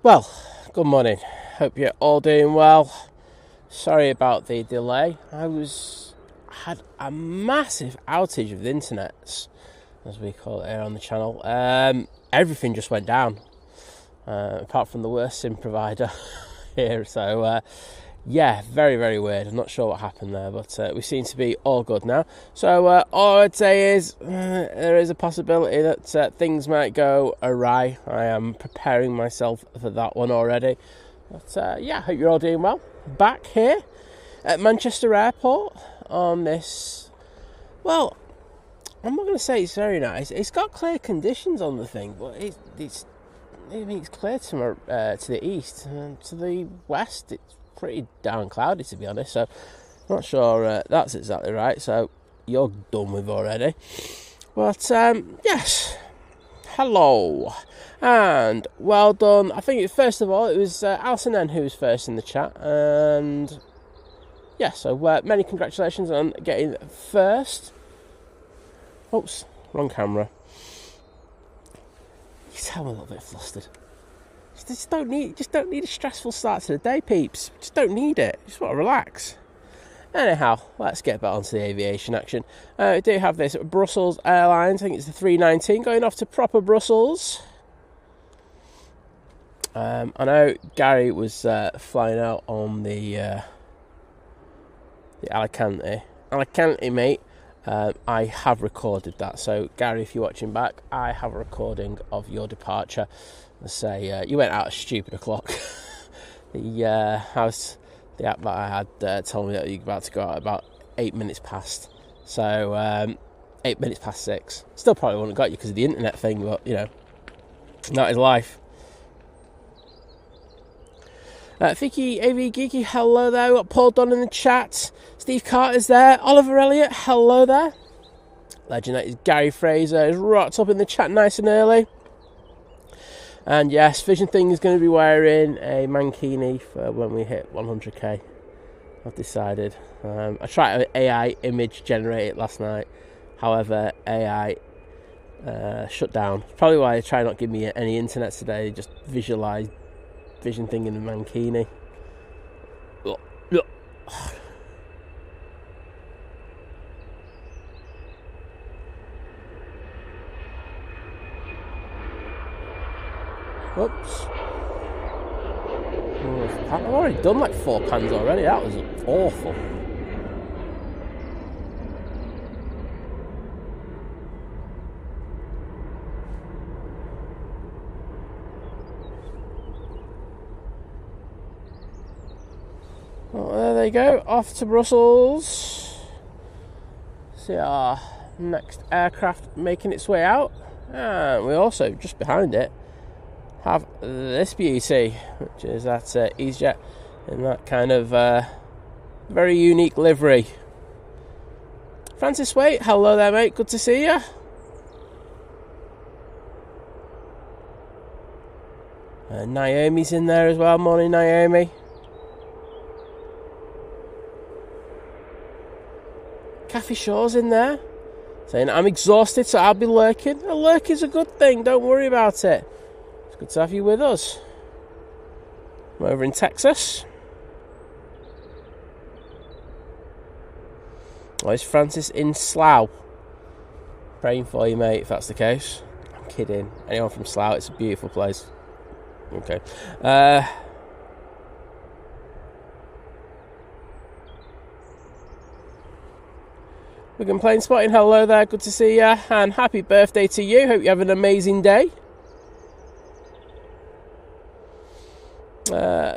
Well, good morning. Hope you're all doing well. Sorry about the delay. I had a massive outage of the internet, as we call it here on the channel. Everything just went down, apart from the worst SIM provider here. So, yeah, very, very weird. I'm not sure what happened there, but we seem to be all good now. So all I'd say is there is a possibility that things might go awry. I am preparing myself for that one already. But yeah, hope you're all doing well. Back here at Manchester Airport on this, well, I'm not going to say it's very nice. It's got clear conditions on the thing, but it's clear to the east, and to the west it's pretty darn cloudy, to be honest, so I'm not sure that's exactly right, so you're done with already. But yes, hello and well done. I think first of all it was Alison N who was first in the chat, and yeah, so many congratulations on getting first. Oops, wrong camera. You tell I'm a little bit flustered. Just don't need a stressful start to the day, peeps. Just don't need it. Just want to relax. Anyhow, let's get back onto the aviation action. We do have this Brussels Airlines. I think it's the 319 going off to proper Brussels. I know Gary was flying out on the Alicante, mate. I have recorded that. So, Gary, if you're watching back, I have a recording of your departure. Let's say you went out at stupid o'clock. The app that I had told me that you were about to go out about 8 minutes past. So 8 minutes past 6. Still probably wouldn't have got you because of the internet thing, but you know, that is life. Vicky, avgeeky, hello there. We've got Paul Dunn in the chat. Steve Carter's there. Oliver Elliott, hello there. Legend, that is Gary Fraser, is rocked up in the chat nice and early. And yes, Vision Thing is going to be wearing a mankini for when we hit 100k. I've decided. I tried an AI image generated last night. However, AI shut down. Probably why they try not to give me any internet today. Just visualise Vision Thing in a mankini. Whoops. I've already done like 4 pans already. That was awful. Well, there they go. Off to Brussels. See our next aircraft making its way out. And we also, just behind it, have this beauty, which is that easyJet in that kind of very unique livery. Francis Waite, hello there, mate. Good to see you. Naomi's in there as well. Morning, Naomi. Kathy Shaw's in there, saying I'm exhausted, so I'll be lurking. A lurk is a good thing. Don't worry about it. Good to have you with us. I'm over in Texas. Oh, is Francis in Slough? Praying for you, mate, if that's the case. I'm kidding. Anyone from Slough, it's a beautiful place. Okay. We can play spotting. Hello there, good to see you. And happy birthday to you. Hope you have an amazing day.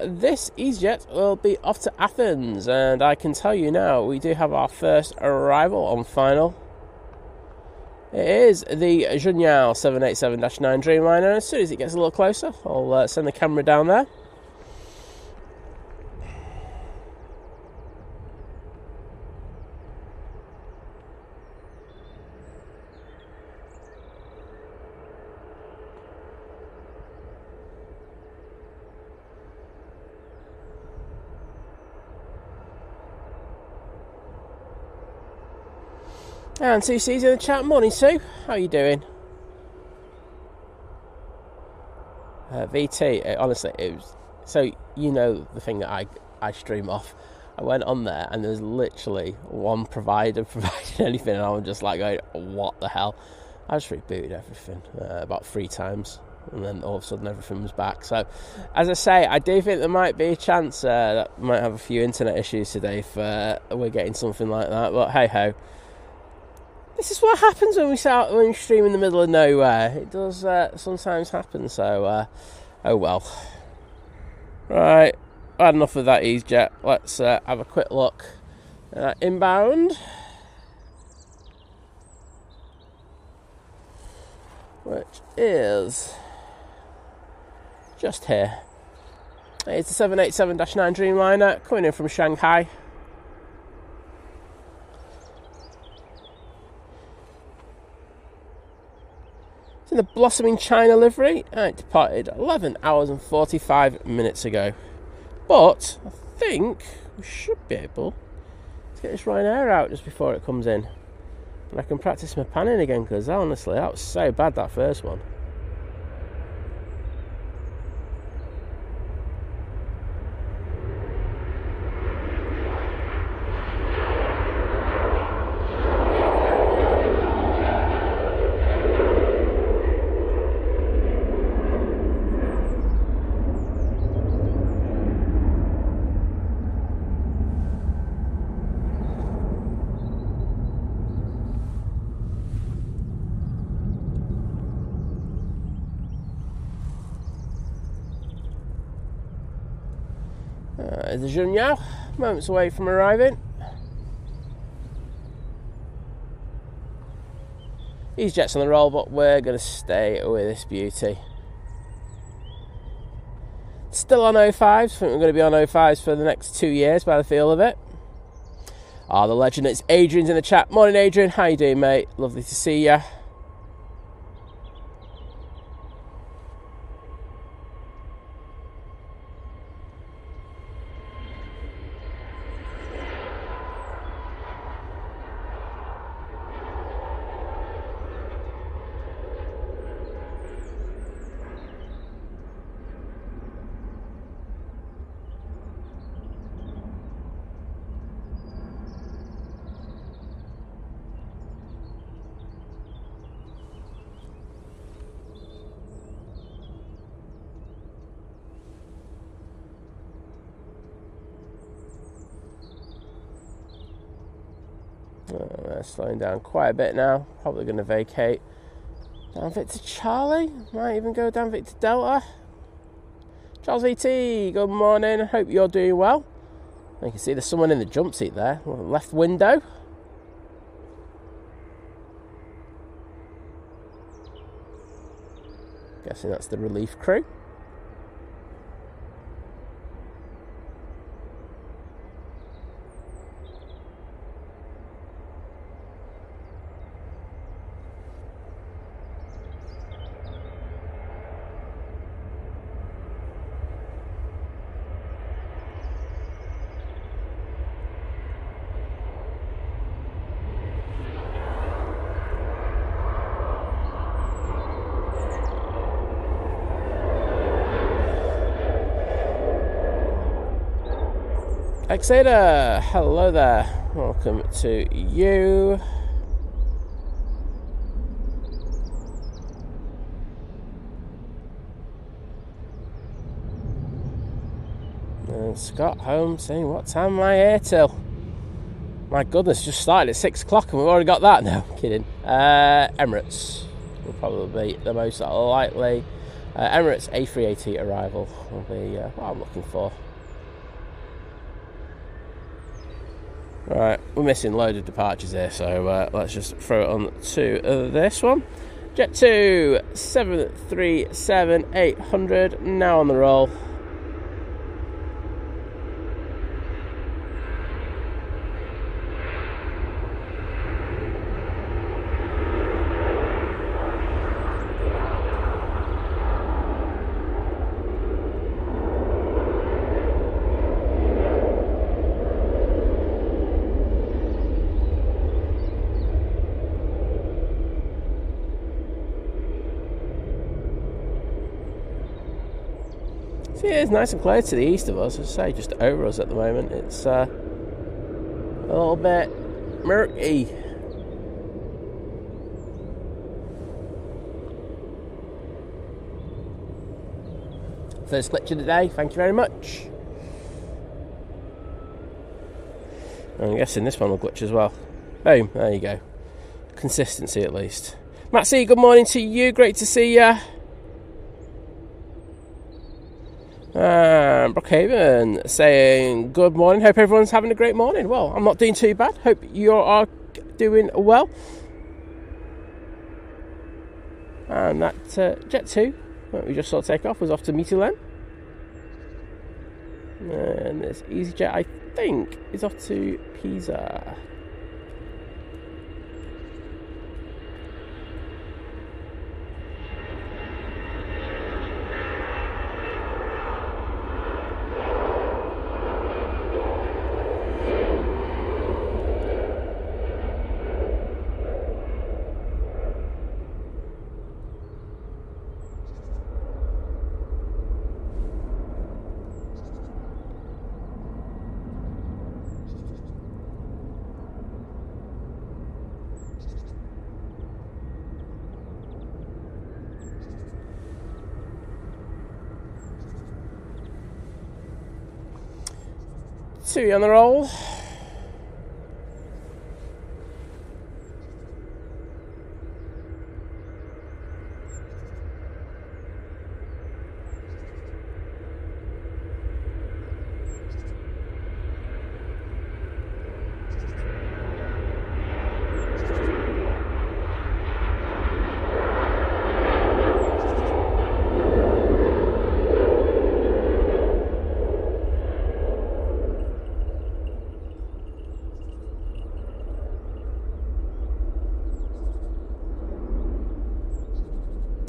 This easyJet will be off to Athens, and I can tell you now, we do have our first arrival on final. It is the Junyao 787-9 Dreamliner. As soon as it gets a little closer, I'll send the camera down there. And CC's in the chat. Morning, Sue. How are you doing? VT, honestly, it was... So, you know the thing that I stream off. I went on there and there's literally one provider providing anything, and I was just like going, what the hell? I just rebooted everything about 3 times, and then all of a sudden everything was back. So, as I say, I do think there might be a chance that we might have a few internet issues today if we're getting something like that, but hey-ho. This is what happens when we stream in the middle of nowhere. It does sometimes happen, so oh well. Right, I had enough of that EasyJet. Let's have a quick look at inbound, which is just here. It's a 787-9 Dreamliner coming in from Shanghai. In the blossoming China livery, and it departed 11 hours and 45 minutes ago. But I think we should be able to get this Ryanair out just before it comes in, and I can practice my panning again, because honestly that was so bad, that first one. The Jun now, moments away from arriving. EasyJet's on the roll, but we're going to stay with this beauty. Still on 05s, I think we're going to be on 05s for the next 2 years by the feel of it. The legend, it's Adrian's in the chat. Morning Adrian, how you doing mate? Lovely to see you. Slowing down quite a bit now. Probably going to vacate. Down Victor Charlie. Might even go down Victor Delta. Charles VT, good morning. Hope you're doing well. You can see there's someone in the jump seat there. Left window. Guessing that's the relief crew. Exeter, hello there, welcome to you. And Scott home saying, what time am I here till? My goodness, just started at 6 o'clock and we've already got that. No, I'm kidding. Emirates will probably be the most likely. Emirates A380 arrival will be what I'm looking for. Right, we're missing a load of departures here, so let's just throw it on to this one. Jet 2, 737-800, now on the roll. So yeah, it's nice and clear to the east of us. As I say, just over us at the moment. It's a little bit murky. First glitch of the day, thank you very much. I'm guessing this one will glitch as well. Boom, there you go. Consistency at least. Matt C, good morning to you, great to see ya. Brookhaven saying good morning, hope everyone's having a great morning. Well, I'm not doing too bad, hope you are doing well. And that Jet 2 that we just saw take off was off to Midday. And this easyJet, I think, is off to Pisa. Two on the roll.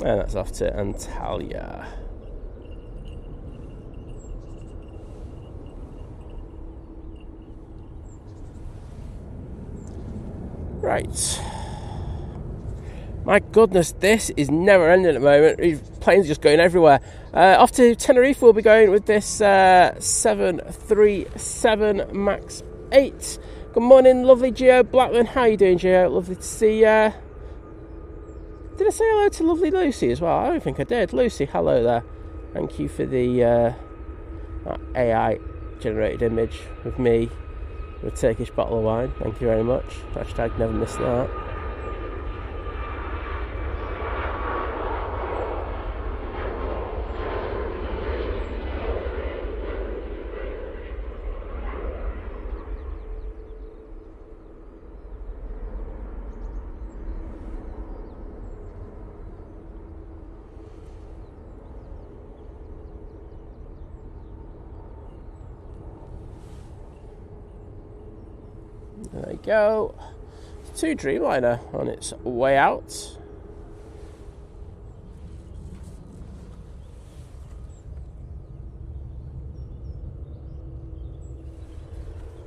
And that's off to Antalya. Right. My goodness, this is never ending at the moment. These planes are just going everywhere. Off to Tenerife, we'll be going with this 737 MAX 8. Good morning, lovely Geo Blackman. How are you doing, Geo? Lovely to see you. Did I say hello to lovely Lucy as well? I don't think I did. Lucy, hello there. Thank you for the AI generated image of me with a Turkish bottle of wine. Thank you very much. Hashtag never miss that. There you go. To Dreamliner on its way out.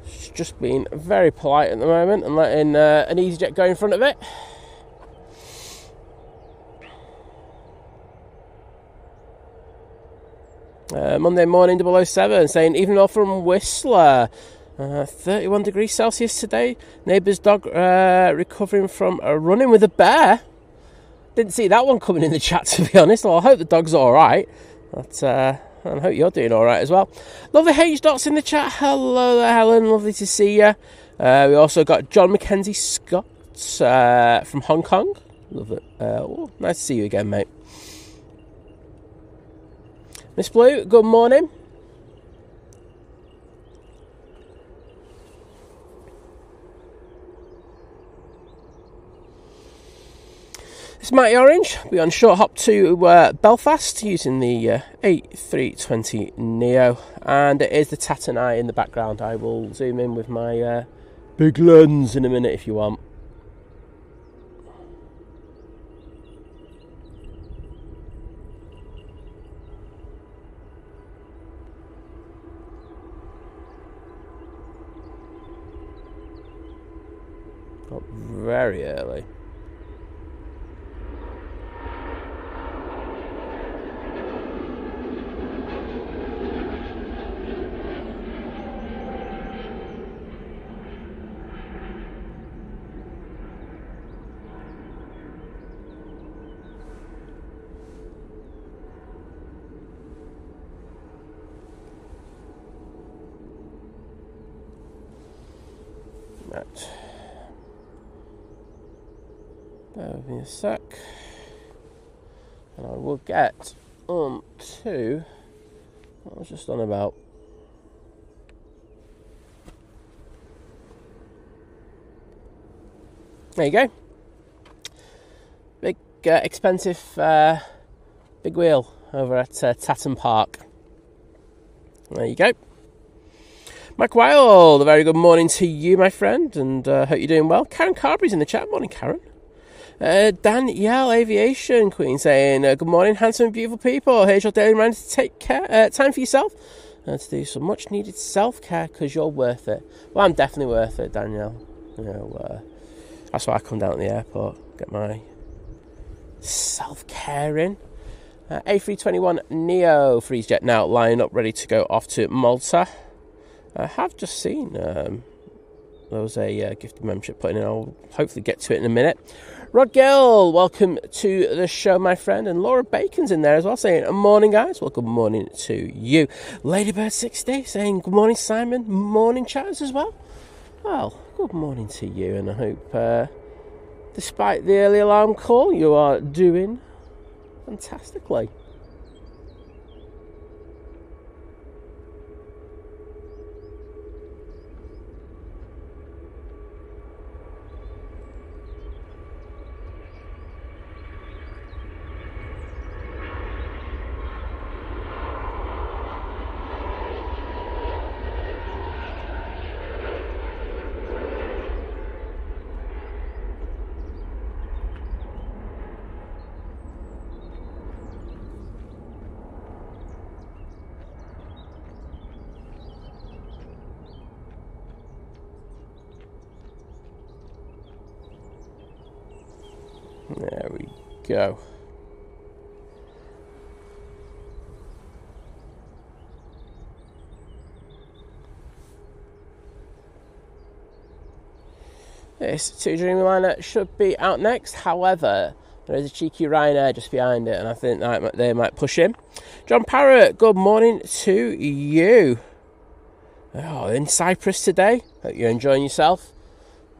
It's just being very polite at the moment and letting an easyJet go in front of it. Monday morning 007 saying even though from Whistler. 31 degrees Celsius today. Neighbour's dog recovering from a run-in with a bear. Didn't see that one coming in the chat, to be honest. Well, I hope the dog's alright. But I hope you're doing alright as well. Lovely H-Dots in the chat. Hello there, Helen. Lovely to see you. We also got John Mackenzie Scott from Hong Kong. Love it. Nice to see you again, mate. Miss Blue, good morning. It's Matty Orange. We're on short hop to Belfast using the A320 Neo, and it is the Tat and I in the background. I will zoom in with my big lens in a minute if you want. Not very early. Right. Bear with me a sec. And I will get on to what I was just on about. There you go. Big, expensive, big wheel over at Tatton Park. There you go. Mike Wild, a very good morning to you, my friend, and hope you're doing well. Karen Carberry's in the chat. Morning, Karen. Danielle Aviation Queen saying, good morning, handsome and beautiful people. Here's your daily reminder to take time for yourself and to do some much needed self-care because you're worth it. Well, I'm definitely worth it, Danielle. You know, that's why I come down to the airport, get my self-care in. A321 Neo for EasyJet now lining up ready to go off to Malta. I have just seen there was a gifted membership put in. I'll hopefully get to it in a minute. Rod Gill, welcome to the show, my friend. And Laura Bacon's in there as well, saying, good morning, guys. Well, good morning to you. Ladybird60 saying, good morning, Simon. Morning, Chaz, as well. Well, good morning to you. And I hope, despite the early alarm call, you are doing fantastically. There we go. This Dreamliner should be out next. However, there is a cheeky Ryanair just behind it, and I think they might push him. John Parrott, good morning to you. Oh, in Cyprus today. Hope you're enjoying yourself.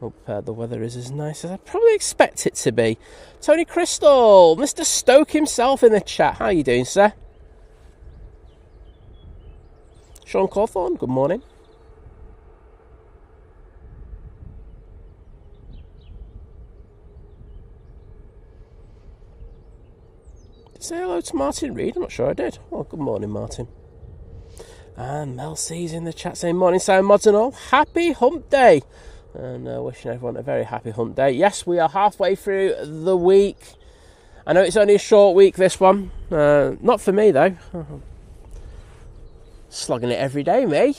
Hope the weather is as nice as I probably expect it to be. Tony Crystal, Mr. Stoke himself in the chat. How are you doing, sir? Sean Cawthorne, good morning. Say hello to Martin Reed. I'm not sure I did. Oh, good morning, Martin. And Mel C's in the chat saying, morning, Simon Mods and all. Happy hump day. And wishing everyone a very happy hump day. Yes, we are halfway through the week. I know it's only a short week, this one. Not for me, though. Slogging it every day, me.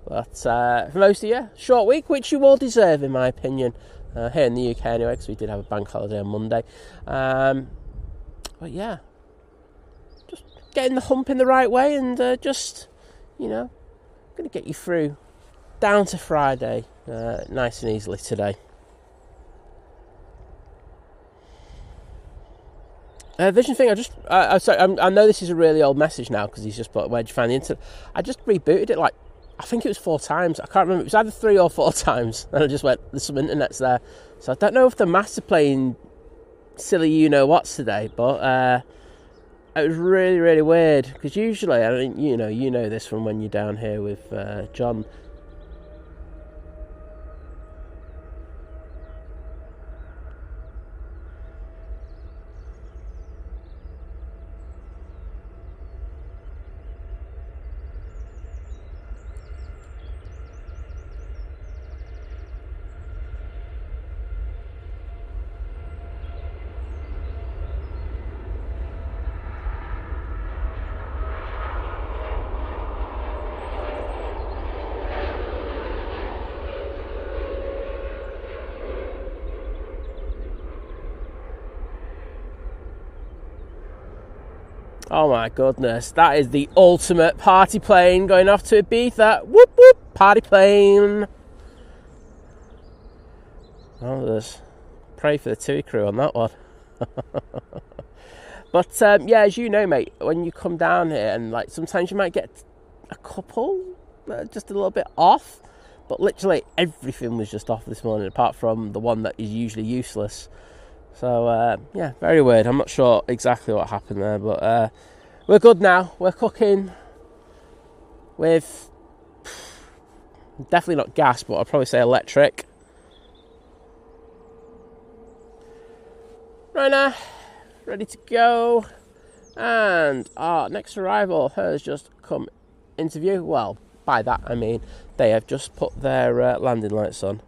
But for most of you, short week, which you all deserve, in my opinion. Here in the UK, anyway, because we did have a bank holiday on Monday. But yeah, just getting the hump in the right way and just, you know, going to get you through down to Friday. Nice and easily today. Vision thing, I know this is a really old message now because he's just put, where'd you find the internet? I just rebooted it, like, I think it was 4 times. I can't remember, it was either 3 or 4 times. And I just went, there's some internet's there. So I don't know if the maths are playing silly you-know-whats today, but it was really, really weird. Because usually, I mean, you know this from when you're down here with John. Oh my goodness, that is the ultimate party plane going off to Ibiza. Whoop whoop, party plane. Oh, there's pray for the TUI crew on that one. But yeah, as you know, mate, when you come down here and like sometimes you might get a couple just a little bit off, but literally everything was just off this morning, apart from the one that is usually useless. So yeah, very weird. I'm not sure exactly what happened there, but we're good now. We're cooking with definitely not gas, but I'd probably say electric. Ryanair, ready to go. And our next arrival has just come into view. Well, by that I mean they have just put their landing lights on.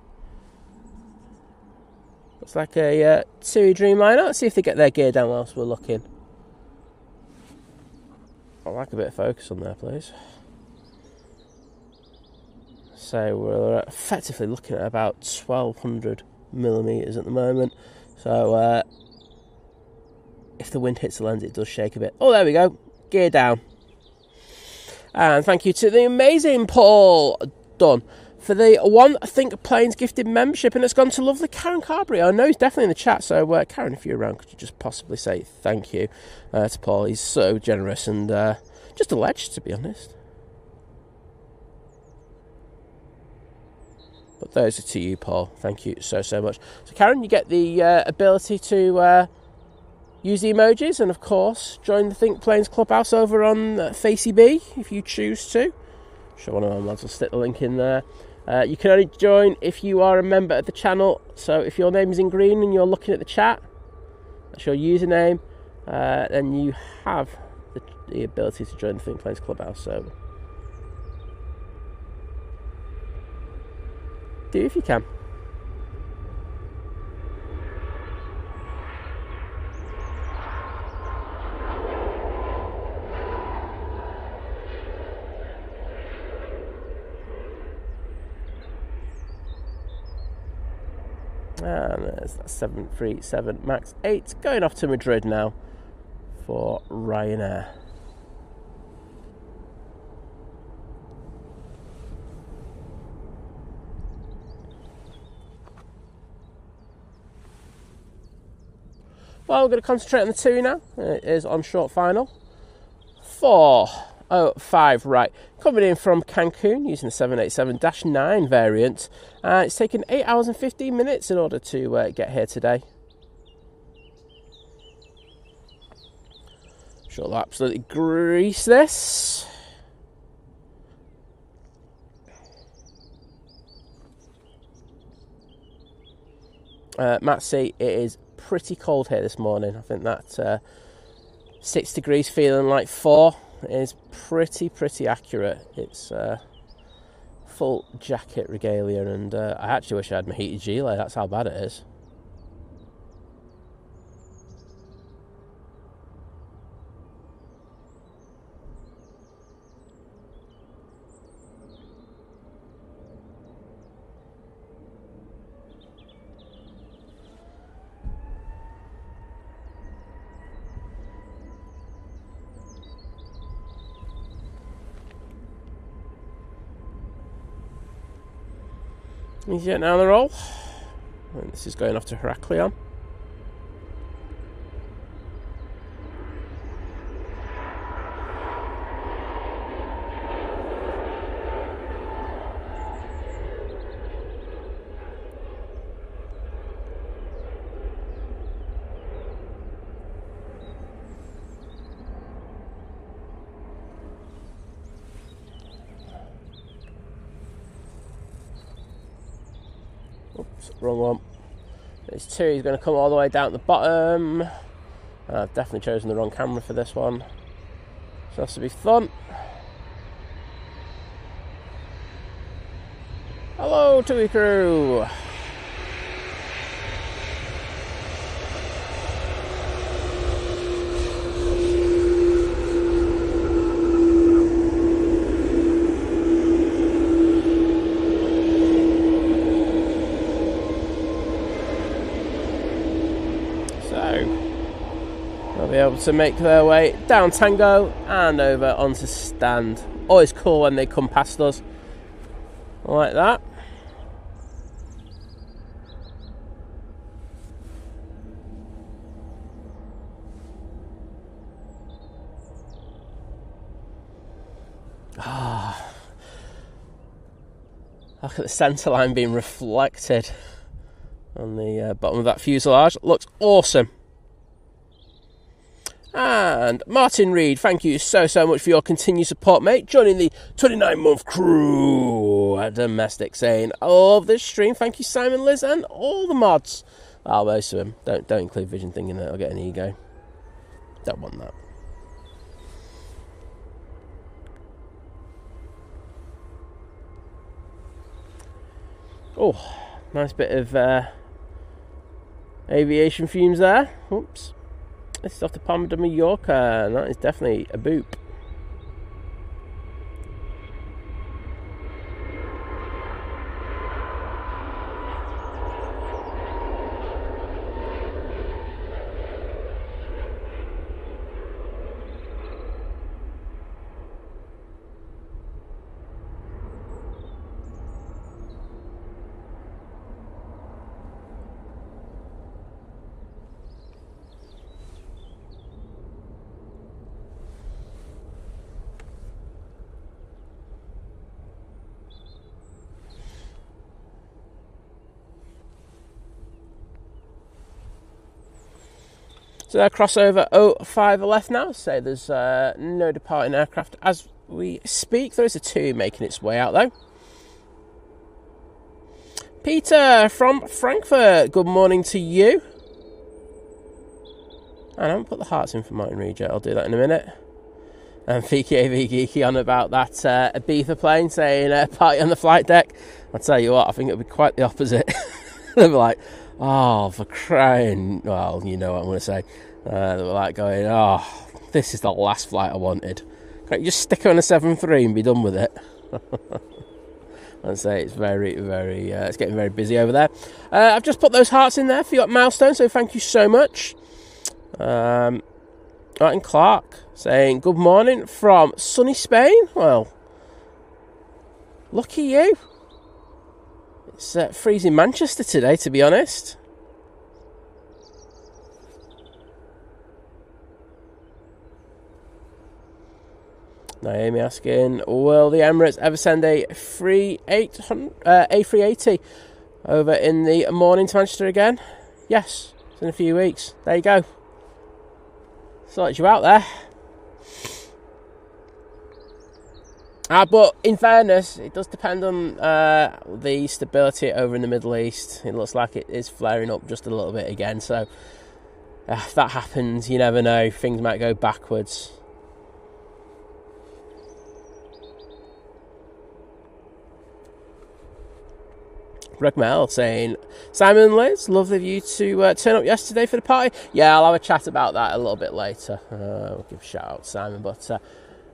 Looks like a TUI Dreamliner. Let's see if they get their gear down whilst we're looking. I'd like a bit of focus on there, please. So we're effectively looking at about 1200 millimetres at the moment. So if the wind hits the lens, it does shake a bit. Oh, there we go. Gear down. And thank you to the amazing Paul Dunn for the One Think Planes gifted membership. And it's gone to lovely Karen Carberry. I know he's definitely in the chat. So Karen, if you're around, could you just possibly say thank you to Paul? He's so generous and just a ledge, to be honest. But those are to you, Paul. Thank you so much. So Karen, you get the ability to use the emojis and, of course, join the Think Planes Clubhouse over on Facey B if you choose to. I'm sure one of my lads will stick the link in there. You can only join if you are a member of the channel. So if your name is in green and you're looking at the chat, that's your username, then you have the ability to join the Think Planes Clubhouse. So do if you can. And there's that 737 MAX 8 going off to Madrid now for Ryanair. Well, we're going to concentrate on the TUI now. It is on short final. 4:05, right. Coming in from Cancun using the 787-9 variant. It's taken 8 hours and 15 minutes in order to get here today. Sure, they'll absolutely grease this. Matt C, it is pretty cold here this morning. I think that 6 degrees feeling like 4 is pretty accurate. It's full jacket regalia, and I actually wish I had my heated gilet. That's how bad it is. EasyJet now on the roll. And this is going off to Heraklion. Oops, wrong one. This 2 is going to come all the way down at the bottom. I've definitely chosen the wrong camera for this one. So this will be fun. Hello, TUI crew. Be able to make their way down Tango and over onto stand. Always cool when they come past us like that. Look at the centre line being reflected on the bottom of that fuselage. Looks awesome. And Martin Reed, thank you so much for your continued support, mate. Joining the 29-month crew at Domestic, saying, I love this stream. Thank you, Simon, Liz, and all the mods. Oh, most of them. Don't include Vision Thing in it. I'll get an ego. Don't want that. Oh, nice bit of aviation fumes there. Oops. This is off the Palma de Mallorca, and that is definitely a boop. So their crossover 05 left now, so there's no departing aircraft as we speak. There is a 2 making its way out though. Peter from Frankfurt, good morning to you. And I haven't put the hearts in for Martin Reed yet, I'll do that in a minute. And VKV Geeky on about that Ibiza plane saying party on the flight deck. I'll tell you what, I think it'll be quite the opposite. They'll be like, oh, for crying, well, you know what I'm going to say. They were like going, oh, this is the last flight I wanted. Can't you just stick her on a 7-3 and be done with it? I'd say it's very, very, it's getting very busy over there. I've just put those hearts in there for your milestone, so thank you so much. Martin Clark saying, good morning from sunny Spain. Well, lucky you. It's freezing Manchester today, to be honest. Naomi asking, will the Emirates ever send a A380 over in the morning to Manchester again? Yes, it's in a few weeks. There you go. Sorted you out there. But in fairness, it does depend on the stability over in the Middle East. It looks like it is flaring up just a little bit again. So if that happens, you never know. Things might go backwards. Greg Mel saying, Simon and Liz, lovely of you to turn up yesterday for the party. Yeah, I'll have a chat about that a little bit later. We'll give a shout out to Simon, but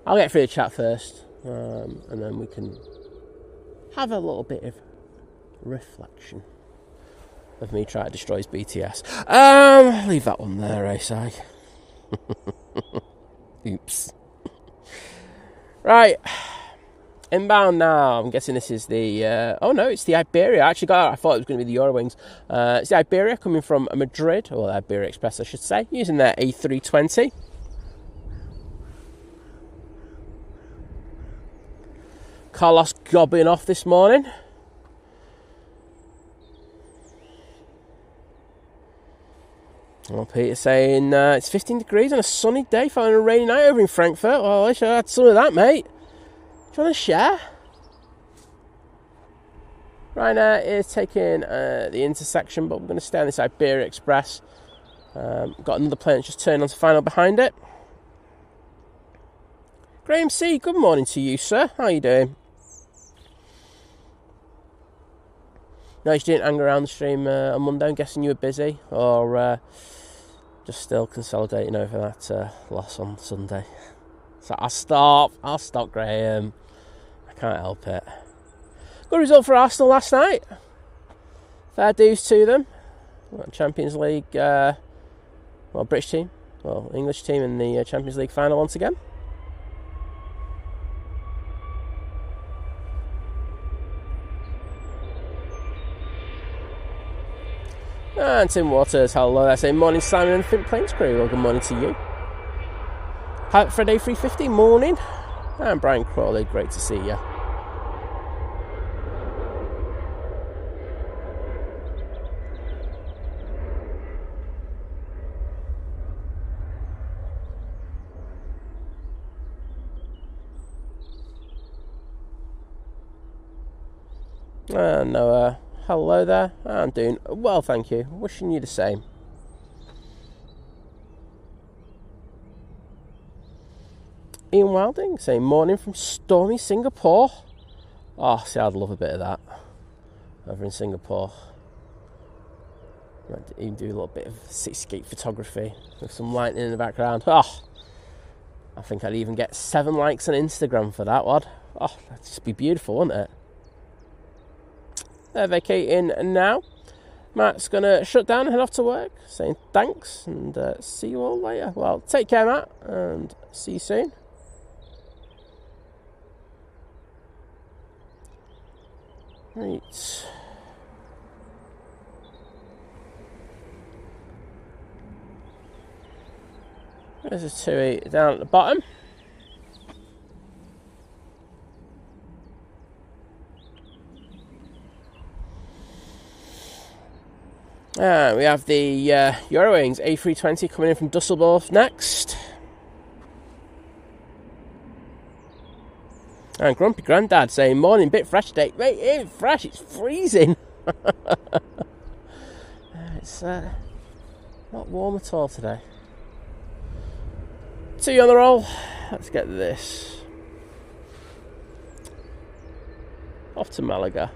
I'll get through the chat first. And then we can have a little bit of reflection of me trying to destroy his BTS. Leave that one there, I say. Oops. Right. Inbound now. I'm guessing this is the... oh, no, it's the Iberia. I actually got it. I thought it was going to be the EuroWings. It's the Iberia coming from Madrid, or the Iberia Express, I should say, using their A320. Carlos gobbing off this morning. Well, Peter saying it's 15 degrees on a sunny day following a rainy night over in Frankfurt. Well, I wish I had some of that, mate. Do you want to share? Ryanair is taking the intersection, but we're going to stay on this Iberia Express. Got another plane that's just turned on to final behind it. Graham C, good morning to you, sir. How are you doing? No, you didn't hang around the stream on Monday. I'm guessing you were busy, or just still consolidating over that loss on Sunday. So I'll stop, Graham. I can't help it. Good result for Arsenal last night. Fair dues to them. Champions League, British team, English team in the Champions League final once again. And Tim Waters, hello. I say morning, Simon and Fint Planes crew. Well, good morning to you. Fred A350, morning. And Brian Crawley, great to see you. Noah, hello there. I'm doing well, thank you. Wishing you the same. Ian Wilding saying morning from stormy Singapore. Oh, see, I'd love a bit of that over in Singapore. Might even do a little bit of cityscape photography with some lightning in the background. Oh, I think I'd even get 7 likes on Instagram for that one. Oh, that'd just be beautiful, wouldn't it? They're vacating now. Matt's going to shut down and head off to work, saying thanks and see you all later. Well, take care, Matt, and see you soon. Right. There's a 2 down at the bottom. We have the EuroWings A320 coming in from Dusseldorf next. And Grumpy Grandad saying, morning, bit fresh today. Mate, it ain't fresh, it's freezing. It's not warm at all today. 2 on the roll. Let's get this. Off to Malaga.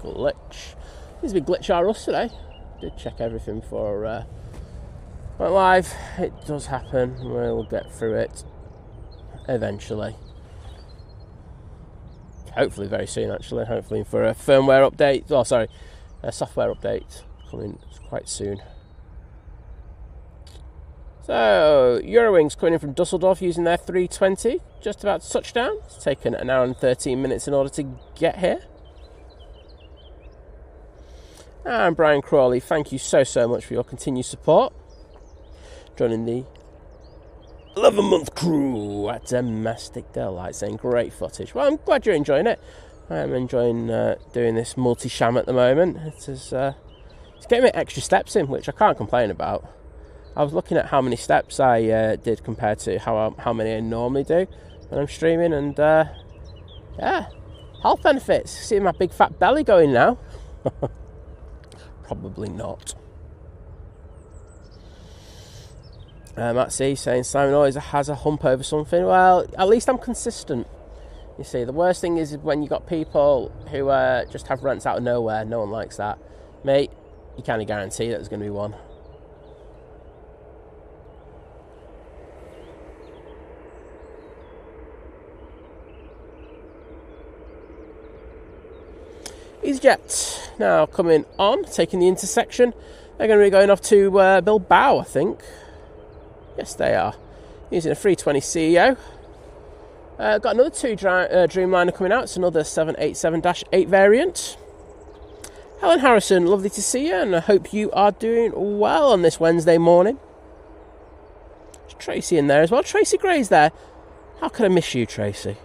Glitch. There's a big glitch on us today. Did check everything before went live. It does happen. We'll get through it eventually. Hopefully very soon, actually. Hopefully for a firmware update. Oh, sorry, a software update coming quite soon. So, EuroWings coming in from Dusseldorf using their 320. Just about to touch down. It's taken an hour and 13 minutes in order to get here. And Brian Crawley, thank you so much for your continued support. Joining the 11-month crew at Domestic Delight, saying great footage. Well, I'm glad you're enjoying it. I am enjoying doing this multi-sham at the moment. It's getting me extra steps in, which I can't complain about. I was looking at how many steps I did compared to how many I normally do when I'm streaming, and yeah, health benefits. Seeing my big fat belly going now. Probably not. Matt C saying Simon always has a hump over something. Well, at least I'm consistent. You see, the worst thing is when you got people who just have rants out of nowhere. No one likes that. Mate, you can't guarantee that there's going to be one. EasyJet now coming on, taking the intersection. They're going to be going off to Bilbao, I think. Yes, they are. Using a 320 CEO. Got another 2 Dreamliner coming out. It's another 787-8 variant. Helen Harrison, lovely to see you, and I hope you are doing well on this Wednesday morning. There's Tracy in there as well. Tracy Gray's there. How could I miss you, Tracy?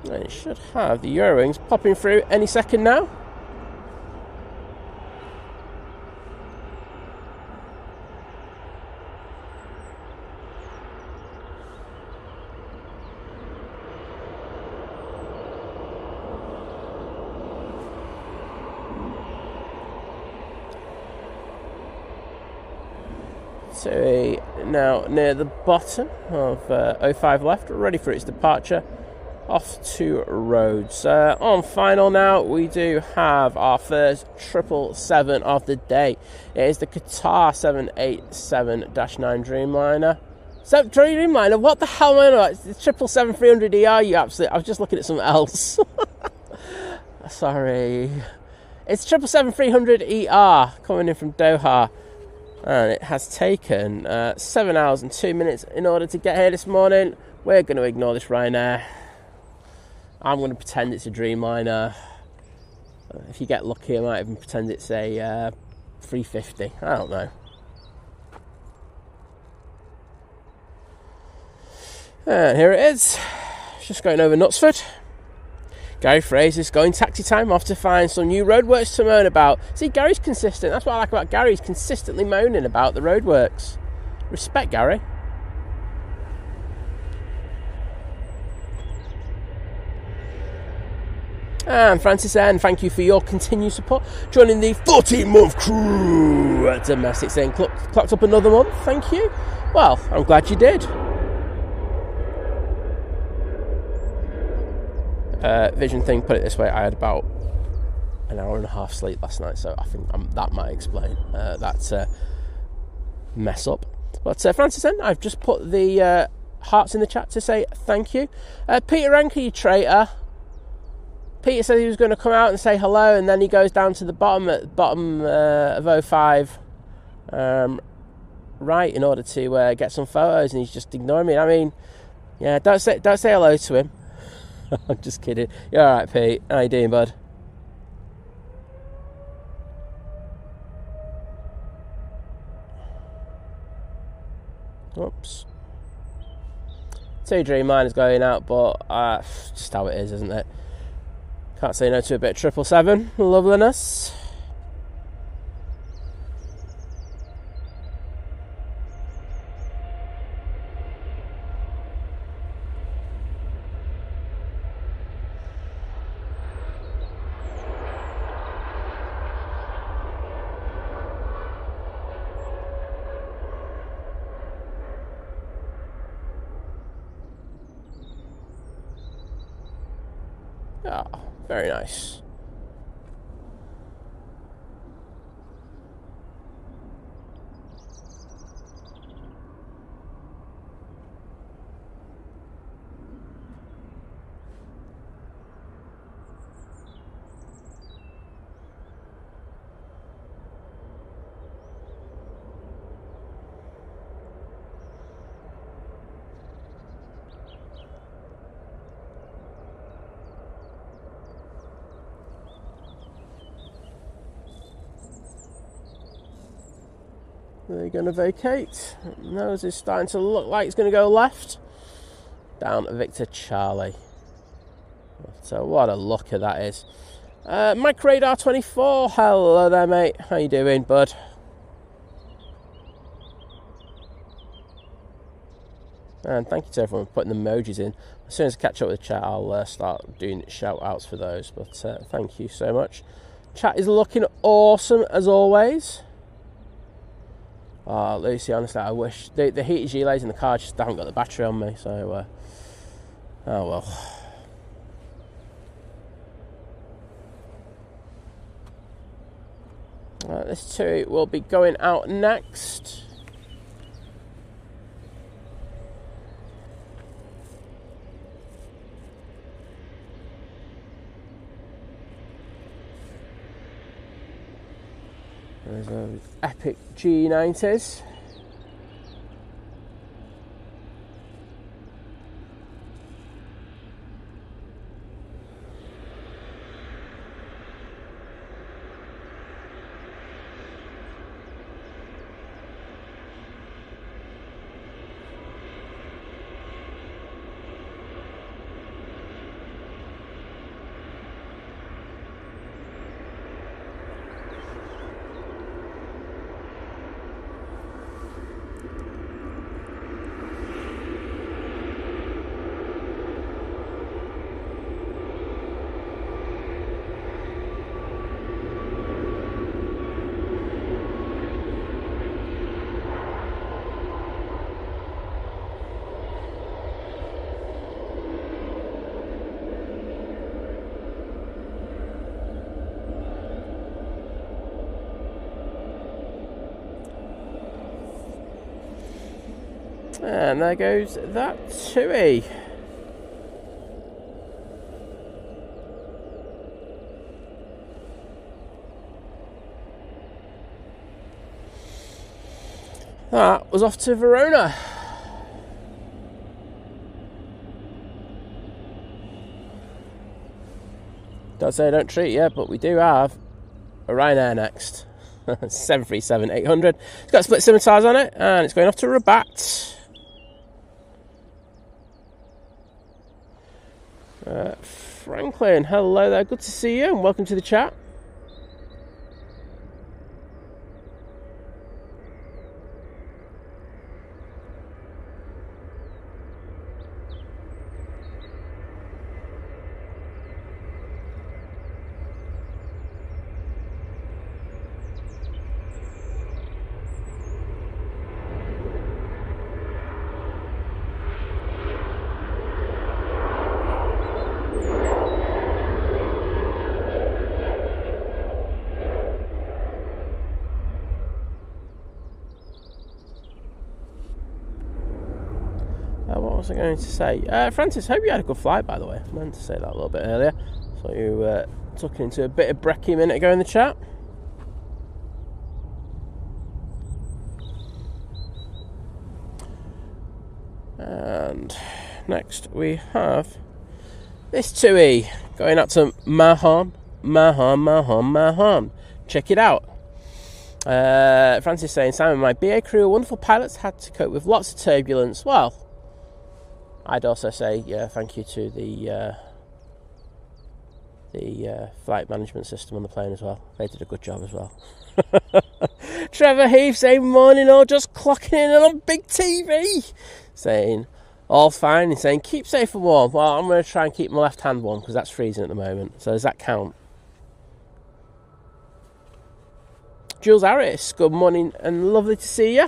And it should have the EuroWings popping through any second now. So now near the bottom of 05 left, ready for its departure off to Rhodes. On final now, we do have our first 777 of the day. It is the Qatar 787-9 Dreamliner. Dreamliner, what the hell am I on about? It's the 777-300ER, you absolute. I was just looking at something else. Sorry. It's 777-300ER coming in from Doha. And it has taken 7 hours and 2 minutes in order to get here this morning. We're going to ignore this Ryanair. I'm going to pretend it's a Dreamliner. If you get lucky, I might even pretend it's a 350. I don't know. And here it is. Just going over Knutsford. Gary Fraser's going taxi time off to find some new roadworks to moan about. See, Gary's consistent. That's what I like about Gary. He's consistently moaning about the roadworks. Respect, Gary. And Francis N, thank you for your continued support. Joining the 14-month crew at Domestic, saying clocked up another month. Thank you. Well, I'm glad you did. Vision thing, put it this way, I had about an hour and a half sleep last night, so I think that might explain that mess up. But Francis N, I've just put the hearts in the chat to say thank you. Peter Ranke, you traitor. Peter said he was going to come out and say hello, and then he goes down to the bottom of 05 right in order to get some photos, and he's just ignoring me. I mean, yeah, don't say hello to him. I'm just kidding. You're alright, Pete. How you doing, bud? Oops. Two Dreamliner's going out, but just how it is, isn't it? Can't say no to a bit of 777. Loveliness. Ah, very nice. They're going to vacate. Nose is starting to look like it's going to go left. Down to Victor Charlie. So what a looker that is. Mike Radar 24. Hello there, mate. How you doing, bud? And thank you to everyone for putting the emojis in. As soon as I catch up with the chat, I'll start doing shout outs for those. But thank you so much. Chat is looking awesome as always. Oh, Lucy, honestly, I wish the heated gilets in the car just haven't got the battery on me, so oh well. This two will be going out next. There's those epic G90s. And there goes that TUI. That was off to Verona. Don't say I don't treat you, but we do have a Ryanair next. 737-800. It's got split cylinder tyres on it, and it's going off to Rabat. Franklin, hello there, good to see you, and welcome to the chat. What was I going to say? Francis, hope you had a good flight, by the way. I meant to say that a little bit earlier. So you took into a bit of brekkie a minute ago in the chat. And next we have this TUI going out to Mahan. Check it out. Francis saying, Simon, my BA crew, wonderful pilots, had to cope with lots of turbulence. Well, I'd also say thank you to the flight management system on the plane as well. They did a good job as well. Trevor Heath saying, morning all, just clocking in on big TV. Saying, all fine. He's saying, keep safe and warm. Well, I'm going to try and keep my left hand warm because that's freezing at the moment. So does that count? Jules Harris, good morning and lovely to see you.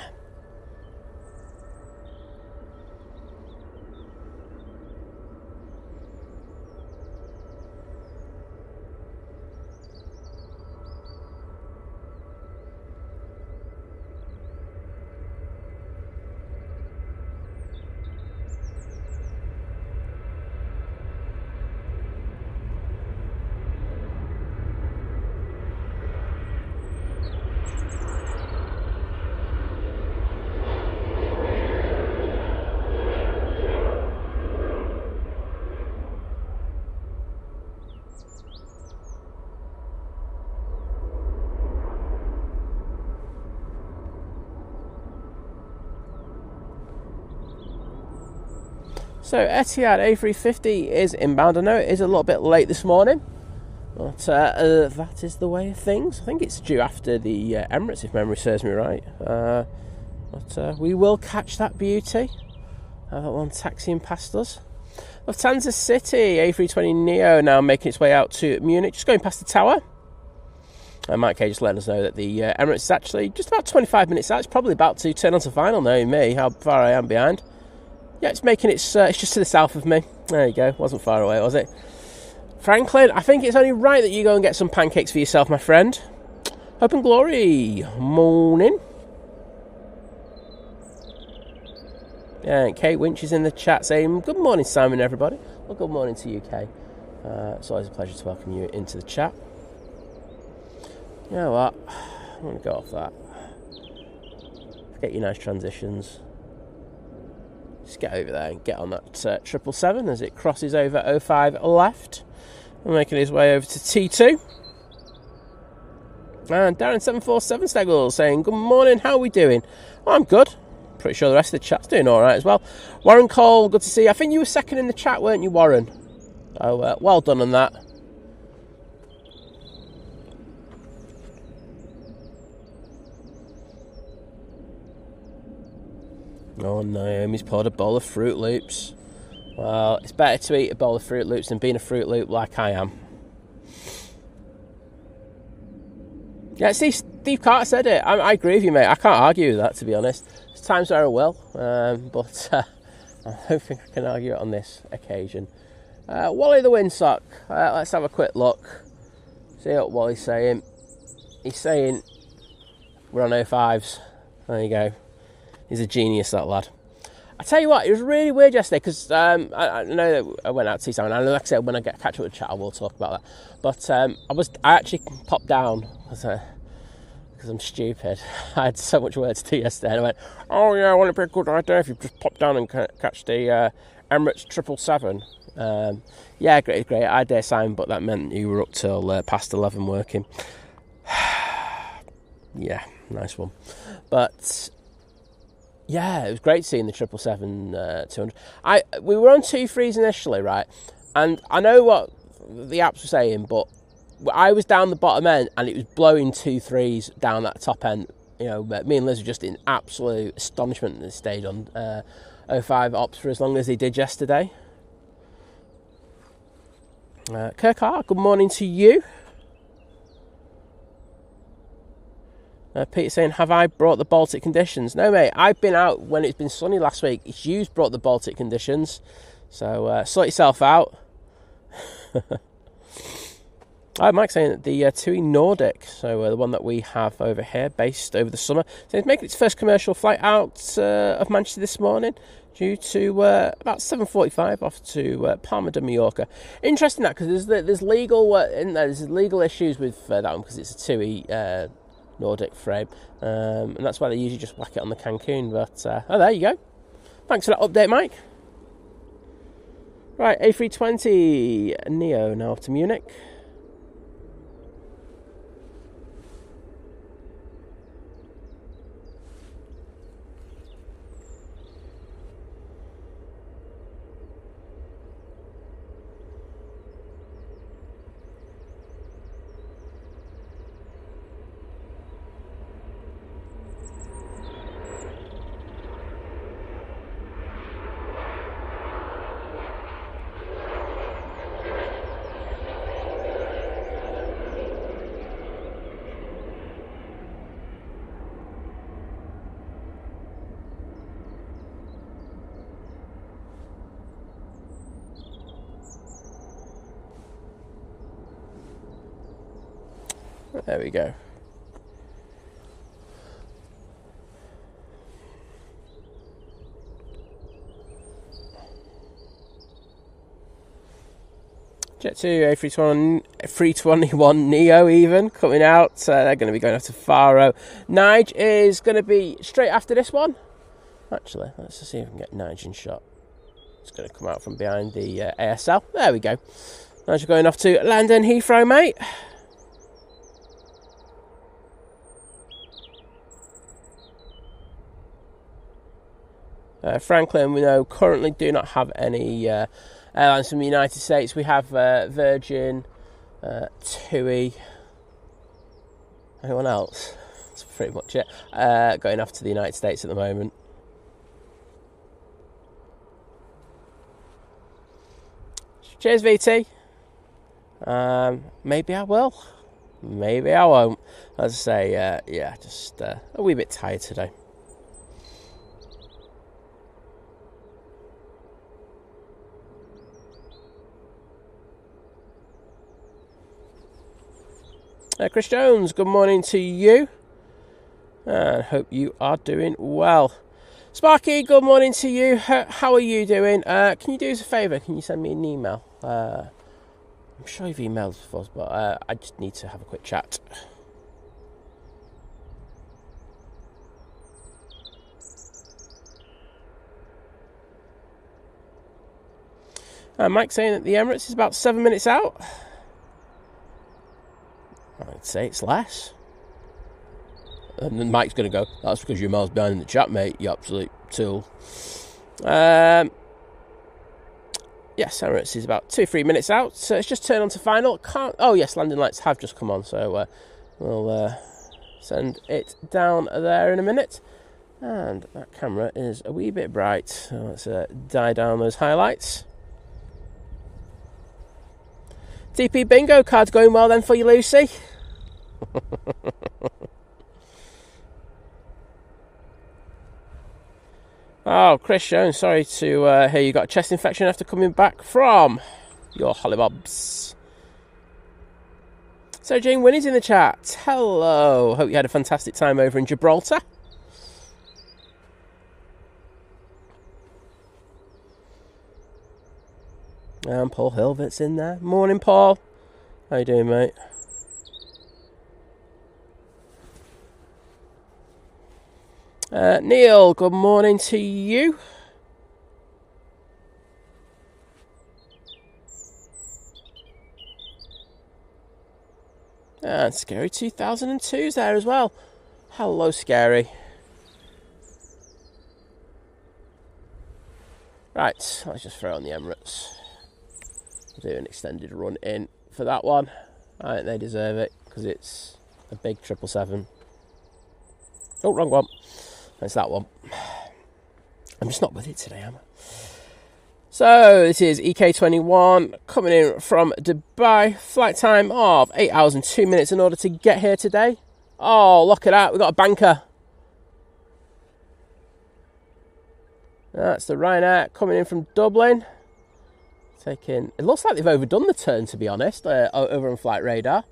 So Etihad A350 is inbound. I know it is a little bit late this morning, but that is the way of things. I think it's due after the Emirates, if memory serves me right. But we will catch that beauty. That one taxiing past us. Lufthansa City A320 Neo now making its way out to Munich, just going past the tower. Mike K just letting us know that the Emirates is actually just about 25 minutes out. It's probably about to turn on to final, knowing me, how far I am behind. Yeah, it's making it's just to the south of me. There you go. Wasn't far away, was it? Franklin, I think it's only right that you go and get some pancakes for yourself, my friend. Hope and glory. Morning. Yeah, Kate Winch is in the chat saying, good morning, Simon, everybody. Well, good morning to you, Kate. It's always a pleasure to welcome you into the chat. You know what? I'm going to go off that. Forget your nice transitions. Just get over there and get on that 777 as it crosses over 05 left. We're making his way over to T2. And Darren747 Steggles saying, good morning, how are we doing? Oh, I'm good. Pretty sure the rest of the chat's doing alright as well. Warren Cole, good to see you. I think you were second in the chat, weren't you, Warren? Oh, well done on that. Oh, Naomi's poured a bowl of Fruit Loops. Well, it's better to eat a bowl of Fruit Loops than being a Fruit Loop like I am. Yeah, see, Steve Carter said it. I agree with you, mate. I can't argue with that, to be honest. There's times where I will, but I don't think I can argue it on this occasion. Wally the Windsock. Let's have a quick look. See what Wally's saying. He's saying we're on 05s. There you go. He's a genius, that lad. I tell you what, it was really weird yesterday because I know that I went out to see someone, and like I said, when I catch up with chat, I will talk about that. But I actually popped down because I'm stupid. I had so much work to do yesterday, and I went, oh yeah, wouldn't it be a good idea if you just pop down and catch the Emirates 777? Yeah, great idea, Simon, but that meant you were up till past 11 working. Yeah, nice one. But yeah, it was great seeing the 777-200. We were on 2.3s initially, right? And I know what the apps were saying, but I was down the bottom end and it was blowing 2.3s down that top end. You know, me and Liz were just in absolute astonishment that they stayed on 05 ops for as long as they did yesterday. Kirk, good morning to you. Peter saying, have I brought the Baltic conditions? No, mate, I've been out when it's been sunny last week. It's you brought the Baltic conditions. So sort yourself out. Mike saying that the TUI Nordic, so the one that we have over here, based over the summer, so it's making its first commercial flight out of Manchester this morning, due to about 7:45 off to Palma de Mallorca. Interesting that, because there's legal issues with that one, because it's a TUI Nordic frame, and that's why they usually just whack it on the Cancun. But there you go. Thanks for that update, Mike. Right, A320 Neo now off to Munich. There we go. Jet2 A321 Neo even coming out. They're going to be going off to Faro. Nige is going to be straight after this one. Actually, let's just see if we can get Nige in shot. It's going to come out from behind the ASL. There we go. Nige going off to London Heathrow, mate. Franklin, we know, currently do not have any airlines from the United States. We have Virgin, TUI, anyone else? That's pretty much it. Going off to the United States at the moment. Cheers, VT. Maybe I will. Maybe I won't. As I say, yeah, just a wee bit tired today. Chris Jones, good morning to you. And hope you are doing well. Sparky, good morning to you. How are you doing? Can you do us a favour? Can you send me an email? I'm sure you've emailed before, but I just need to have a quick chat. Mike saying that the Emirates is about 7 minutes out. I'd say it's less. And then Mike's going to go, that's because you're miles behind in the chat, mate, you absolute tool. Yes, Emirates is about 2-3 minutes out. So it's just turned on to final. Oh, yes, landing lights have just come on. So we'll send it down there in a minute. And that camera is a wee bit bright. So let's die down those highlights. TP bingo card's going well then for you, Lucy. Oh, Chris Jones, sorry to hear you got a chest infection after coming back from your hollybobs. So Jane Winnie's in the chat. Hello. Hope you had a fantastic time over in Gibraltar. And Paul Hilbert's in there. Morning, Paul. How you doing, mate? Neil, good morning to you. And Scary 2002's there as well. Hello, Scary. Right, let's just throw on the Emirates. Do an extended run in for that one. I think they deserve it because it's a big 777. Oh, wrong one. It's that one. I'm just not with it today, am I? So, this is EK21 coming in from Dubai. Flight time of 8 hours and 2 minutes in order to get here today. Oh, look at that. We've got a banker. That's the Ryanair coming in from Dublin. It looks like they've overdone the turn, to be honest, over on Flight Radar.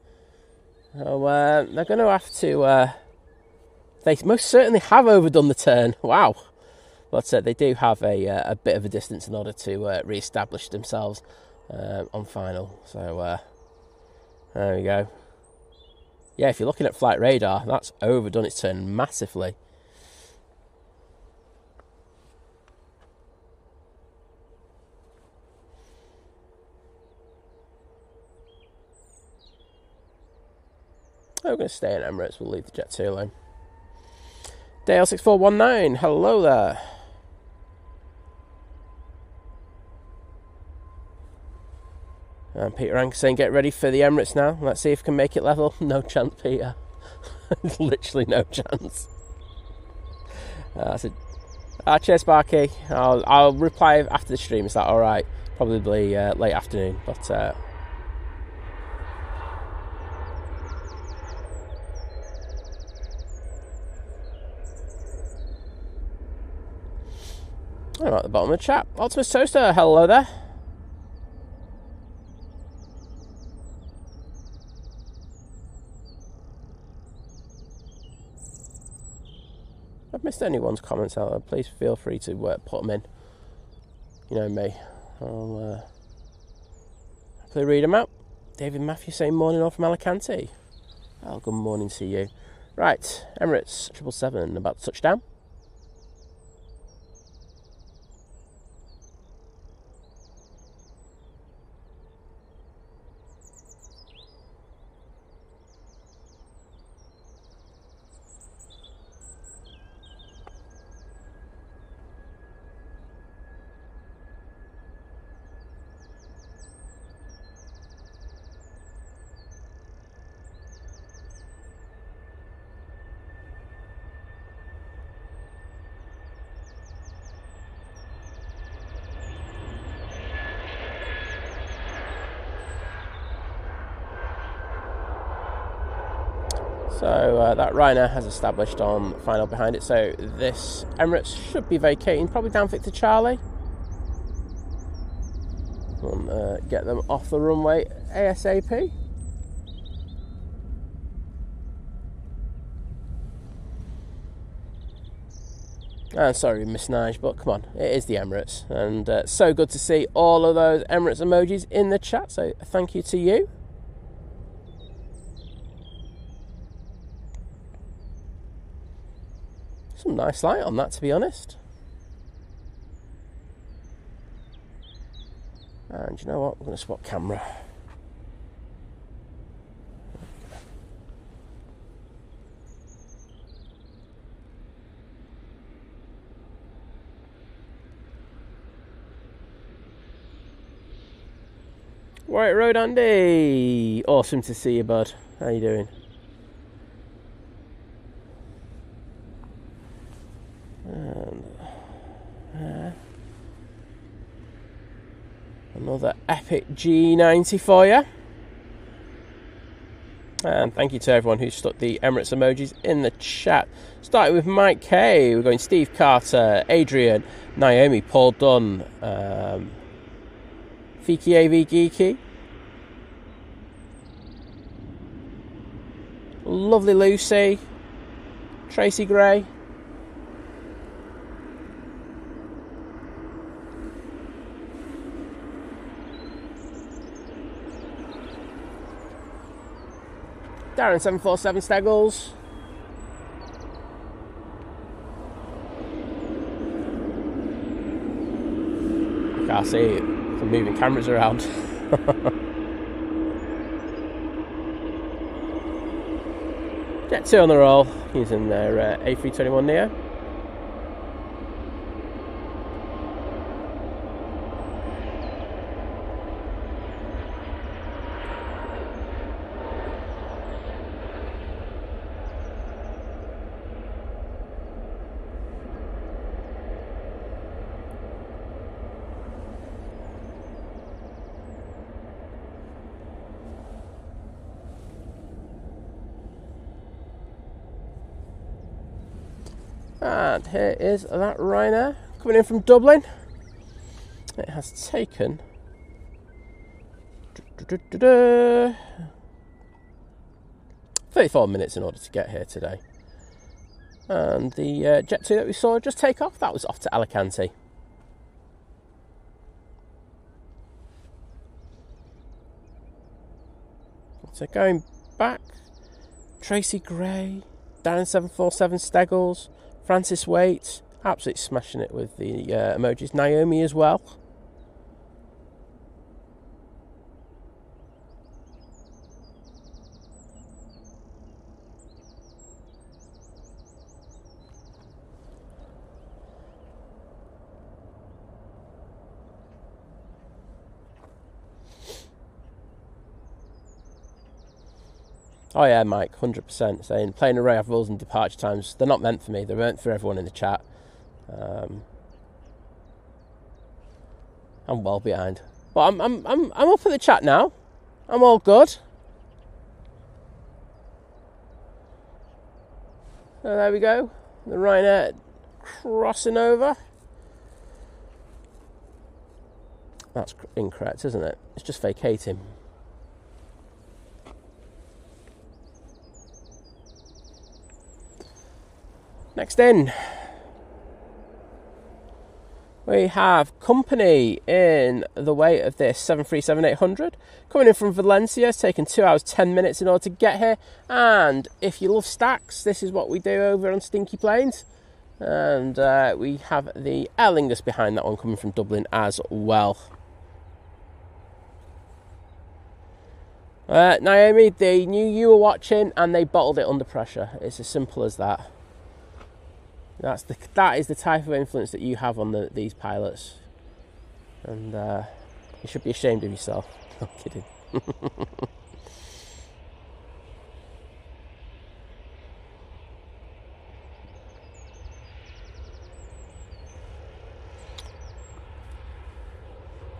So, they're going to have to... they most certainly have overdone the turn. Wow. But they do have a bit of a distance in order to re-establish themselves on final. So, there we go. Yeah, if you're looking at Flight Radar, that's overdone its turn massively. We're going to stay in Emirates. We'll leave the Jet 2 lane. Dale 6419, hello there. And Peter Rank saying, get ready for the Emirates now. Let's see if we can make it level. No chance, Peter. Literally no chance. Cheers, Sparky. I'll reply after the stream. Is that all right? Probably late afternoon, but. I'm at the bottom of the chat. Optimus Toaster, hello there. If I've missed anyone's comments out there, please feel free to put them in. You know me. I'll happily read them out. David Matthew saying morning all from Alicante. Oh, good morning to you. Right, Emirates 777 about to touch down. So that Ryanair has established on final behind it. So this Emirates should be vacating, probably down Victor Charlie. We'll get them off the runway ASAP. Sorry, Miss Nige, but come on, it is the Emirates. And so good to see all of those Emirates emojis in the chat. So thank you to you. Some nice light on that, to be honest. And you know what? We're going to swap camera. White Road Andy! Awesome to see you, bud. How you doing? And another epic G90 for you. And thank you to everyone who stuck the Emirates emojis in the chat. Starting with Mike K, we're going Steve Carter, Adrian, Naomi, Paul Dunn, Fiki avgeek, Lovely Lucy, Tracy Gray, Darren 747 Steggles. I can't see the moving cameras around. Jet 2 on the roll using their A321neo. And here is that Ryanair coming in from Dublin. It has taken 34 minutes in order to get here today. And the Jet 2 that we saw just take off, that was off to Alicante. So going back, Tracy Gray, Darren 747 Steggles, Francis Waite, absolutely smashing it with the emojis. Naomi as well. Oh yeah, Mike, 100%. Saying playing array of rules and departure times, they're not meant for me. They're meant for everyone in the chat. I'm well behind, but I'm up at the chat now. I'm all good. So there we go. The Ryanair crossing over. That's incorrect, isn't it? It's just vacating. Next in, we have company in the way of this 737-800 coming in from Valencia. It's taken 2 hours 10 minutes in order to get here, and if you love stacks, this is what we do over on Stinky Planes. And we have the Aer Lingus behind that one coming from Dublin as well. Naomi, they knew you were watching and they bottled it under pressure. It's as simple as that. That is the type of influence that you have on these pilots, and you should be ashamed of yourself. I'm kidding.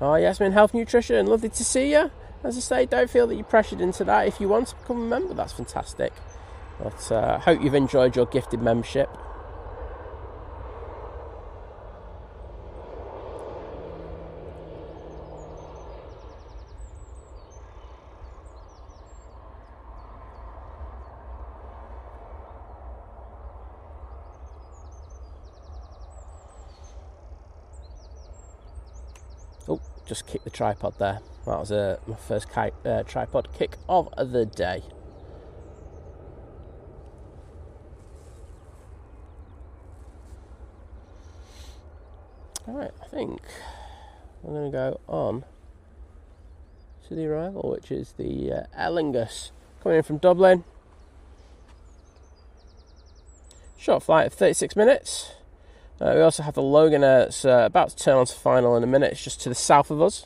Oh, Yasmin, health nutrition, lovely to see you. As I say, don't feel that you're pressured into that. If you want to become a member, that's fantastic. But I hope you've enjoyed your gifted membership. Just kicked the tripod there. That was my first tripod kick of the day. Alright, I think I'm going to go on to the arrival, which is the Aer Lingus coming in from Dublin. Short flight of 36 minutes. We also have the Logan that's about to turn on to final in a minute. It's just to the south of us.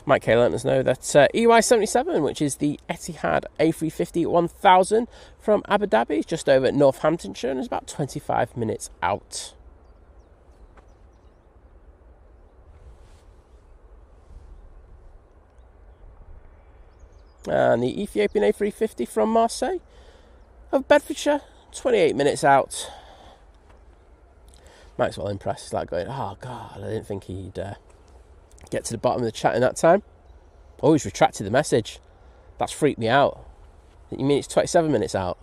Mike K let us know that EY77, which is the Etihad A350 1000 from Abu Dhabi, is just over at Northamptonshire and is about 25 minutes out. And the Ethiopian A350 from Marseille of Bedfordshire, 28 minutes out. Mike's well impressed. He's like going, oh God, I didn't think he'd get to the bottom of the chat in that time. Oh, he's retracted the message. That's freaked me out. You mean it's 27 minutes out?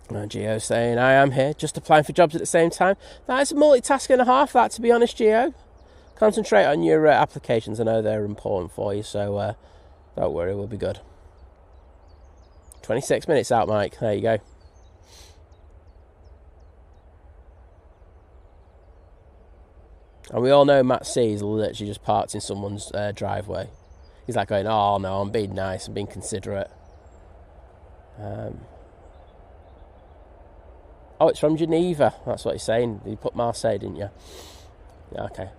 Gio saying, I am here, just applying for jobs at the same time. That is a multitask and a half, that, to be honest, Gio. Concentrate on your applications. I know they're important for you, so Don't worry, we'll be good. 26 minutes out, Mike. There you go. And we all know Matt C is literally just parked in someone's driveway. He's like going, oh no, I'm being nice, I'm being considerate. Oh, it's from Geneva. That's what he's saying. You put Marseille, didn't you? Yeah, okay.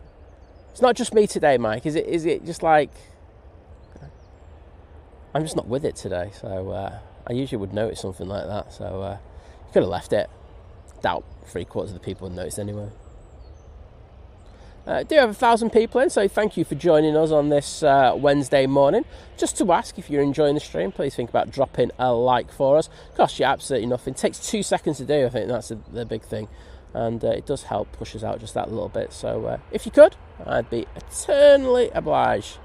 It's not just me today, Mike. Is it just like... I'm just not with it today, so I usually would notice something like that. So you could have left it. Doubt 3/4 of the people would notice anyway. Do have 1,000 people in, so thank you for joining us on this Wednesday morning. Just to ask, if you're enjoying the stream, please think about dropping a like for us. Costs you absolutely nothing. It takes 2 seconds to do. I think that's the big thing, and it does help push us out just that little bit. So if you could, I'd be eternally obliged.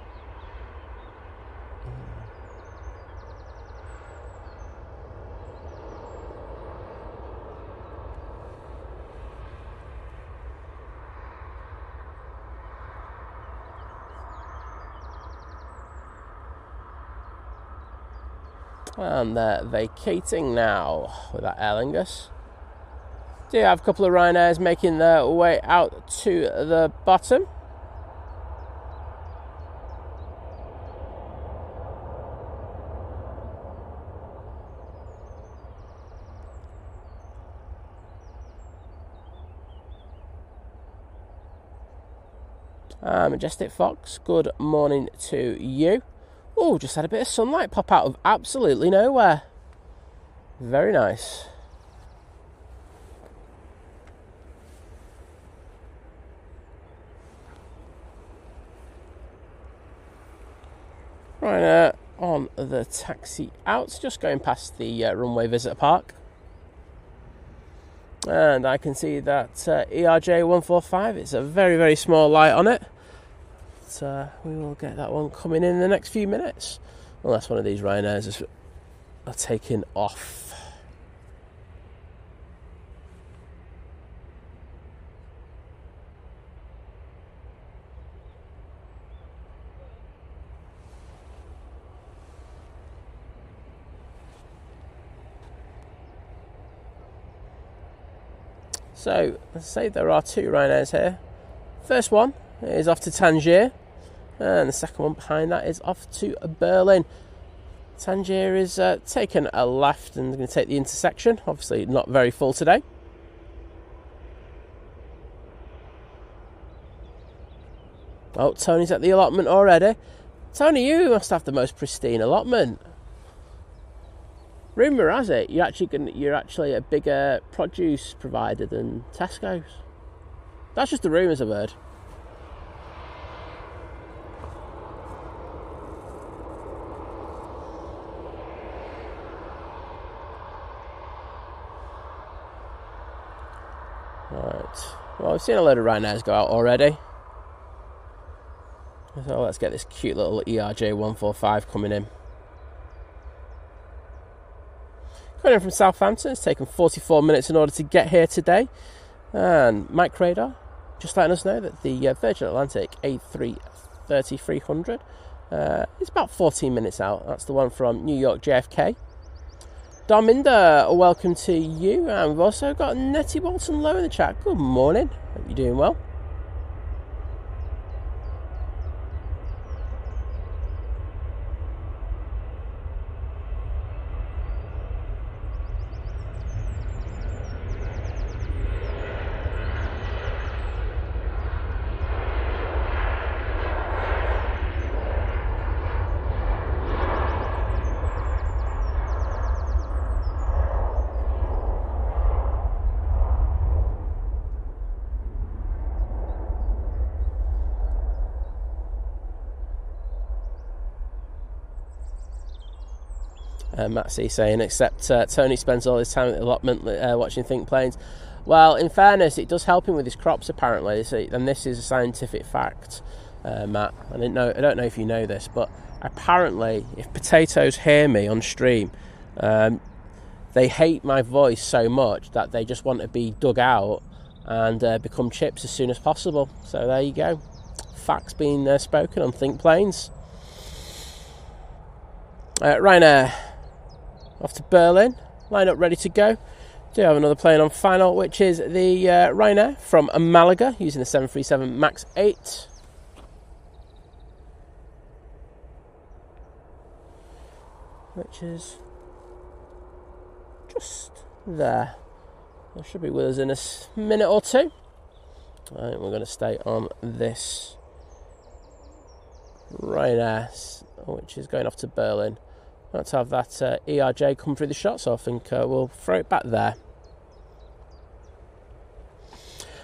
And they're vacating now with that Aer Lingus. Do have a couple of Ryanairs making their way out to the bottom. Majestic Fox, good morning to you. Oh, just had a bit of sunlight pop out of absolutely nowhere. Very nice. Right, on the taxi out, just going past the runway visitor park. And I can see that ERJ 145, it's a very, very small light on it. We will get that one coming in the next few minutes, unless one of these Ryanairs are taking off. So, let's say there are 2 Ryanairs here. First one is off to Tangier, and the second one behind that is off to Berlin. Tangier is taking a left and going to take the intersection. Obviously not very full today. Oh, Tony's at the allotment already. Tony, you must have the most pristine allotment. Rumour has it you're actually a bigger produce provider than Tesco's. That's just the rumours I've heard. Right, well, we've seen a load of Ryanairs go out already. So let's get this cute little ERJ 145 coming in. Coming in from Southampton, it's taken 44 minutes in order to get here today. And Mike Radar just letting us know that the Virgin Atlantic A330 300 is about 14 minutes out. That's the one from New York JFK. Darminder, welcome to you. And we've also got Nettie Walton Low in the chat. Good morning. Hope you're doing well. Matt C saying, except Tony spends all his time at the allotment watching Think Planes. Well, in fairness, it does help him with his crops apparently, and this is a scientific fact, Matt. I don't know if you know this, but apparently if potatoes hear me on stream, they hate my voice so much that they just want to be dug out and become chips as soon as possible. So there you go, facts being spoken on Think Planes. Ryanair off to Berlin, line up ready to go. Do have another plane on final, which is the Ryanair from Malaga using the 737 MAX 8. Which is just there. They should be with us in a minute or two. I think we're going to stay on this Ryanair, which is going off to Berlin. Let's have that ERJ come through the shot, so I think we'll throw it back there.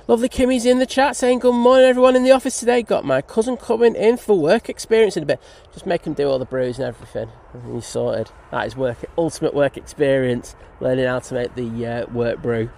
Lovely Kimmy's in the chat saying, good morning everyone in the office today. Got my cousin coming in for work experience in a bit. Just make him do all the brews and everything. And he's sorted. That is ultimate work experience. Learning how to make the work brew.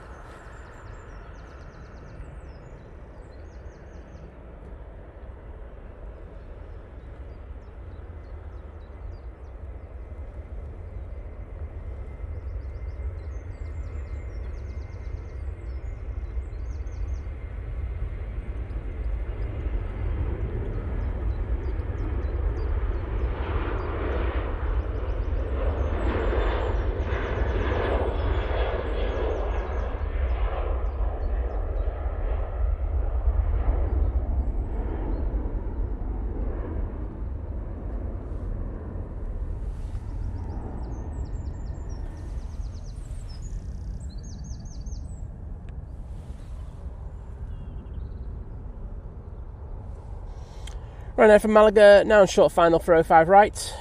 Ryanair from Malaga, now in short final for 05 right.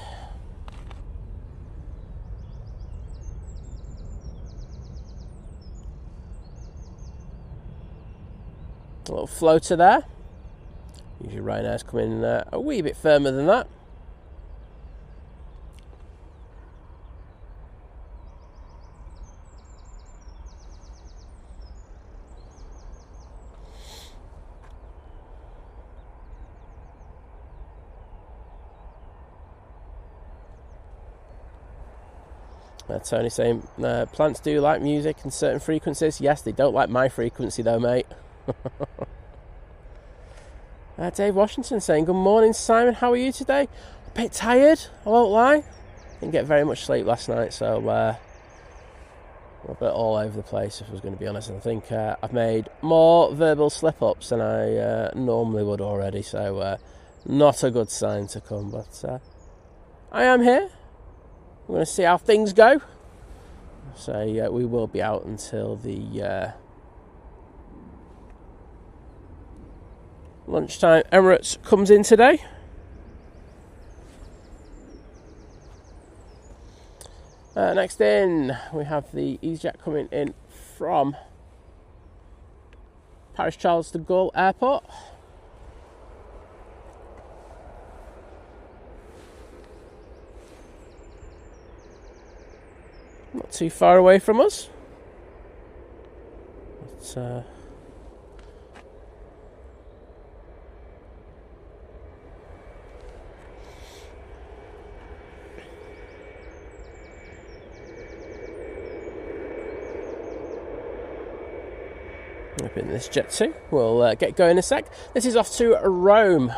A little floater there. Usually Ryanair's coming a wee bit firmer than that. Tony saying, plants do like music and certain frequencies. Yes, they don't like my frequency though, mate. Dave Washington saying, good morning, Simon. How are you today? A bit tired, I won't lie. Didn't get very much sleep last night, so a bit all over the place, if I was going to be honest. And I think I've made more verbal slip-ups than I normally would already, so not a good sign to come. But I am here. We're going to see how things go. So we will be out until the lunchtime. Emirates comes in today. Next in, we have the easyJet coming in from Paris Charles de Gaulle Airport. Not too far away from us. But, up in this jet too. We'll get going in a sec. This is off to Rome.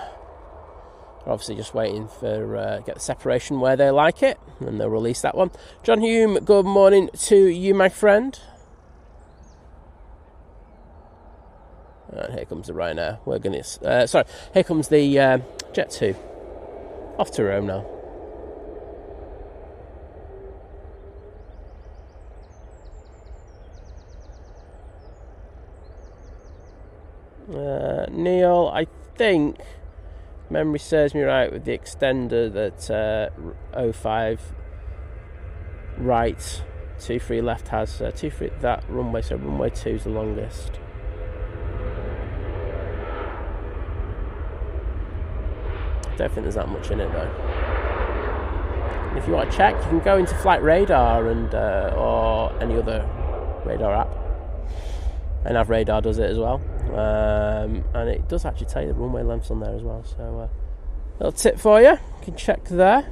Obviously just waiting for get the separation where they like it, and they'll release that one. John Hume, good morning to you, my friend. And here comes the Ryanair. We're going to here comes the Jet 2 off to Rome now. Neil, I think memory serves me right with the extender that 05 right 23 left has 23 that runway, so runway 2 is the longest. Don't think there's that much in it though. If you want to check, you can go into Flight Radar and or any other radar app. Nav Radar does it as well, and it does actually tell you the runway lengths on there as well. So little tip for you, you can check there.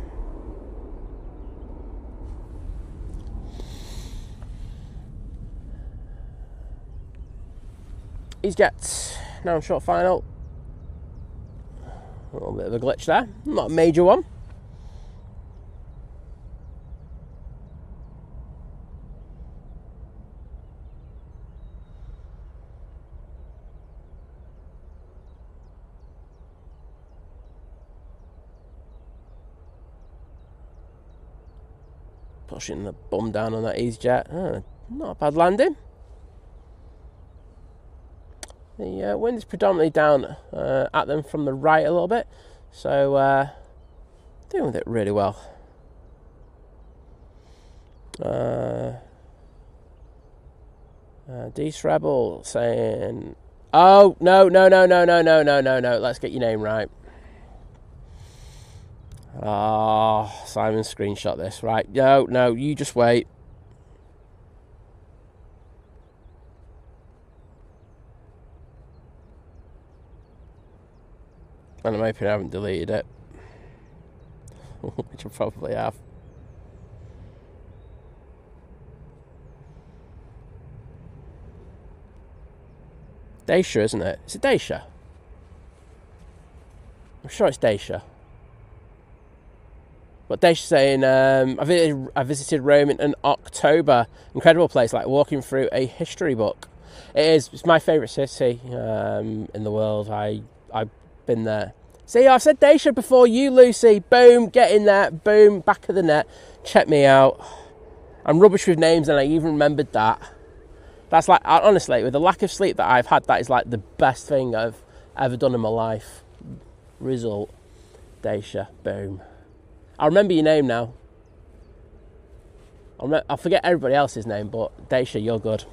easyJet now in short final. A little bit of a glitch there, not a major one. pushing the bum down on that EasyJet. Not a bad landing. The wind is predominantly down at them from the right a little bit, so dealing with it really well. Deece Rebel saying, "Oh no, let's get your name right." Oh, Simon screenshot this. Right, no, you just wait. And I'm hoping I haven't deleted it. Which I probably have. Dacia, isn't it? Is it Dacia? I'm sure it's Dacia. But Dacia's saying, I visited Rome in October. Incredible place, like walking through a history book. It is. It's my favourite city in the world. I've been there. See, I've said Dacia before you, Lucy. Boom, get in there. Boom, back of the net. Check me out. I'm rubbish with names, and I even remembered that. That's like, honestly, with the lack of sleep that I've had, that is like the best thing I've ever done in my life. Result, Dacia. Boom. I'll remember your name now. I'll forget everybody else's name, but Dacia, you're good.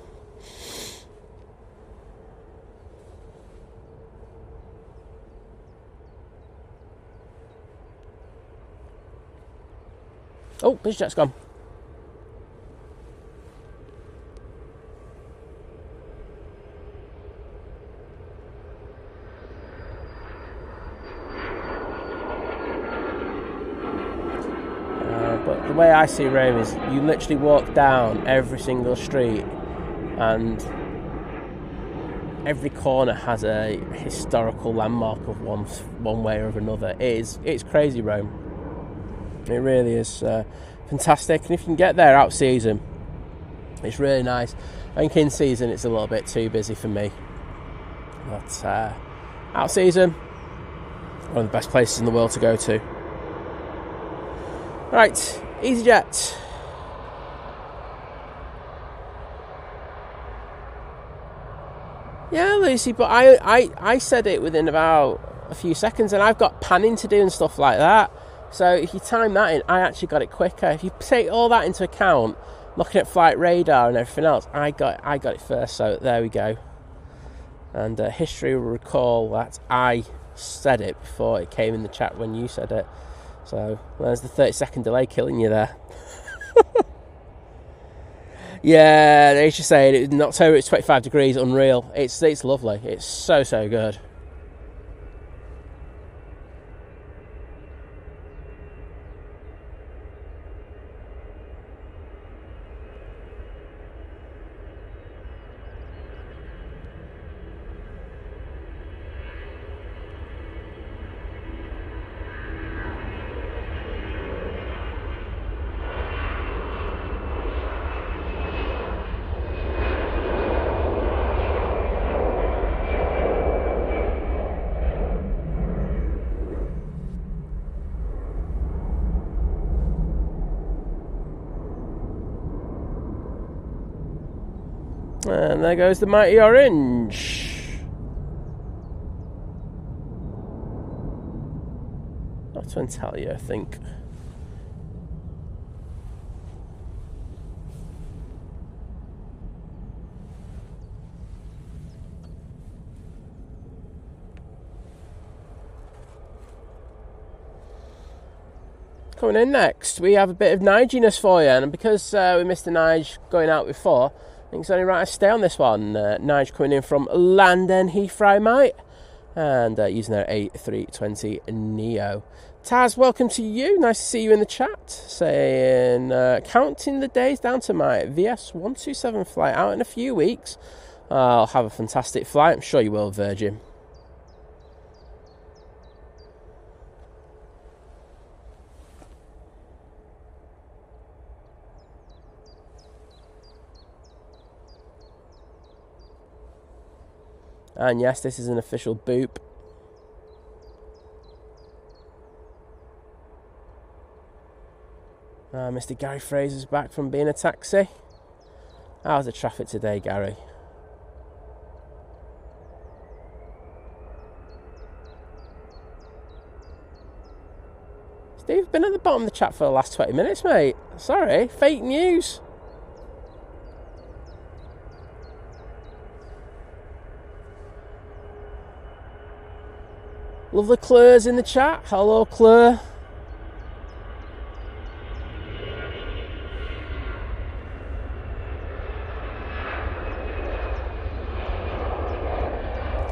Oh, easyJet's gone. But the way I see Rome is you literally walk down every single street and every corner has a historical landmark of one way or another. It's crazy, Rome. It really is fantastic, and if you can get there out season, it's really nice. I think in season it's a little bit too busy for me, but out season, one of the best places in the world to go to. Right, EasyJet. Yeah, Lucy, but I said it within about a few seconds, and I've got panning to do and stuff like that. So if you time that in, I actually got it quicker. If you take all that into account, looking at flight radar and everything else, I got it first. So there we go. And history will recall that I said it before it came in the chat when you said it. So there's the 30-second delay killing you there. Yeah, they just saying in October it's 25 degrees, unreal. It's lovely. It's so good. And there goes the mighty orange. Not to Antalya, I think. Coming in next, we have a bit of Niginess for you, and because we missed the Nige going out before, I think it's only right to stay on this one. Nige coming in from London Heathrow, mate, and using their A320 Neo. Taz, welcome to you. Nice to see you in the chat. Saying, counting the days down to my VS127 flight out in a few weeks. I'll have a fantastic flight. I'm sure you will, Virgin. And yes, this is an official boop. Mr. Gary Fraser's back from being a taxi. How's the traffic today, Gary? Steve, been at the bottom of the chat for the last 20 minutes, mate. Sorry, fake news. Lovely Claire's in the chat. Hello, Claire.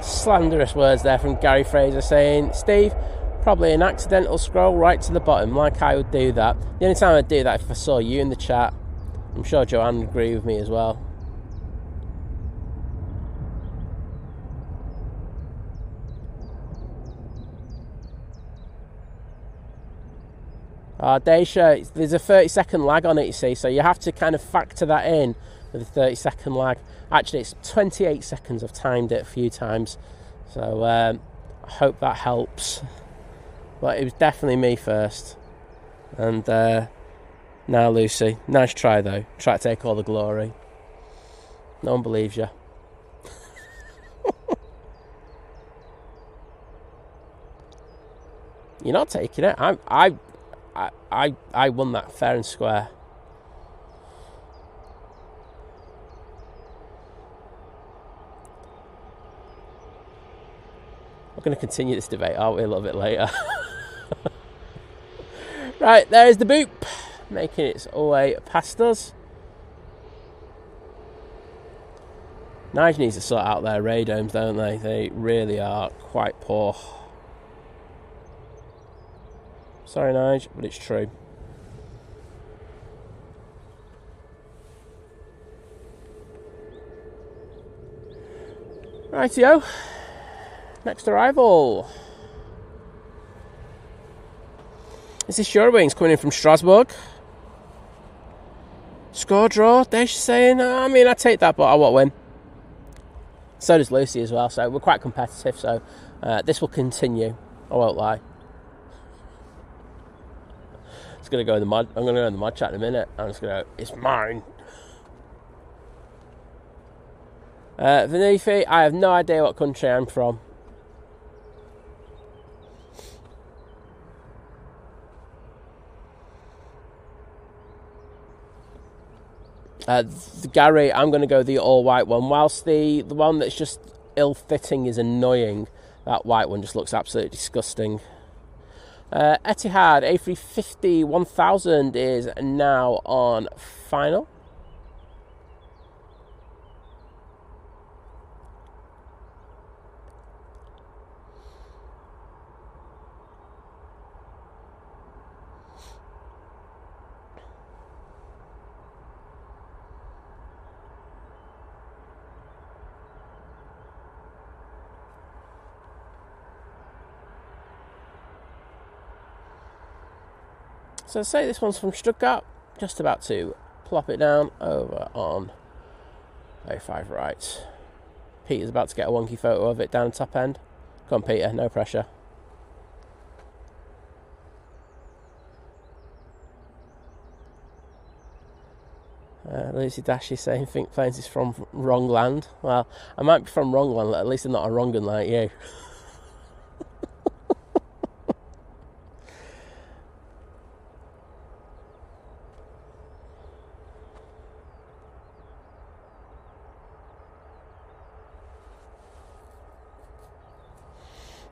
Slanderous words there from Gary Fraser saying, Steve, probably an accidental scroll right to the bottom, like I would do that. The only time I'd do that if I saw you in the chat. I'm sure Joanne would agree with me as well. Daisha, there's a 30-second lag on it, you see, so you have to kind of factor that in with a 30-second lag. Actually, it's 28 seconds. I've timed it a few times, so I hope that helps. But it was definitely me first. And now Lucy. Nice try, though. Try to take all the glory. No one believes you. You're not taking it. I won that fair and square. We're going to continue this debate, aren't we, a little bit later? Right, there's the boop, making its way past us. Nige needs to sort out their radomes, don't they? They really are quite poor. Sorry, Nige, but it's true. Rightio. Next arrival. This is EuroWings coming in from Strasbourg. Score draw, they're saying, I mean, I take that, but I won't win. So does Lucy as well, so we're quite competitive, so this will continue. I won't lie. It's going to go in the mod. I'm going to go in the mod chat in a minute. I'm just going to go, it's mine. Vanifi, I have no idea what country I'm from. Gary, I'm going to go the all-white one. Whilst the one that's just ill-fitting is annoying, that white one just looks absolutely disgusting. Etihad A350 1000 is now on final. So say this one's from Stuttgart, just about to plop it down over on A5 right. Peter's about to get a wonky photo of it down the top end. Come on, Peter, no pressure. Lucy Dash is saying, think planes is from wrong land. Well, I might be from wrong land, at least I'm not a wrong one like you.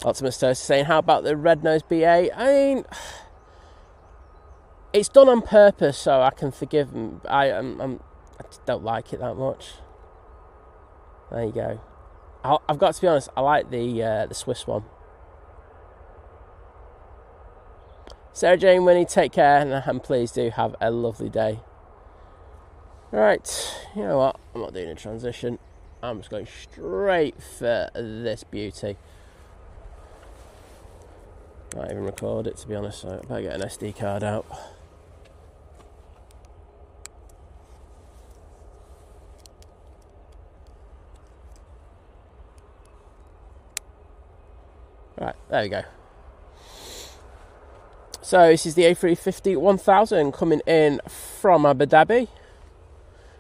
Optimus Toast saying, how about the red-nosed BA? I mean, it's done on purpose, so I can forgive him. I just don't like it that much. There you go. I've got to be honest, I like the Swiss one. Sarah Jane Winnie, take care, and please do have a lovely day. Right, you know what? I'm not doing a transition. I'm just going straight for this beauty. Not even record it, to be honest, so I better get an SD card out. Right, there we go. So this is the A350 1000 coming in from Abu Dhabi.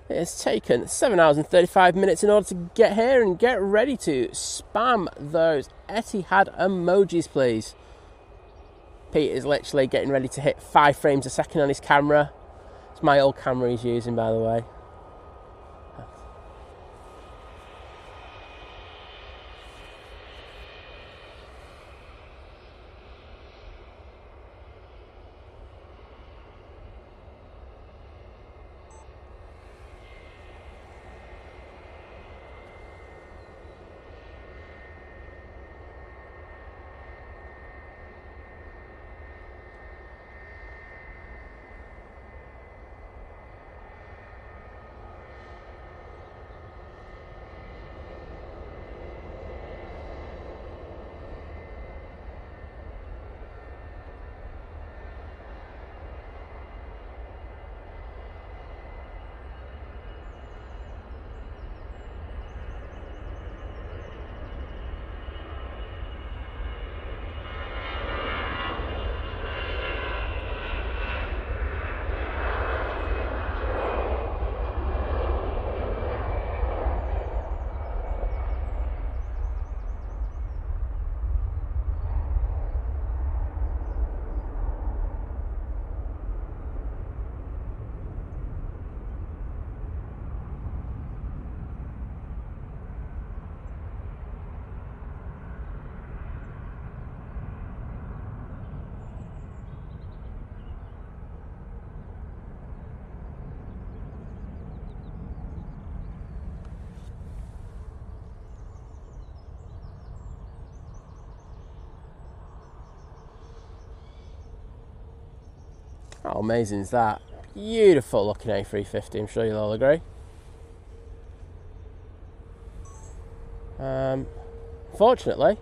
It has taken 7 hours and 35 minutes in order to get here, and get ready to spam those Etihad emojis, please. Pete is literally getting ready to hit 5 frames a second on his camera. It's my old camera he's using, by the way. How amazing is that? Beautiful looking A350, I'm sure you'll all agree. Fortunately,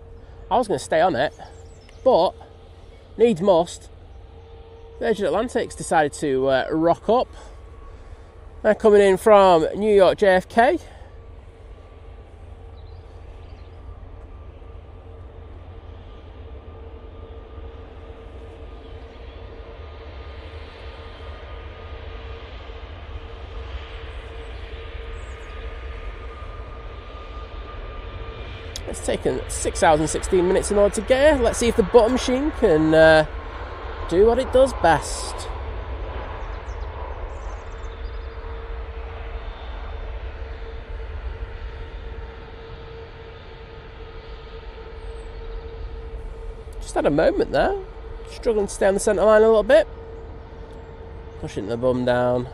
I was going to stay on it, but needs must. Virgin Atlantic's decided to rock up. They're coming in from New York JFK. It's taken 6 hours and 16 minutes in order to get here. Let's see if the button machine can do what it does best. Just had a moment there. Struggling to stay on the centre line a little bit. Pushing the bum down.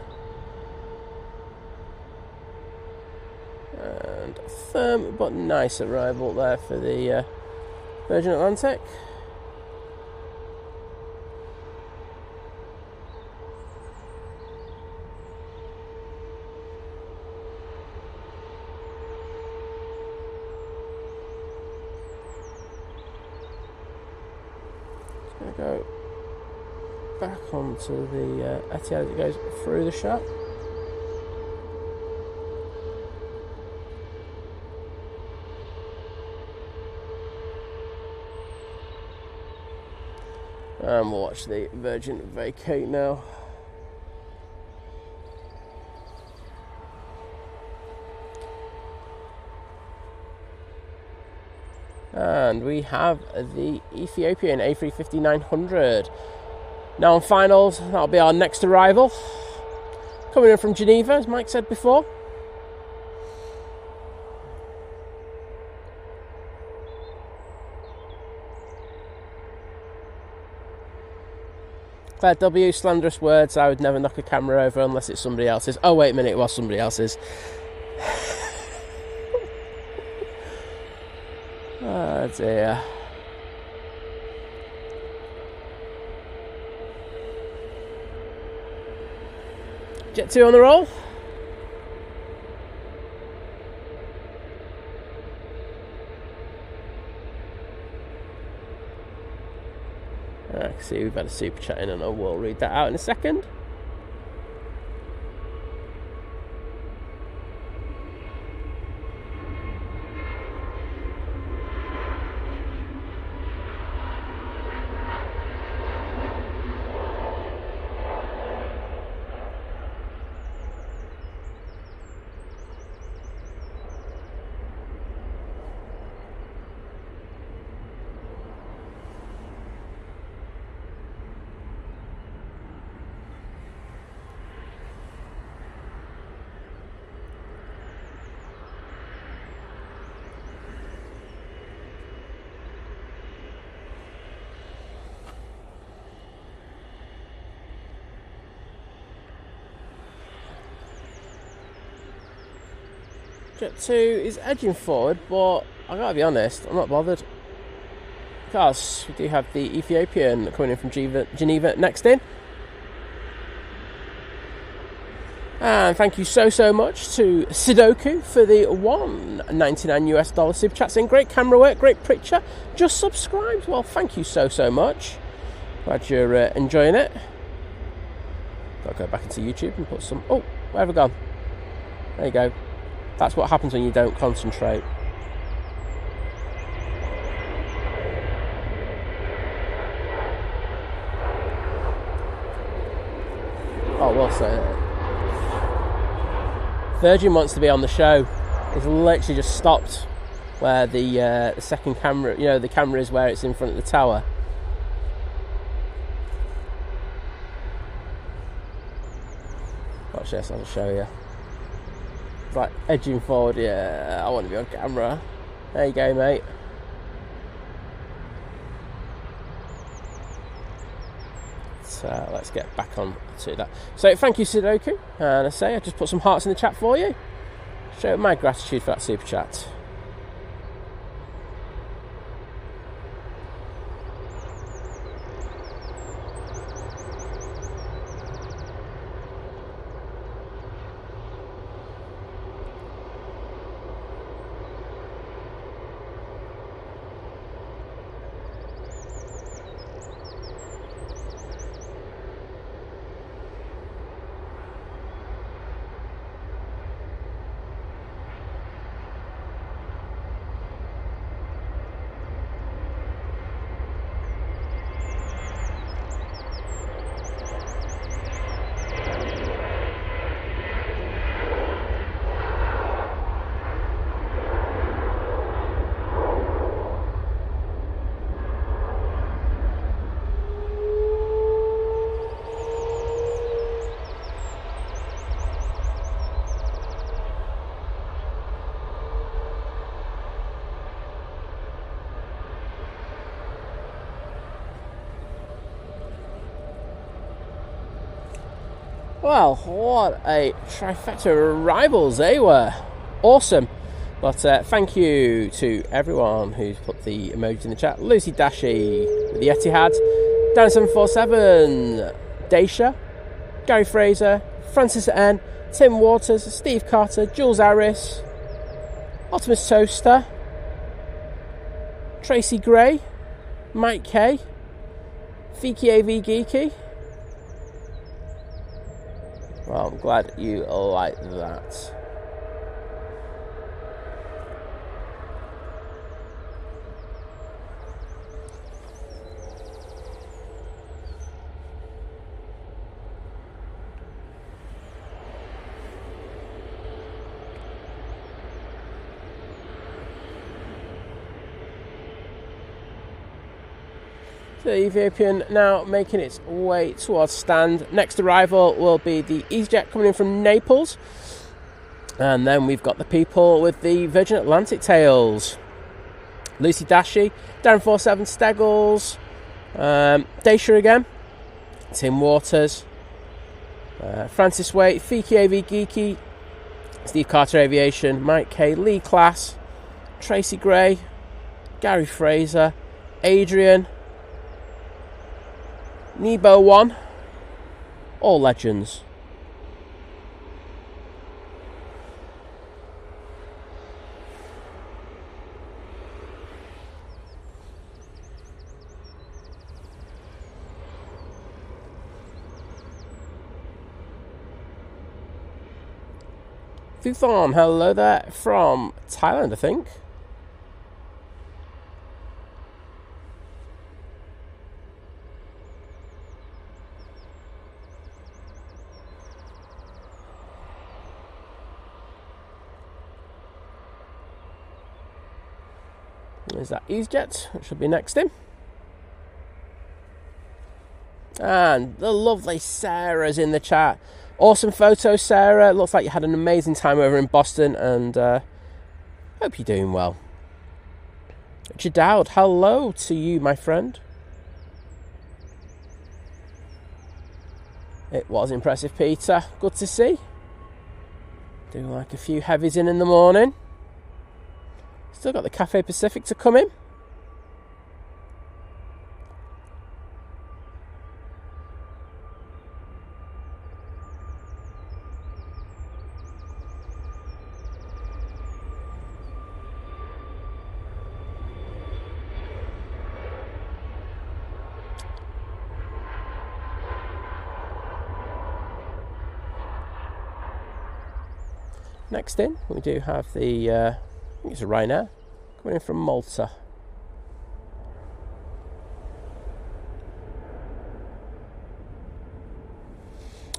And firm but nice arrival there for the Virgin Atlantic. Just going to go back onto the Etihad as it goes through the shop. And we'll watch the Virgin vacate now. And we have the Ethiopian A350-900. Now on finals, that'll be our next arrival. Coming in from Geneva, as Mike said before. Claire W, slanderous words. I would never knock a camera over unless it's somebody else's. Oh, wait a minute, it was somebody else's. Oh dear. Jet 2 on the roll. I can see we've had a super chat in, and I will read that out in a second. Jet 2 is edging forward, but I gotta be honest, I'm not bothered. Because we do have the Ethiopian coming in from Geneva next in. And thank you so much to Sudoku for the $1.99 super chat, saying great camera work, great picture, just subscribed. Well, thank you so much. Glad you're enjoying it. Gotta go back into YouTube and put some... Oh, where have I gone? There you go. That's what happens when you don't concentrate. Oh, well said. Virgin wants to be on the show. It's literally just stopped where the second camera, you know, the camera is where it's in front of the tower. Watch this, I'll show you. It's like edging forward. Yeah, I want to be on camera. There you go, mate. So let's get back on to that. So thank you, Sudoku. And I just put some hearts in the chat for you. Show my gratitude for that super chat. Well, what a trifecta of arrivals they were. Awesome. But thank you to everyone who's put the emojis in the chat. Lucy Dashi with the Etihad, Dan747, Daisha, Gary Fraser, Francis N, Tim Waters, Steve Carter, Jules Harris, Optimus Toaster, Tracy Gray, Mike K, Fiki avgeek. Well, I'm glad you like that. The Ethiopian now making its way towards stand. Next arrival will be the easyJet coming in from Naples. And then we've got the people with the Virgin Atlantic tails. Lucy Dashi, Darren 47 Steggles, Daisha again, Tim Waters, Francis Waite, Fiki avgeek, Steve Carter Aviation, Mike K, Lee Class, Tracy Gray, Gary Fraser, Adrian, Nebo 1, all legends. Thufon, hello there, from Thailand, I think. There's that easyJet, which should be next in. And the lovely Sarah's in the chat. Awesome photo, Sarah. Looks like you had an amazing time over in Boston, and hope you're doing well. Richard Dowd, hello to you, my friend. It was impressive, Peter. Good to see. Do like a few heavies in the morning. Still got the Cathay Pacific to come in. Next in, we do have the, I think it's a Ryanair, coming in from Malta.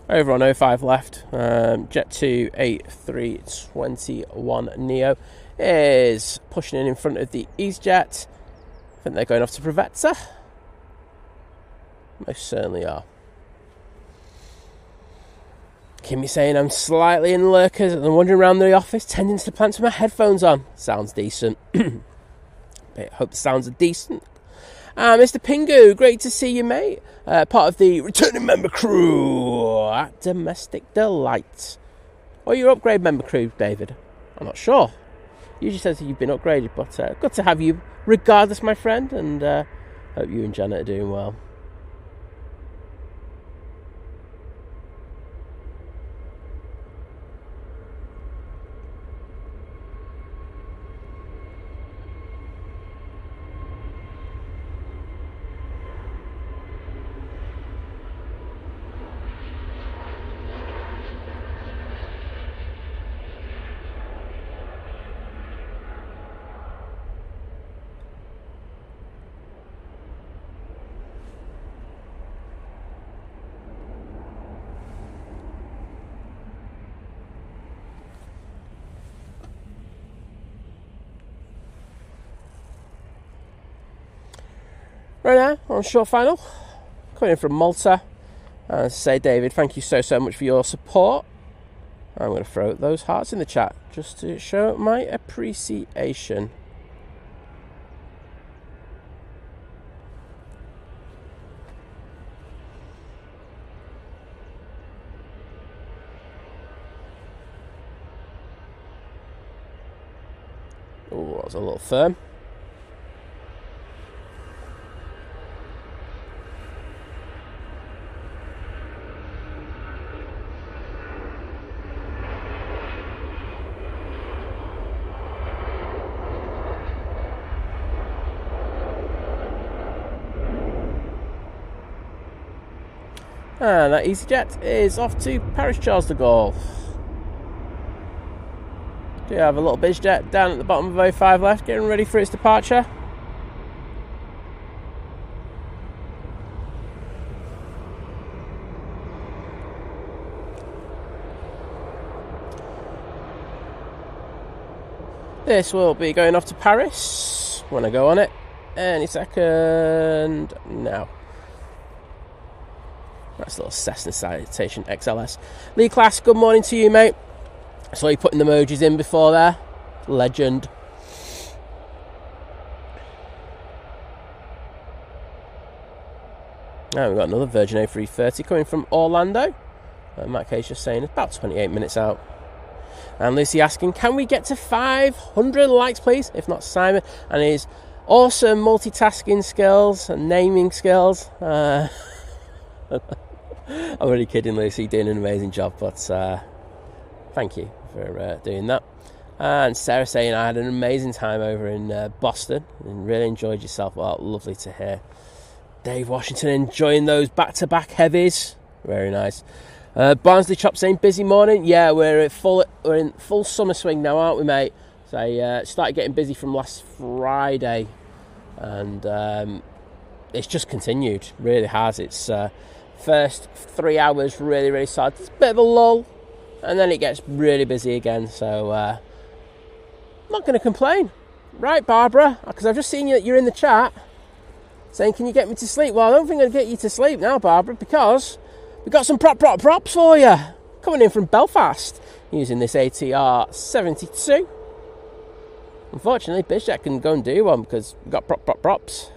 Over on 05 left, Jet 2 A321 Neo is pushing in front of the easyJet. I think they're going off to Propeller. Most certainly are. Kimmy saying I'm slightly in lurkers and wandering around the office, tending to the plants with my headphones on. Sounds decent. But hope the sounds are decent. Mr. Pingu, great to see you, mate. Part of the returning member crew at Domestic Delight. Or your upgrade member crew, David? I'm not sure. Usually says that you've been upgraded, but good to have you regardless, my friend. And hope you and Janet are doing well. Right now, on short final, coming in from Malta. Say, David, thank you so much for your support. I'm going to throw those hearts in the chat just to show my appreciation. Oh, that was a little firm. And that easyJet is off to Paris Charles de Gaulle. Do you have a little BizJet down at the bottom of 05 left, getting ready for its departure? This will be going off to Paris when I go on it. Any second now. That's a little Cessna Citation XLS. Lee Class, good morning to you, mate. I saw you putting the emojis in before there. Legend. Now we've got another Virgin A330 coming from Orlando. In that case, just saying it's about 28 minutes out. And Lucy asking, can we get to 500 likes, please? If not, Simon and his awesome multitasking skills and naming skills. I'm only kidding, Lucy, doing an amazing job, but thank you for doing that. And Sarah saying I had an amazing time over in Boston and really enjoyed yourself. Well, lovely to hear. Dave Washington enjoying those back-to-back heavies. Very nice. Barnsley Chop saying busy morning. Yeah, we're in full summer swing now, aren't we, mate? So I started getting busy from last Friday, and it's just continued. Really has. It's first 3 hours really solid. It's a bit of a lull, and then it gets really busy again. So I'm not going to complain, right, Barbara? Because I've just seen you that you're in the chat saying, "Can you get me to sleep?" Well, I don't think I'll get you to sleep now, Barbara, because we've got some props for you coming in from Belfast using this ATR 72. Unfortunately, BizJet can go and do one because we've got props.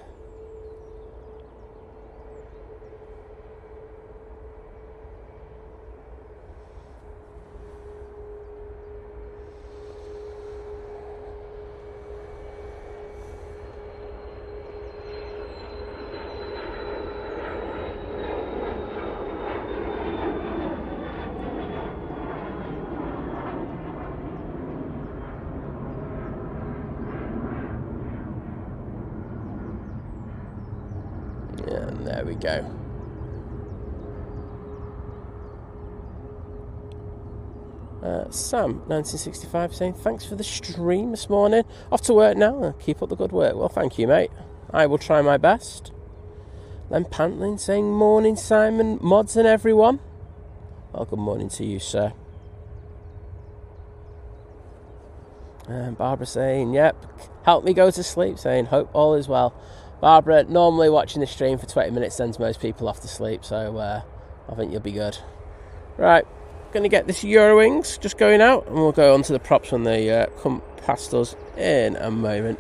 And there we go. Sam, 1965, saying thanks for the stream this morning. Off to work now. Keep up the good work. Well, thank you, mate. I will try my best. Len Pantlin saying morning, Simon, mods, and everyone. Well, good morning to you, sir. And Barbara saying, yep, help me go to sleep, saying hope all is well. Barbara, normally watching the stream for 20 minutes sends most people off to sleep, so I think you'll be good. Right, going to get this EuroWings just going out, and we'll go on to the props when they come past us in a moment.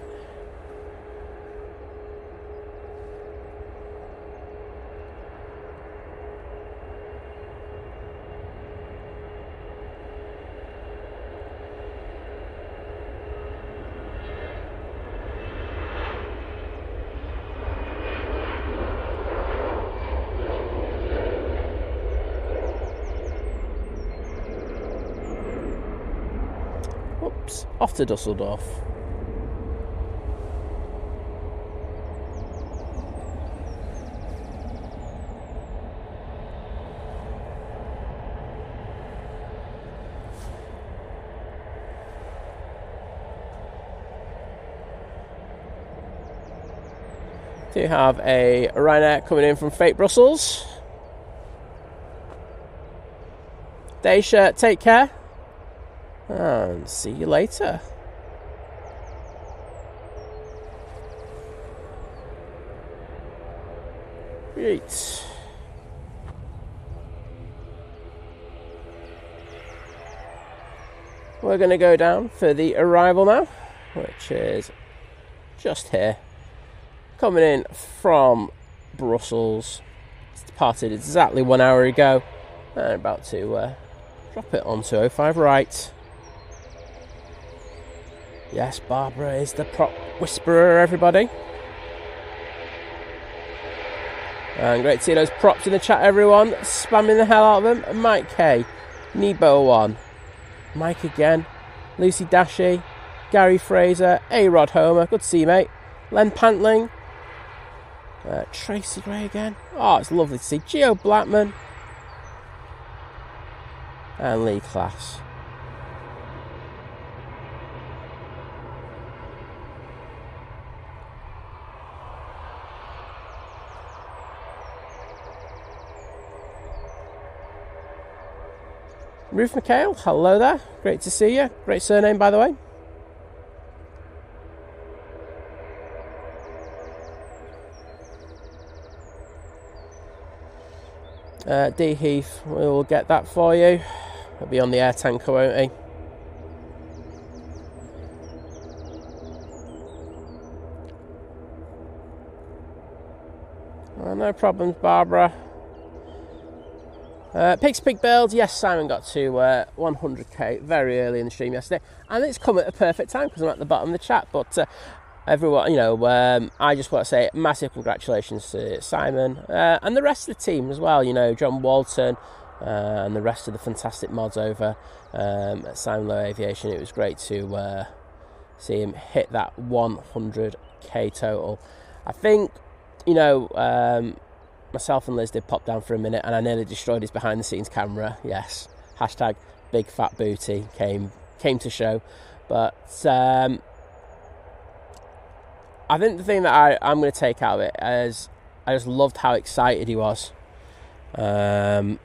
Off to Dusseldorf. Do have a Ryanair coming in from Fate Brussels. Daisha, take care. And see you later. Great. We're going to go down for the arrival now, which is just here. Coming in from Brussels. It's departed exactly 1 hour ago. And about to drop it onto 05 right. Yes, Barbara is the prop whisperer, everybody. And great to see those props in the chat, everyone. Spamming the hell out of them. Mike K, Nebo1, Mike again, Lucy Dashy, Gary Fraser, A-Rod Homer, good to see you, mate. Len Pantling, Tracy Gray again. Oh, it's lovely to see. Gio Blackman. And Lee Class. Ruth McHale, hello there. Great to see you. Great surname, by the way. D Heath, we will get that for you. He'll be on the air tanker, won't he? No problems, Barbara. Pigs Pig Build, yes, Simon got to 100k very early in the stream yesterday, and it's come at a perfect time because I'm at the bottom of the chat. But everyone, I just want to say massive congratulations to Simon and the rest of the team as well. John Walton and the rest of the fantastic mods over at Simon Low Aviation. It was great to see him hit that 100k total. I think, myself and Liz did pop down for a minute, and I nearly destroyed his behind-the-scenes camera. Yes, hashtag big fat booty came to show. But I think the thing that I'm going to take out of it is I just loved how excited he was. You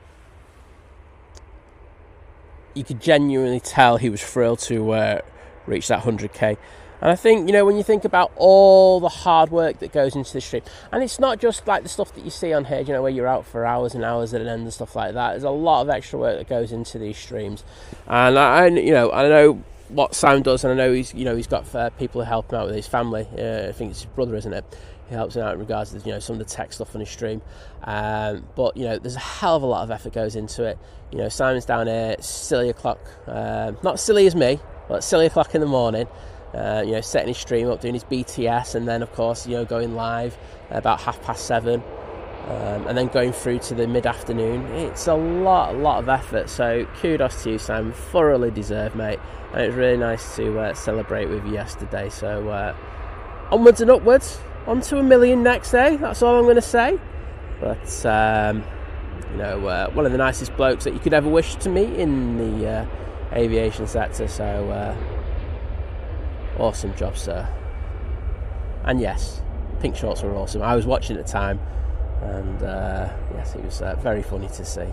could genuinely tell he was thrilled to reach that 100k. And I think, when you think about all the hard work that goes into the stream, and it's not just like the stuff that you see on here, where you're out for hours and hours at an end and stuff like that. There's a lot of extra work that goes into these streams. And I know what Sam does, and I know he's got people who help him out with his family. I think it's his brother, isn't it? He helps him out in regards to some of the tech stuff on his stream. But there's a hell of a lot of effort goes into it. Simon's down here, silly o'clock, not silly as me, but silly o'clock in the morning. Setting his stream up, doing his BTS, and then of course going live about 7:30, and then going through to the mid-afternoon. It's a lot of effort, so kudos to you, Sam. Thoroughly deserved, mate, and it was really nice to celebrate with you yesterday. So onwards and upwards, on to 1 million next day. That's all I'm going to say. But you know, one of the nicest blokes that you could ever wish to meet in the aviation sector. So awesome job, sir. And yes, pink shorts were awesome. I was watching at the time, and yes, it was very funny to see.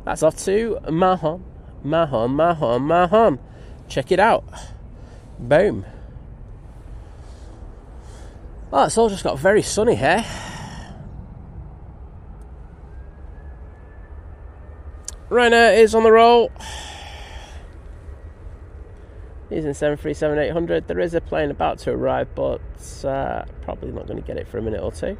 That's off to Mahon. Check it out. Boom. Well, it's all just got very sunny here. Ryanair is on the roll. Using 737-800. There is a plane about to arrive, but probably not going to get it for a minute or two.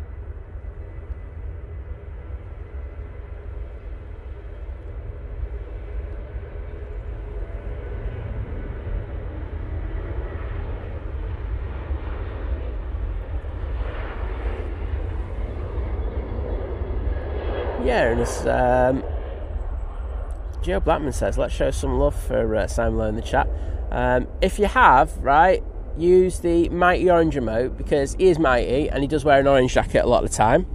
Yeah, and it's Joe Blackman says, let's show some love for Simon Lowe in the chat. If you have, right, use the Mighty Orange emote, because he is mighty and he does wear an orange jacket a lot of the time.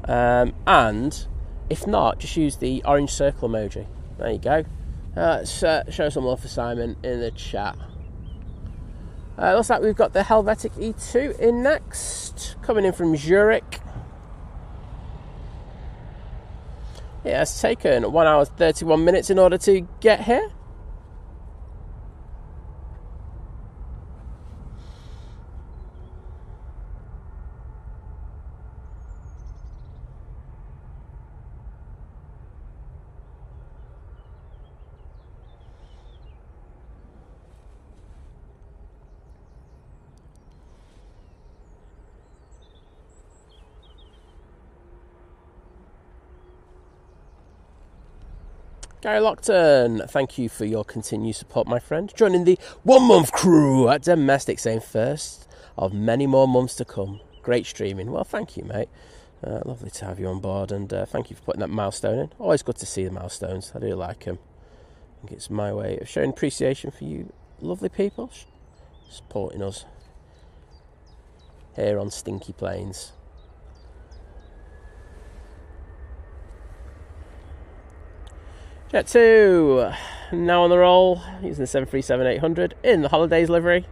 And if not, just use the orange circle emoji. There you go. Let's show some love for Simon in the chat. Looks like we've got the Helvetic E2 in next, coming in from Zurich. It has taken 1 hour 31 minutes in order to get here. Gary Lockton, thank you for your continued support, my friend. Joining the 1 month crew at Domestic, saying first of many more months to come. Great streaming. Well, thank you, mate. Lovely to have you on board, and thank you for putting that milestone in. Always good to see the milestones. I do like them. I think it's my way of showing appreciation for you lovely people supporting us here on Stinky Plains. Jet 2, now on the roll, using the 737-800 in the Holidays livery.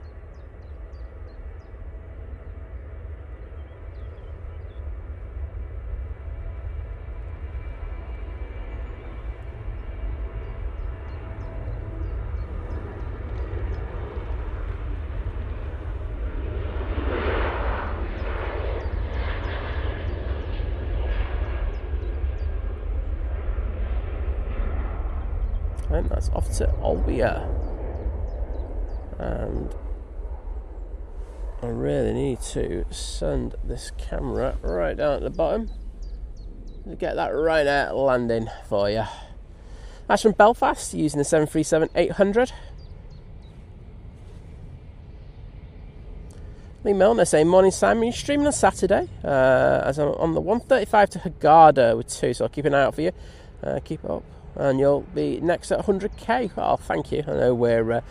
And that's off to Olbia. And I really need to send this camera right down at the bottom to get that Ryanair landing for you. That's from Belfast, using the 737-800. Lee Milner saying, morning Simon, you're streaming on Saturday, as I'm on the 135 to Hurghada with 2, so I'll keep an eye out for you. Keep it up. And you'll be next at 100k. Oh, thank you. I know we're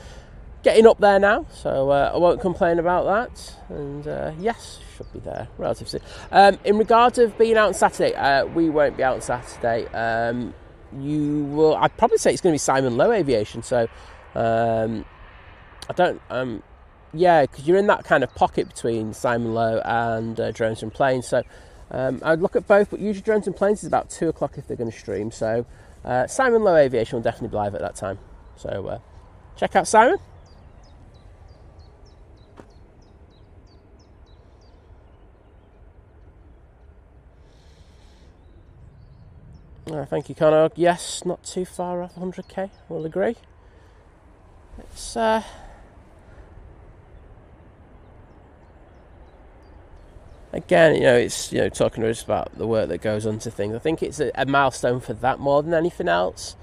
getting up there now, so I won't complain about that. And yes, should be there relatively soon. In regards of being out on Saturday, we won't be out on Saturday. You will. I'd probably say it's going to be Simon Lowe Aviation. So I don't. Yeah, because you're in that kind of pocket between Simon Lowe and Drones and Planes. So I'd look at both, but usually Drones and Planes is about 2 o'clock if they're going to stream. So. Simon Lowe Aviation will definitely be live at that time. So check out Simon. Thank you, Connor. Yes, not too far off 100k. We'll agree. It's again, you know, it's, you know, talking to us about the work that goes into things. I think it's a milestone for that more than anything else.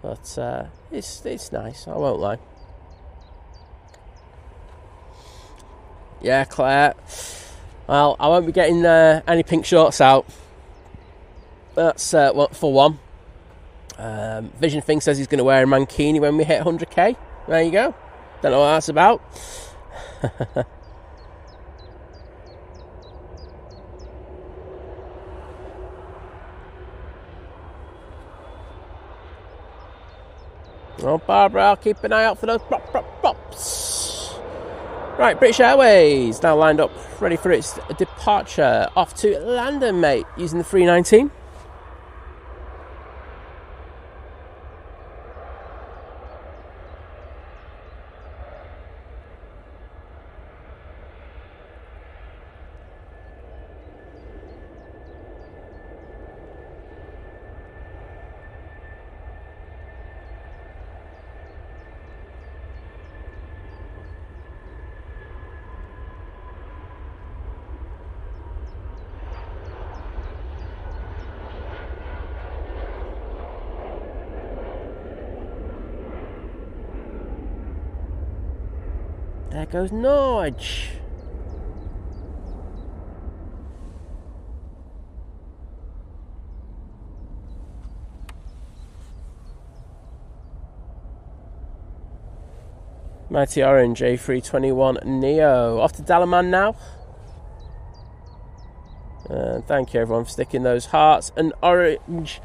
But it's nice, I won't lie. Yeah, Claire. Well, I won't be getting any pink shorts out. That's for one. Vision Thing says he's going to wear a mankini when we hit 100k. There you go. Don't know what that's about. Oh, Barbara, I'll keep an eye out for those props. Right, British Airways now lined up, ready for its departure. Off to London, mate, using the 319. There goes Norwich. Mighty Orange A321 Neo. Off to Dalaman now. Thank you everyone for sticking those hearts and orange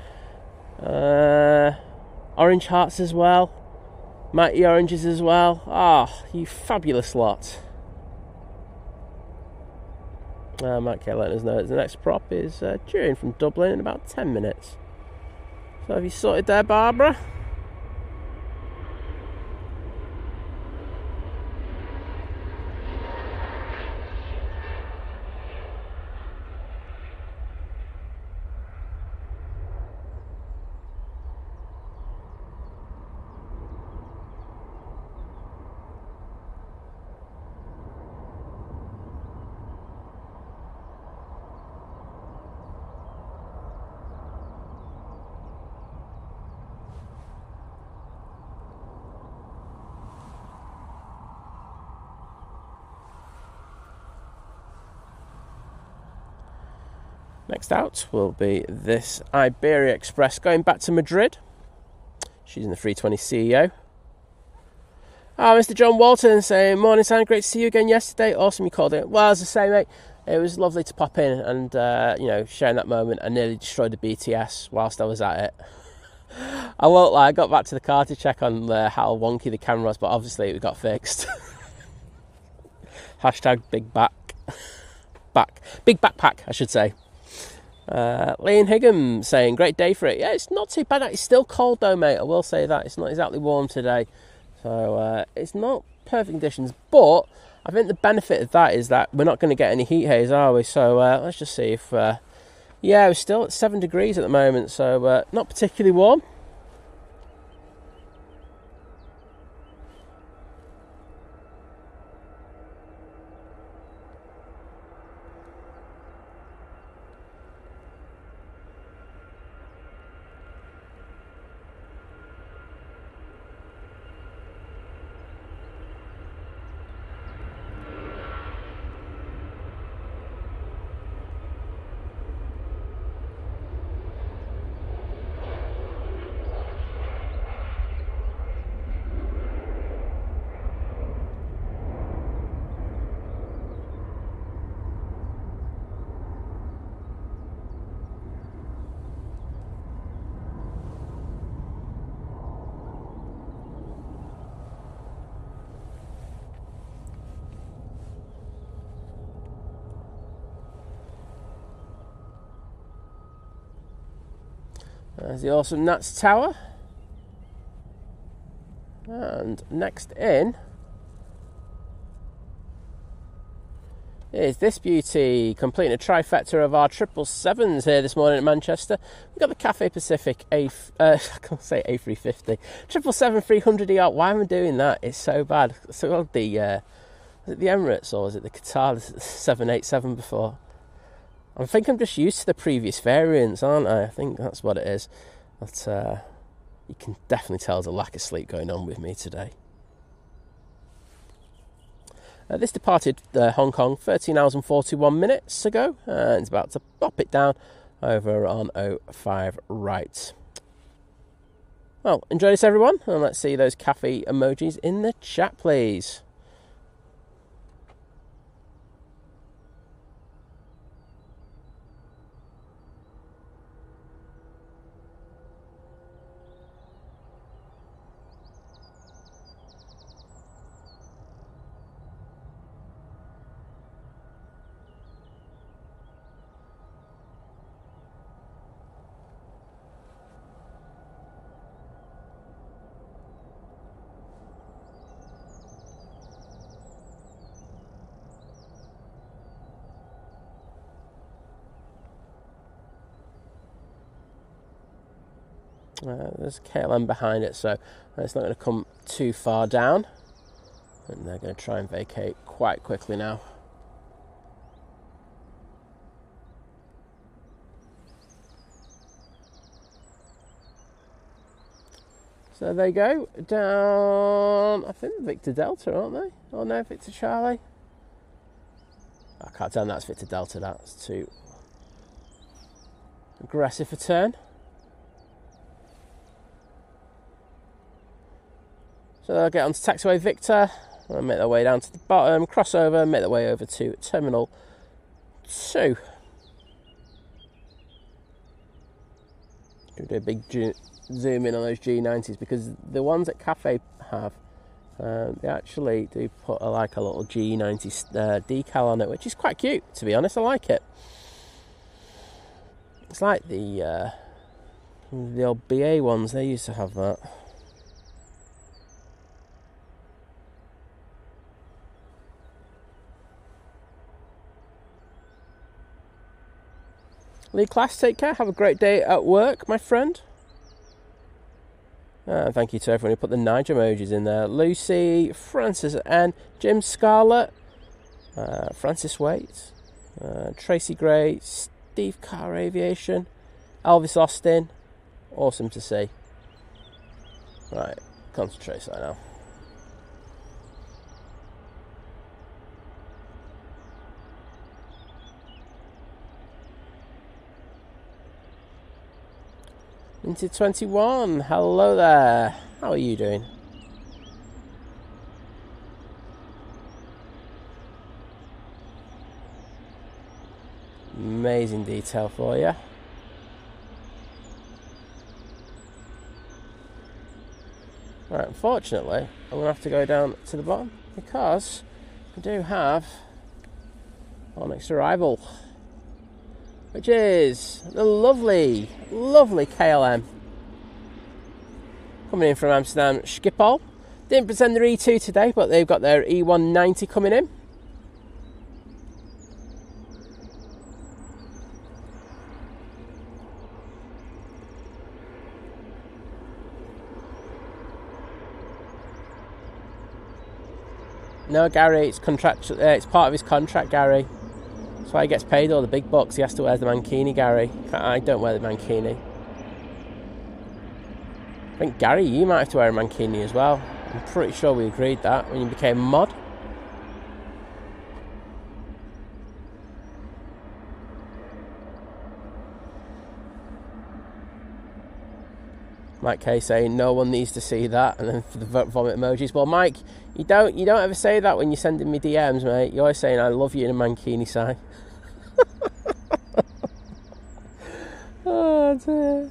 hearts as well. Mighty Oranges as well. Ah, you fabulous lot. Mike K letting us know that the next prop is due in from Dublin in about 10 minutes. So have you sorted there, Barbara? Next out will be this Iberia Express going back to Madrid. She's in the 320 CEO. Mr. John Walton saying, morning, Sam, great to see you again yesterday. Awesome you called it. Well, as I say, mate, it was lovely to pop in and, sharing that moment. I nearly destroyed the BTS whilst I was at it. I won't lie, I got back to the car to check on how wonky the camera was, but obviously it got fixed. Hashtag big backpack, I should say. Liam Higham saying, great day for it. Yeah, it's not too bad. It's still cold though, mate. I will say that. It's not exactly warm today. So it's not perfect conditions. But I think the benefit of that is that we're not going to get any heat haze, are we? So let's just see if... we're still at 7 degrees at the moment. So not particularly warm. There's the awesome Nats Tower. And next in is this beauty, completing a trifecta of our 777s here this morning at Manchester. We've got the Cathay Pacific I can't say A350. 777-300ER. Why am I doing that? It's so bad. So was it the Emirates or was it the Qatar 787 before? I think I'm just used to the previous variants, aren't I? I think that's what it is. But you can definitely tell there's a lack of sleep going on with me today. This departed Hong Kong 13 hours and 41 minutes ago. And it's about to pop it down over on 05 right. Well, enjoy this, everyone, and let's see those cafe emojis in the chat, please. There's KLM behind it, so it's not going to come too far down. And they're going to try and vacate quite quickly now. So they go down, I think Victor Delta, aren't they? Oh no, Victor Charlie. I can't tell, that's Victor Delta, that's too aggressive a turn. So they'll get onto taxiway Victor, and make their way down to the bottom, cross over, make their way over to Terminal 2. Do a big zoom in on those G90s, because the ones that Cathay have, they actually do put a little G90 decal on it, which is quite cute, to be honest. I like it. It's like the old BA ones, they used to have that. Lee Class, take care. Have a great day at work, my friend. Thank you to everyone who put the Nige emojis in there. Lucy, Francis N, Jim Scarlett, Francis Waite, Tracy Gray, Steve Carr Aviation, Elvis Austin. Awesome to see. Right, concentrate so now. Into 21, hello there. How are you doing? Amazing detail for you. Right, unfortunately, I'm going to have to go down to the bottom because we do have our next arrival, which is the lovely, lovely KLM. Coming in from Amsterdam Schiphol. Didn't present their E2 today, but they've got their E190 coming in. No, Gary, it's contractual. It's part of his contract, Gary. That's why he gets paid all the big bucks. He has to wear the mankini, Gary. I don't wear the mankini. I think, Gary, you might have to wear a mankini as well. I'm pretty sure we agreed that when you became mod. Mike K saying no one needs to see that, and then for the vomit emojis. Well, Mike, you don't ever say that when you're sending me DMs, mate. You're always saying I love you in a mankini sign. Oh dear.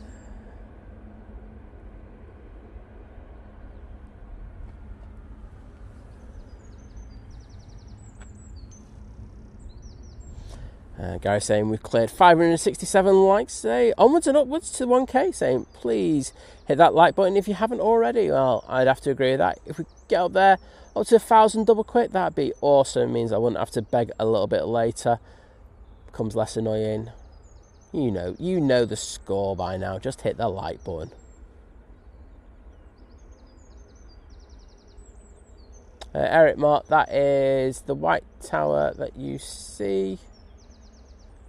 Gary saying we've cleared 567 likes today, onwards and upwards to 1k, saying please hit that like button if you haven't already. Well, I'd have to agree with that. If we get up there up to 1,000 double quick, that'd be awesome. It means I wouldn't have to beg a little bit later. Becomes less annoying. You know the score by now. Just hit the like button. Eric Mott, that is the white tower that you see.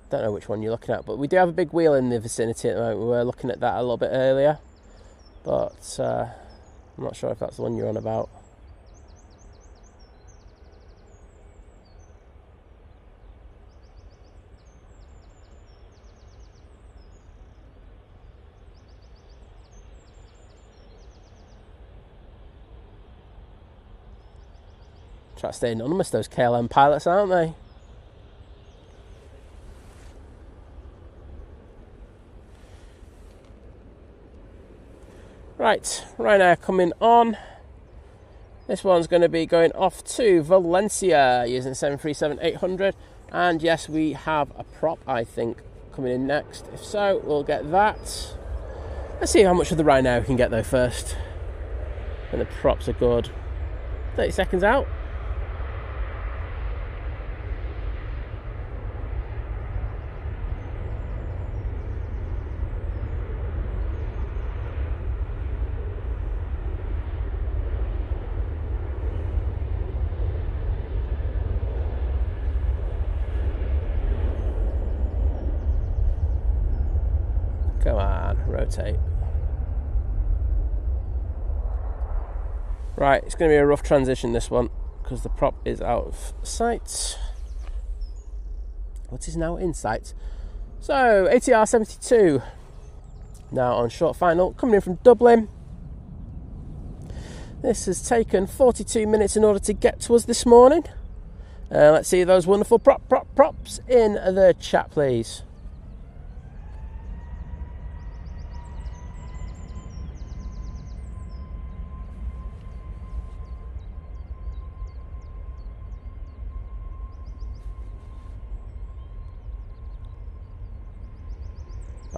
Don't know which one you're looking at, but we do have a big wheel in the vicinity at the moment. We were looking at that a little bit earlier, but I'm not sure if that's the one you're on about. Try to stay anonymous, those KLM pilots, aren't they? Right, Ryanair coming on. This one's going to be going off to Valencia using 737-800. And yes, we have a prop, I think, coming in next. If so, we'll get that. Let's see how much of the Ryanair we can get though first. And the props are good. 30 seconds out. Come on, rotate. Right, it's going to be a rough transition, this one, because the prop is out of sight. What is now in sight? So, ATR 72, now on short final, coming in from Dublin. This has taken 42 minutes in order to get to us this morning. Let's see those wonderful props in the chat, please.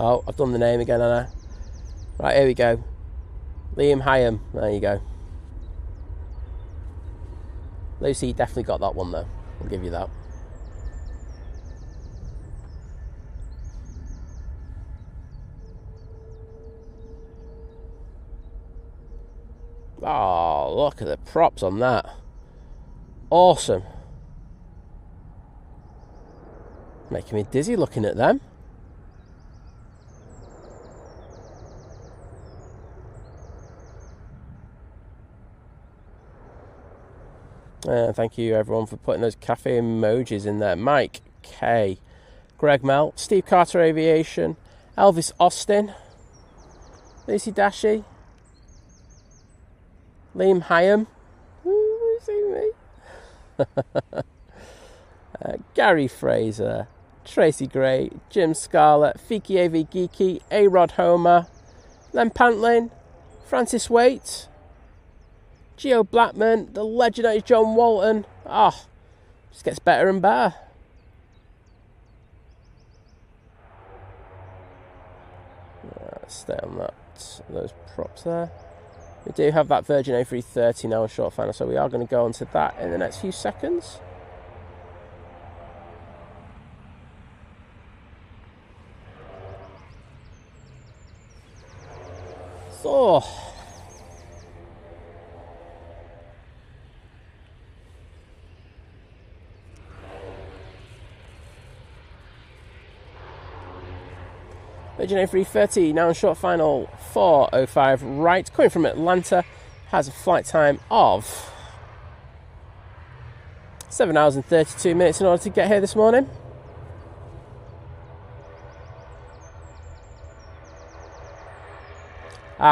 Oh, I've done the name again, Anna. Right, here we go. Liam Hyam. There you go. Lucy definitely got that one, though. I'll give you that. Oh, look at the props on that. Awesome. Making me dizzy looking at them. Thank you everyone for putting those cafe emojis in there. Mike K, Greg Mel, Steve Carter Aviation, Elvis Austin, Lucy Dashi, Liam Hyam, see me? Gary Fraser, Tracy Gray, Jim Scarlett, Fiki avgeeky, A-Rod Homer, Len Pantlin, Francis Waite, Geo Blackman, the legendary John Walton. Just gets better and better. Let's stay on those props there. We do have that Virgin A330 now in short final, so we are going to go on to that in the next few seconds. So, Virgin A330 now in short final 4:05 right, coming from Atlanta, has a flight time of 7 hours and 32 minutes in order to get here this morning.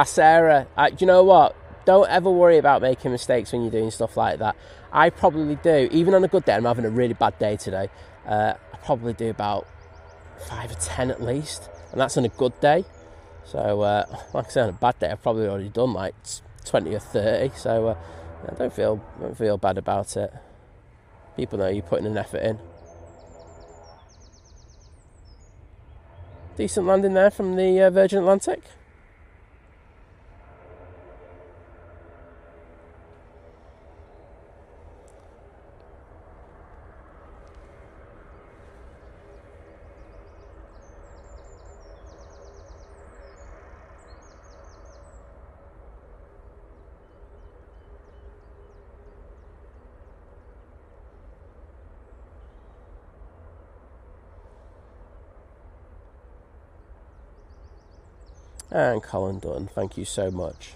Sarah, do you know what? Don't ever worry about making mistakes when you're doing stuff like that. I probably do, even on a good day. I'm having a really bad day today. I probably do about 5 or 10 at least. And that's on a good day. So, like I say, on a bad day, I've probably already done like 20 or 30. So, don't feel bad about it. People know you're putting an effort in. Decent landing there from the Virgin Atlantic. And Colin Dunn, thank you so much.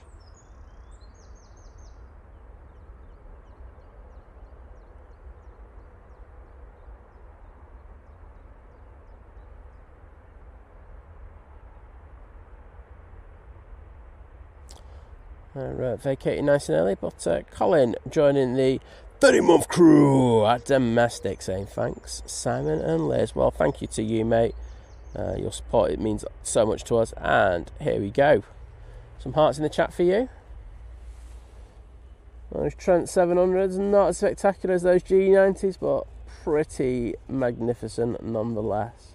Vacating nice and early, but Colin joining the 30-month crew at Domestic saying thanks, Simon and Liz. Well, thank you to you, mate. Your support, it means so much to us. And here we go. Some hearts in the chat for you. Those Trent 700s, not as spectacular as those G90s, but pretty magnificent nonetheless.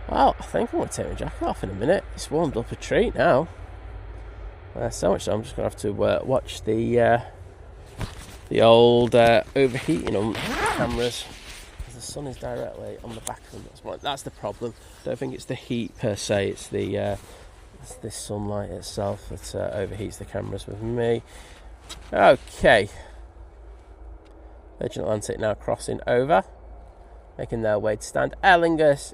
Well, I think I'm going to take my jacket off in a minute. It's warmed up a treat now. So much so I'm just going to have to watch the old overheating on cameras. The sun is directly on the back of them. That's the problem. I don't think it's the heat per se. It's the sunlight itself that overheats the cameras with me. Okay. Virgin Atlantic now crossing over, making their way to stand. Aer Lingus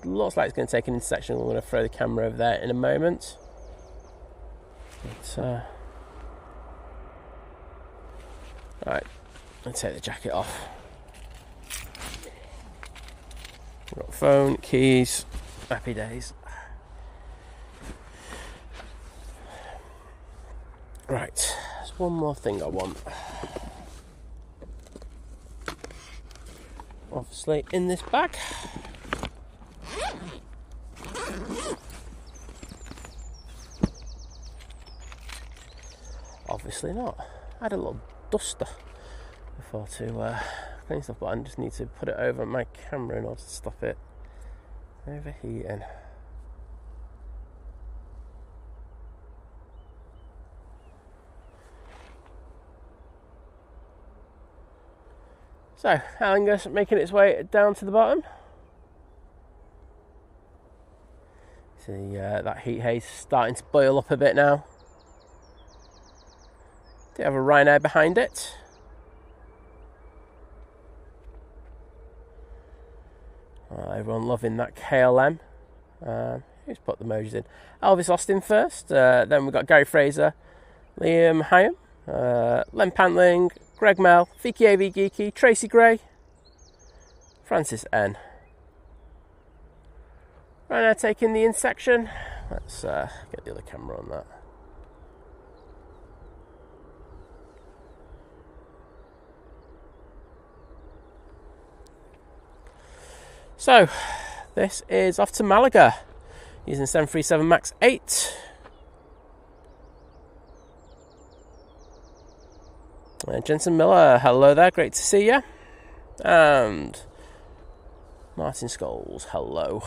looks like it's going to take an intersection. We're going to throw the camera over there in a moment. But, right, I'll take the jacket off. We've got phone, keys, happy days. Right, there's one more thing I want. Obviously in this bag. Obviously not. I had a little duster before to clean stuff, but I just need to put it over my camera in order to stop it overheating. So, Aer Lingus making its way down to the bottom. See that heat haze starting to boil up a bit now. Do have a Ryanair behind it. Everyone loving that KLM. Who's put the emojis in? Elvis Austin first. Then we've got Gary Fraser, Liam Hyam, Len Pantling, Greg Mel, Vicky avgeeky, Tracy Gray, Francis N. Right now taking the intersection. Let's get the other camera on that. So, this is off to Malaga using 737 MAX 8. Jensen Miller, hello there, great to see you. And Martin Scholes, hello.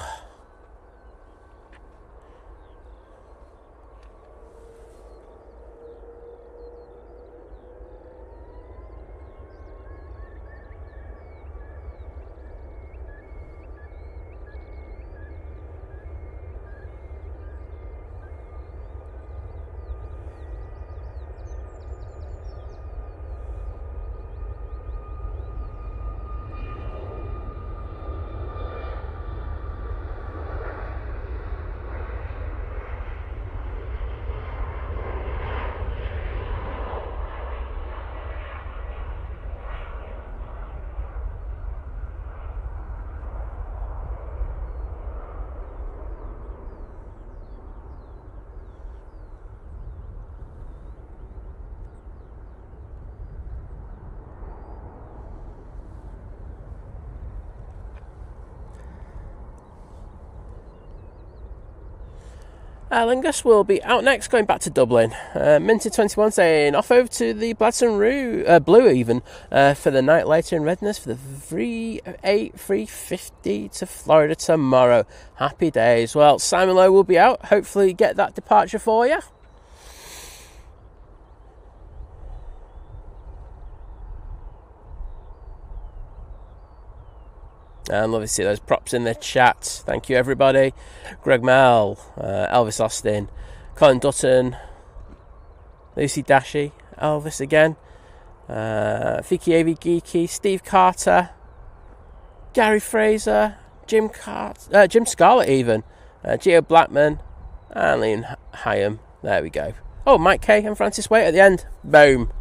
Lingus will be out next, going back to Dublin. Minted21 saying off over to the Bladson Blue even for the night later in readiness for the A350 to Florida tomorrow. Happy days. Well, Simon Lowe will be out. Hopefully get that departure for you. And love to see those props in the chat. Thank you, everybody. Greg Mel, Elvis Austin, Colin Dutton, Lucy Dashy, Elvis again, Fiki avgeek, Steve Carter, Gary Fraser, Jim Scarlett even, Gio Blackman, and Liam Hyam. There we go. Oh, Mike K and Francis Waite at the end. Boom.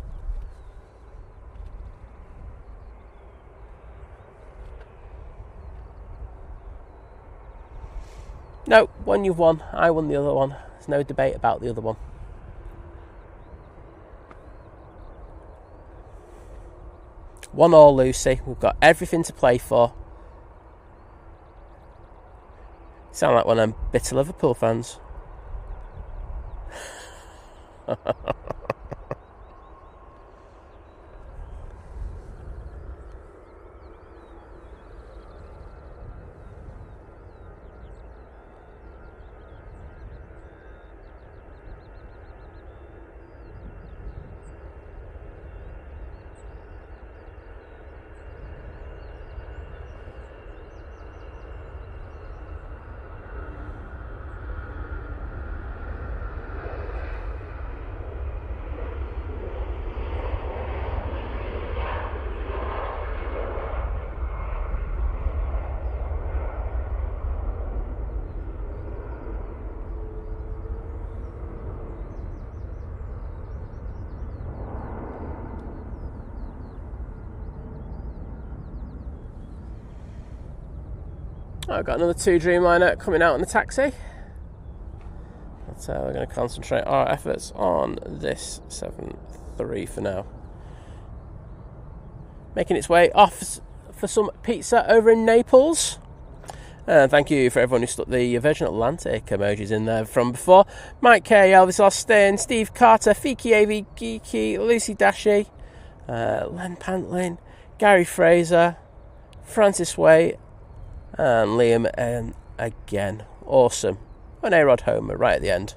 No, one you've won. I won the other one. There's no debate about the other one. One all, Lucy. We've got everything to play for. Sound like one of them bitter Liverpool fans. I've got another 2 Dreamliner coming out in the taxi. But we're going to concentrate our efforts on this 7-3 for now. Making its way off for some pizza over in Naples. And thank you for everyone who stuck the Virgin Atlantic emojis in there from before. Mike K, Elvis Austin, Steve Carter, Fiki avgeek, Lucy Dashy, Len Pantlin, Gary Fraser, Francis Waite, and Liam again. Awesome. An A-Rod Homer right at the end.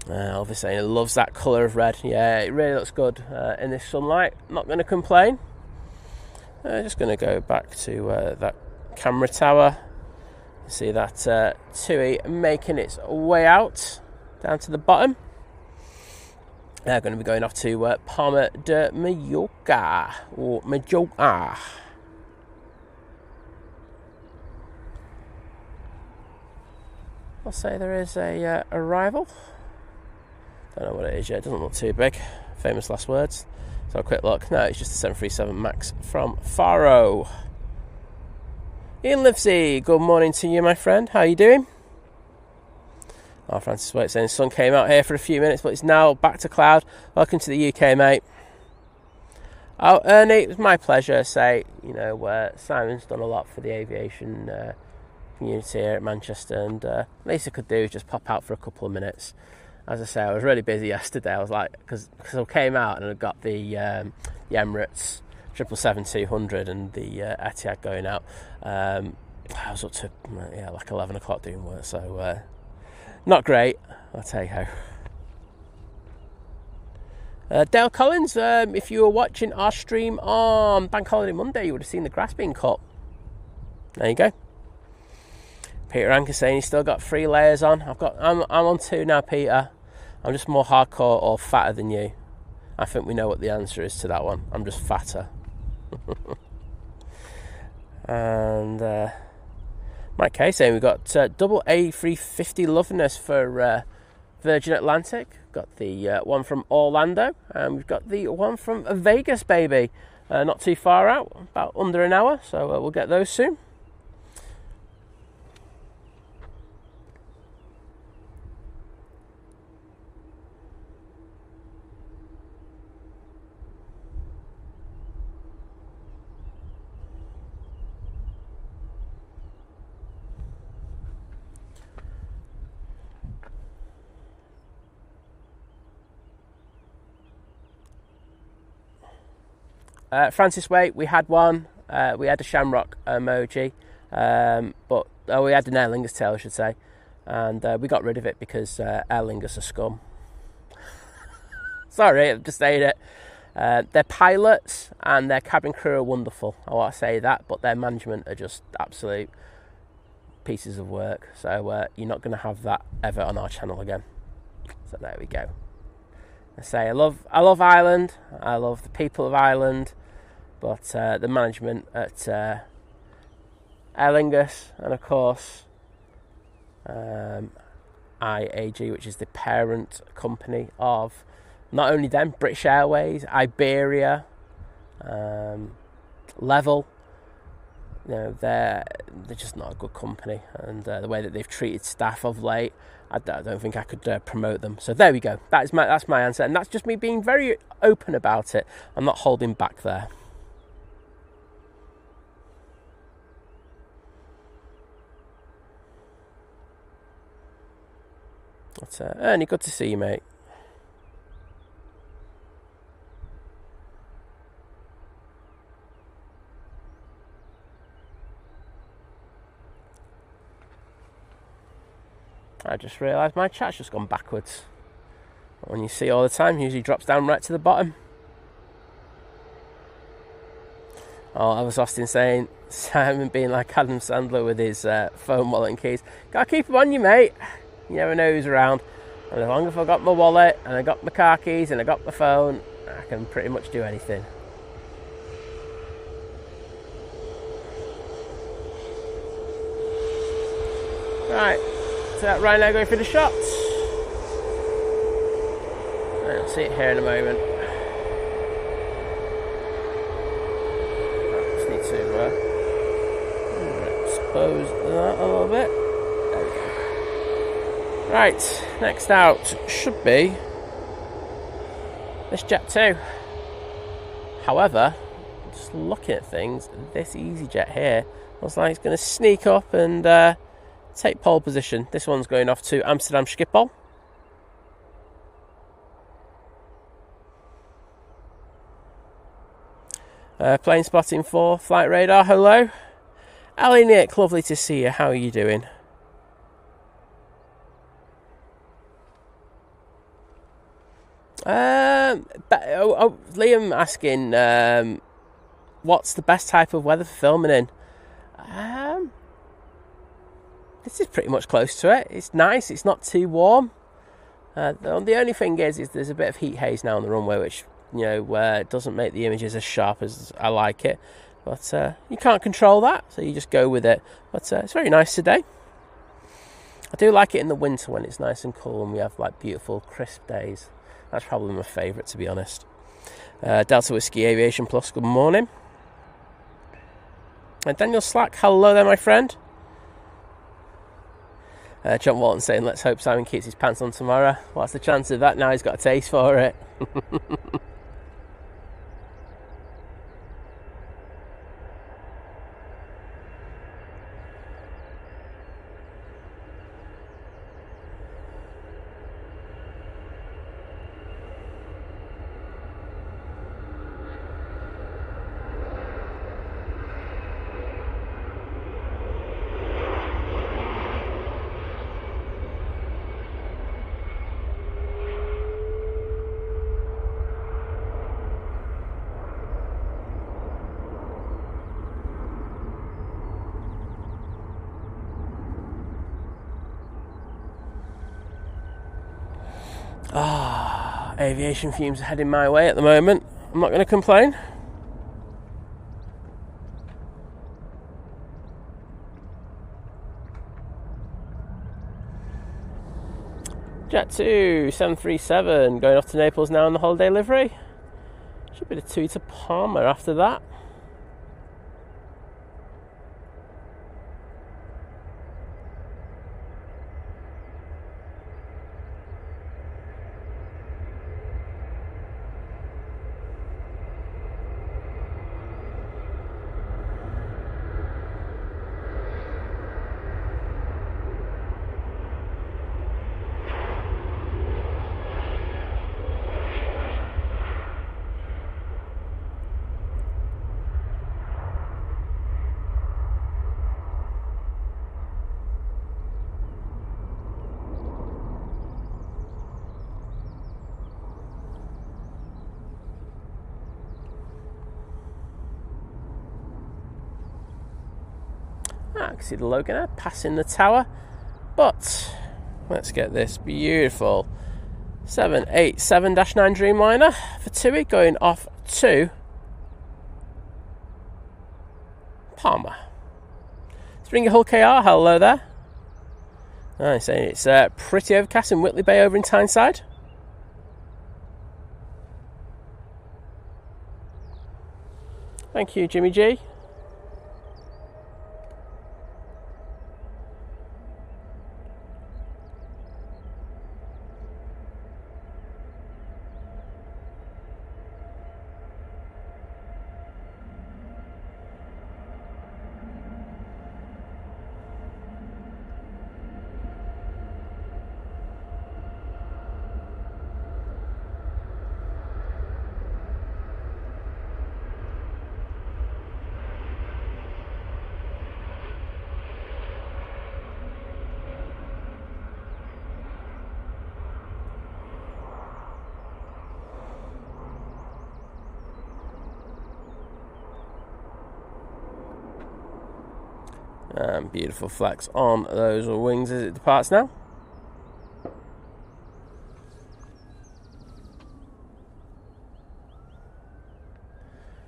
Elvis saying he loves that colour of red. Yeah, it really looks good in this sunlight. Not going to complain. Just going to go back to that camera tower. See that TUI making its way out down to the bottom. They're going to be going off to Palma de Mallorca or Majorca. I'll say there is a arrival. Don't know what it is yet. It doesn't look too big. Famous last words. So a quick look. No, it's just a 737 MAX from Faro. Ian Livesey, good morning to you, my friend. How are you doing? Oh, Francis Waite saying the sun came out here for a few minutes, but it's now back to cloud. Welcome to the UK, mate. Oh, Ernie, it was my pleasure. Say, you know, Simon's done a lot for the aviation community here at Manchester, and least I could do is just pop out for a couple of minutes. As I say, I was really busy yesterday. I was like, because I came out and I got the Emirates 777-200 and the Etihad going out. I was up to like 11 o'clock doing work, so not great. I'll tell you how. Dale Collins, if you were watching our stream on Bank Holiday Monday, you would have seen the grass being cut. There you go. Peter Anker saying he's still got 3 layers on. I'm on 2 now, Peter. I'm just more hardcore or fatter than you. I think we know what the answer is to that one. I'm just fatter. And Mike K saying we've got double A350 loveliness for Virgin Atlantic. Got the one from Orlando, and we've got the one from Vegas, baby. Not too far out, about under an hour, so we'll get those soon. Francis Way, we had one. We had a shamrock emoji, but we had an Aer Lingus tail, I should say, and we got rid of it because Aer Lingus are scum. Sorry, I've just saying it. Their pilots and their cabin crew are wonderful. I want to say that, but their management are just absolute pieces of work. So you're not going to have that ever on our channel again. So there we go. I say I love Ireland. I love the people of Ireland, but the management at Aer Lingus and of course IAG, which is the parent company of not only them, British Airways, Iberia, Level. You know, they're just not a good company, and the way that they've treated staff of late, I don't think I could promote them. So there we go. That's my answer, and that's just me being very open about it. I'm not holding back there. But, Ernie, good to see you, mate. I just realised my chat's just gone backwards. When you see all the time, it usually drops down right to the bottom. Oh, I was Austin saying, Simon being like Adam Sandler with his phone, wallet and keys. Gotta keep them on you, mate. You never know who's around. And as long as I've got my wallet, and I got my car keys, and I got my phone, I can pretty much do anything. Right. So Ryanair going for the shots. I'll see it here in a moment. I just need to expose that a little bit. There we go. Right, next out should be this Jet 2. However, just looking at things, this easyJet here looks like it's going to sneak up and take pole position. This one's going off to Amsterdam Schiphol. Plane spotting for Flight Radar. Hello. Ali Nick, lovely to see you. How are you doing? Liam asking, what's the best type of weather for filming in? This is pretty much close to it. It's nice. It's not too warm. The only thing is there's a bit of heat haze now on the runway, which doesn't make the images as sharp as I like it. But you can't control that, so you just go with it. But it's very nice today. I do like it in the winter when it's nice and cool and we have like beautiful crisp days. That's probably my favourite, to be honest. Delta Whiskey Aviation Plus, good morning. Daniel Slack, hello there, my friend. John Walton saying, let's hope Simon keeps his pants on tomorrow. What's the chance of that now? He's got a taste for it. Aviation fumes are heading my way at the moment. I'm not going to complain. Jet 2, 737, going off to Naples now on the holiday livery. Should be the 2 to Palma after that. I can see the logo there, passing the tower. But let's get this beautiful 787-9 Dreamliner for TUI going off to Palma. Springer Hull KR, hello there. Nice, it's pretty overcast in Whitley Bay over in Tyneside. Thank you, Jimmy G. Beautiful flex on those wings as it departs now.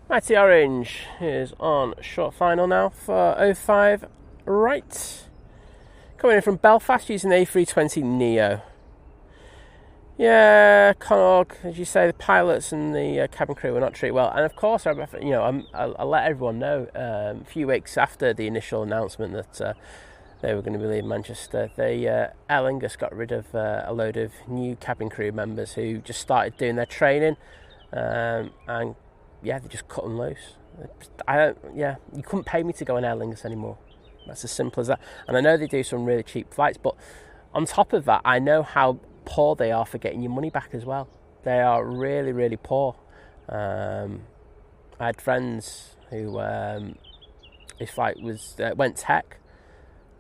Mighty Orange is on short final now for 05 right. Coming in from Belfast using the A320 Neo. Yeah, Conor, as you say, the pilots and the cabin crew were not treated well. And of course, I let everyone know a few weeks after the initial announcement that they were going to be leaving Manchester, Aer Lingus got rid of a load of new cabin crew members who just started doing their training. And yeah, they just cut them loose. You couldn't pay me to go on Aer Lingus anymore. That's as simple as that. And I know they do some really cheap flights, but on top of that, I know how poor they are for getting your money back as well. They are really, really poor. I had friends who his flight went tech,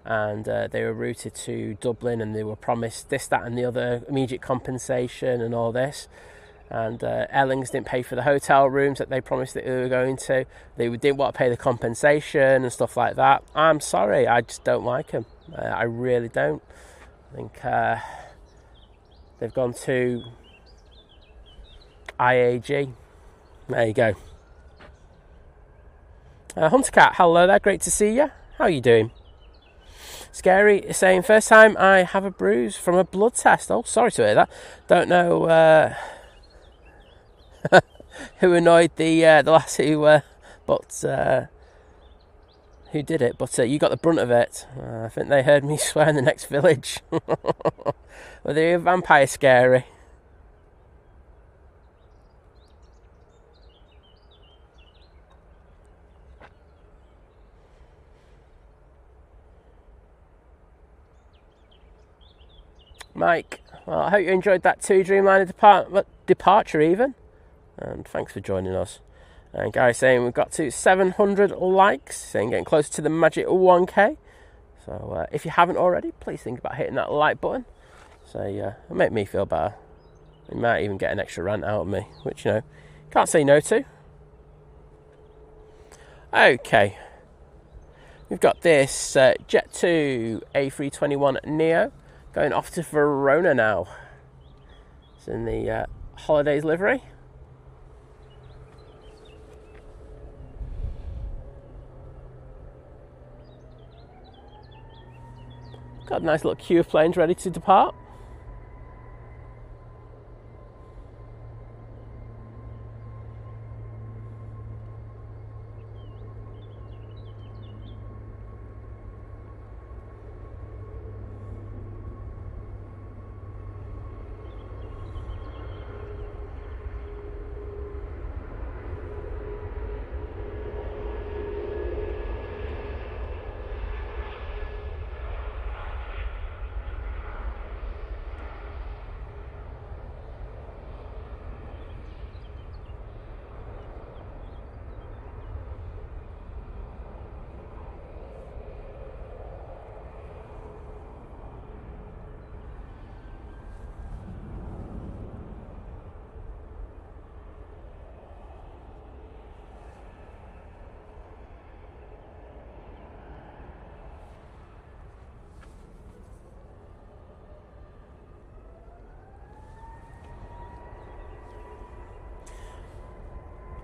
and they were routed to Dublin, and they were promised this, that, and the other immediate compensation and all this. And Aer Lingus didn't pay for the hotel rooms that they promised that they were going to. They didn't want to pay the compensation and stuff like that. I'm sorry, I just don't like them. I really don't. I think they've gone to IAG. There you go. Hunter Cat, hello there, great to see you. How are you doing? Scary is saying, first time I have a bruise from a blood test. Oh, sorry to hear that. Don't know who annoyed the lass who did it, but you got the brunt of it. I think they heard me swear in the next village. Were they a vampire scary? Mike, well, I hope you enjoyed that TUI Dreamliner departure even. And thanks for joining us. And Gary saying we've got to 700 likes, saying getting close to the magic 1k. So if you haven't already, please think about hitting that like button. So it'll make me feel better. You might even get an extra rant out of me, which, you know, can't say no to. Okay. We've got this Jet2 A321 Neo going off to Verona now. It's in the holidays livery. Got a nice little queue of planes ready to depart.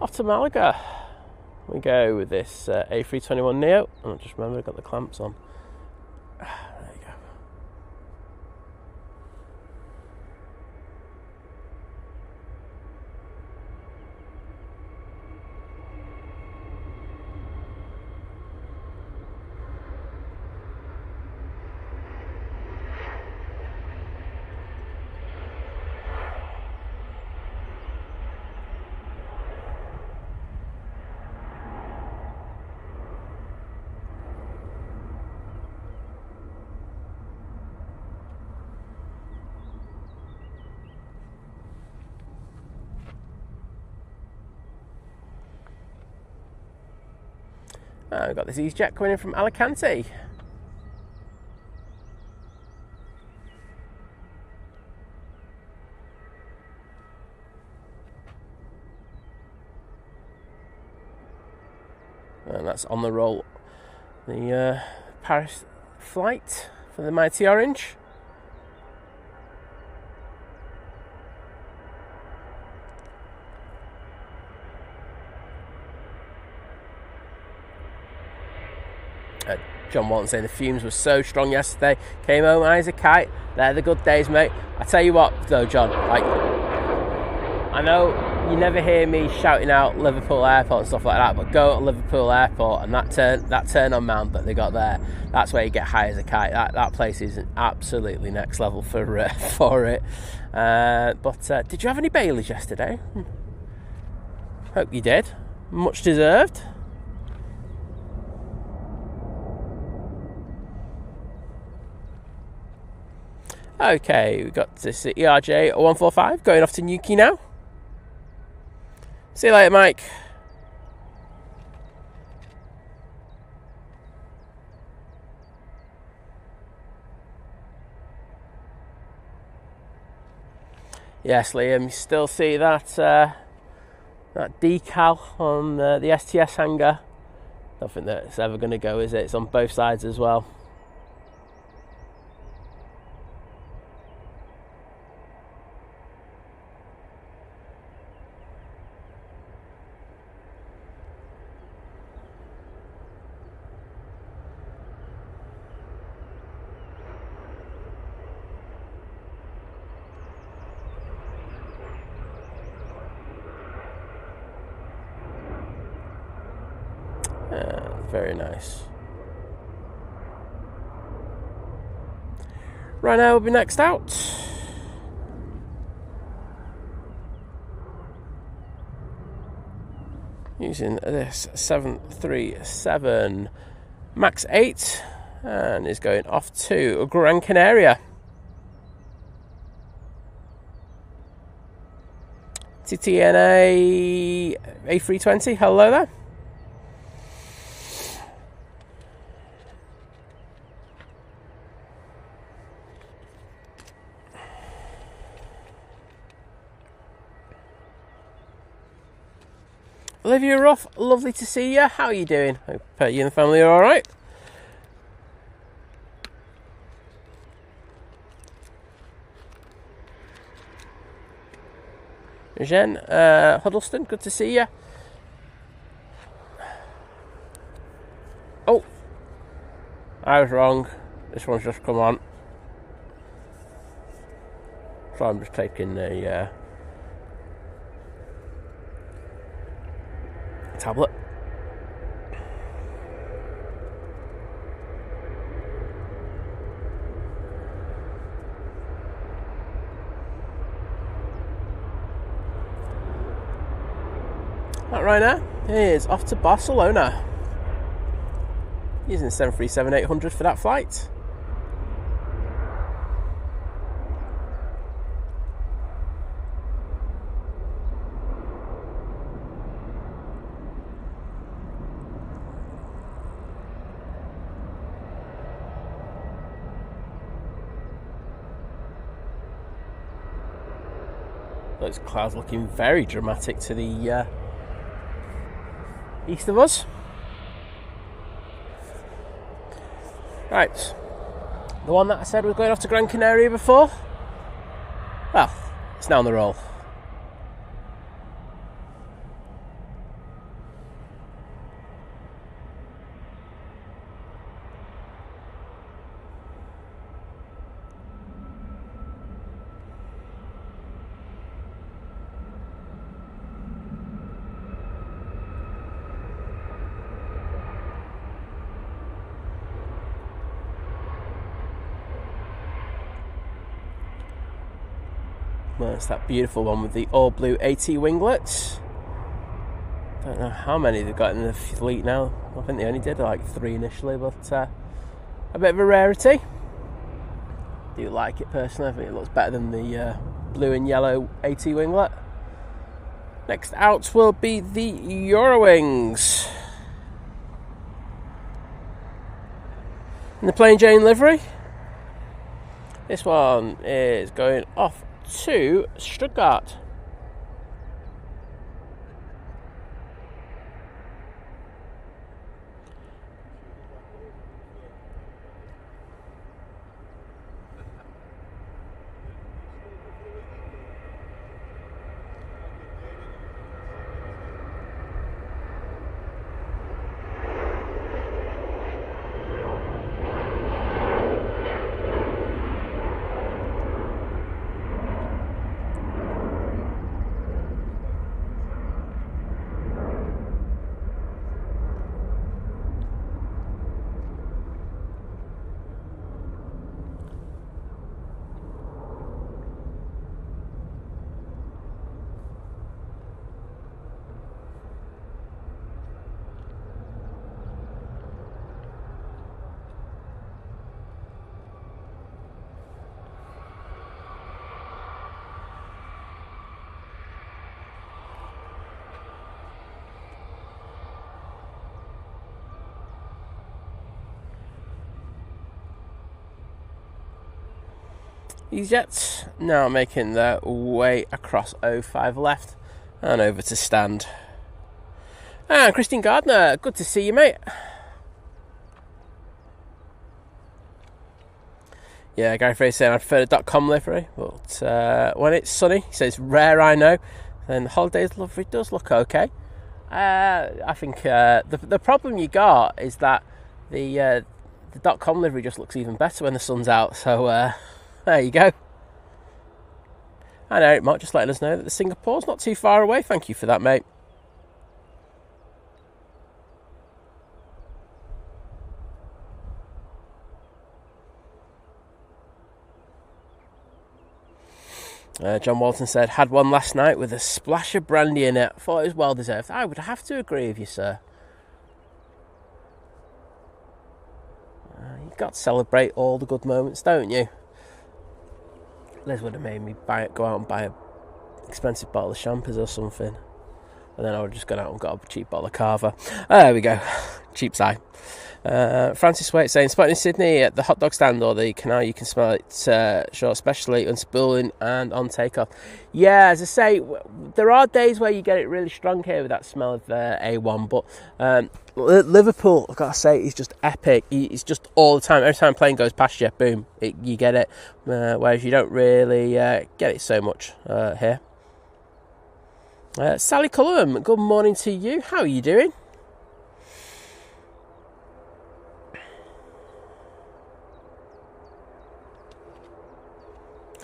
off to Malaga. We go with this A321neo. Oh, just remember, I've got the clamps on. There you go. We've got this easyJet coming in from Alicante. And that's on the roll. The Paris flight for the mighty Orange. John Walton saying the fumes were so strong yesterday. Came home high as a kite. They're the good days, mate. I tell you what, though, John. Like, I know you never hear me shouting out Liverpool Airport and stuff like that, but go to Liverpool Airport and that turn on mount that they got there. That's where you get high as a kite. That place is absolutely next level for it. But did you have any Baileys yesterday? Hope you did. Much deserved. Okay, we've got this ERJ 145 going off to Newquay now. See you later, Mike. Yes, Liam, you still see that that decal on the STS hangar. Don't think that it's ever going to go, is it? It's on both sides as well. Very nice. Ryanair will be next out. Using this 737 MAX 8 and is going off to Gran Canaria. TT and I A320, hello there. Olivia Ruff, lovely to see you. How are you doing? Hope you and the family are alright. Jen Huddleston, good to see you. Oh, I was wrong. This one's just come on. So I'm just taking the tablet. That Ryanair is off to Barcelona. Using 737-800 for that flight. Those clouds looking very dramatic to the east of us. Right, the one that I said was going off to Gran Canaria before, well, it's now on the roll. Well, it's that beautiful one with the all blue AT winglets. Don't know how many they've got in the fleet now. I think they only did like 3 initially, but a bit of a rarity. Do like it personally. I think it looks better than the blue and yellow AT winglet. Next out will be the EuroWings in the plain Jane livery. This one is going off to Stuttgart. easyJet now making their way across 05 left and over to stand. And Christine Gardner, good to see you, mate. Yeah, Gary Fraser saying I prefer the .com livery, but when it's sunny, he says rare I know, then the holidays livery does look okay. I think the problem you got is that the .com livery just looks even better when the sun's out, so there you go. And Eric Mott just letting us know that the Singapore's not too far away. Thank you for that, mate. John Walton said, had one last night with a splash of brandy in it. Thought it was well deserved. I would have to agree with you, sir. You've got to celebrate all the good moments, don't you? Liz would have made me go out and buy an expensive bottle of champers or something. And then I would have just gone out and got a cheap bottle of Carver. There we go. Cheap side. Francis Waite saying, spotted in Sydney at the hot dog stand or the canal, you can smell it short, especially unspooling and on takeoff. Yeah, as I say, there are days where you get it really strong here with that smell of A1, but Liverpool, I've got to say, is just epic. It's just all the time. Every time a plane goes past you, boom, you get it. Whereas you don't really get it so much here. Sally Cullum, good morning to you. How are you doing?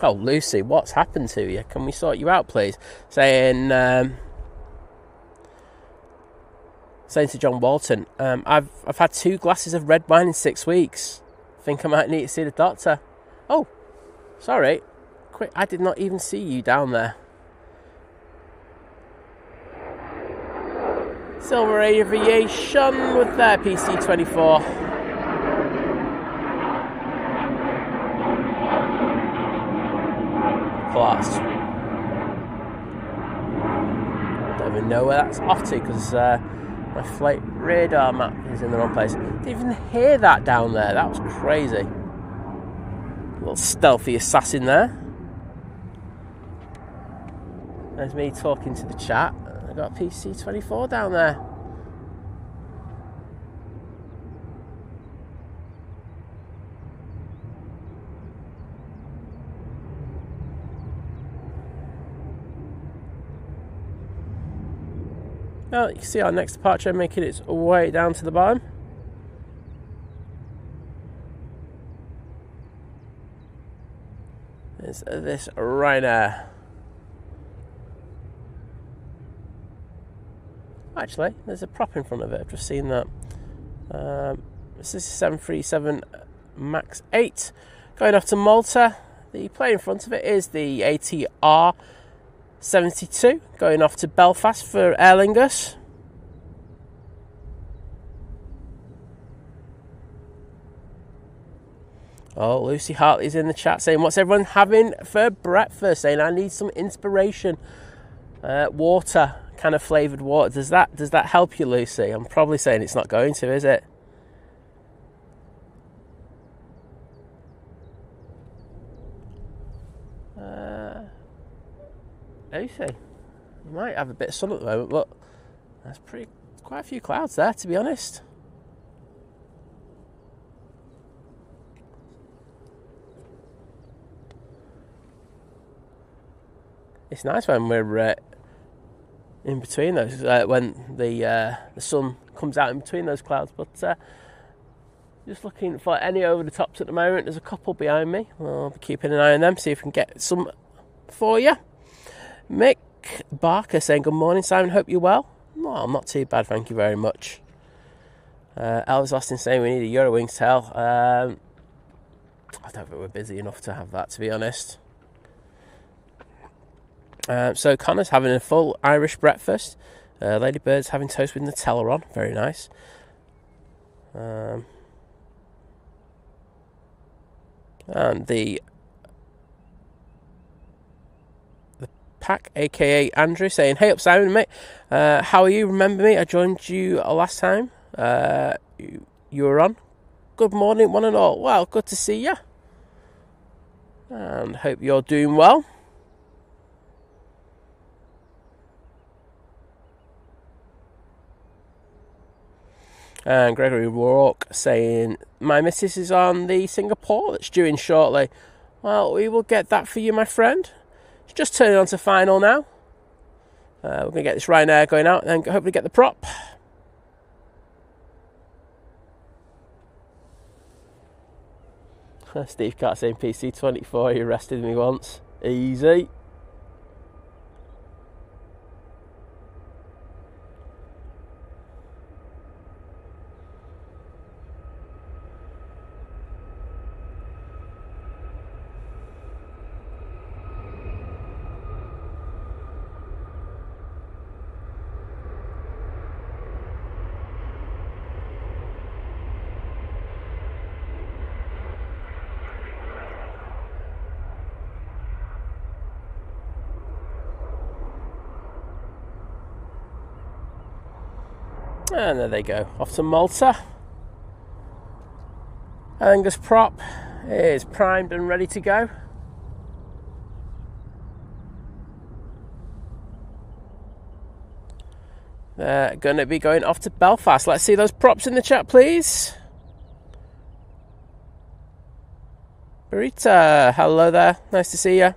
Oh, Lucy, what's happened to you? Can we sort you out, please? Saying to John Walton, I've had 2 glasses of red wine in 6 weeks. Think I might need to see the doctor. Oh, sorry. Quick, I did not even see you down there. Silver Aviation with their PC24. Class. Don't even know where that's off to because my flight radar map is in the wrong place. Didn't even hear that down there. That was crazy. A little stealthy assassin there. There's me talking to the chat. I got PC24 down there. Well, you can see our next departure making its way down to the bottom. There's this Ryanair. Actually, there's a prop in front of it. I've just seen that. This is a 737 MAX 8 going off to Malta. The plane in front of it is the ATR 72 going off to Belfast for Aer Lingus. Oh, Lucy Hartley's in the chat saying, what's everyone having for breakfast? Saying, I need some inspiration. Water, kind of flavoured water. Does that help you, Lucy? I'm probably saying it's not going to, is it? Lucy, you might have a bit of sun at the moment, but there's quite a few clouds there, to be honest. It's nice when we're in between those, when the sun comes out in between those clouds, but just looking for any over the tops at the moment. There's a couple behind me. I'll be keeping an eye on them, see if we can get some for you. Mick Barker saying, good morning, Simon, hope you're well. Well, I'm not too bad, thank you very much. Elvis Austin saying we need a EuroWings tail. I don't think we're busy enough to have that, to be honest. So Connor's having a full Irish breakfast. Ladybird's having toast with Nutella on. Very nice. And the Pack, aka Andrew, saying, hey up Simon, mate. How are you? Remember me? I joined you last time. You were on. Good morning, one and all. Well, good to see you. And hope you're doing well. And Gregory Rourke saying, my missus is on the Singapore that's due in shortly. Well, we will get that for you, my friend. It's just turning on to final now. We're going to get this Ryanair going out and hopefully get the prop. Steve Cart saying, PC24, you arrested me once. Easy. And there they go, off to Malta. Angus prop is primed and ready to go. They're going to be going off to Belfast. Let's see those props in the chat, please. Barita, hello there. Nice to see you.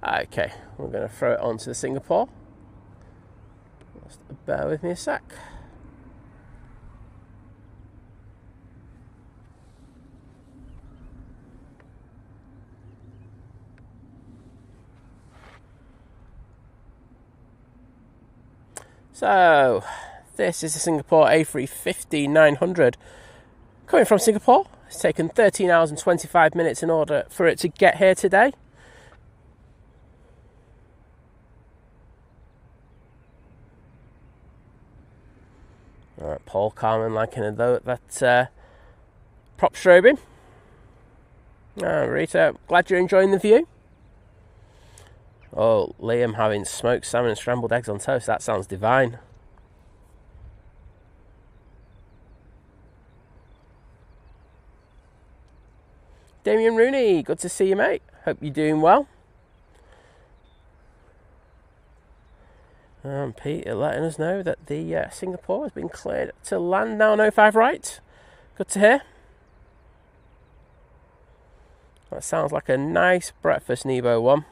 Okay, we're going to throw it onto the Singapore. Just bear with me a sec. So, this is the Singapore A350-900. Coming from Singapore, it's taken 13 hours and 25 minutes in order for it to get here today. Alright, Paul Carman liking that prop strobing. Rita, glad you're enjoying the view. Oh, Liam having smoked salmon and scrambled eggs on toast. That sounds divine. Damien Rooney, good to see you, mate. Hope you're doing well. Peter letting us know that the Singapore has been cleared to land now on 05 right. Good to hear. That sounds like a nice breakfast Nebo one.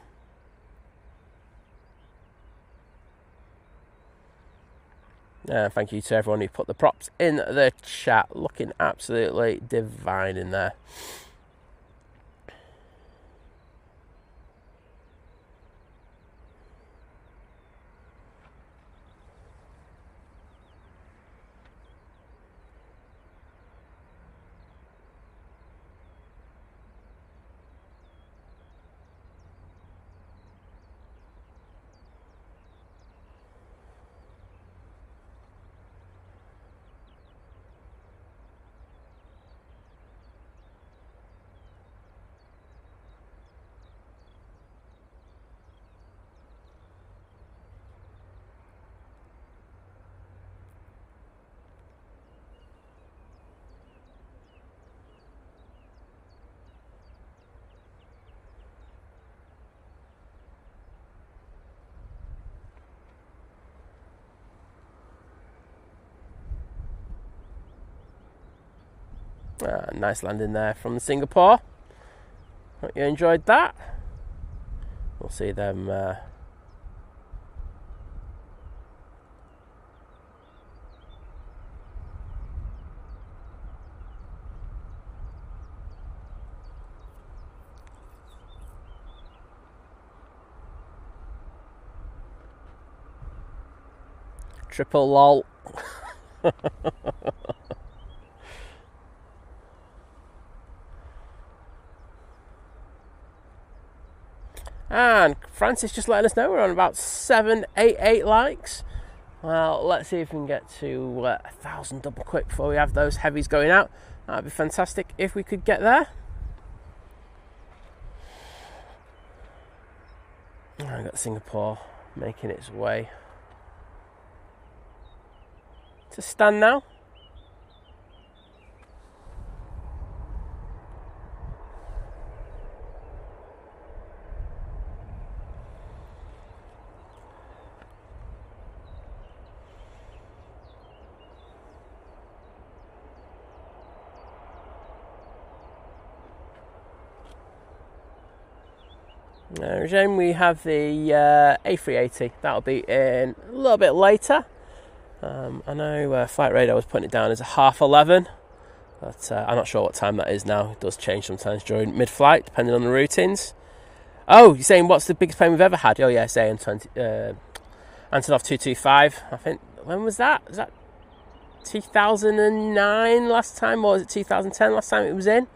Thank you to everyone who put the props in the chat. Looking absolutely divine in there. Nice landing there from Singapore. Hope you enjoyed that. We'll see them triple lol. And Francis just letting us know we're on about 788 likes. Well, let's see if we can get to 1,000 double quick before we have those heavies going out. That'd be fantastic if we could get there. I've got Singapore making its way to stand now. Regime, we have the A380. That'll be in a little bit later. I know Flight Radar was putting it down as a 11:30, but I'm not sure what time that is now. It does change sometimes during mid-flight, depending on the routines. Oh, you're saying what's the biggest plane we've ever had? Oh yeah, it's Antonov 225. I think, when was that? Was that 2009 last time, or was it 2010 last time it was in?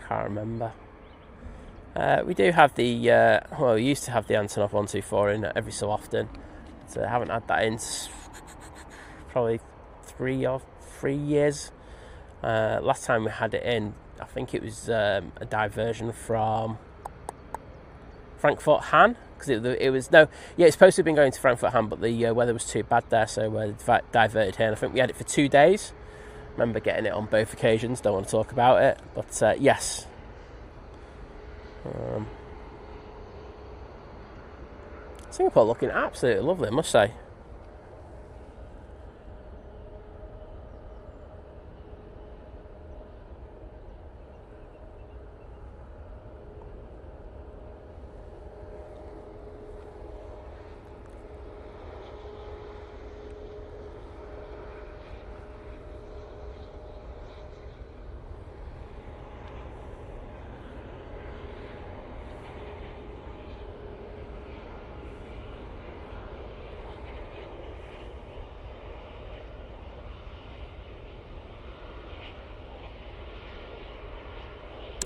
Can't remember. We do have the well, we used to have the Antonov 124 in every so often, so I haven't had that in probably 3 years. Last time we had it in, I think it was a diversion from Frankfurt Hahn, because it was it's supposed to have been going to Frankfurt Hahn, but the weather was too bad there, so we diverted here, and I think we had it for 2 days. Remember getting it on both occasions. Don't want to talk about it, but yes. Singapore looking absolutely lovely, I must say.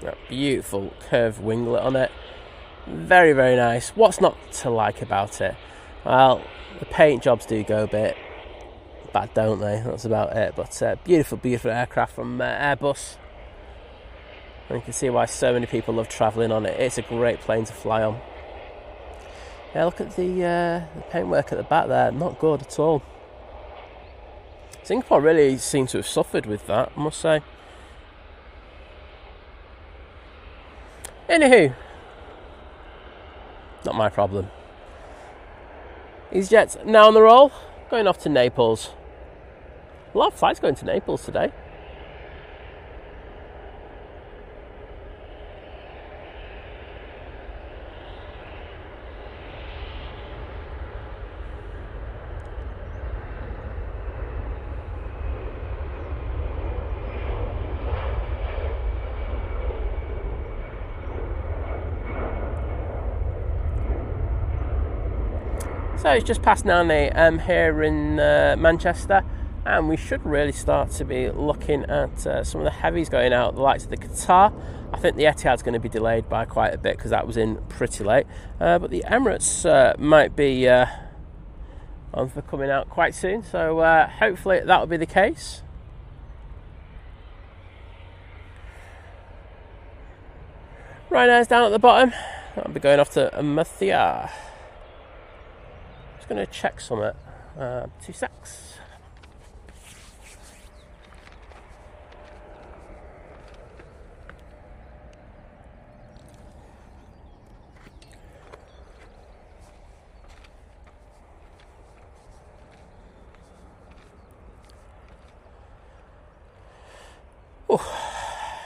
That beautiful curved winglet on it. Very, very nice. What's not to like about it? Well, the paint jobs do go a bit bad, don't they? That's about it. But beautiful, beautiful aircraft from Airbus. And you can see why so many people love travelling on it. It's a great plane to fly on. Yeah, look at the paintwork at the back there. Not good at all. Singapore really seemed to have suffered with that, I must say. Anywho, not my problem. easyJet's now on the roll, going off to Naples. A lot of flights going to Naples today. So it's just past 9 AM here in Manchester, and we should really start to be looking at some of the heavies going out, the likes of the Qatar. I think the Etihad's going to be delayed by quite a bit because that was in pretty late, but the Emirates might be on for coming out quite soon, so hopefully that'll be the case. Ryanair's down at the bottom. I'll be going off to Midday. Going to check something. 2 secs.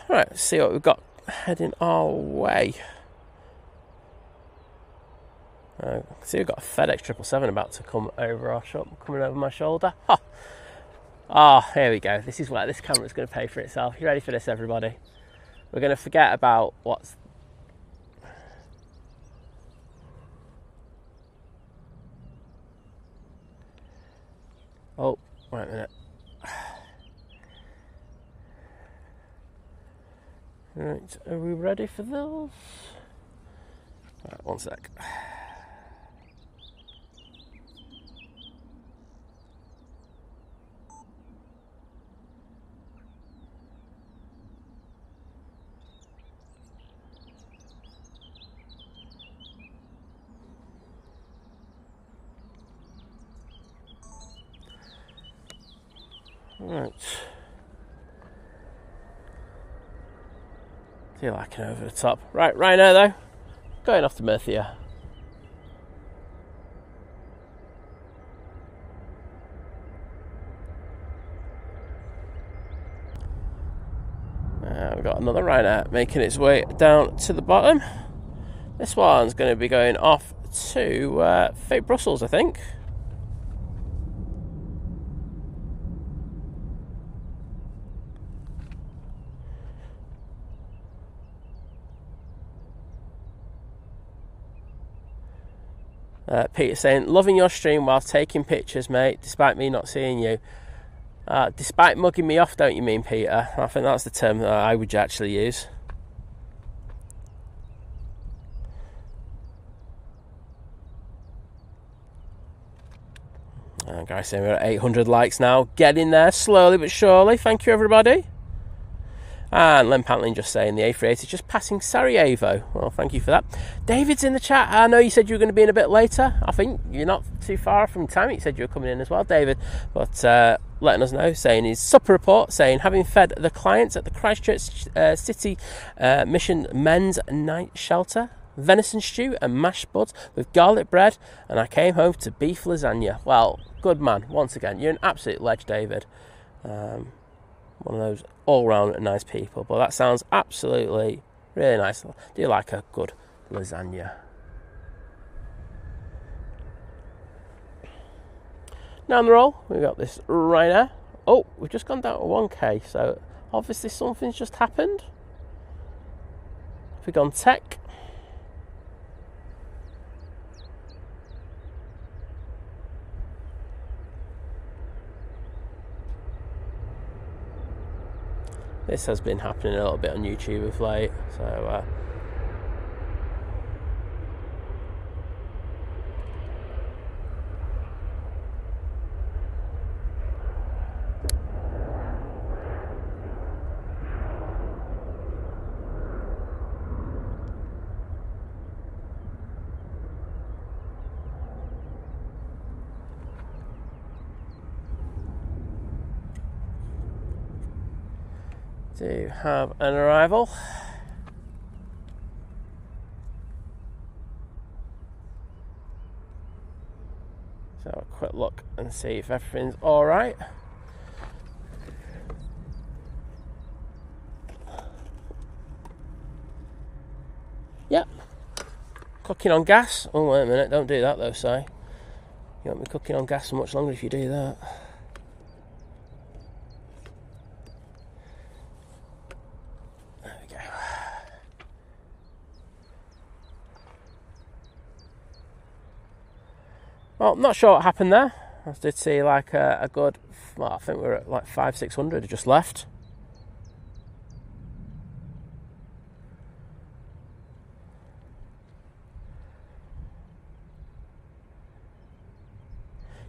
Right, let's see what we've got heading our way. See, we've got a FedEx 777 about to come over our shop, coming over my shoulder. Here we go. This is where this camera's going to pay for itself. You ready for this, everybody? We're going to forget about what's... Oh, wait a minute. Right, are we ready for those? Right, 1 sec. Right. Feel like an over the top. Right now though, going off to Midday. We've got another Ryanair making its way down to the bottom. This one's going to be going off to Fate Brussels, I think. Peter saying, loving your stream while taking pictures, mate, despite me not seeing you. Despite mugging me off, don't you mean, Peter? I think that's the term that I would actually use. Guys saying we're at 800 likes now. Getting there slowly but surely. Thank you, everybody. And Len Pantling just saying the A380 is just passing Sarajevo. Well, thank you for that. David's in the chat. I know you said you were going to be in a bit later. I think you're not too far from time. You said you were coming in as well, David. But letting us know, saying his supper report, saying having fed the clients at the Christchurch City Mission Men's Night Shelter, venison stew and mashed buds with garlic bread, and I came home to beef lasagna. Well, good man. Once again, you're an absolute ledge, David. One of those all-round nice people. But that sounds absolutely really nice. Do you like a good lasagna? Now on the roll, we've got this Ryanair. Oh, we've just gone down to 1k, so obviously something's just happened. We've gone tech. This has been happening a little bit on YouTube of late, so Do have an arrival. So have a quick look and see if everything's all right. Yep. Cooking on gas. Oh, wait a minute. Don't do that though, Si. You won't be cooking on gas for much longer if you do that. There we go. Well, not sure what happened there. I did see like a good, well, I think we're at like 500-600 just left.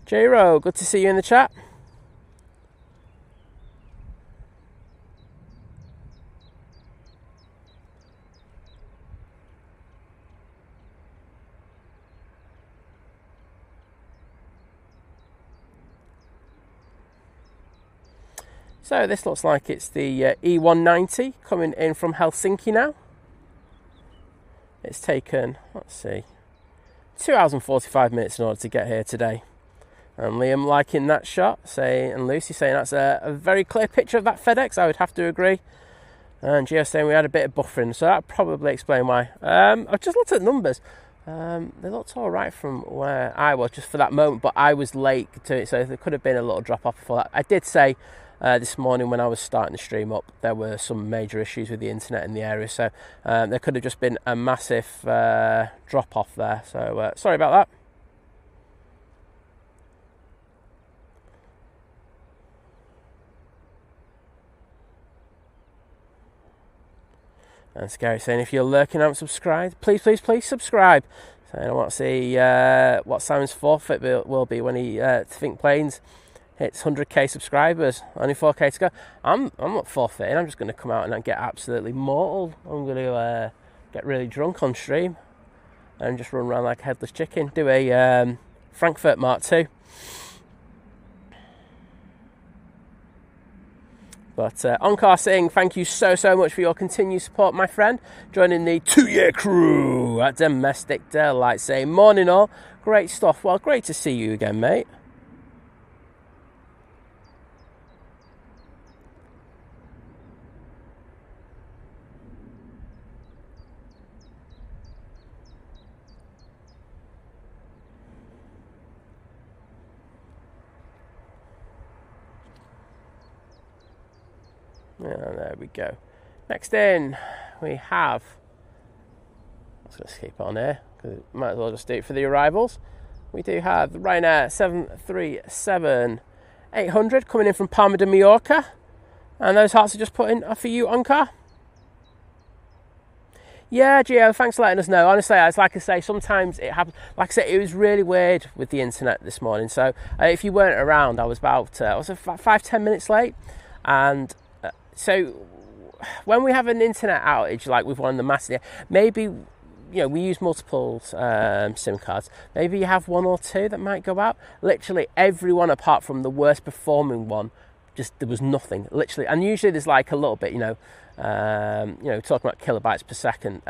J-Ro, good to see you in the chat. So this looks like it's the E190 coming in from Helsinki now. It's taken, let's see, 2 hours and 45 minutes in order to get here today. And Liam liking that shot, and Lucy saying that's a very clear picture of that FedEx. I would have to agree. And Gio saying we had a bit of buffering, so that probably explain why. I've just looked at numbers. They looked all right from where I was just for that moment, but I was late to it, so there could have been a little drop off before that. I did say this morning when I was starting the stream up, there were some major issues with the internet in the area, so there could have just been a massive drop off there. So sorry about that. And Scary saying, if you're lurking and haven't subscribed, please subscribe. So I want to see what Simon's forfeit will be when he Think Planes hits 100k subscribers. Only 4k to go. I'm not forfeiting. I'm just going to come out and get absolutely mortal. I'm going to get really drunk on stream and just run around like a headless chicken. Do a Frankfurt Mark II. But Onkar saying, thank you so much for your continued support, my friend. Joining the 2-year crew at Domestic Delight. Saying, morning all. Great stuff. Well, great to see you again, mate. Yeah, there we go. Next in, we have, let's just keep on here, because might as well just do it for the arrivals. We do have the Ryanair 737-800 coming in from Palma de Mallorca. And those hearts are just put in for you, Onkar. Yeah, Gio, thanks for letting us know. Honestly, it's like I say, sometimes it happens. Like I said, it was really weird with the internet this morning. So if you weren't around, I was about 5-10 minutes late. And so when we have an internet outage, like with one of the massive, maybe, you know, we use multiple SIM cards. Maybe you have one or two that might go out. Literally everyone apart from the worst performing one, just there was nothing. Literally, and usually there's like a little bit, you know, talking about kilobytes per second,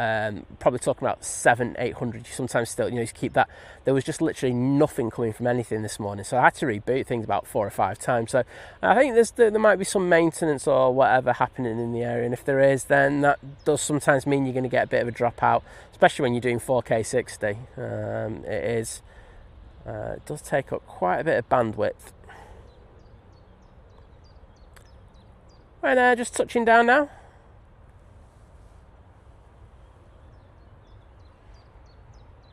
probably talking about 700-800. Sometimes still, you know, to keep that. There was just literally nothing coming from anything this morning, so I had to reboot things about 4 or 5 times. So I think there might be some maintenance or whatever happening in the area, and if there is, then that does sometimes mean you're going to get a bit of a dropout, especially when you're doing 4K 60. It does take up quite a bit of bandwidth. Right, just touching down now.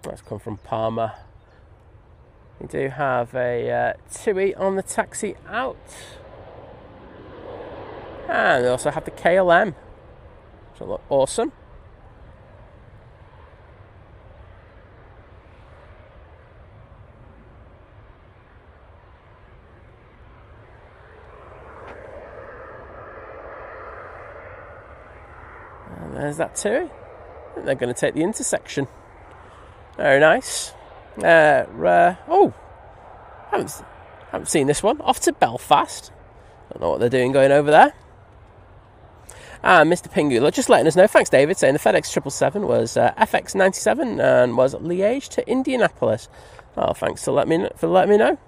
That's come from Palma. We do have a TUI on the taxi out. And we also have the KLM. So look awesome. And there's that TUI. And they're going to take the intersection. Very nice. Haven't seen this one. Off to Belfast. Don't know what they're doing going over there. And Mr. Pingula just letting us know, thanks David, saying the FedEx 777 was FX97 and was Liège to Indianapolis. Oh, thanks for letting me know.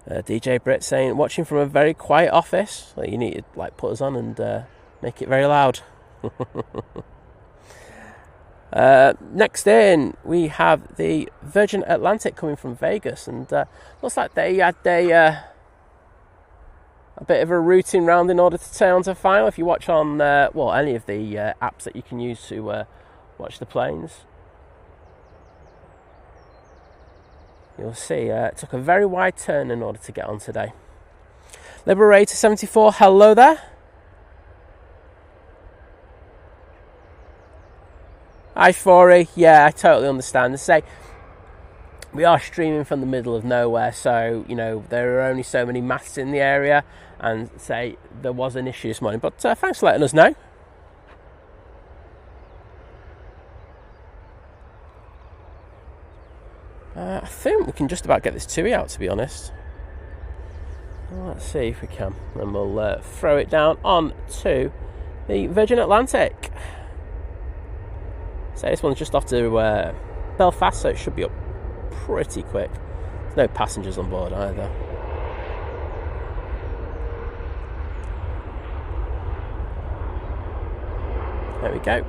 DJ Britt saying, watching from a very quiet office. Well, you need to like put us on and make it very loud. Next in, we have the Virgin Atlantic coming from Vegas, and looks like they had a bit of a routing round in order to turn onto final. If you watch on any of the apps that you can use to watch the planes, you'll see it took a very wide turn in order to get on today. Liberator 74, hello there. Hi Fori, yeah, I totally understand. Say, we are streaming from the middle of nowhere, so you know there are only so many masts in the area, and say there was an issue this morning. But thanks for letting us know. I think we can just about get this TUI out, to be honest. Well, let's see if we can, and we'll throw it down on to the Virgin Atlantic. So this one's just off to Belfast, so it should be up pretty quick. There's no passengers on board either. There we go.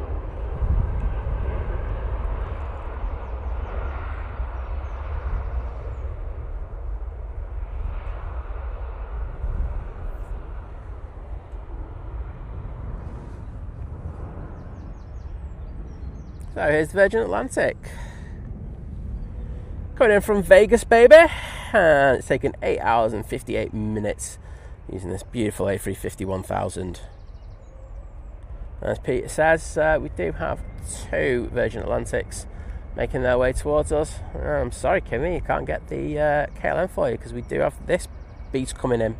So here's Virgin Atlantic. Coming in from Vegas, baby. And it's taken 8 hours and 58 minutes using this beautiful A350 1000. As Peter says, we do have 2 Virgin Atlantics making their way towards us. I'm sorry, Kimmy, you can't get the KLM for you because we do have this beast coming in.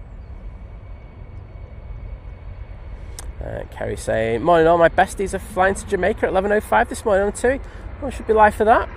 Kerry saying, morning all, my besties are flying to Jamaica at 11:05 this morning on TUI. Well, should be live for that.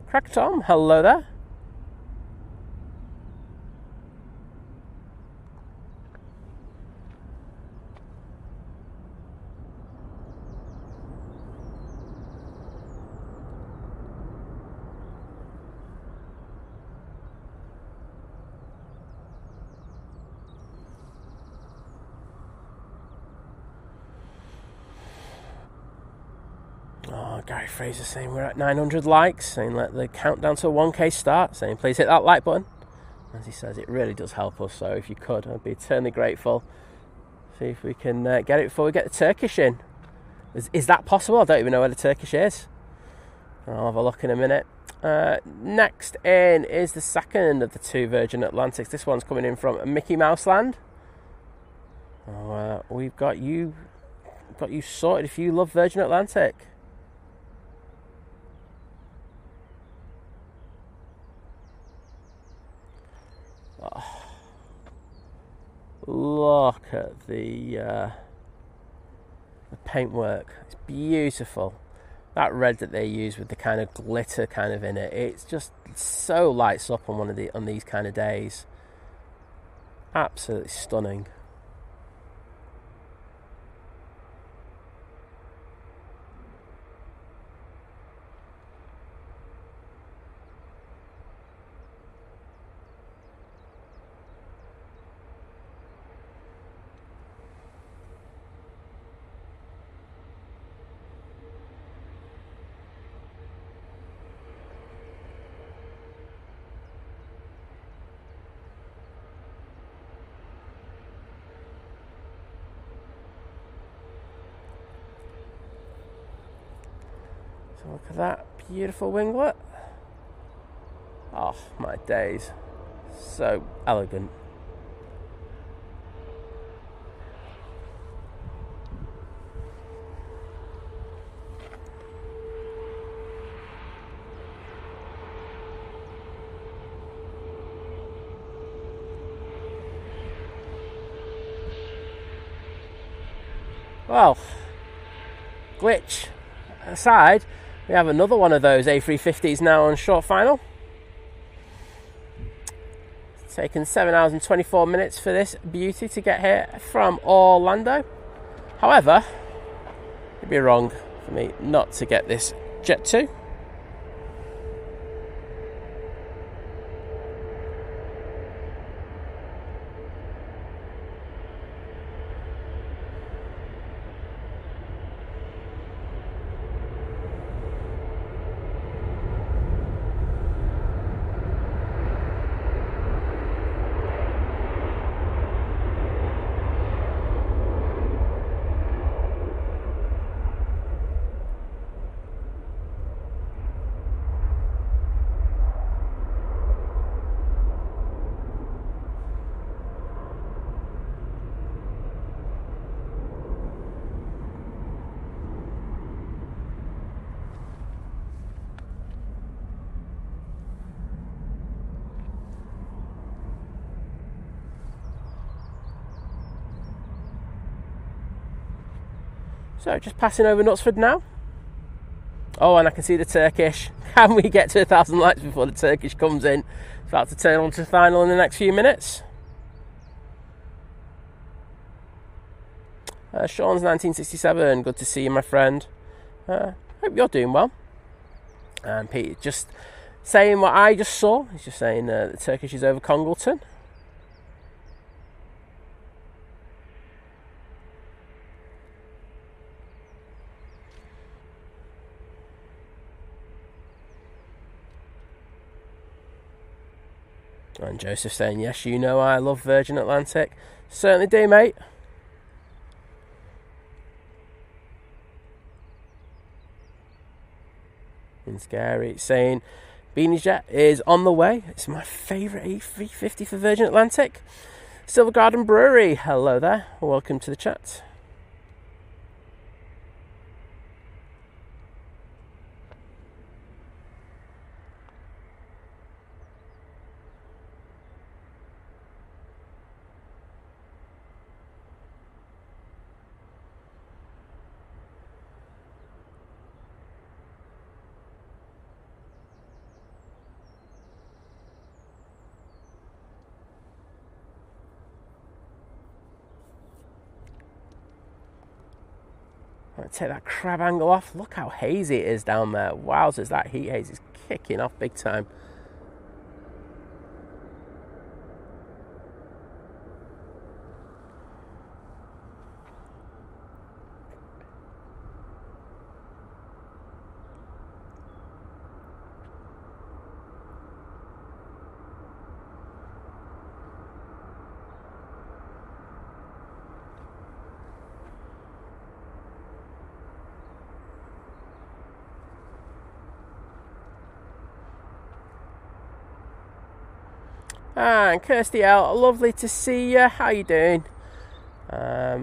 Crack Tom, hello there. Gary Fraser saying we're at 900 likes, saying let the countdown to 1k start, saying please hit that like button. As he says, it really does help us, so if you could, I'd be eternally grateful. See if we can get it before we get the Turkish in. Is that possible? I don't even know where the Turkish is. I'll have a look in a minute. Next in is the second of the 2 Virgin Atlantics. This one's coming in from Mickey Mouse Land. We've got you sorted if you love Virgin Atlantic. Oh, look at the paintwork. It's beautiful. That red that they use with the kind of glitter kind of in it, it's just so lights up on these kind of days. Absolutely stunning. Look at that beautiful winglet. Oh my days, so elegant. Well, glitch aside, we have another one of those A350s now on short final. It's taken 7 hours and 24 minutes for this beauty to get here from Orlando. However, it'd be wrong for me not to get this Jet 2. So just passing over Knutsford now. Oh, and I can see the Turkish. Can we get to 1,000 lights before the Turkish comes in? It's about to turn on to final in the next few minutes. Sean's 1967. Good to see you, my friend. Hope you're doing well. And Pete just saying what I just saw. He's just saying the Turkish is over Congleton. And Joseph saying, yes, you know I love Virgin Atlantic. Certainly do, mate. And Scary saying, easyJet is on the way. It's my favourite A350 for Virgin Atlantic. Silver Garden Brewery, hello there. Welcome to the chat. Take that crab angle off. Look how hazy it is down there. Wowzers, that heat haze is kicking off big time. And Kirsty L, lovely to see you. How you doing? I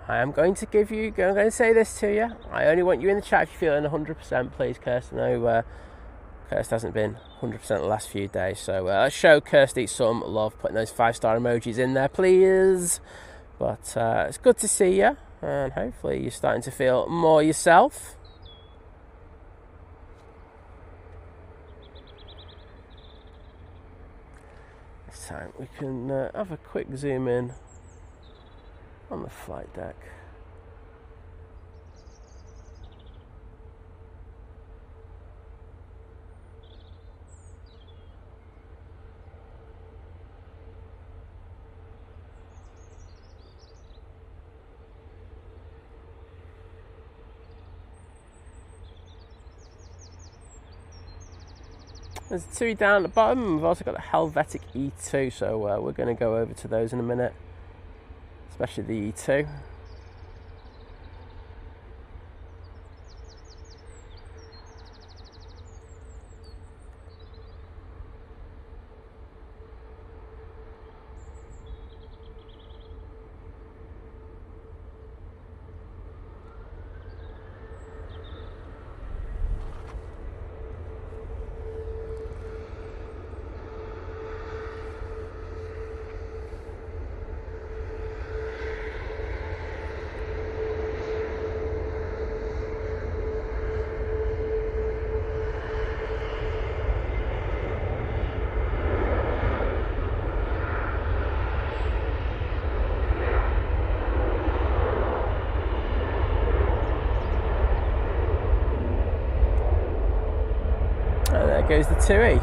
am going to I'm going to say this to you. I only want you in the chat if you're feeling 100%, please, Kirsty. I know Kirsty hasn't been 100% the last few days, so let's show Kirsty some love, putting those 5-star emojis in there, please. But it's good to see you, and hopefully you're starting to feel more yourself. Time we can have a quick zoom in on the flight deck. There's two down at the bottom. We've also got the Helvetic E2, so we're going to go over to those in a minute, especially the E2. And there goes the 2E.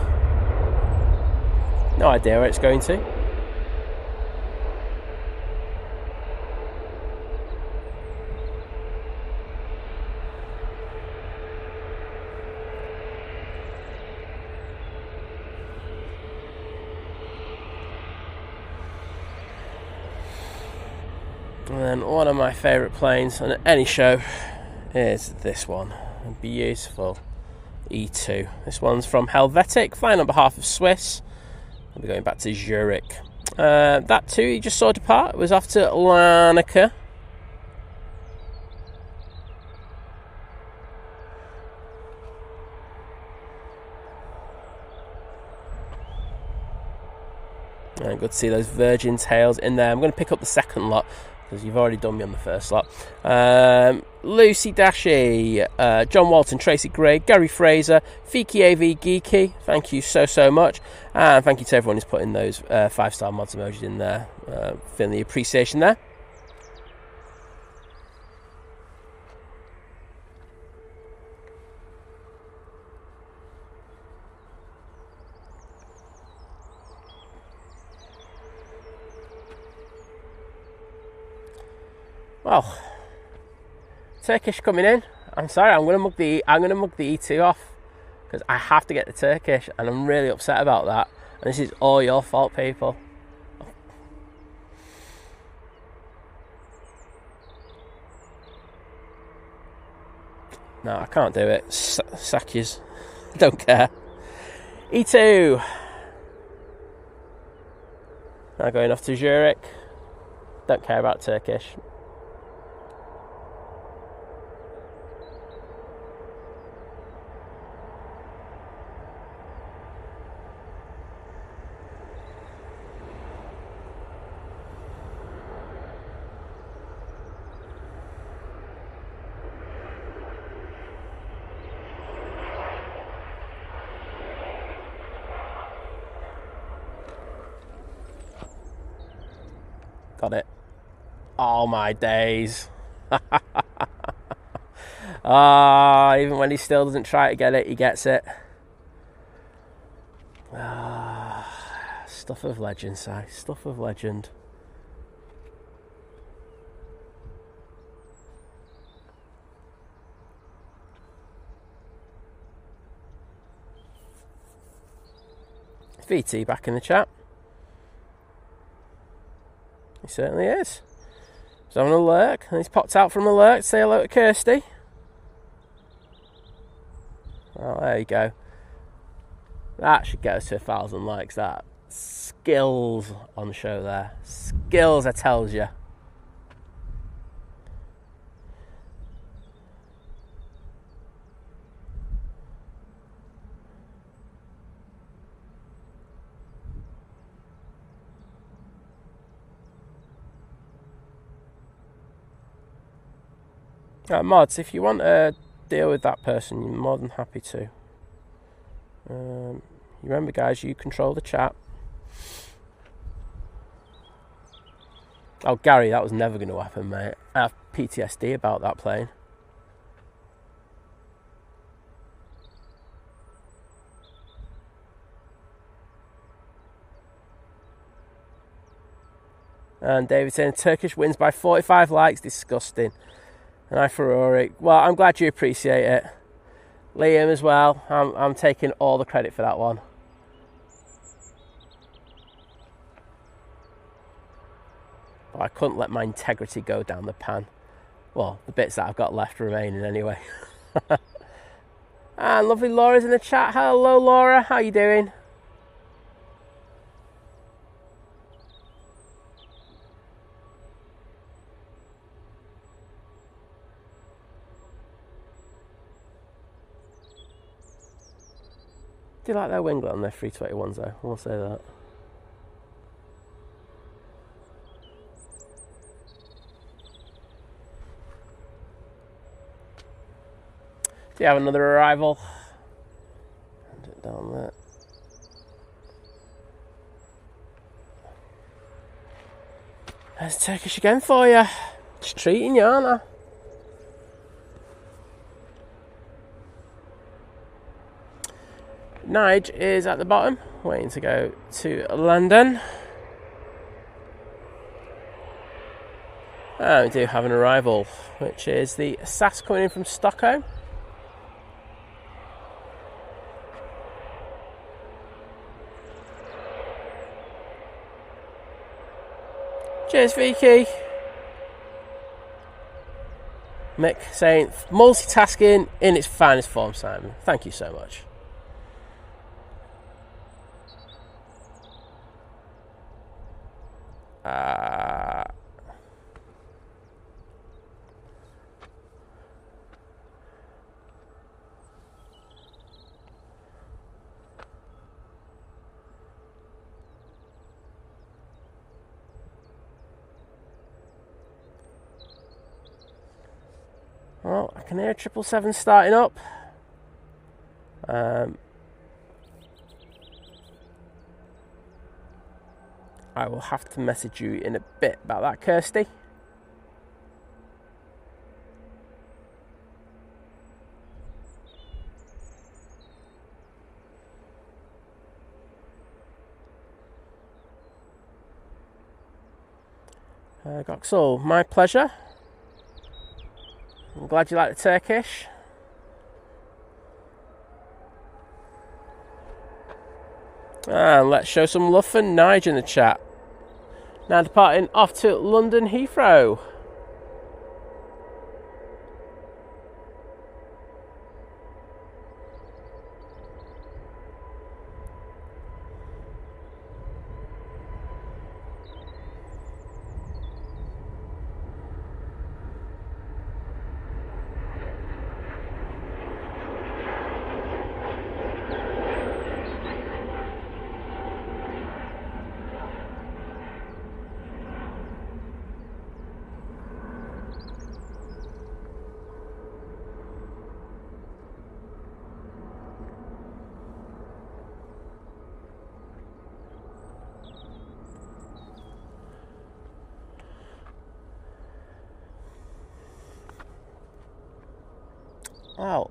No idea where it's going to. And then one of my favourite planes on any show is this one. A beautiful E2. This one's from Helvetic, flying on behalf of Swiss. I'll be going back to Zurich. That too you just saw depart was off to Larnaca. And good to see those Virgin tails in there. I'm going to pick up the second lot because you've already done me on the first lot. Lucy Dashy, John Walton, Tracy Gray, Gary Fraser, Fiki AV Geeky, thank you so much. And thank you to everyone who's putting those 5-star mods emojis in there. Feeling the appreciation there. Well, Turkish coming in. I'm sorry, I'm gonna mug the E2 off because I have to get the Turkish, and I'm really upset about that. And this is all your fault, people. No, I can't do it. Sack yous. Don't care. E2. Now going off to Zurich. Don't care about Turkish. Got it. Oh my days. Even when he still doesn't try to get it, he gets it. Stuff of legend, Si. Stuff of legend. VT back in the chat. He certainly is. He's having a lurk, and he's popped out from a lurk to say hello to Kirsty. Oh, there you go. That should get us to 1,000 likes, that. Skills on show there. Skills, I tells you. Mods, if you want to deal with that person, you're more than happy to. Remember, guys, you control the chat. Oh, Gary, that was never going to happen, mate. I have PTSD about that plane. And David saying Turkish wins by 45 likes. Disgusting. And I Ferrari. Well, I'm glad you appreciate it. Liam as well. I'm taking all the credit for that one. But I couldn't let my integrity go down the pan. Well, the bits that I've got left remaining anyway. And lovely Laura's in the chat. Hello, Laura. How you doing? Do you like their winglet on their 321s though? I will say that. Do you have another arrival? Hand it down there. There's Turkish again for you. Just treating you, aren't I? Nige is at the bottom, waiting to go to London. And we do have an arrival, which is the SAS coming in from Stockholm. Cheers, Vicky. Mick saying multitasking in its finest form, Simon. Thank you so much. Well, I can hear 777 starting up. I will have to message you in a bit about that, Kirsty. Goxall, my pleasure. I'm glad you like the Turkish. And let's show some love for Nige in the chat. Now departing off to London Heathrow. Well,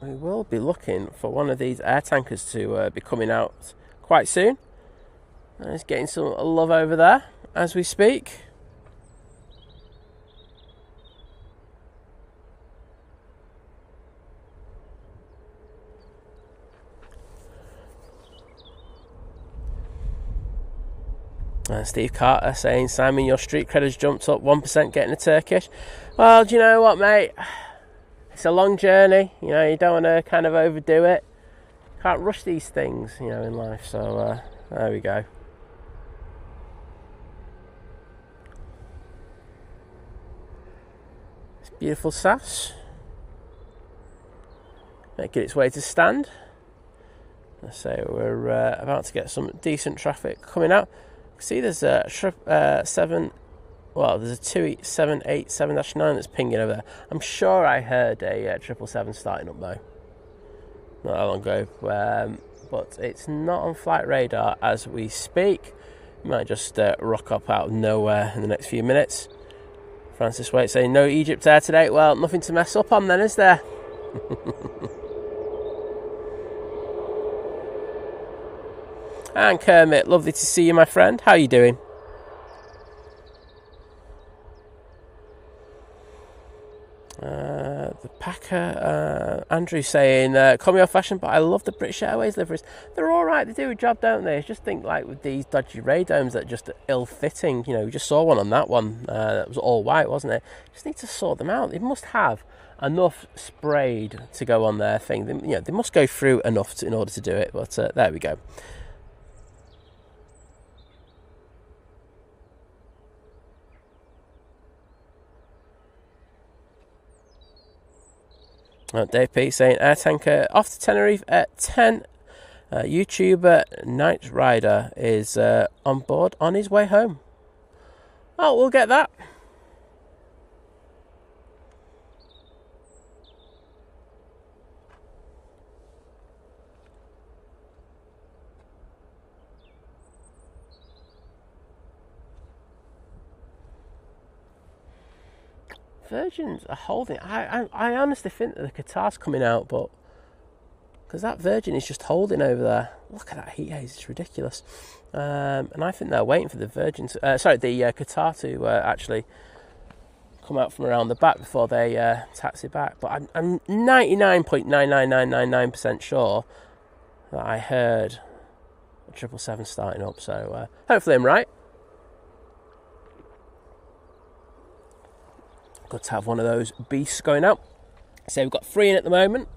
we will be looking for one of these air tankers to be coming out quite soon. And it's getting some love over there as we speak. And Steve Carter saying, Simon, your street cred has jumped up 1% getting a Turkish. Well, do you know what, mate? It's a long journey, you know, you don't want to kind of overdo it. Can't rush these things, you know, in life, so there we go. It's beautiful SAS. Making its way to stand. Let's say we're about to get some decent traffic coming out. See, there's a 787-9 that's pinging over there. I'm sure I heard a 777 starting up though, not that long ago, but it's not on flight radar as we speak. It might just rock up out of nowhere in the next few minutes. Francis Waite saying, no Egypt Air today. Well, nothing to mess up on then, is there? And Kermit, lovely to see you, my friend. How are you doing? The Packer, Andrew saying, call me old fashioned, but I love the British Airways liveries. They're alright, they do a job, don't they? I just think, like, with these dodgy radomes that are just ill-fitting, you know, we just saw one on that one, that was all white, wasn't it? Just need to sort them out. They must have enough sprayed to go on their thing. They, you know, they must go through enough in order to do it, but there we go. Dave P saying, air tanker off to Tenerife at 10. YouTuber Night Rider is on board on his way home. Oh, we'll get that. Virgins are holding. I honestly think that the Qatar's coming out, but because that Virgin is just holding over there. Look at that heat haze, it's ridiculous. And I think they're waiting for the Virgin, the Qatar to actually come out from around the back before they taxi back. But I'm 99.99999% sure that I heard a 777 starting up, so hopefully I'm right. Good to have one of those beasts going out. So we've got 3 in at the moment.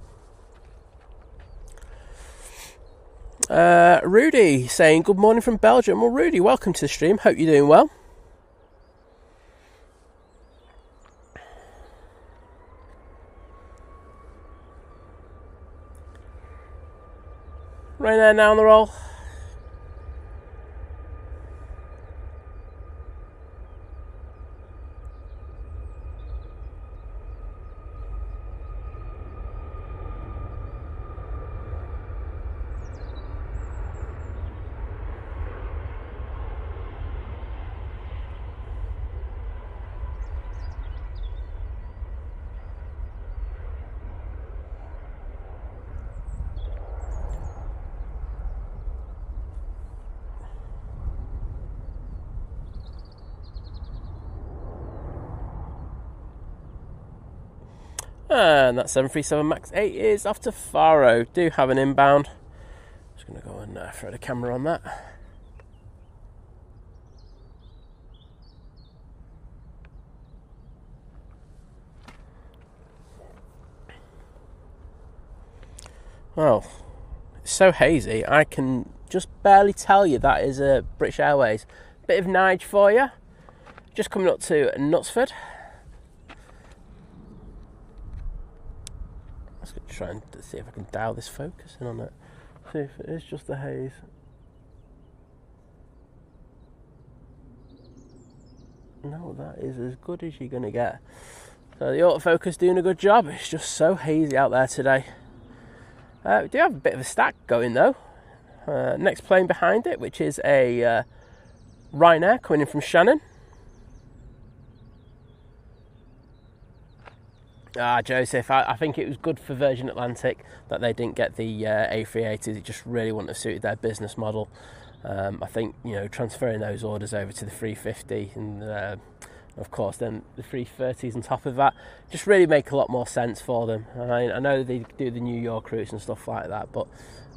Rudy saying good morning from Belgium. Well, Rudy, welcome to the stream. Hope you're doing well. Ryanair now on the roll. And that 737 MAX 8 is off to Faro. Do have an inbound. Just going to go and throw the camera on that. Well, it's so hazy, I can just barely tell you that is a British Airways. Bit of Nige for you. Just coming up to Knutsford. Try and see if I can dial this focus in on it. See if it is just the haze. No, that is as good as you're going to get. So the autofocus doing a good job. It's just so hazy out there today. We do have a bit of a stack going though. Next plane behind it, which is a Ryanair coming in from Shannon. Joseph, I think it was good for Virgin Atlantic that they didn't get the A380s. It just really wouldn't have suited their business model. I think, transferring those orders over to the 350 and, of course, then the 330s on top of that just really make a lot more sense for them. I know they do the New York routes and stuff like that, but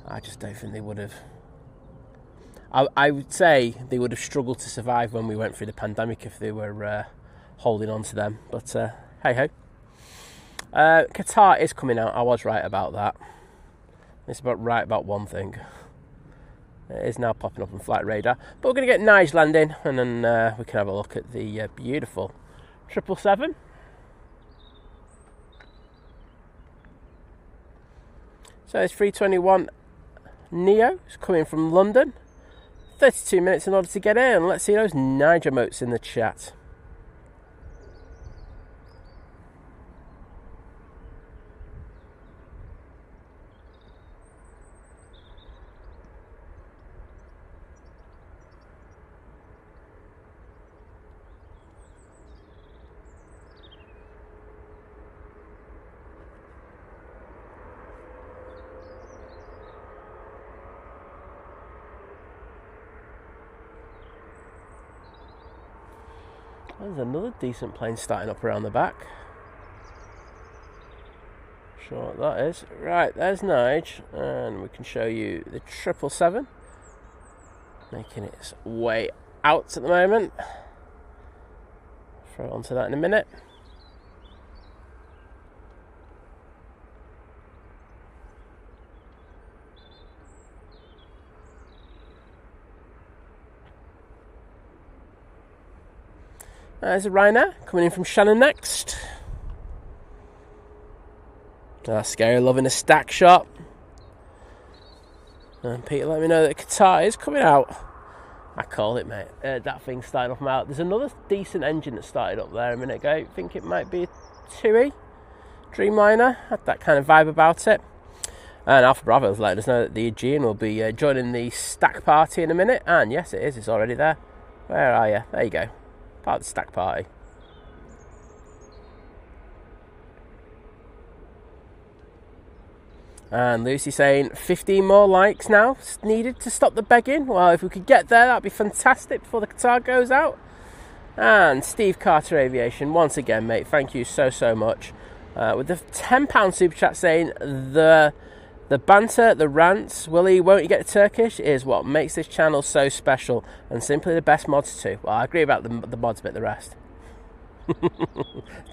I just don't think they would have. I would say they would have struggled to survive when we went through the pandemic if they were holding on to them. But hey-ho. Qatar is coming out. I was right about that. It's right about one thing. It is now popping up on flight radar. But we're going to get Nige landing, and then we can have a look at the beautiful 777. So it's 321 Neo. It's coming from London. 32 minutes in order to get in. Let's see those Nige emotes in the chat. There's another decent plane starting up around the back. Sure what that is. Right, there's Nige, and we can show you the 777 making its way out at the moment. Throw onto that in a minute. There's a Ryanair coming in from Shannon next. Scary loving a stack shot. And Peter let me know that Qatar is coming out. I called it, mate. That thing's starting off out. There's another decent engine that started up there a minute ago. I think it might be a 2E Dreamliner. Had that kind of vibe about it. And Alpha Bravo's letting us know that the Aegean will be joining the stack party in a minute. And yes, it is. It's already there. Where are you? There you go. Part of the stack party. And Lucy saying 15 more likes now needed to stop the begging. Well, if we could get there, that'd be fantastic before the Qatar goes out. And Steve Carter Aviation, once again, mate, thank you so much. With the £10 super chat saying the banter, the rants, won't you get the Turkish, is what makes this channel so special and simply the best mods too. Well, I agree about the mods bit, the rest.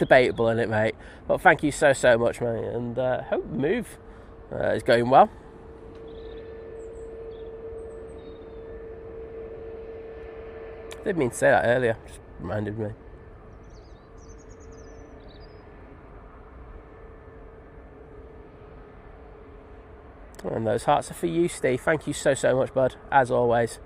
Debatable, isn't it, mate? But thank you so much, mate, and hope the move is going well. I didn't mean to say that earlier, just reminded me. And those hearts are for you, Steve. Thank you so much, bud, as always.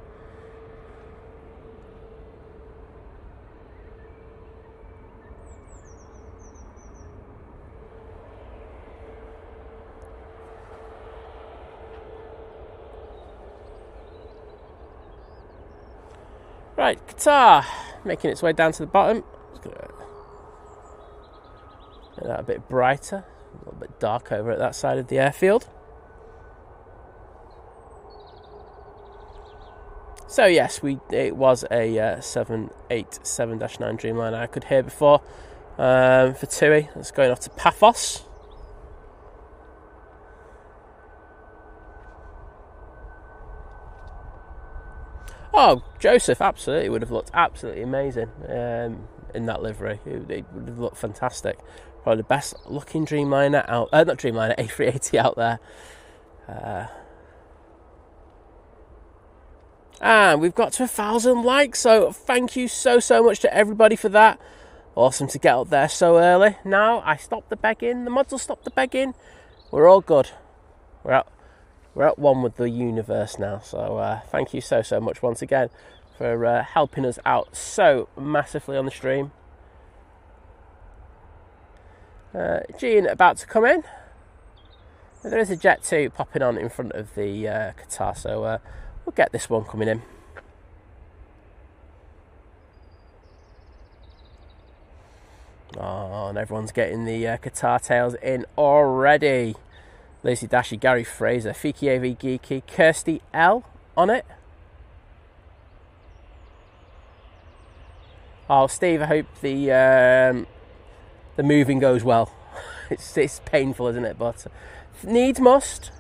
Right, Qatar, making its way down to the bottom. Just gonna make that a bit brighter, a little bit dark over at that side of the airfield. So yes, it was a 787-9 Dreamliner I could hear before for TUI. It's going off to Paphos. Oh, Joseph absolutely would have looked absolutely amazing in that livery. It would have looked fantastic. Probably the best looking Dreamliner out, not Dreamliner, A380 out there. And we've got to 1,000 likes, so thank you so much to everybody for that. Awesome to get up there so early. Now I stopped the begging, the mods will stop the begging. We're all good. We're at one with the universe now, so thank you so much once again for helping us out so massively on the stream. Jean about to come in. There is a Jet 2 popping on in front of the Qatar, so we'll get this one coming in. Oh, and everyone's getting the Qatar tails in already. Lacey Dashy, Gary Fraser, Fiki AV Geeky, Kirsty L on it. Oh, Steve, I hope the moving goes well. It's painful, isn't it? But needs must.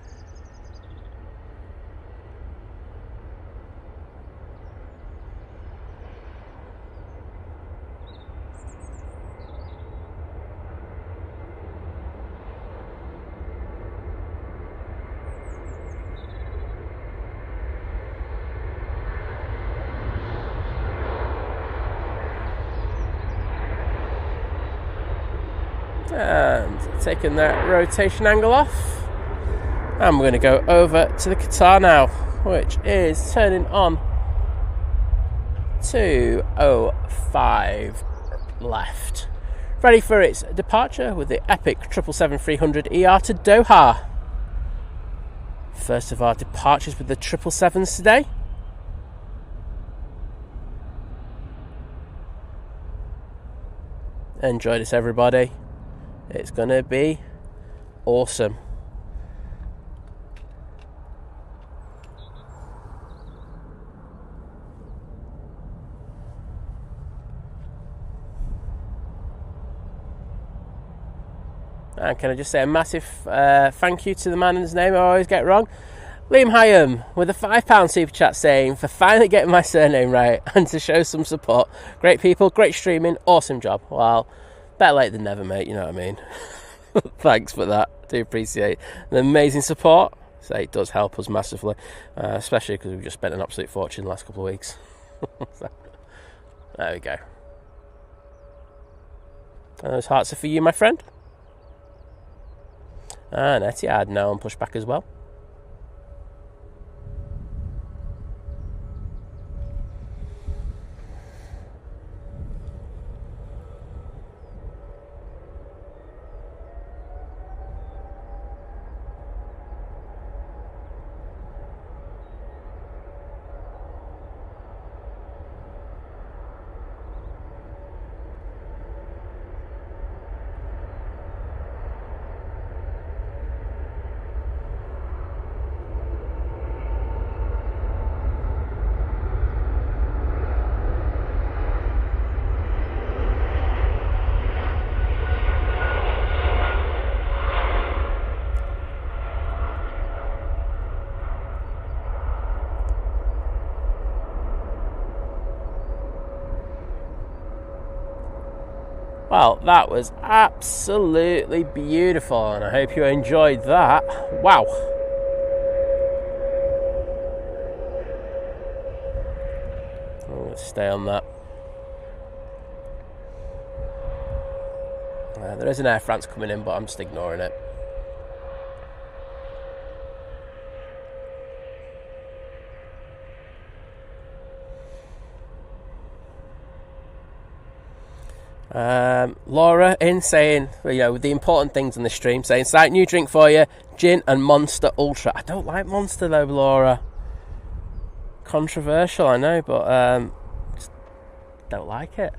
And taking that rotation angle off, and we're going to go over to the Qatar now, which is turning on 205 left, ready for its departure with the epic 777-300ER to Doha. First of our departures with the 777s today. Enjoy this, everybody. It's going to be awesome. And can I just say a massive thank you to the man whose name I always get wrong, Liam Hyam, with a £5 super chat saying, for finally getting my surname right and to show some support. Great people, great streaming, awesome job. Well, better late than never, mate, you know what I mean. Thanks for that, do appreciate the amazing support. So it does help us massively, especially because we've just spent an absolute fortune the last couple of weeks. So, there we go. And those hearts are for you, my friend. And Etihad now on pushback as well. Well, that was absolutely beautiful, and I hope you enjoyed that. Wow. I'm going to stay on that. There is an Air France coming in, but I'm just ignoring it. Laura in saying, you know, the important things in the stream, saying, "Slight new drink for you, gin and Monster Ultra." I don't like Monster though, Laura. Controversial, I know, but just don't like it.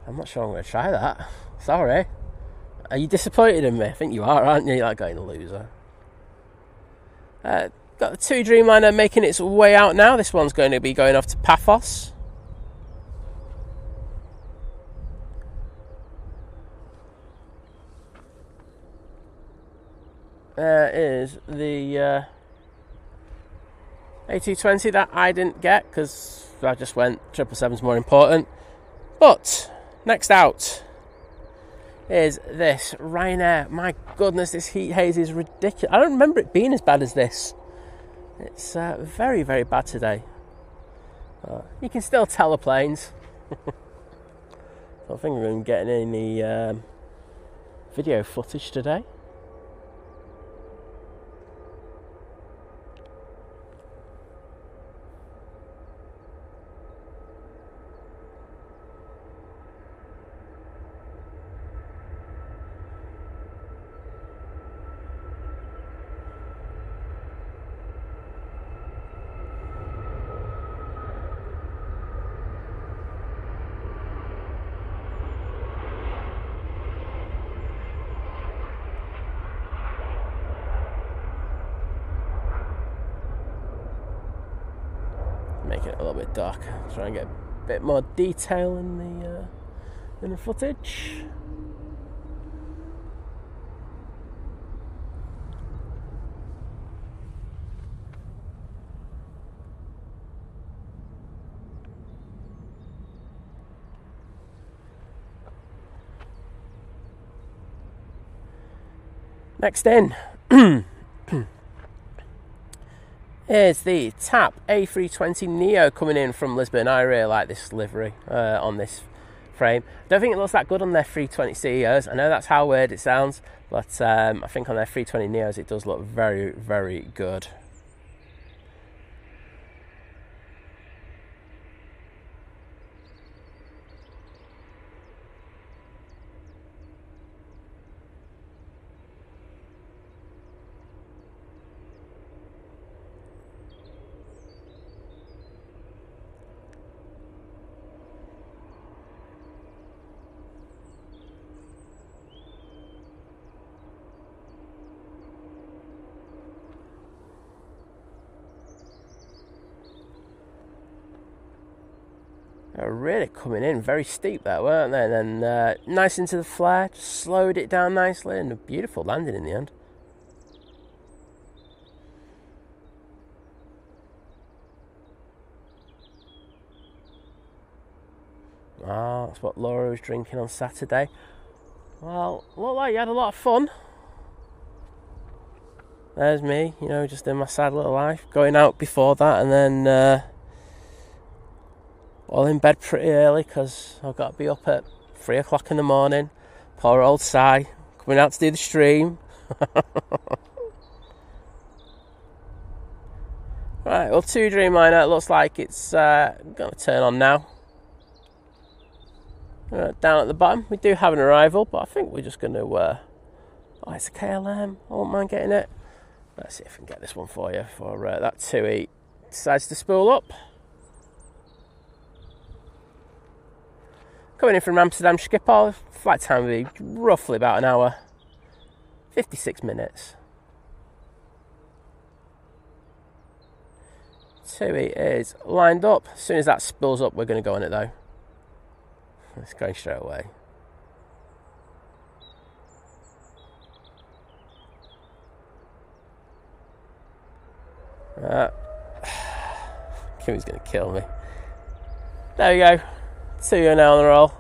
I'm not sure I'm going to try that. Sorry. Are you disappointed in me? I think you are, aren't you? You're like going loser. Got the 2 Dreamliner making its way out now. This one's going to be going off to Paphos. There is the A220 that I didn't get because I just went 777's more important. But next out is this Ryanair. My goodness, this heat haze is ridiculous. I don't remember it being as bad as this. It's very, very bad today. You can still tell the planes. I don't think we're even getting any video footage today. Make it a little bit darker. Try and get a bit more detail in the footage. Next in is the TAP A320 Neo coming in from Lisbon. I really like this livery on this frame. Don't think it looks that good on their 320 CEOs. I know that's how weird it sounds, but I think on their 320 Neos it does look very, very good. They're really coming in very steep there, weren't they? And then nice into the flare, just slowed it down nicely, and a beautiful landing in the end. Oh, that's what Laura was drinking on Saturday. Well, looked like you had a lot of fun. There's me, you know, just in my sad little life, going out before that, and then all in bed pretty early because I've got to be up at 3 o'clock in the morning. Poor old Si, coming out to do the stream. Right, well, 2 Dreamliner, it looks like it's going to turn on now. Down at the bottom, we do have an arrival, but I think we're just going to... oh, it's a KLM, I won't mind getting it. Let's see if I can get this one for you for that 2E decides to spool up. Coming in from Amsterdam Schiphol, flight time will be roughly about an hour, 56 minutes. 2E is lined up. As soon as that spools up, we're going to go on it though. It's going straight away. Kimmy's going to kill me. There we go. 2 now on the roll.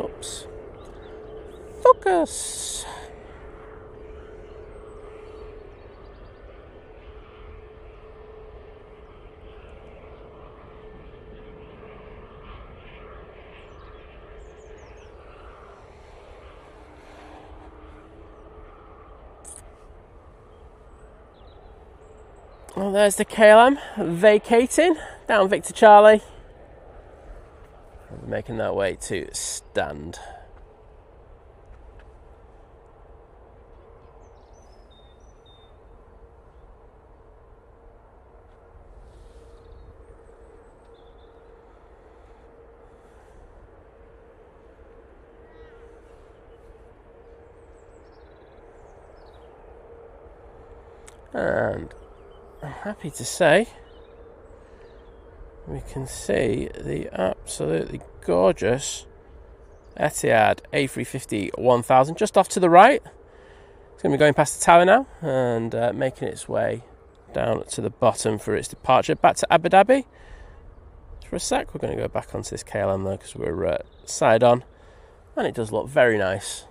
Oops. Focus. Well, there's the KLM vacating down Victor Charlie, making that way to stand. And I'm happy to say we can see the absolutely gorgeous Etihad A350 1000 just off to the right. It's going to be going past the tower now and making its way down to the bottom for its departure back to Abu Dhabi. For a sec, we're going to go back onto this KLM though because we're side on, and it does look very nice.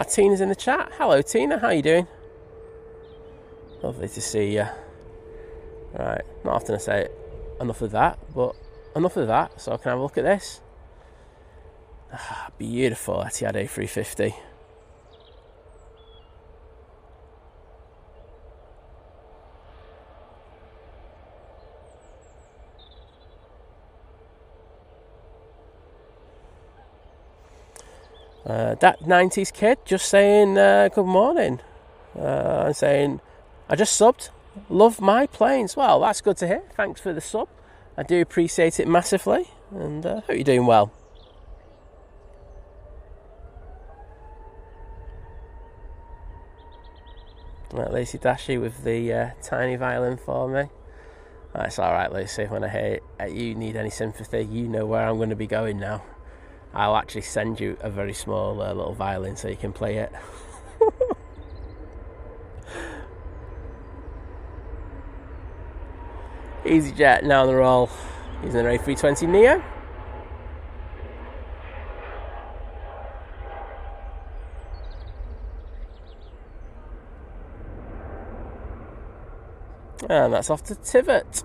Tina's in the chat. Hello, Tina. How you doing? Lovely to see you. Right, not often I say enough of that, but enough of that. So I can have a look at this. Beautiful Etihad A350. That 90s kid just saying good morning. I'm saying I just subbed. Love my planes. Well, that's good to hear. Thanks for the sub. I do appreciate it massively, and hope you're doing well. Right, Lucy Dashy with the tiny violin for me. That's alright, Lucy. When I hear you need any sympathy, you know where I'm going to be going now. I'll actually send you a very small little violin so you can play it. easyJet now on the roll using an A320 Neo. And that's off to Tivot.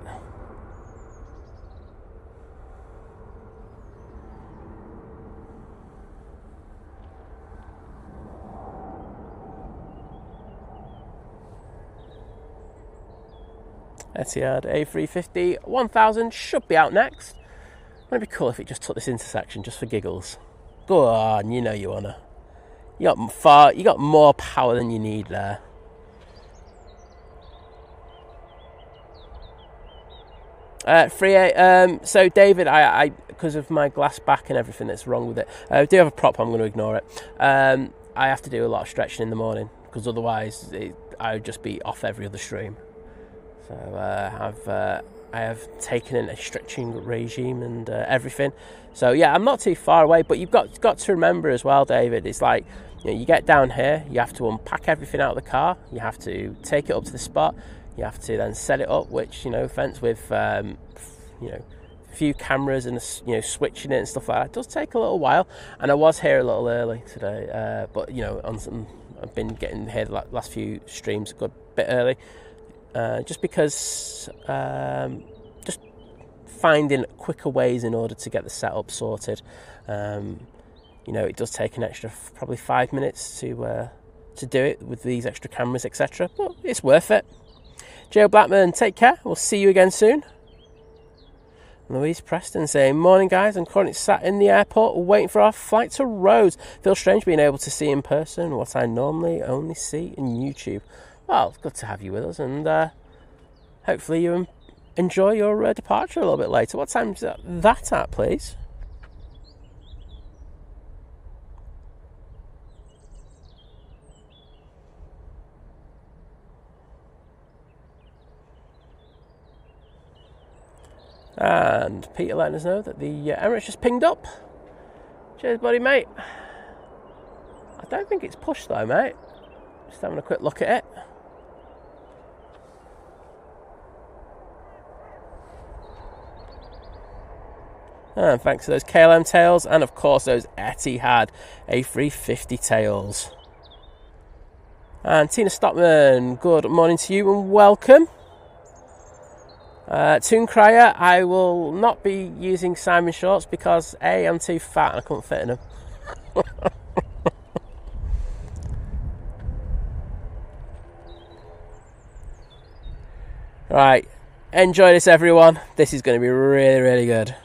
Etihad A350 1000 should be out next. Wouldn't it be cool if it just took this intersection just for giggles? Go on, you know you wanna. You got more power than you need there. So David, I because of my glass back and everything that's wrong with it, I do have a prop. I'm going to ignore it. I have to do a lot of stretching in the morning because otherwise I would just be off every other stream. So I have taken in a stretching regime and everything. So yeah, I'm not too far away. But you've got to remember as well, David. It's like you get down here, you have to unpack everything out of the car. You have to take it up to the spot. You have to then set it up, which fence with a few cameras and switching it and stuff like that. It does take a little while, and I was here a little early today, but I've been getting here the last few streams a good bit early, just because just finding quicker ways in order to get the setup sorted. It does take an extra probably 5 minutes to do it with these extra cameras, etc. But it's worth it. Joe Blackman, take care. We'll see you again soon. Louise Preston saying, morning guys, I'm currently sat in the airport waiting for our flight to Rhodes. Feels strange being able to see in person what I normally only see in YouTube. Well, it's good to have you with us, and hopefully you enjoy your departure a little bit later. What time is that at, please? And Peter letting us know that the Emirates just pinged up. Cheers, buddy, mate. I don't think it's pushed though, mate. Just having a quick look at it. And thanks to those KLM tails, and of course those Etihad A350 tails. And Tina Stockman, good morning to you and welcome. Toon Crier, I will not be using Simon shorts because A, I'm too fat and I couldn't fit in them. Right, enjoy this everyone. This is going to be really, really good.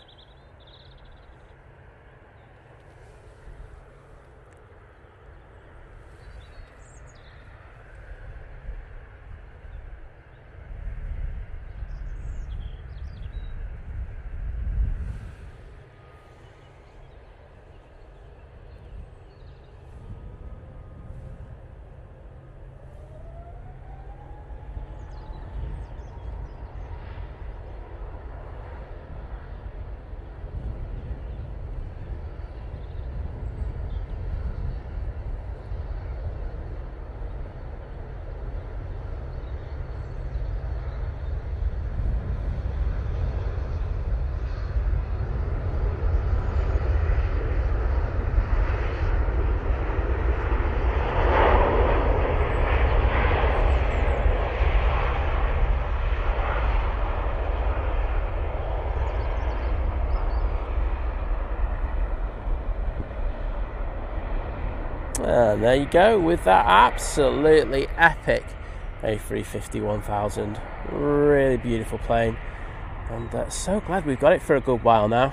And there you go with that absolutely epic A350 1000. Really beautiful plane, and so glad we've got it for a good while now.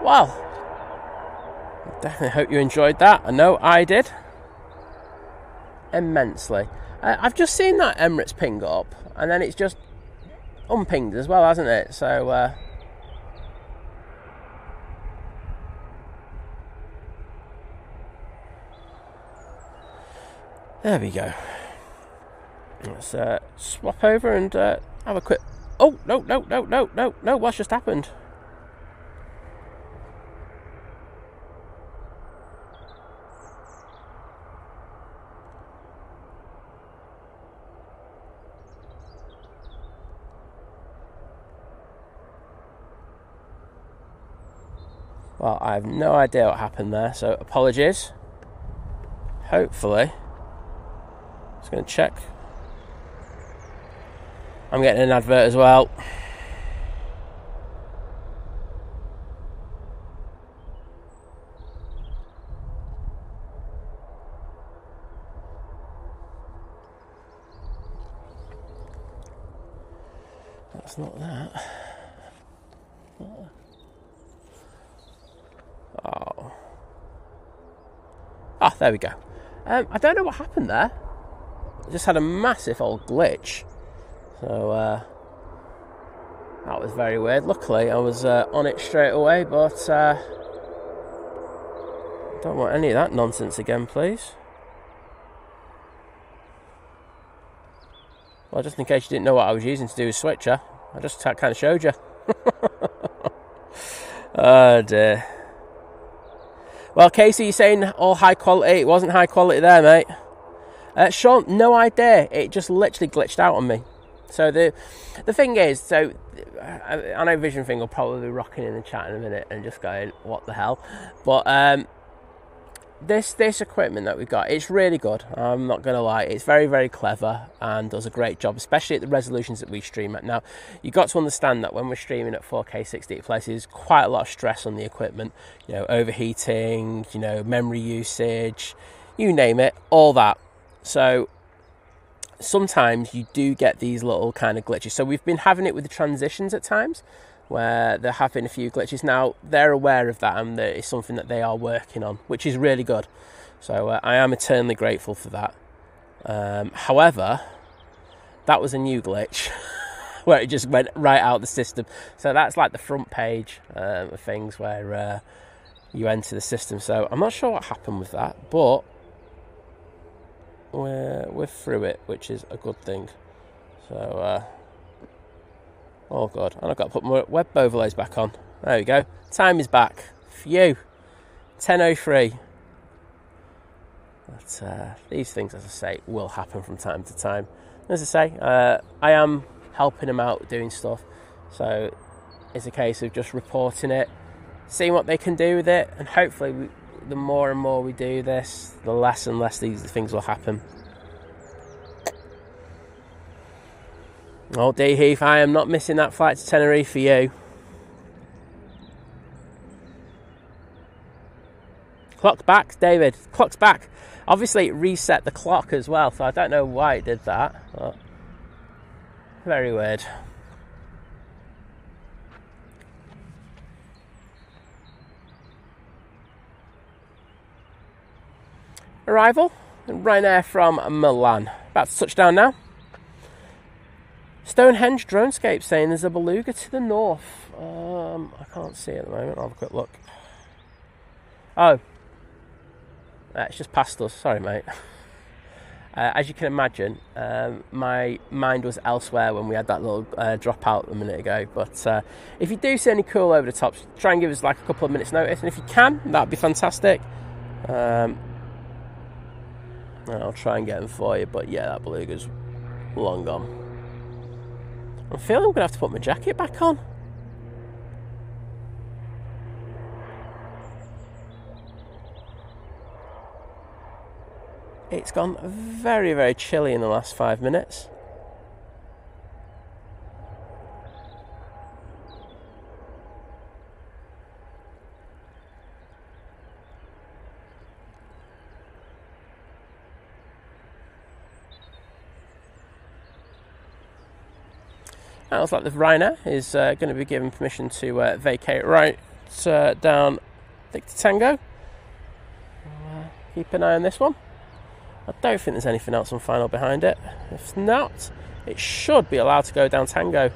Well, I definitely hope you enjoyed that. I know I did. Immensely. I've just seen that Emirates ping up, and then it's just unpinged as well, hasn't it? So, there we go. Let's swap over and have a quick... Oh, no, what's just happened? Well, I have no idea what happened there, so apologies. Hopefully, just going to check. I'm getting an advert as well. That's not that. Oh. Ah, there we go. I don't know what happened there. I just had a massive old glitch. So, that was very weird. Luckily, I was on it straight away, but don't want any of that nonsense again, please. Well, just in case you didn't know what I was using to do a switcher, I just kind of showed you. Oh, dear. Well, Casey, you're saying all high quality. It wasn't high quality there, mate. Sean, no idea. It just literally glitched out on me. So the thing is, so I know Vision Thing will probably be rocking in the chat in a minute and just going, what the hell? But this equipment that we've got, it's really good. I'm not going to lie. It's very, very clever and does a great job, especially at the resolutions that we stream at. Now, you've got to understand that when we're streaming at 4K 60 places, quite a lot of stress on the equipment. You know, overheating, you know, memory usage, you name it, all that. So sometimes you do get these little kind of glitches. So we've been having it with the transitions at times, where there have been a few glitches. Now, they're aware of that, and it's something that they are working on, which is really good. So I am eternally grateful for that. However, that was a new glitch where it just went right out the system. So that's like the front page of things where you enter the system. So I'm not sure what happened with that, but we're through it, which is a good thing. So oh god, and I've got to put my web overlays back on. There we go. Time is back. Phew. 10:03. But these things, as I say, will happen from time to time. As I say, I am helping them out doing stuff, so it's a case of just reporting it, seeing what they can do with it, and hopefully the more and more we do this, the less and less these things will happen. Oh, D Heath, I am not missing that flight to Tenerife for you. Clock's back, David. Clock's back. Obviously, it reset the clock as well, so I don't know why it did that. But very weird. Arrival, Ryanair from Milan. About to touch down now. Stonehenge Dronescape saying there's a beluga to the north. I can't see it at the moment. I'll have a quick look. Oh. It's just past us. Sorry, mate. As you can imagine, my mind was elsewhere when we had that little drop out a minute ago. But if you do see any cool over the tops, try and give us like a couple of minutes notice. And if you can, that'd be fantastic. And I'll try and get them for you. But yeah, that beluga's long gone. I'm feeling I'm going to have to put my jacket back on. It's gone very, very chilly in the last 5 minutes. That looks like the Ryanair is going to be given permission to vacate right down Victor Tango. Keep an eye on this one. I don't think there's anything else on final behind it. If not, it should be allowed to go down Tango.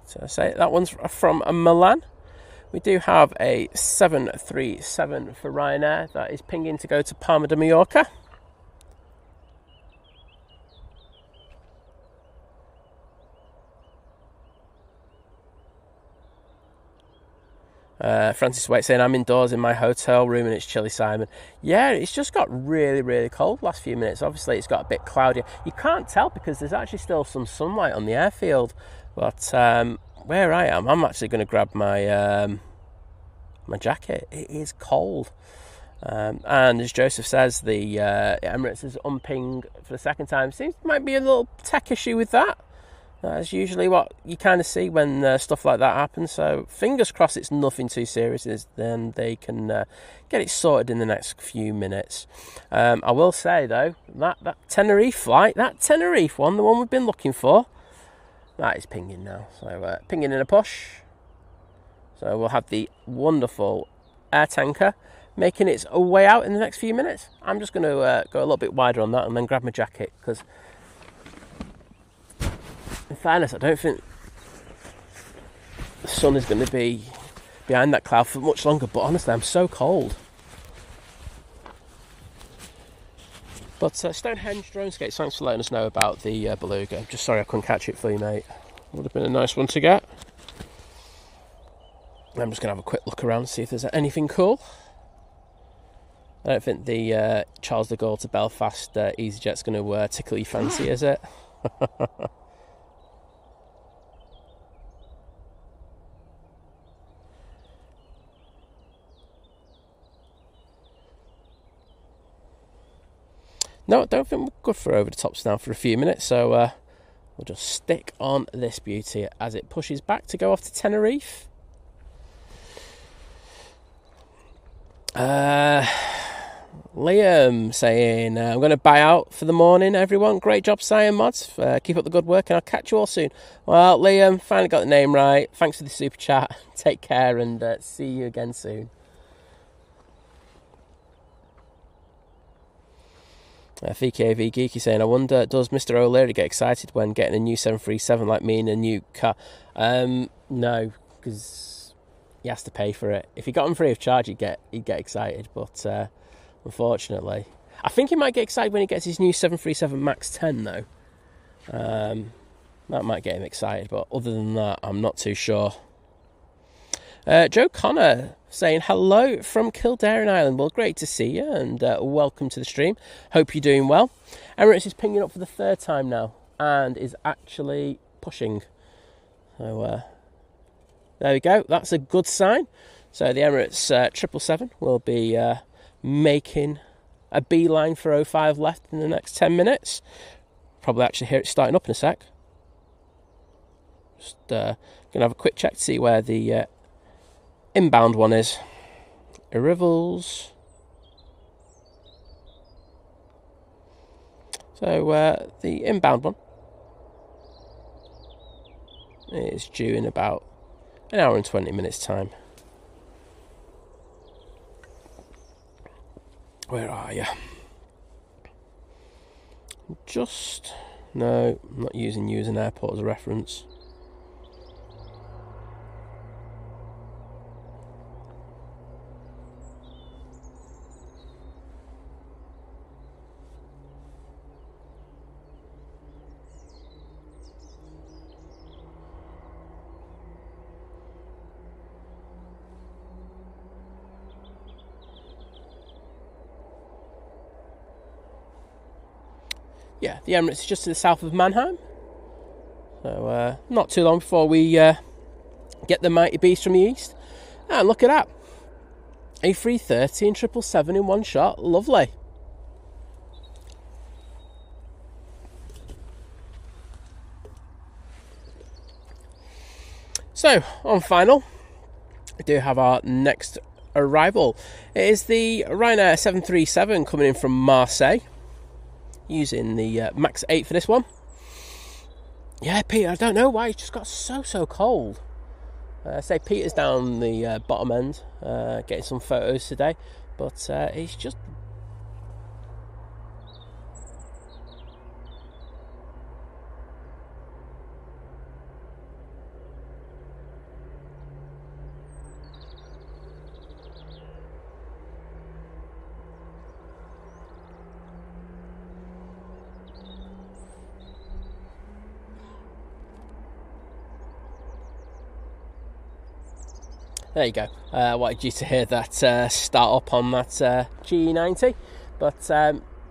So I say that one's from Milan. We do have a 737 for Ryanair that is pinging to go to Palma de Mallorca. Francis Waite saying, I'm indoors in my hotel room and it's chilly, Simon. Yeah, it's just got really, really cold last few minutes. Obviously, it's got a bit cloudy. You can't tell because there's actually still some sunlight on the airfield. But where I am, I'm actually going to grab my my jacket. It is cold. And as Joseph says, the Emirates is unping for the second time. Seems might be a little tech issue with that. That's usually what you kind of see when stuff like that happens. So fingers crossed it's nothing too serious. Then they can get it sorted in the next few minutes. I will say, though, that Tenerife flight, that Tenerife one, the one we've been looking for, that is pinging now. So pinging in a push. So we'll have the wonderful air tanker making its way out in the next few minutes. I'm just going to go a little bit wider on that and then grab my jacket because... in fairness, I don't think the sun is going to be behind that cloud for much longer, but honestly, I'm so cold. But Stonehenge Dronescape, thanks for letting us know about the beluga. I'm just sorry I couldn't catch it for you, mate. Would have been a nice one to get. I'm just going to have a quick look around and see if there's anything cool. I don't think the Charles de Gaulle to Belfast easyJet's going to tickle your fancy, is it? No, I don't think we're good for over the tops now for a few minutes, so we'll just stick on this beauty as it pushes back to go off to Tenerife. Liam saying, I'm going to buy out for the morning, everyone. Great job, Cyan Mods. Keep up the good work, and I'll catch you all soon. Well, Liam, finally got the name right. Thanks for the super chat. Take care, and see you again soon. VKV Geeky saying, I wonder, does Mr. O'Leary get excited when getting a new 737 like me in a new car? No, because he has to pay for it. If he got them free of charge, he'd get excited, but unfortunately, I think he might get excited when he gets his new 737 MAX 10 though. That might get him excited, but other than that, I'm not too sure. Joe Connor saying hello from Kildare, Ireland. Well, great to see you, and welcome to the stream. Hope you're doing well. Emirates is pinging up for the third time now and is actually pushing. So there we go. That's a good sign. So the Emirates 777 will be making a beeline for 05 left in the next 10 minutes. Probably actually hear it starting up in a sec. Just going to have a quick check to see where the inbound one is. Arrivals. So the inbound one is due in about an hour and 20 minutes time. Where are you? No, I'm not using an airport as a reference. Yeah, the Emirates is just to the south of Mannheim. So not too long before we get the mighty beast from the east. And look at that. A330 and 777 in one shot. Lovely. So, on final, we do have our next arrival. It is the Ryanair 737 coming in from Marseille. Using the Max 8 for this one. Yeah, Peter, I don't know why it's just got so cold. Say Peter's down the bottom end, getting some photos today, but it's just... There you go. I wanted you to hear that start up on that GE90. But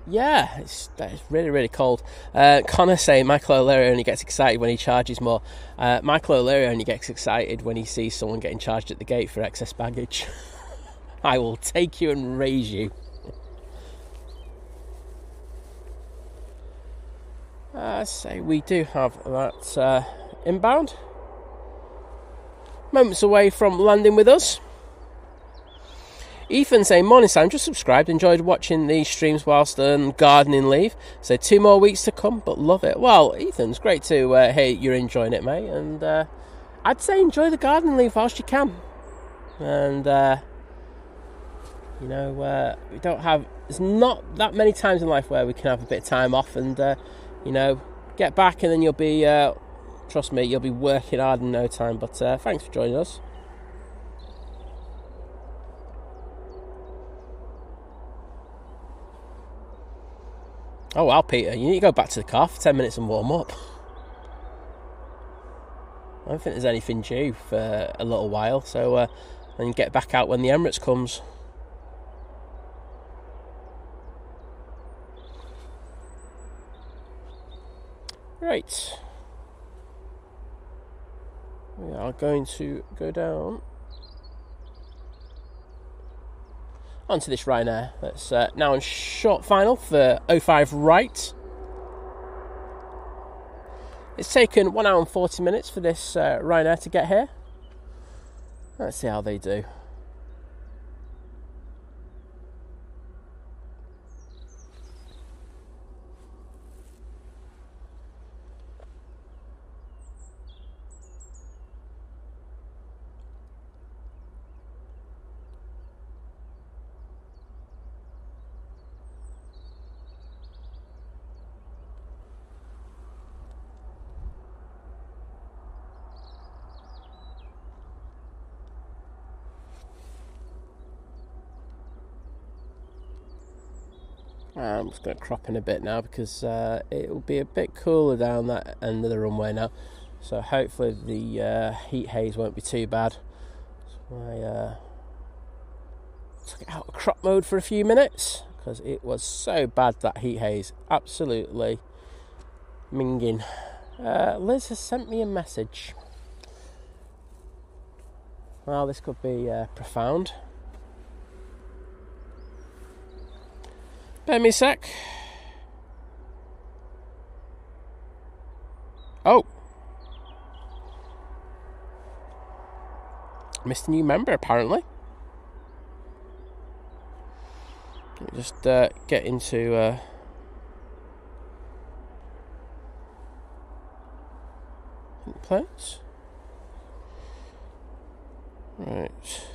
yeah, it's really cold. Connor saying Michael O'Leary only gets excited when he charges more. Michael O'Leary only gets excited when he sees someone getting charged at the gate for excess baggage. I will take you and raise you. So we do have that inbound. Moments away from landing with us. Ethan saying, morning Sam, just subscribed, enjoyed watching these streams whilst on gardening leave. So 2 more weeks to come, but love it. Well, Ethan, it's great to hear you're enjoying it, mate. And I'd say enjoy the gardening leave whilst you can. And, we don't have... There's not that many times in life where we can have a bit of time off and, get back and then you'll be... Trust me, you'll be working hard in no time, but thanks for joining us. Oh wow, Peter, you need to go back to the car for 10 minutes and warm up. I don't think there's anything due for a little while, so then get back out when the Emirates comes. Right. We are going to go down onto this Ryanair that's now on short final for 05 right. It's taken 1 hour and 40 minutes for this Ryanair to get here. Let's see how they do. I'm just going to crop in a bit now because it will be a bit cooler down that end of the runway now, so hopefully the heat haze won't be too bad. So I took it out of crop mode for a few minutes because it was so bad, that heat haze, absolutely minging. Liz has sent me a message. Well, this could be profound. Bear me a sec. Oh. Missed a new member, apparently. Let me just get into... plates. Right.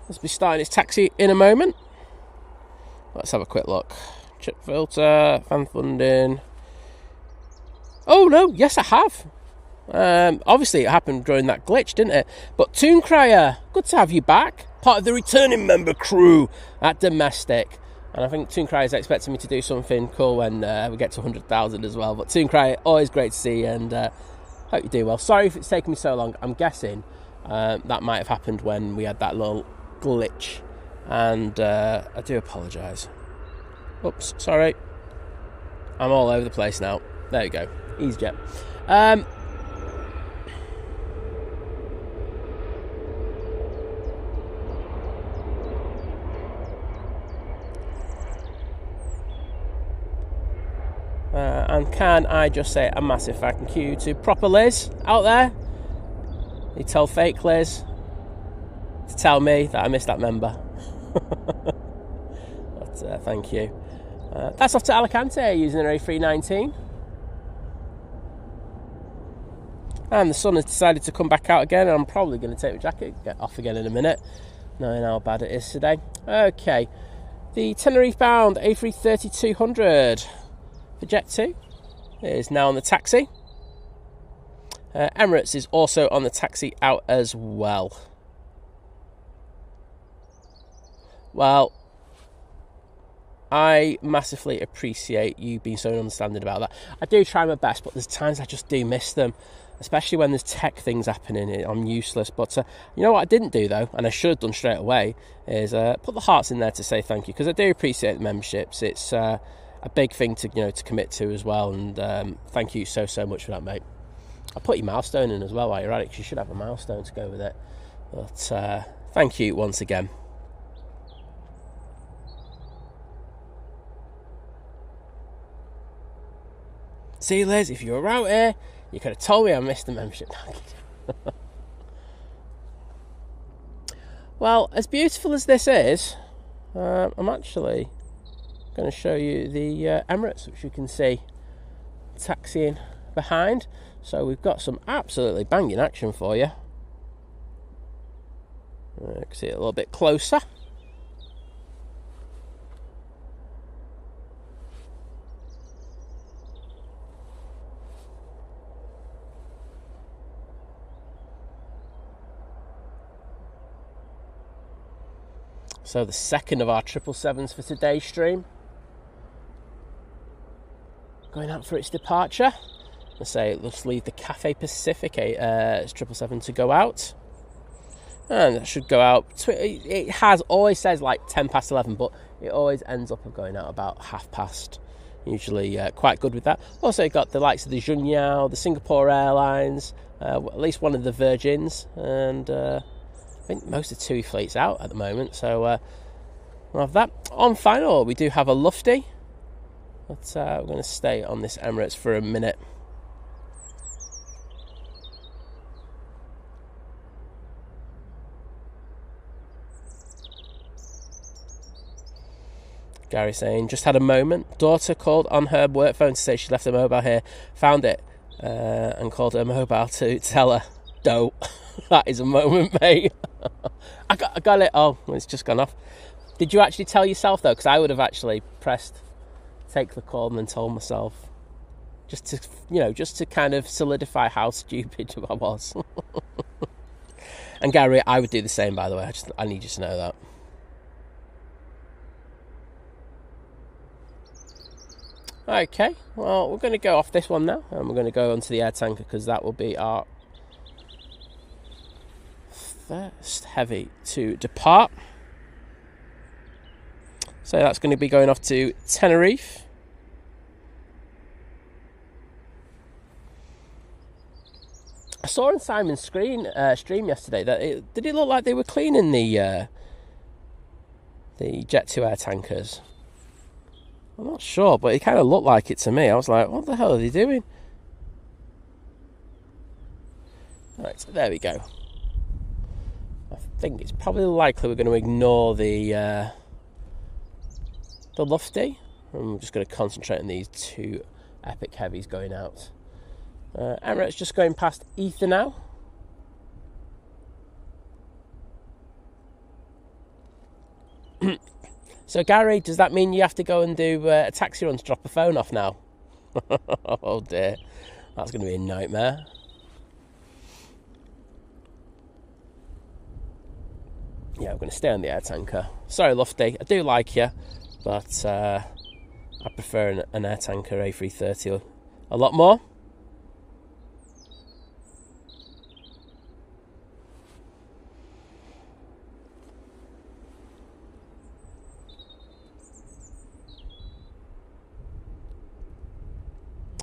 Let's be starting its taxi in a moment. Let's have a quick look. Chip filter, fan funding. Oh no, yes I have. Obviously it happened during that glitch, didn't it? But Toon Crier, good to have you back. Part of the returning member crew at Domestic. And I think Toon Crier is expecting me to do something cool when we get to 100,000 as well. But Toon Crier, always great to see you, and hope you do well. Sorry if it's taken me so long. I'm guessing that might have happened when we had that little glitch, and I do apologise. Oops, sorry. I'm all over the place now. There you go. EasyJet. And can I just say a massive thank you to Proper Liz out there. He told fake Liz to tell me that I missed that member. But thank you. That's off to Alicante using an A319. And the sun has decided to come back out again, and I'm probably going to take my jacket off again in a minute, knowing how bad it is today. Okay, the Tenerife bound A330-200 for Jet 2 is now on the taxi. Emirates is also on the taxi out as well. Well, I massively appreciate you being so understanding about that. I do try my best, but there's times I just do miss them, especially when there's tech things happening. I'm useless. But you know what I didn't do, though, and I should have done straight away, is put the hearts in there to say thank you, because I do appreciate the memberships. It's a big thing to to commit to as well, and thank you so much for that, mate. I'll put your milestone in as well while you're at it, because you should have a milestone to go with it. But thank you once again. See, Liz, if you were out here, you could have told me I missed the membership. Well, as beautiful as this is, I'm actually going to show you the Emirates, which you can see taxiing behind. So we've got some absolutely banging action for you. You can see it a little bit closer. So the second of our 777s for today's stream, going out for its departure. Let's say let's leave the Cathay Pacific 777 to go out, and that should go out. It has always says like 10 past 11, but it always ends up going out about 11:30. Usually quite good with that. Also got the likes of the Junyao, the Singapore Airlines, at least one of the Virgins, and I think most of the TUI fleet's out at the moment, so we'll have that. On final, we do have a Lufty, but we're going to stay on this Emirates for a minute. Gary saying, just had a moment. Daughter called on her work phone to say she left her mobile here. Found it and called her mobile to tell her, don't. That is a moment, mate. I got it. Oh, it's just gone off. Did you actually tell yourself, though? Because I would have actually pressed take the call and then told myself. Just to kind of solidify how stupid I was. And Gary, I would do the same, by the way. I need you to know that. Okay, well, we're going to go off this one now, and we're going to go onto the air tanker, because that will be our first heavy to depart. So that's going to be going off to Tenerife. I saw on Simon's stream yesterday that did it look like they were cleaning the Jet 2 air tankers? I'm not sure, but it kind of looked like it to me. I was like, what the hell are they doing? Right, so there we go. I think it's probably likely we're going to ignore the Lufty. I'm just going to concentrate on these two epic heavies going out. Emirates just going past Etihad now. So, Gary, does that mean you have to go and do a taxi run to drop a phone off now? Oh, dear. That's going to be a nightmare. Yeah, I'm going to stay on the air tanker. Sorry, Lufty. I do like you, but I prefer an air tanker A330 a lot more.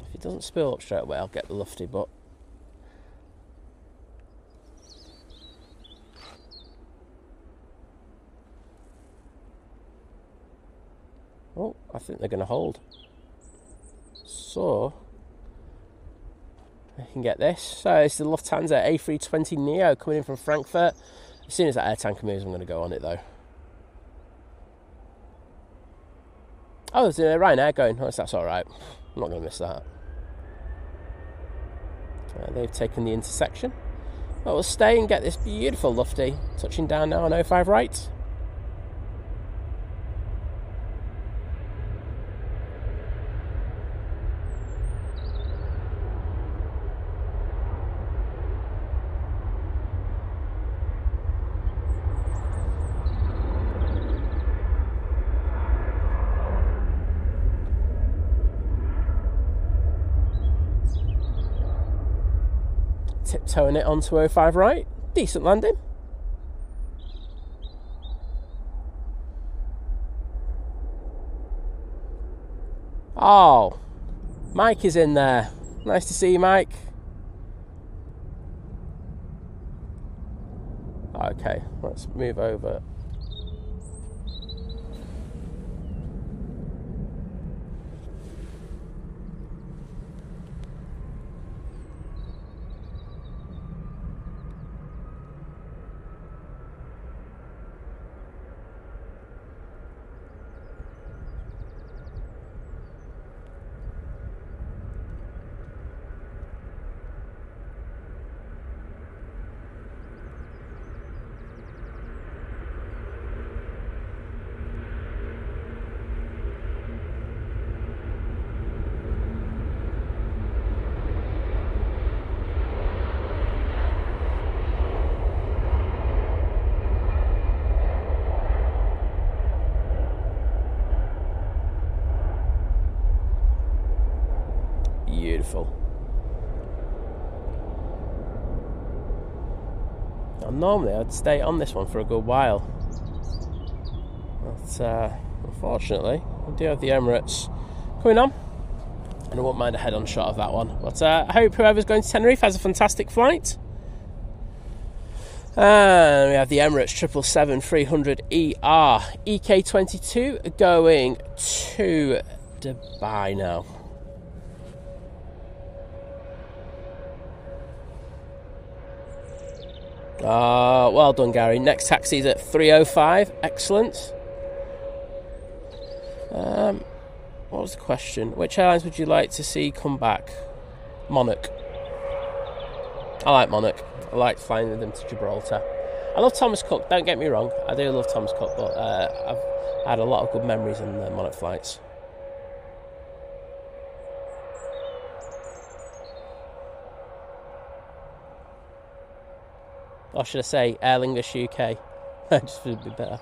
If it doesn't spill up straight away, I'll get the Lufty, but oh, I think they're going to hold. So I can get this. So it's the Lufthansa A320 Neo coming in from Frankfurt. As soon as that air tanker moves, I'm going to go on it though. Oh, there's a Ryanair going. Oh, that's all right. I'm not going to miss that. They've taken the intersection. But we'll stay and get this beautiful Lufty touching down now on 05 right. Tiptoeing it onto 05 right. Decent landing. Oh, Mike is in there. Nice to see you, Mike. Okay, let's move over. Beautiful. Now, normally I'd stay on this one for a good while, but unfortunately we do have the Emirates coming on. And I won't mind a head-on shot of that one. But I hope whoever's going to Tenerife has a fantastic flight. And we have the Emirates 777-300ER EK22 going to Dubai now. Well done, Gary. Next taxi's at 3:05. Excellent. What was the question? Which airlines would you like to see come back? Monarch. I like Monarch. I like flying with them to Gibraltar. I love Thomas Cook, don't get me wrong. I do love Thomas Cook, but I've had a lot of good memories on the Monarch flights. Or should I say Aer Lingus UK? Just would be better.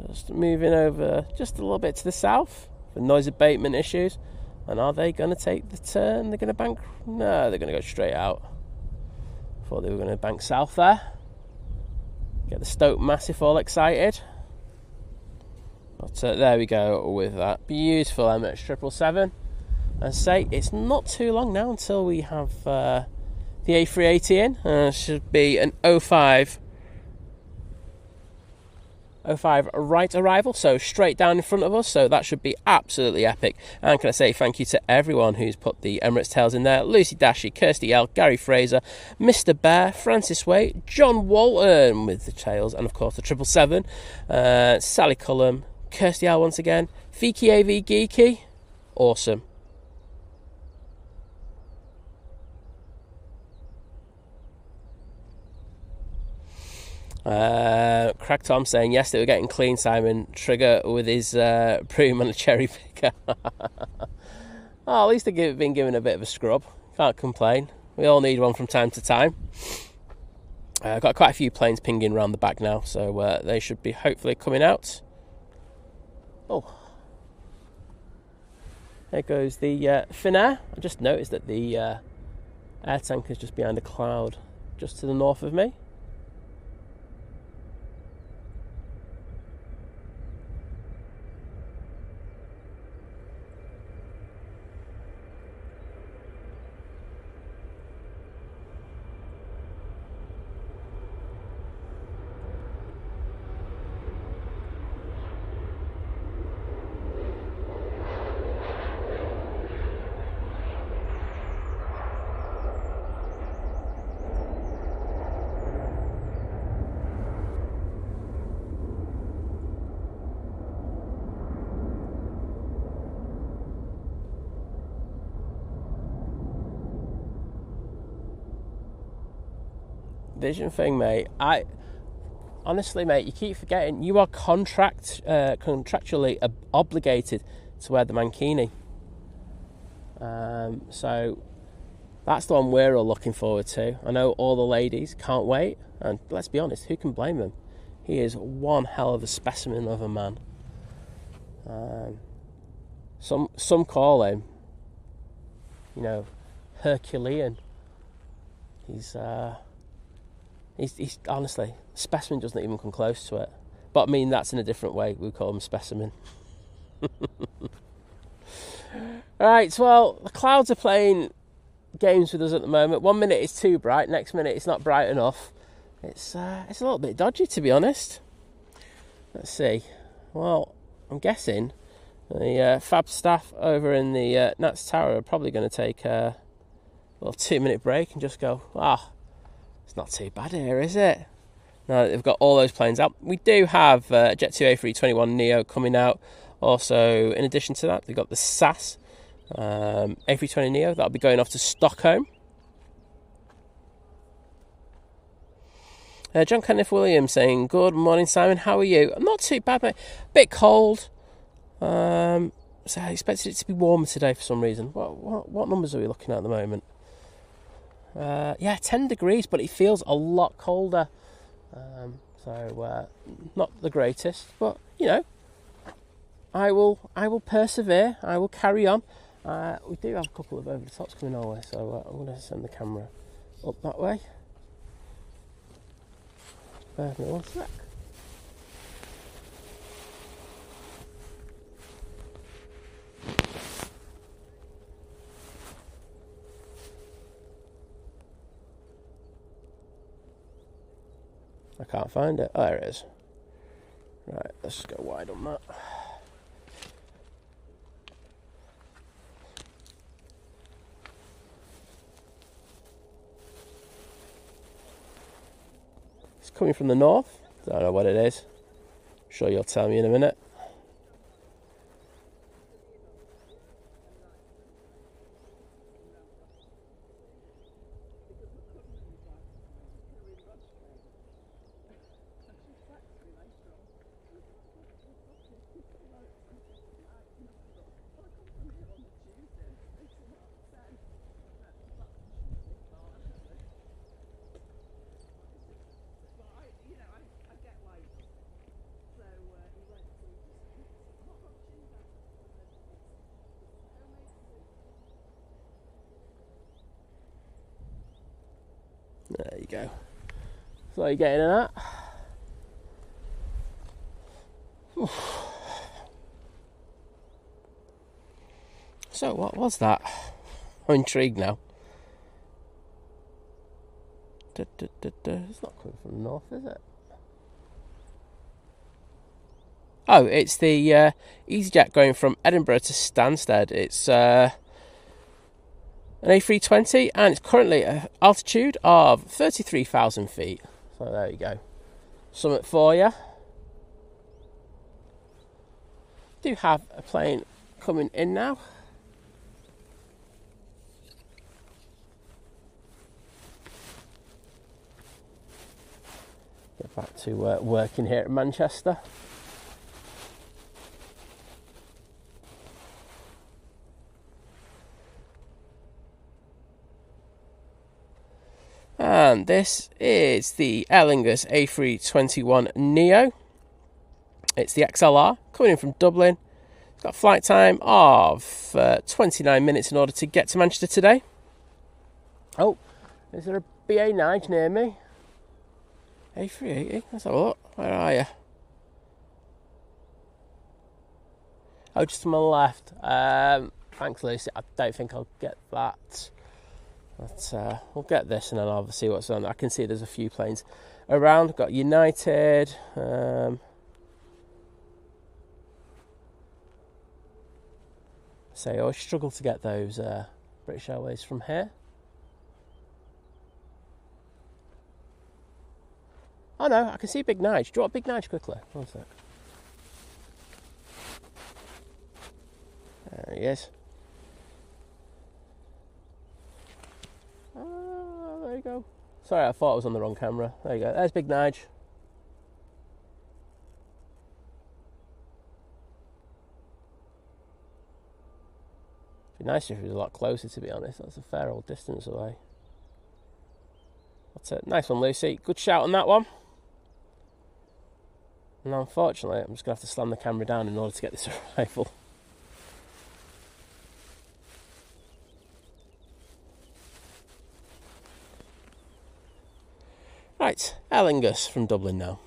Just moving over just a little bit to the south for noise abatement issues. And are they going to take the turn? They're going to bank? No, they're going to go straight out. Thought they were going to bank south there. Get the Stoke Massive all excited. But there we go with that beautiful Emirates 777. And say it's not too long now until we have the A380 in. Should be an 05 right arrival, so straight down in front of us, so that should be absolutely epic. And can I say thank you to everyone who's put the Emirates tails in there: Lucy Dashy, Kirsty L, Gary Fraser, Mr. Bear, Francis Way, John Walton with the tails, and of course the 777, Sally Cullum, Kirsty L once again, Fiki AV Geeky, awesome. Crack Tom saying yes, they were getting clean, Simon. Trigger with his broom and a cherry picker. Oh, at least they've been given a bit of a scrub. Can't complain. We all need one from time to time. I've got quite a few planes pinging around the back now, so they should be hopefully coming out. Oh, there goes the Finnair. I just noticed that the air tank is just behind a cloud just to the north of me. Vision thing, mate. Honestly, mate, you keep forgetting you are contractually obligated to wear the mankini. So that's the one we're all looking forward to. I know all the ladies can't wait, and let's be honest, who can blame them? He is one hell of a specimen of a man. Some call him, Herculean. He's honestly, specimen doesn't even come close to it. But I mean, that's in a different way. We call him specimen. Right, well, the clouds are playing games with us at the moment. 1 minute it's too bright, next minute it's not bright enough. It's a little bit dodgy, to be honest. Let's see. Well, I'm guessing the fab staff over in the Nats Tower are probably going to take a little 2-minute break and just go, it's not too bad here, is it? Now that they've got all those planes out. We do have Jet2 A321neo coming out. Also, in addition to that, they've got the SAS A320neo. That'll be going off to Stockholm. John Kenneth Williams saying, good morning, Simon. How are you? Not too bad, mate. Bit cold. So I expected it to be warmer today for some reason. What numbers are we looking at the moment? 10 degrees, but it feels a lot colder. So not the greatest, but you know, I will persevere. I will carry on. We do have a couple of over the tops coming our way, so I'm going to send the camera up that way. Bear with me one sec. I can't find it. Oh, there it is. Right, let's just go wide on that. It's coming from the north. Don't know what it is. I'm sure you'll tell me in a minute. There you go. So you're getting in that. Oof. So what was that? I'm intrigued now. It's not coming from the north, is it? Oh, it's the easyJet going from Edinburgh to Stansted. It's an A320 and it's currently at altitude of 33,000 feet. So there you go. Something for you. Do have a plane coming in now. Get back to working here at Manchester. And this is the Aer Lingus A321neo. It's the XLR coming in from Dublin. It's got a flight time of 29 minutes in order to get to Manchester today. Oh, is there a BA9 near me? A380, let's have a look. Where are you? Oh, just to my left. Thanks, Lucy. I don't think I'll get that. But we'll get this and then I'll see what's on. I can see there's a few planes around. We've got United. So I always struggle to get those British Airways from here. Oh no, I can see Big Nige. Do you want Big Nige quickly? One sec. There he is. Oh, there you go. Sorry, I thought I was on the wrong camera. There you go. There's Big Nige. It'd be nice if it was a lot closer, to be honest. That's a fair old distance away. That's it. Nice one, Lucy. Good shout on that one. And unfortunately, I'm just going to have to slam the camera down in order to get this arrival. Right, Aer Lingus from Dublin now.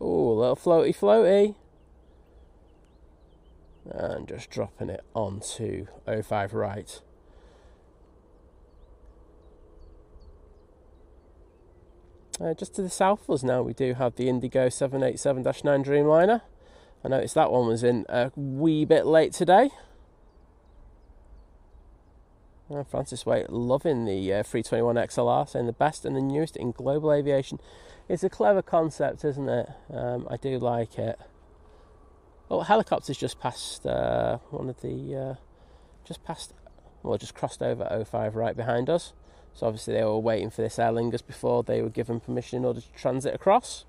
Oh, a little floaty. and just dropping it onto 05 right. Just to the south of us now, we do have the Indigo 787-9 Dreamliner. I noticed that one was in a wee bit late today. Francis Waite loving the 321 XLR, saying the best and the newest in global aviation. It's a clever concept, isn't it? I do like it. Oh, helicopters just passed just crossed over 05 right behind us. So obviously they were waiting for this Aer Lingus before they were given permission in order to transit across.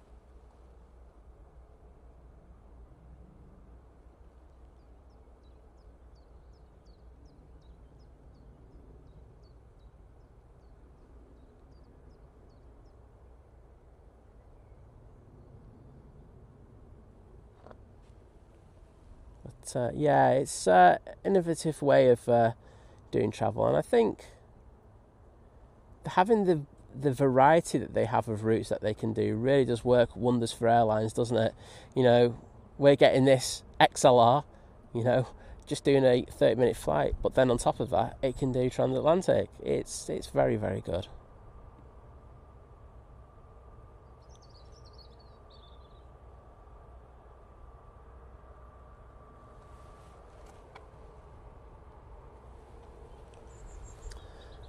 But yeah, it's an innovative way of doing travel, and I think having the variety that they have of routes that they can do really does work wonders for airlines, doesn't it? You know, we're getting this XLR, you know, just doing a 30-minute flight, but then on top of that, it can do transatlantic. It's very, very good.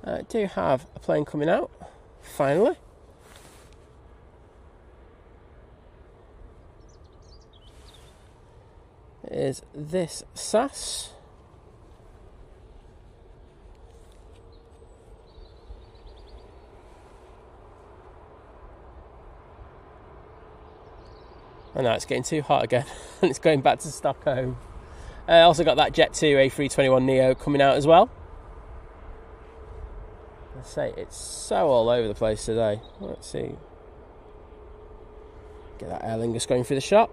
I do have a plane coming out, finally. It is this SAS. I know it's getting too hot again, and it's going back to Stockholm. I also got that Jet 2 A321 Neo coming out as well. I say it's so all over the place today. Let's see. Get that Aer Lingus going through the shot.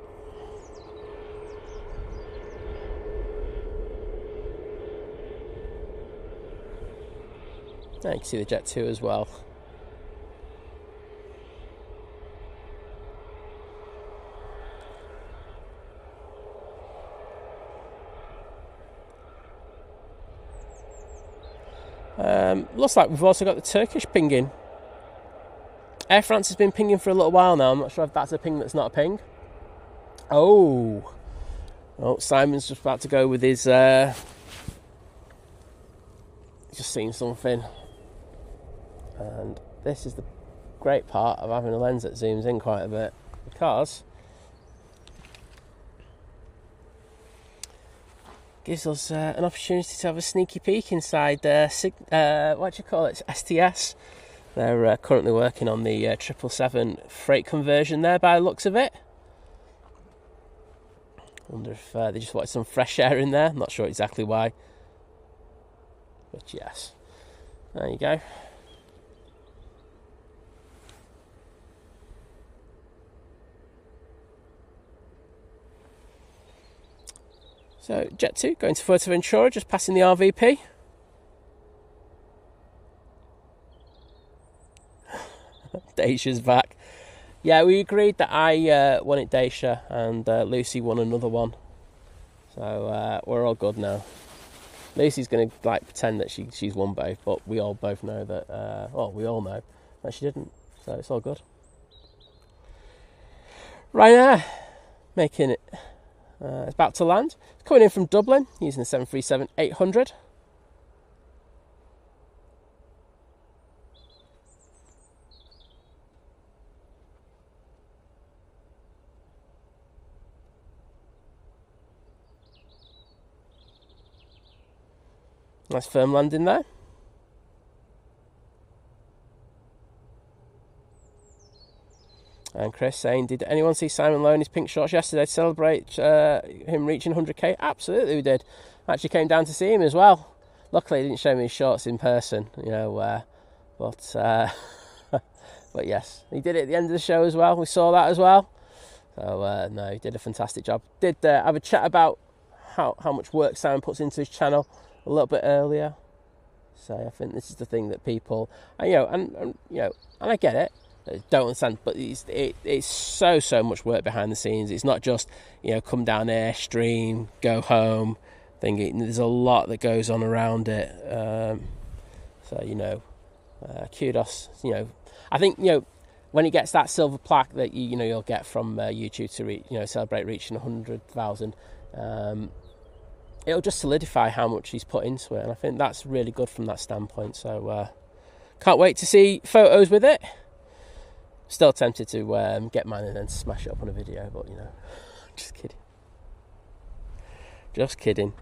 Now you can see the Jet 2 as well. Looks like we've also got the Turkish pinging. Air France has been pinging for a little while now. I'm not sure if that's a ping that's not a ping. Oh, Simon's just about to go with his... just seen something. And this is the great part of having a lens that zooms in quite a bit, because gives us an opportunity to have a sneaky peek inside STS. They're currently working on the 777 freight conversion there by the looks of it. Wonder if they just wanted some fresh air in there. Not sure exactly why, but yes, there you go. So Jet 2 going to Fuerteventura, just passing the RVP. Dacia's back. Yeah, we agreed that I won it, Dacia, and Lucy won another one. So we're all good now. Lucy's going to pretend that she's won both, but we all both know that. We all know that she didn't. So it's all good. Ryanair making it. It's about to land. It's coming in from Dublin using the 737-800. Nice firm landing there. And Chris saying, did anyone see Simon Lowe in his pink shorts yesterday to celebrate him reaching 100k? Absolutely we did. Actually came down to see him as well. Luckily he didn't show me his shorts in person, but yes, he did it at the end of the show as well. We saw that as well. So no, he did a fantastic job. Did have a chat about how much work Simon puts into his channel a little bit earlier. So I think this is the thing that people, and I get it. don't understand, but it's so much work behind the scenes. It's not just, you know, come down here, stream, go home thing. There's a lot that goes on around it. So, you know, kudos. You know, I think, you know, when it gets that silver plaque that you'll get from YouTube to celebrate reaching 100,000, it'll just solidify how much he's put into it, and I think that's really good from that standpoint. So can't wait to see photos with it. Still tempted to get mine and then smash it up on a video, but you know, just kidding. Just kidding.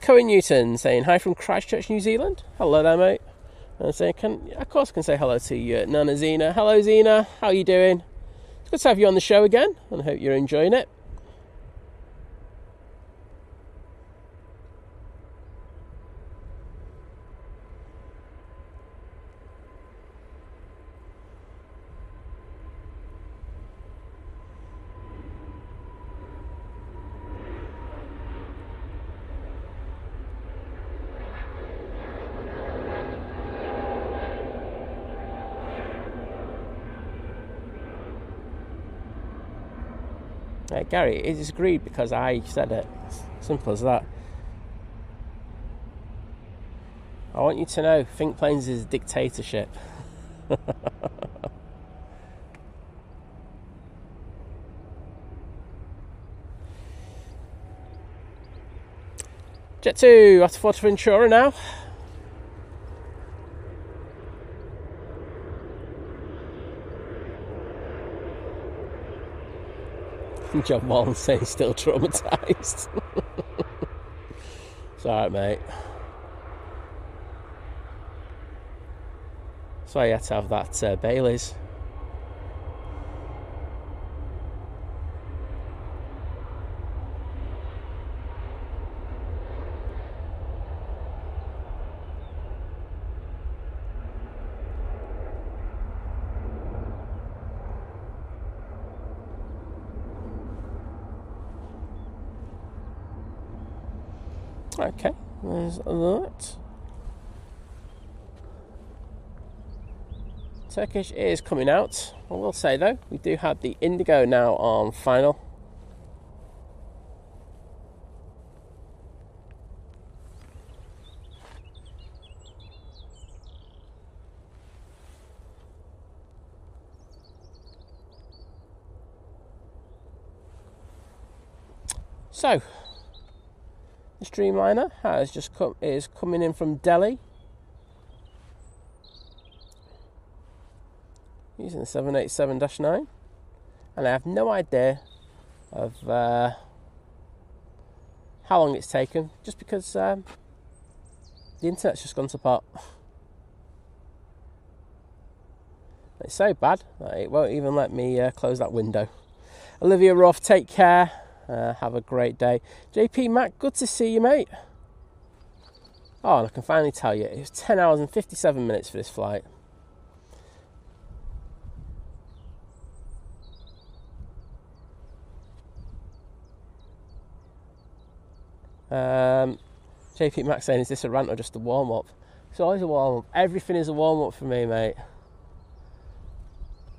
Cohen Newton saying hi from Christchurch, New Zealand. Hello there, mate. And saying, of course, I can say hello to you, Nana Zena. Hello, Zena. How are you doing? It's good to have you on the show again, and I hope you're enjoying it. Gary, it is agreed because I said it. Simple as that. I want you to know, Think Planes is dictatorship. Jet 2, after Fuerteventura now. John Wallen saying still traumatised. It's alright, mate. That's why you had to have that Bailey's. Okay, there's that. Turkish is coming out. I will say though, we do have the Indigo now on final. So, this Dreamliner has is coming in from Delhi using the 787-9, and I have no idea of how long it's taken, just because the internet's just gone to pot. It's so bad that it won't even let me close that window. Olivia Ruff, take care. Have a great day. JP Mac, good to see you, mate. Oh, and I can finally tell you, it was 10 hours and 57 minutes for this flight. JP Mac saying, is this a rant or just a warm-up? It's always a warm-up. Everything is a warm-up for me, mate.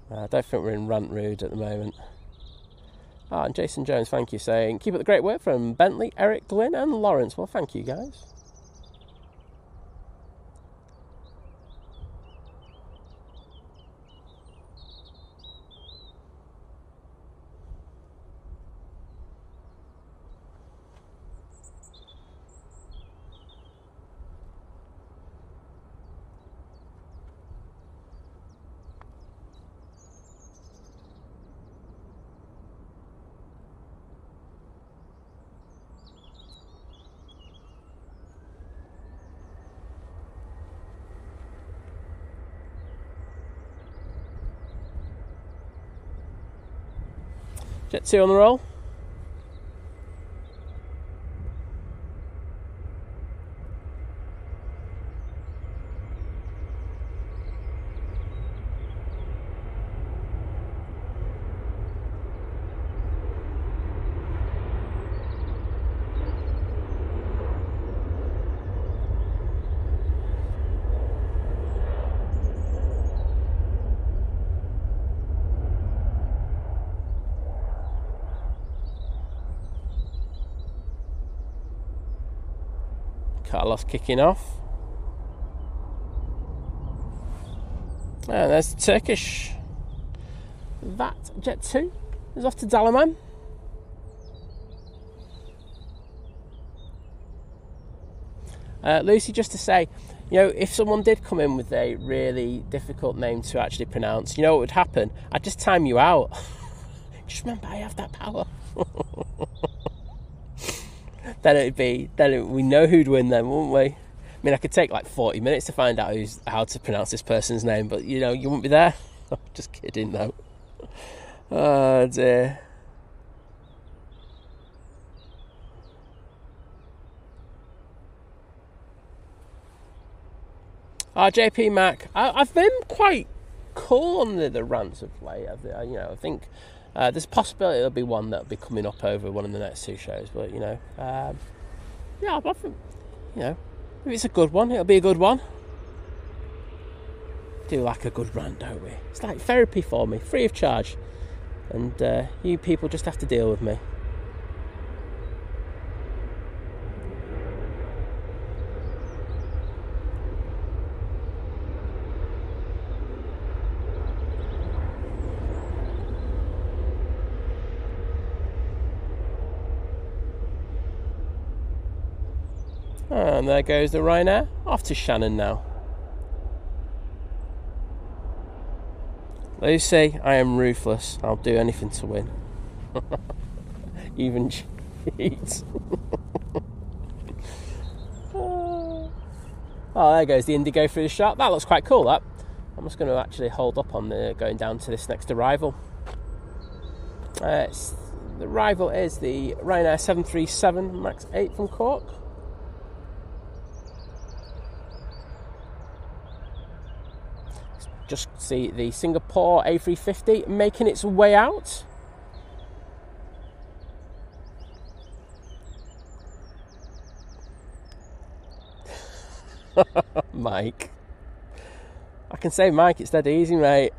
I don't think we're in rant rude at the moment. And Jason Jones, thank you, saying, keep up the great work from Bentley, Eric, Glyn and Lawrence. Well, thank you, guys. Jet 2 on the roll. Carlos kicking off. And there's the Turkish. That Jet 2 is off to Dalaman. Lucy, just to say, you know, if someone did come in with a really difficult name to actually pronounce, you know what would happen? I'd just time you out. Just remember, I have that power. Then we know who'd win then, wouldn't we? I mean, I could take like 40 minutes to find out how to pronounce this person's name, but you know, you wouldn't be there. Just kidding though. Oh dear. JP Mac, I've been quite cool on the rants of late. I think there's a possibility there'll be one that'll be coming up over one of the next two shows. But I think, if it's a good one, it'll be a good one. Do like a good rant, don't we? It's like therapy for me, free of charge, and you people just have to deal with me. And there goes the Ryanair, off to Shannon now. Lucy, I am ruthless. I'll do anything to win. Even cheat. Oh, there goes the Indigo through the shot. That looks quite cool, that. I'm just going to actually hold up on going down to this next arrival. The arrival is the Ryanair 737 MAX 8 from Cork. Just see the Singapore A350 making its way out. Mike. I can say Mike, it's dead easy, mate.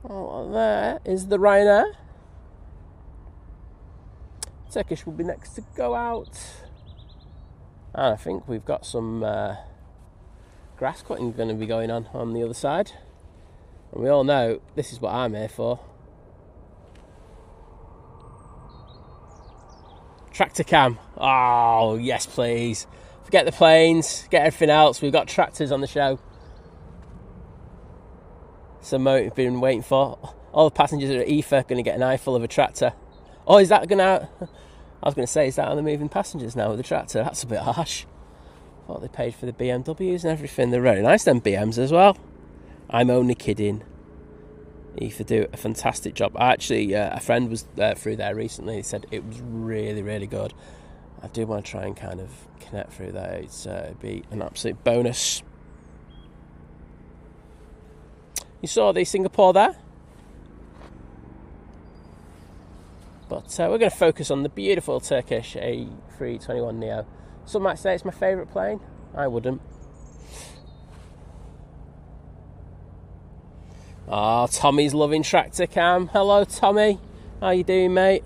Oh, there is the Ryanair. Turkish will be next to go out. And I think we've got some grass cutting going to be going on the other side. And we all know this is what I'm here for. Tractor cam. Oh, yes, please. Forget the planes, get everything else. We've got tractors on the show. Some moment we've been waiting for. All the passengers at EFA going to get an eyeful of a tractor. Oh, is that going to... I was going to say, is that on the moving passengers now with the tractor? That's a bit harsh. I thought they paid for the BMWs and everything. They're very nice, them BMs as well. I'm only kidding. EFA do a fantastic job. Actually, a friend was through there recently. He said it was really, really good. I do want to try and kind of connect through there. It'd be an absolute bonus. You saw the Singapore there. But we're going to focus on the beautiful Turkish A321neo. Some might say it's my favourite plane. I wouldn't. Oh, Tommy's loving tractor cam. Hello, Tommy. How you doing, mate?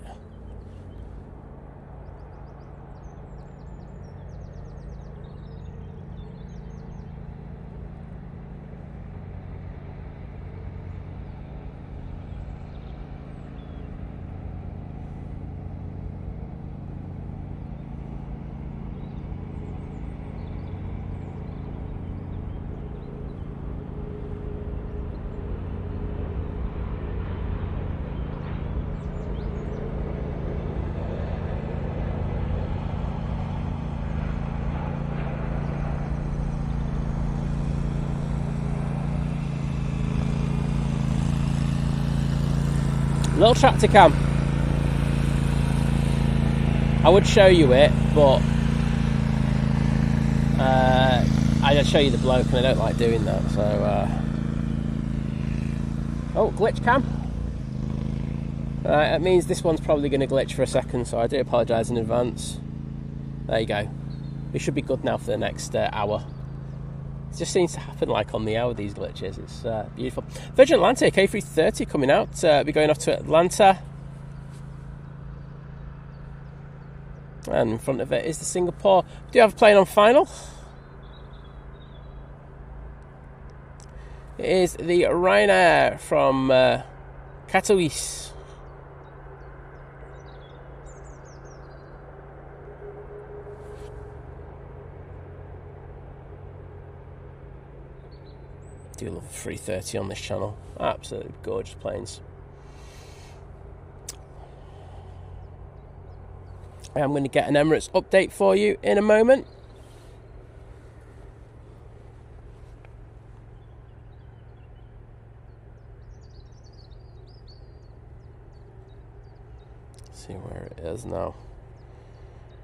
Little tractor cam. I would show you it, but I'd show you the bloke and I don't like doing that, so oh, glitch cam. That means this one's probably going to glitch for a second, so I do apologise in advance. There you go. we should be good now for the next hour. It just seems to happen like on the hour, these glitches. It's beautiful. Virgin Atlantic A330 coming out. We're going off to Atlanta. And in front of it is the Singapore. We do have a plane on final. It is the Ryanair from Katowice. I do love a 330 on this channel. Absolutely gorgeous planes. I'm going to get an Emirates update for you in a moment. Let's see where it is now.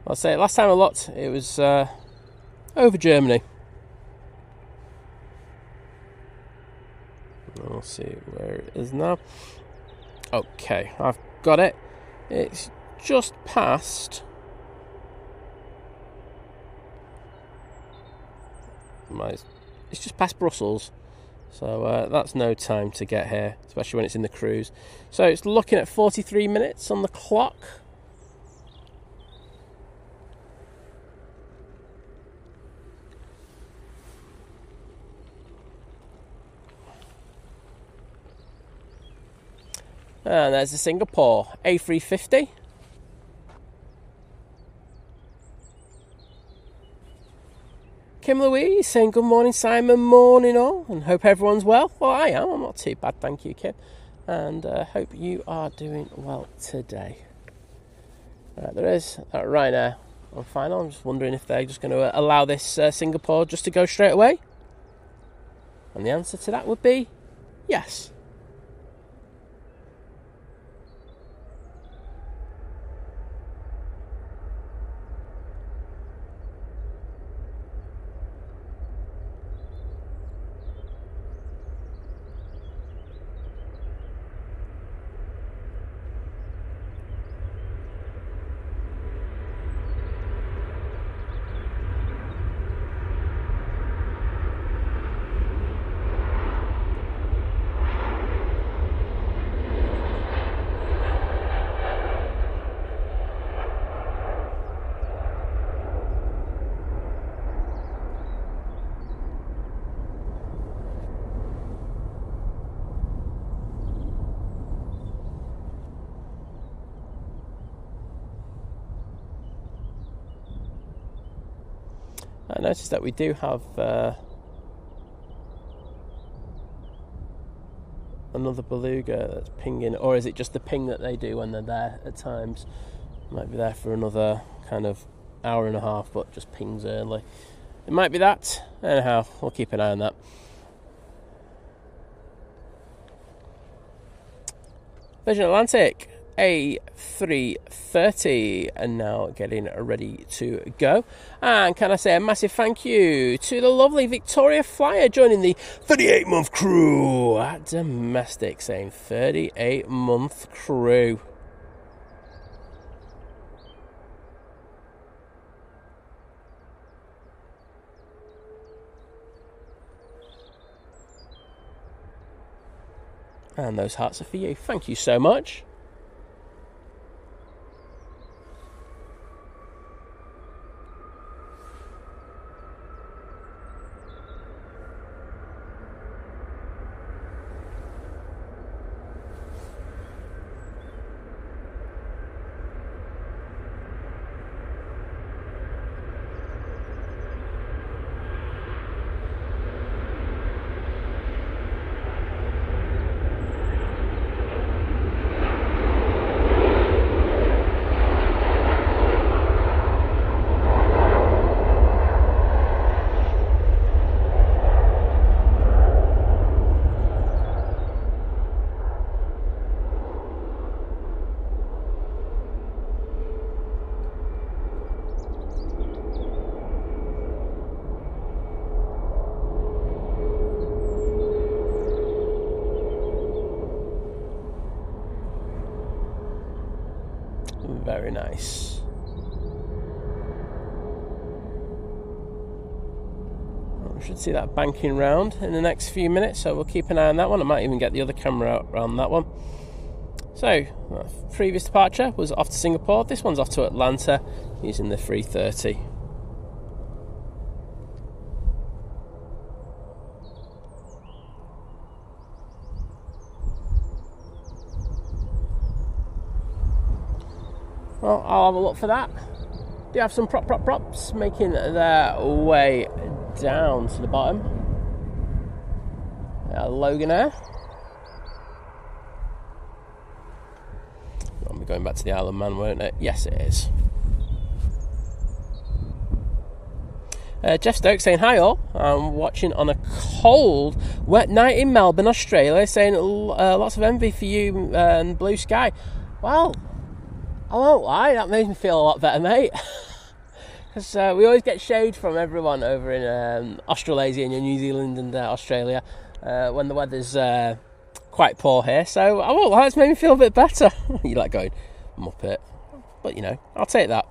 I'll say last time I looked, it was over Germany. We'll see where it is now. Okay, I've got it. It's just past it's just past Brussels, so that's no time to get here, especially when it's in the cruise. So it's looking at 43 minutes on the clock. And there's the Singapore A350. Kim Louise saying good morning, Simon, morning all, and hope everyone's well. Well, I am. I'm not too bad, thank you, Kim. And hope you are doing well today. Right, there is Ryanair on final. I'm just wondering if they're just going to allow this Singapore just to go straight away. And the answer to that would be yes. I noticed that we do have another beluga that's pinging, or is it just the ping that they do when they're there at times? Might be there for another kind of hour and a half, but just pings early. It might be that. Anyhow, we'll keep an eye on that. Virgin Atlantic A330 and now getting ready to go. And can I say a massive thank you to the lovely Victoria Flyer joining the 38-month crew at Domestic, saying 38-month crew. And those hearts are for you. Thank you so much. Very nice. Should see that banking round in the next few minutes, so we'll keep an eye on that one. I might even get the other camera out around that one. So, previous departure was off to Singapore. This one's off to Atlanta using the 330. Well, I'll have a look for that. Do have some props making their way down to the bottom. Loganair. I'll be going back to the Isle of Man, won't it? Yes, it is. Jeff Stokes saying, hi all, I'm watching on a cold, wet night in Melbourne, Australia, saying lots of envy for you and blue sky. Well, I won't lie, that makes me feel a lot better, mate. Because we always get shade from everyone over in Australasia and New Zealand and Australia when the weather's quite poor here. So I won't lie, it's made me feel a bit better. You like going, Muppet. But you know, I'll take that.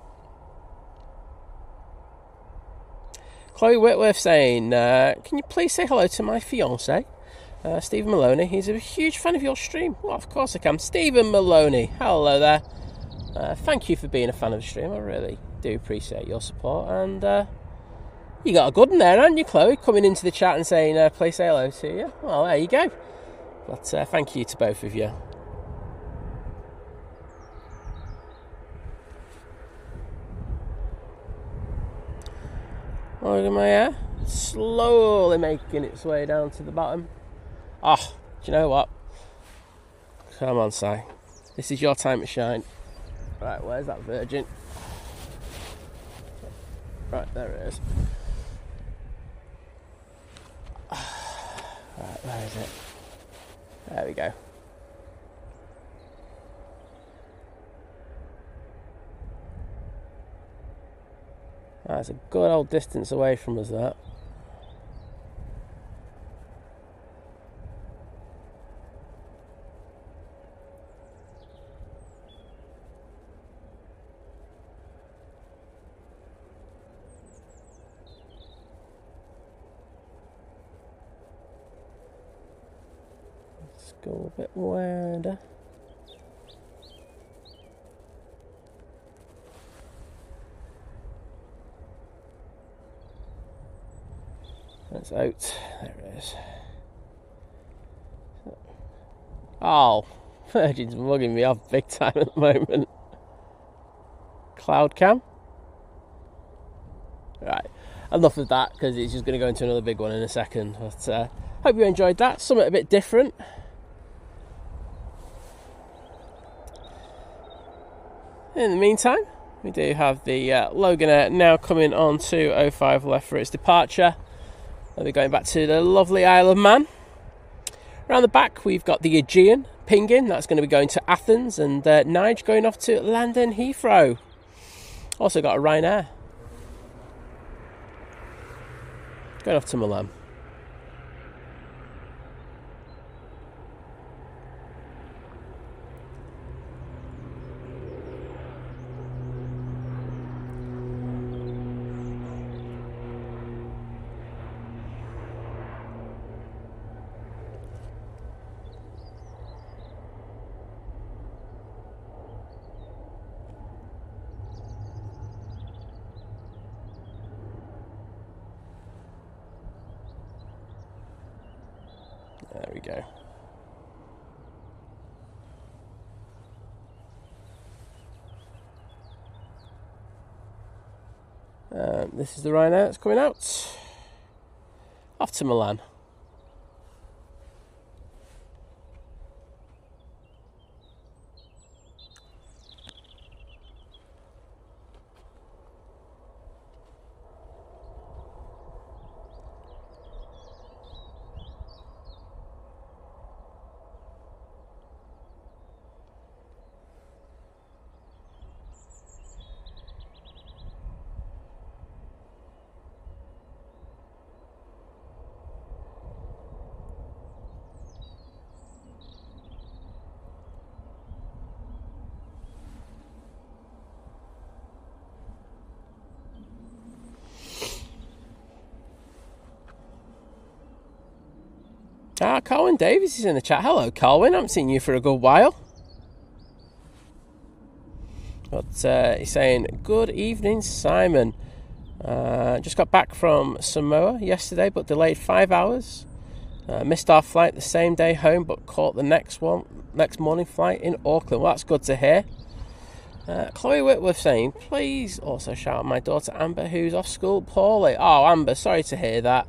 Chloe Whitworth saying, can you please say hello to my fiance, Stephen Maloney? He's a huge fan of your stream. Well, of course I can. Stephen Maloney, hello there. Thank you for being a fan of the stream. I really do appreciate your support. And you got a good one there, haven't you, Chloe? Coming into the chat and saying, please say hello to you. Well, there you go. But thank you to both of you. Look at my hair. Slowly making its way down to the bottom. Oh, do you know what? Come on, Si. This is your time to shine. Right, where's that Virgin? Right, there it is. Right, where is it? There we go. That's a good old distance away from us, that. Let's go a bit wider. That's out. There it is. Oh, Virgin's mugging me off big time at the moment. Cloud cam. Right, enough of that because it's just going to go into another big one in a second. But hope you enjoyed that. Something a bit different. In the meantime, we do have the Loganair now coming on to 05 left for its departure. We'll be going back to the lovely Isle of Man. Around the back, we've got the Aegean pinging. That's going to be going to Athens, and Nige going off to London Heathrow. Also got a Ryanair going off to Milan. There we go. This is the Ryanair that's coming out. Off to Milan. Colin Davies is in the chat. Hello, Colin. I haven't seen you for a good while. But he's saying, good evening, Simon. Just got back from Samoa yesterday, but delayed 5 hours. Missed our flight the same day home, but caught the next morning flight in Auckland. Well, that's good to hear. Chloe Whitworth saying, please also shout out my daughter Amber, who's off school poorly. Oh, Amber, sorry to hear that.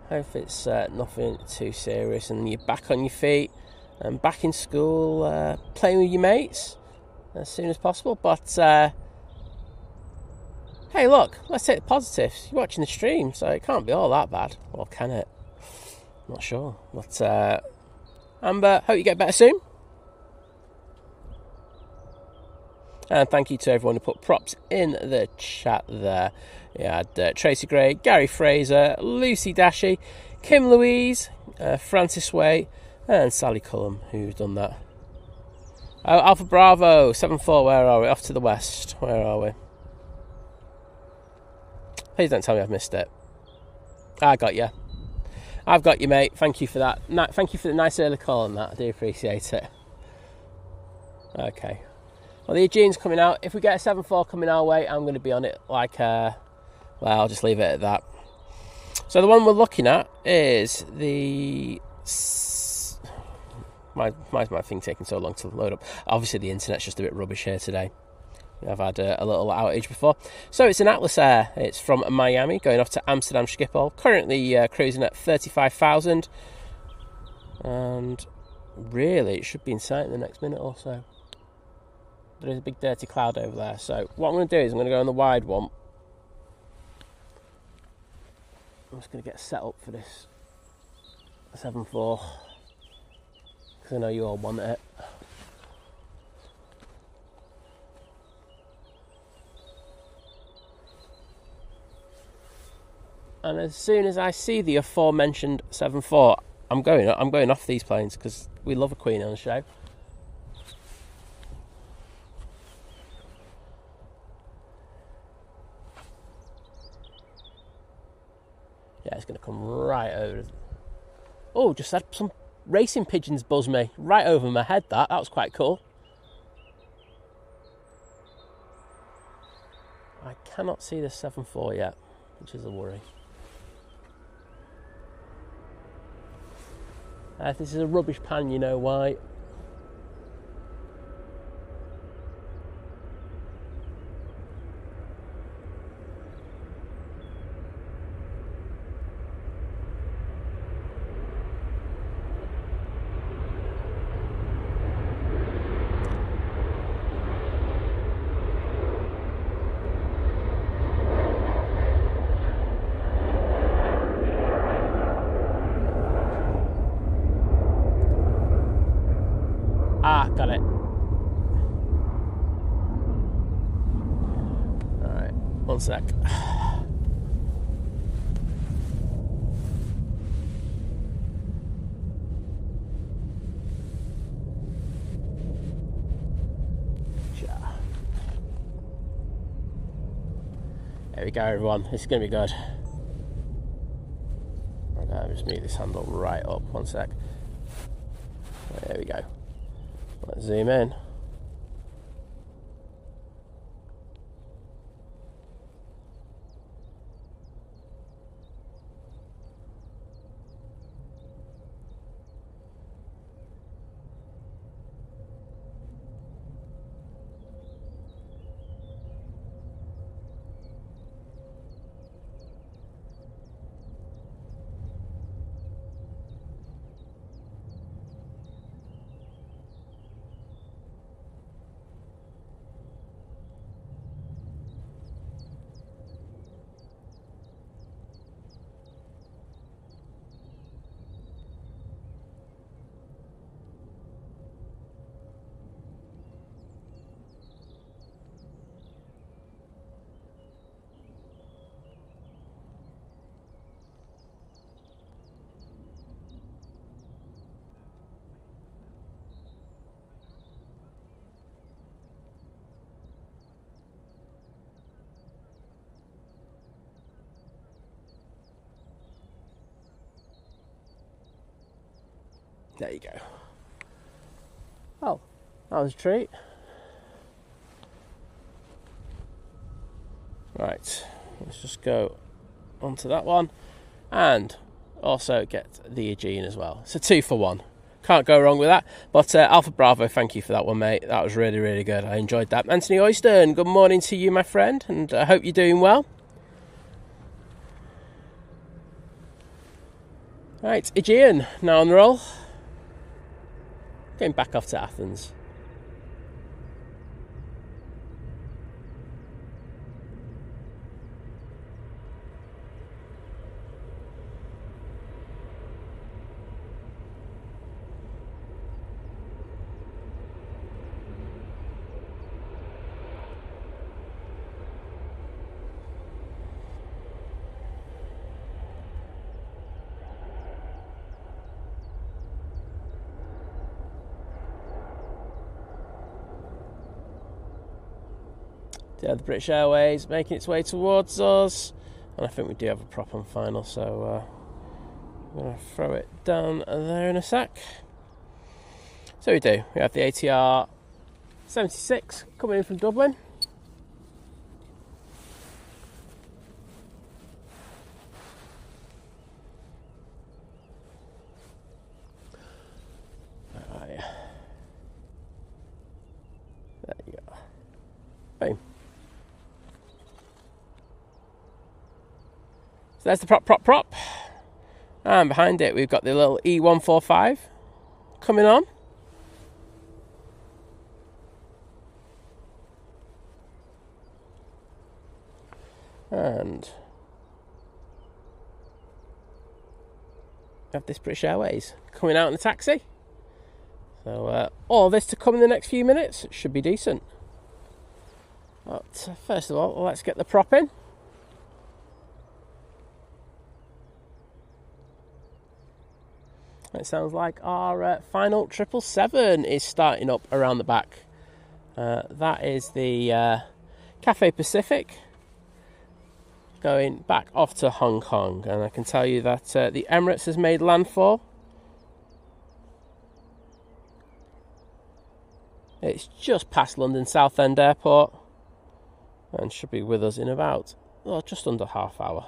Hope it's nothing too serious and you're back on your feet and back in school, playing with your mates as soon as possible. But hey, look, let's take the positives. You're watching the stream, so it can't be all that bad. Or can it? Not sure. But Amber, hope you get better soon. And thank you to everyone who put props in the chat there. We had Tracy Gray, Gary Fraser, Lucy Dashy, Kim Louise, Francis Way, and Sally Cullum, who's done that. Oh, Alpha Bravo, 7-4, where are we? Off to the west. Where are we? Please don't tell me I've missed it. I got you. I've got you, mate. Thank you for that. Thank you for the nice early call on that. I do appreciate it. Okay. Well, the Aegean's coming out. If we get a 7-4 coming our way, I'm going to be on it like, well, I'll just leave it at that. So the one we're looking at is the... Why is my thing taking so long to load up? Obviously, the internet's just a bit rubbish here today. I've had a little outage before. So it's an Atlas Air. It's from Miami, going off to Amsterdam Schiphol. Currently cruising at 35,000. And really, it should be in sight in the next minute or so. There's a big dirty cloud over there. So what I'm going to do is I'm going to go on the wide one. I'm just going to get set up for this 7-4. Because I know you all want it. And as soon as I see the aforementioned 7-4, I'm going off these planes because we love a Queen on the show. Yeah, it's going to come right over. Oh, just had some racing pigeons buzz me right over my head. That was quite cool. I cannot see the 7-4 yet, which is a worry. If this is a rubbish pan, you know why. Got it. Alright, one sec. There we go, everyone. This is going to be good. I'll just move this handle right up. One sec. There we go. Let's zoom in. There you go. Well, that was a treat. Right, let's just go onto that one and also get the Aegean as well. It's a 2 for 1. Can't go wrong with that. But Alpha Bravo, thank you for that one, mate. That was really, really good. I enjoyed that. Anthony Oyston, good morning to you, my friend, and I hope you're doing well. Right, Aegean, now on the roll. Going back off to Athens. Yeah, the British Airways making its way towards us, and I think we do have a prop on final, so I'm going to throw it down there in a sec. So we do. We have the ATR 76 coming in from Dublin. Where are you? There you go. Boom. So there's the prop. And behind it we've got the little E145 coming on. And we have this British Airways coming out in the taxi. So all this to come in the next few minutes. It should be decent. But first of all, let's get the prop in. It sounds like our final 777 is starting up around the back. That is the Cathay Pacific going back off to Hong Kong. And I can tell you that the Emirates has made landfall. It's just past London Southend Airport and should be with us in about just under half hour.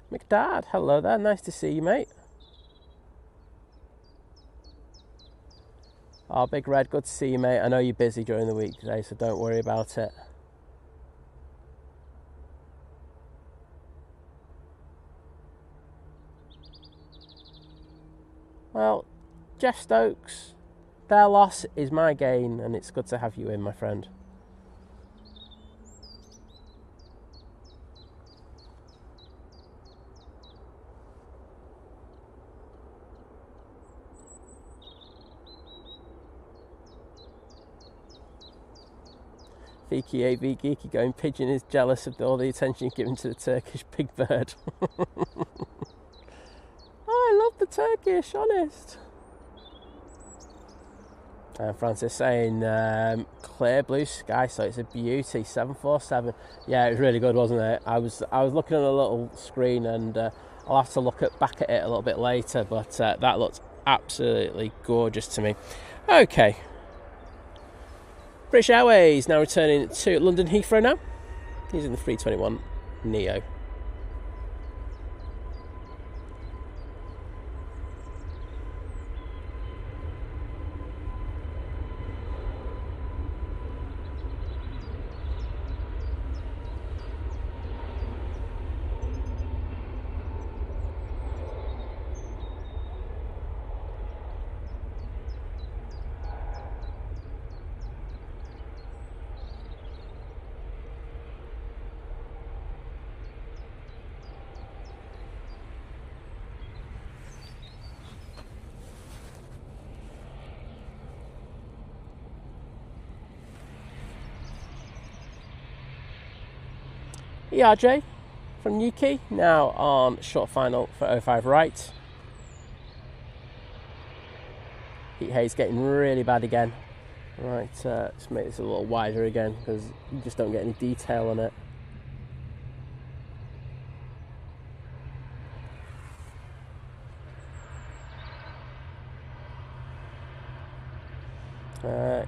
McDad, hello there, nice to see you, mate. Oh, Big Red, good to see you, mate. I know you're busy during the week today, so don't worry about it. Well, Jeff Stokes, their loss is my gain, and it's good to have you in, my friend. Fiki avgeek going pigeon is jealous of all the attention given to the Turkish big bird. I love the Turkish, honest. And Francis saying clear blue sky, so it's a beauty. 747. Yeah, it was really good, wasn't it? I was looking on a little screen, and I'll have to look back at it a little bit later, but that looked absolutely gorgeous to me. Okay. British Airways now returning to London Heathrow now, using the 321 Neo. ERJ from Yuki, now on short final for 05 right. Heat haze getting really bad again. Right, let's make this a little wider again because you just don't get any detail on it.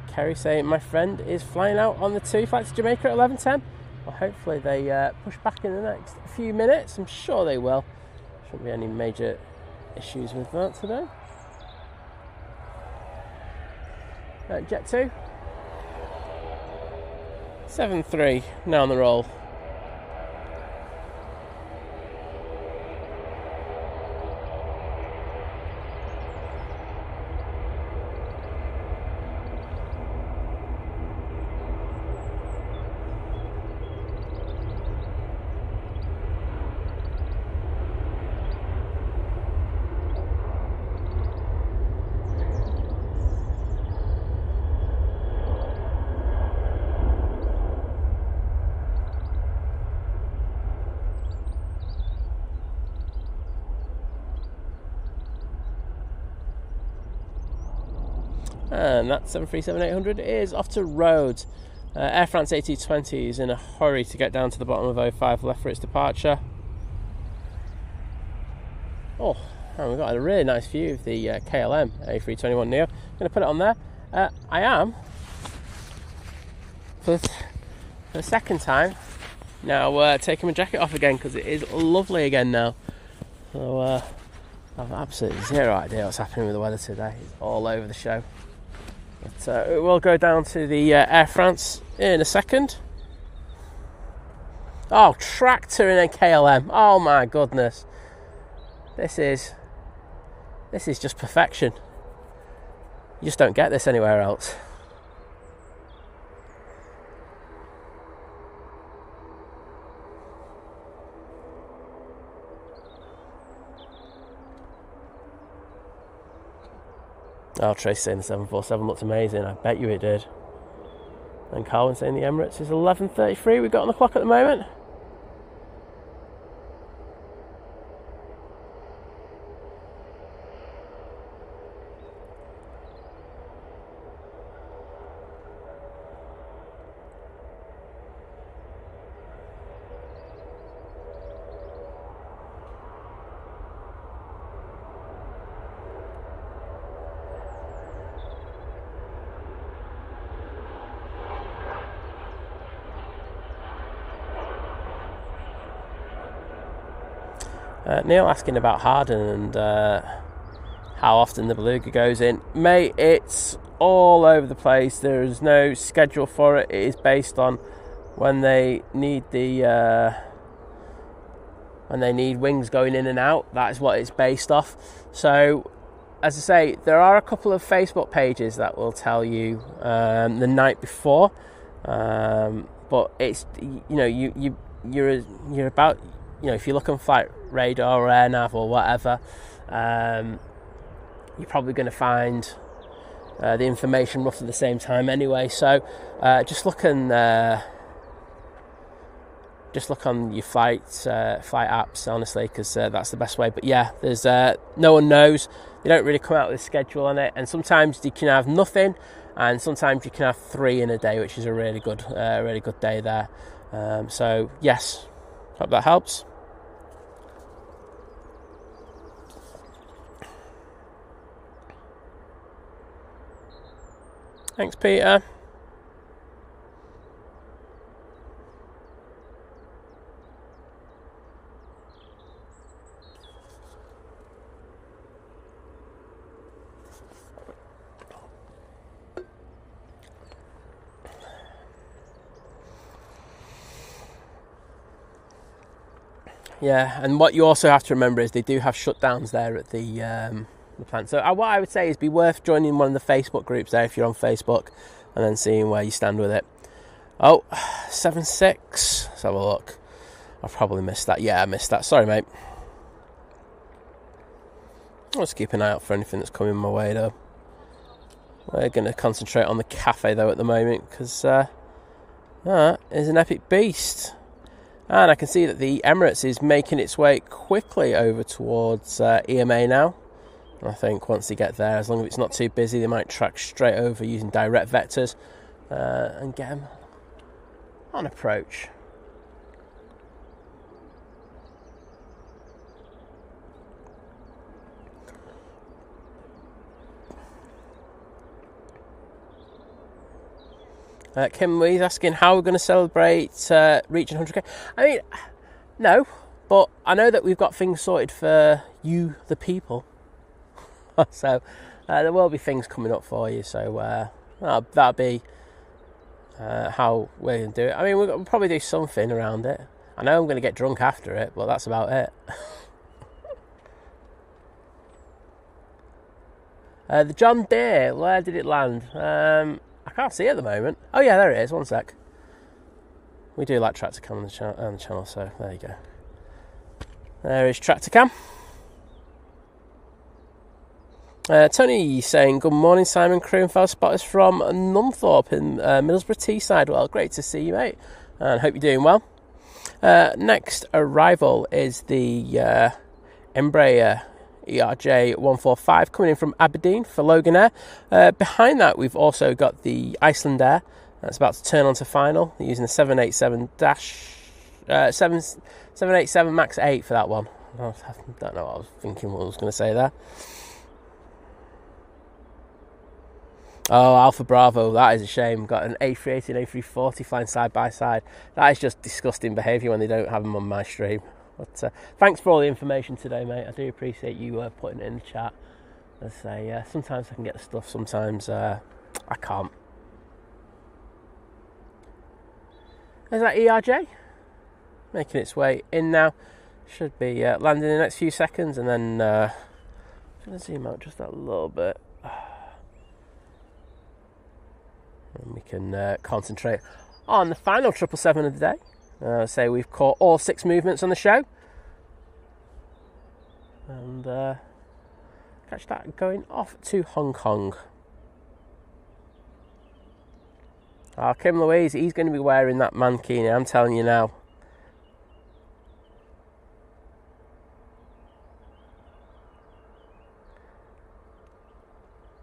Kerry saying my friend is flying out on the 2 flight to Jamaica at 11:10. Well, hopefully they push back in the next few minutes. I'm sure they will. Shouldn't be any major issues with that today. Jet 2 7-3 now on the roll. And that 737-800 is off to Rhodes. Air France A220 is in a hurry to get down to the bottom of 05, left for its departure. Oh, and we've got a really nice view of the KLM A321neo. I'm going to put it on there. I am, for the second time, now taking my jacket off again because it is lovely again now. So I've absolutely zero idea what's happening with the weather today. It's all over the show. But it will go down to the Air France in a second. Oh, tractor in a KLM. Oh my goodness. This is just perfection. You just don't get this anywhere else. Oh, Trace saying the 747 looked amazing. I bet you it did. And Carwin saying the Emirates is 11:33 we've got on the clock at the moment. Neil asking about Harden and how often the Beluga goes in. Mate, it's all over the place. There is no schedule for it. It is based on when they need the when they need wings going in and out. That is what it's based off. So, as I say, there are a couple of Facebook pages that will tell you the night before, but it's you're about. If you look on Flight Radar or AirNav or whatever, you're probably going to find the information roughly the same time anyway. So just look on your flight apps, honestly, because that's the best way. But yeah, there's no one knows. They don't really come out with a schedule on it, and sometimes you can have nothing, and sometimes you can have 3 in a day, which is a really good day there. So yes, hope that helps. Thanks, Peter. Yeah, and what you also have to remember is they do have shutdowns there at the plant. So what I would say is be worth joining one of the Facebook groups there if you're on Facebook, and then seeing where you stand with it. Oh, 7.6. Let's have a look. I've probably missed that. Yeah, I missed that. Sorry, mate. I'll just keep an eye out for anything that's coming my way, though. We're going to concentrate on the cafe, though, at the moment, because that is an epic beast. And I can see that the Emirates is making its way quickly over towards EMA now. I think once they get there, as long as it's not too busy, they might track straight over using direct vectors and get them on approach. Kim Louise asking how we're going to celebrate reaching 100k. I mean, no, but I know that we've got things sorted for you, the people. So there will be things coming up for you. So that'll be how we're going to do it. I mean, we'll probably do something around it. I know I'm going to get drunk after it, but that's about it. The John Deere, where did it land? I can't see it at the moment. Oh yeah, there it is. One sec. We do like tractor cam on the channel, so there you go. There is tractor cam. Tony saying, good morning, Simon, crew and fellow spotters from Nunthorpe in Middlesbrough Teesside. Well, great to see you, mate, and hope you're doing well. Next arrival is the Embraer ERJ145 coming in from Aberdeen for Loganair. Behind that, we've also got the Icelandair that's about to turn onto final. They're using the 787 Max 8 for that one. I don't know what I was thinking, what I was going to say there. Oh, Alpha Bravo, that is a shame. Got an A380 and A340 flying side by side. That is just disgusting behaviour when they don't have them on my stream. But thanks for all the information today, mate. I do appreciate you putting it in the chat. As I say, sometimes I can get the stuff, sometimes I can't. There's that ERJ making its way in now. Should be landing in the next few seconds, and then I'm going to zoom out just a little bit. And we can concentrate on the final 777 of the day. Say we've caught all 6 movements on the show, and catch that going off to Hong Kong. Kim Louise, he's going to be wearing that mankini, I'm telling you now.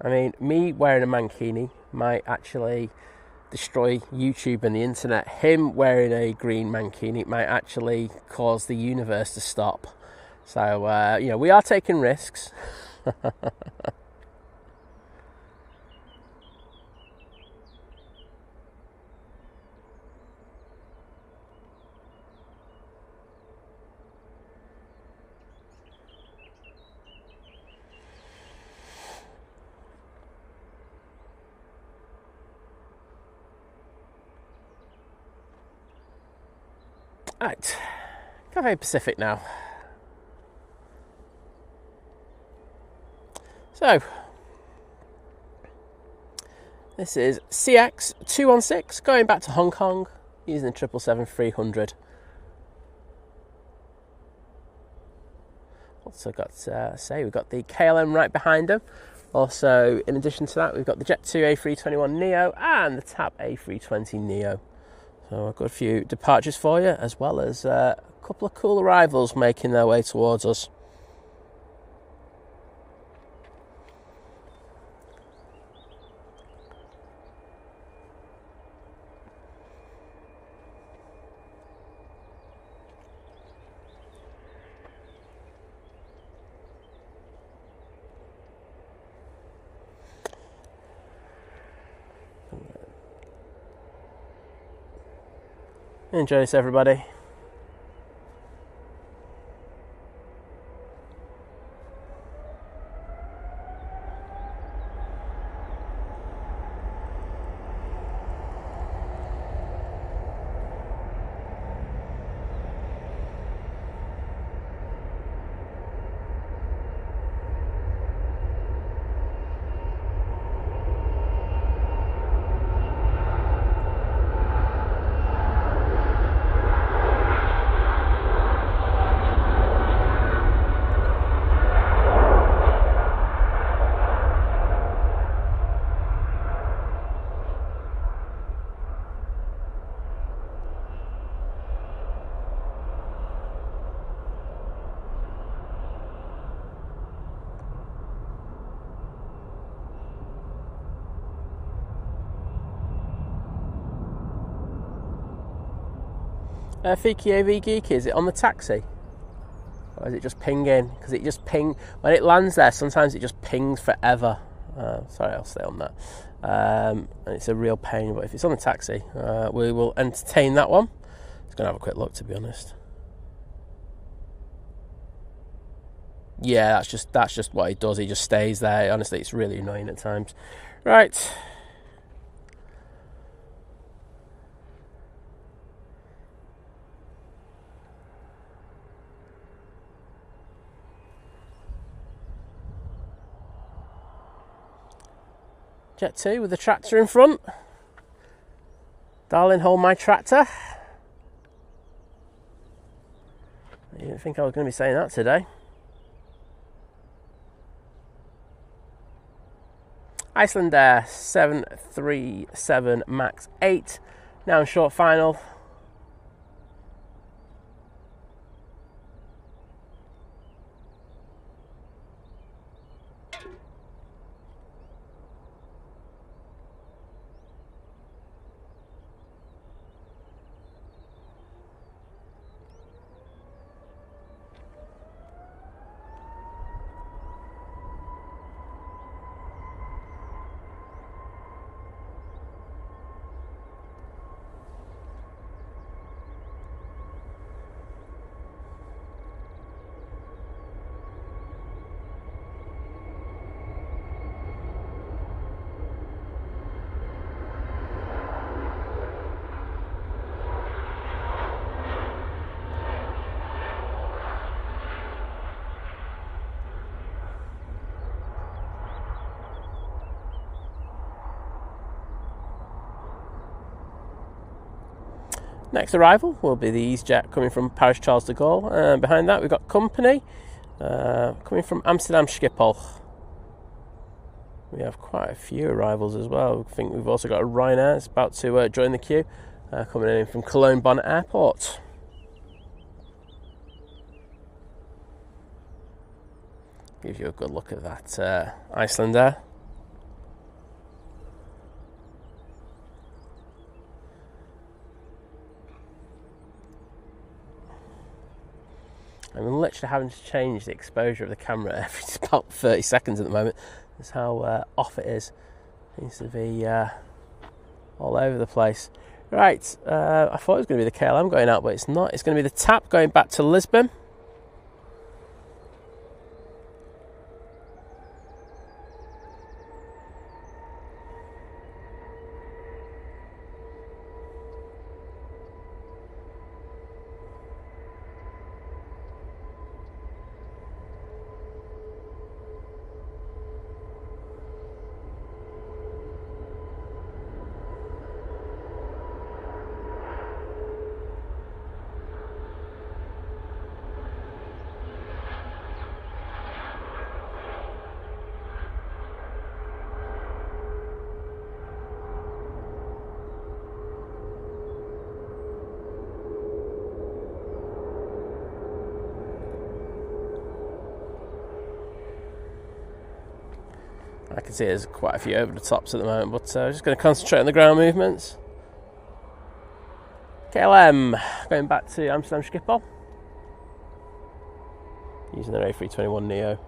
I mean, me wearing a mankini might actually destroy YouTube and the internet. Him wearing a green mankini might actually cause the universe to stop. So, we are taking risks. Right, Cathay Pacific now. So, this is CX216 going back to Hong Kong using the 777-300. Also got we've got the KLM right behind them. Also, in addition to that, we've got the Jet2 A321neo and the TAP A320neo. So I've got a few departures for you, as well as a couple of cool arrivals making their way towards us. Enjoy this, everybody. Fiki avgeek, is it on the taxi? Or is it just pinging? Because it just when it lands there, sometimes it just pings forever. Sorry, I'll stay on that. And it's a real pain, but if it's on the taxi, we will entertain that one. Just going to have a quick look, to be honest. Yeah, that's just what he does. He just stays there. Honestly, it's really annoying at times. Right. Jet 2 with the tractor in front. Darling, hold my tractor. I didn't think I was going to be saying that today. Icelandair 737 MAX 8. Now in short final. Next arrival will be the easyJet coming from Paris Charles de Gaulle, and behind that we've got company coming from Amsterdam Schiphol. We have quite a few arrivals as well. I think we've also got a Ryanair. It's about to join the queue, coming in from Cologne Bonnet Airport. Gives you a good look at that Icelandair. I'm literally having to change the exposure of the camera every about 30 seconds at the moment. That's how off it is. It seems to be all over the place. Right, I thought it was going to be the KLM going out, but it's not. It's going to be the TAP going back to Lisbon. I can see there's quite a few over the tops at the moment, but I'm just going to concentrate on the ground movements. KLM going back to Amsterdam Schiphol using their A321neo.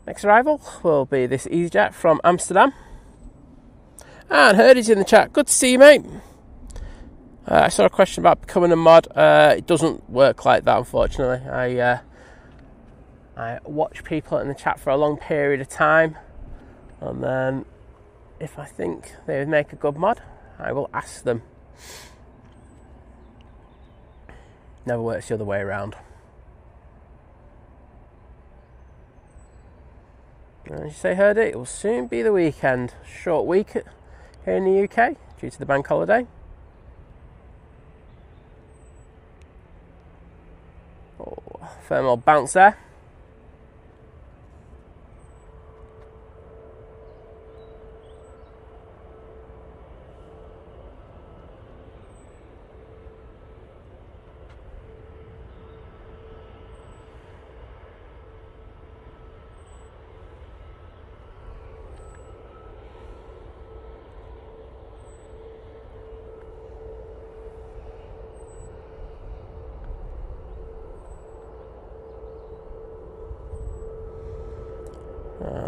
Next arrival will be this easyJet from Amsterdam. And Hurdy's in the chat. Good to see you, mate. I saw a question about becoming a mod. It doesn't work like that, unfortunately. I watch people in the chat for a long period of time, and then if I think they would make a good mod, I will ask them. Never works the other way around. As you say, Herdy, it will soon be the weekend. Short week here in the UK due to the bank holiday. Oh, firm old bounce there.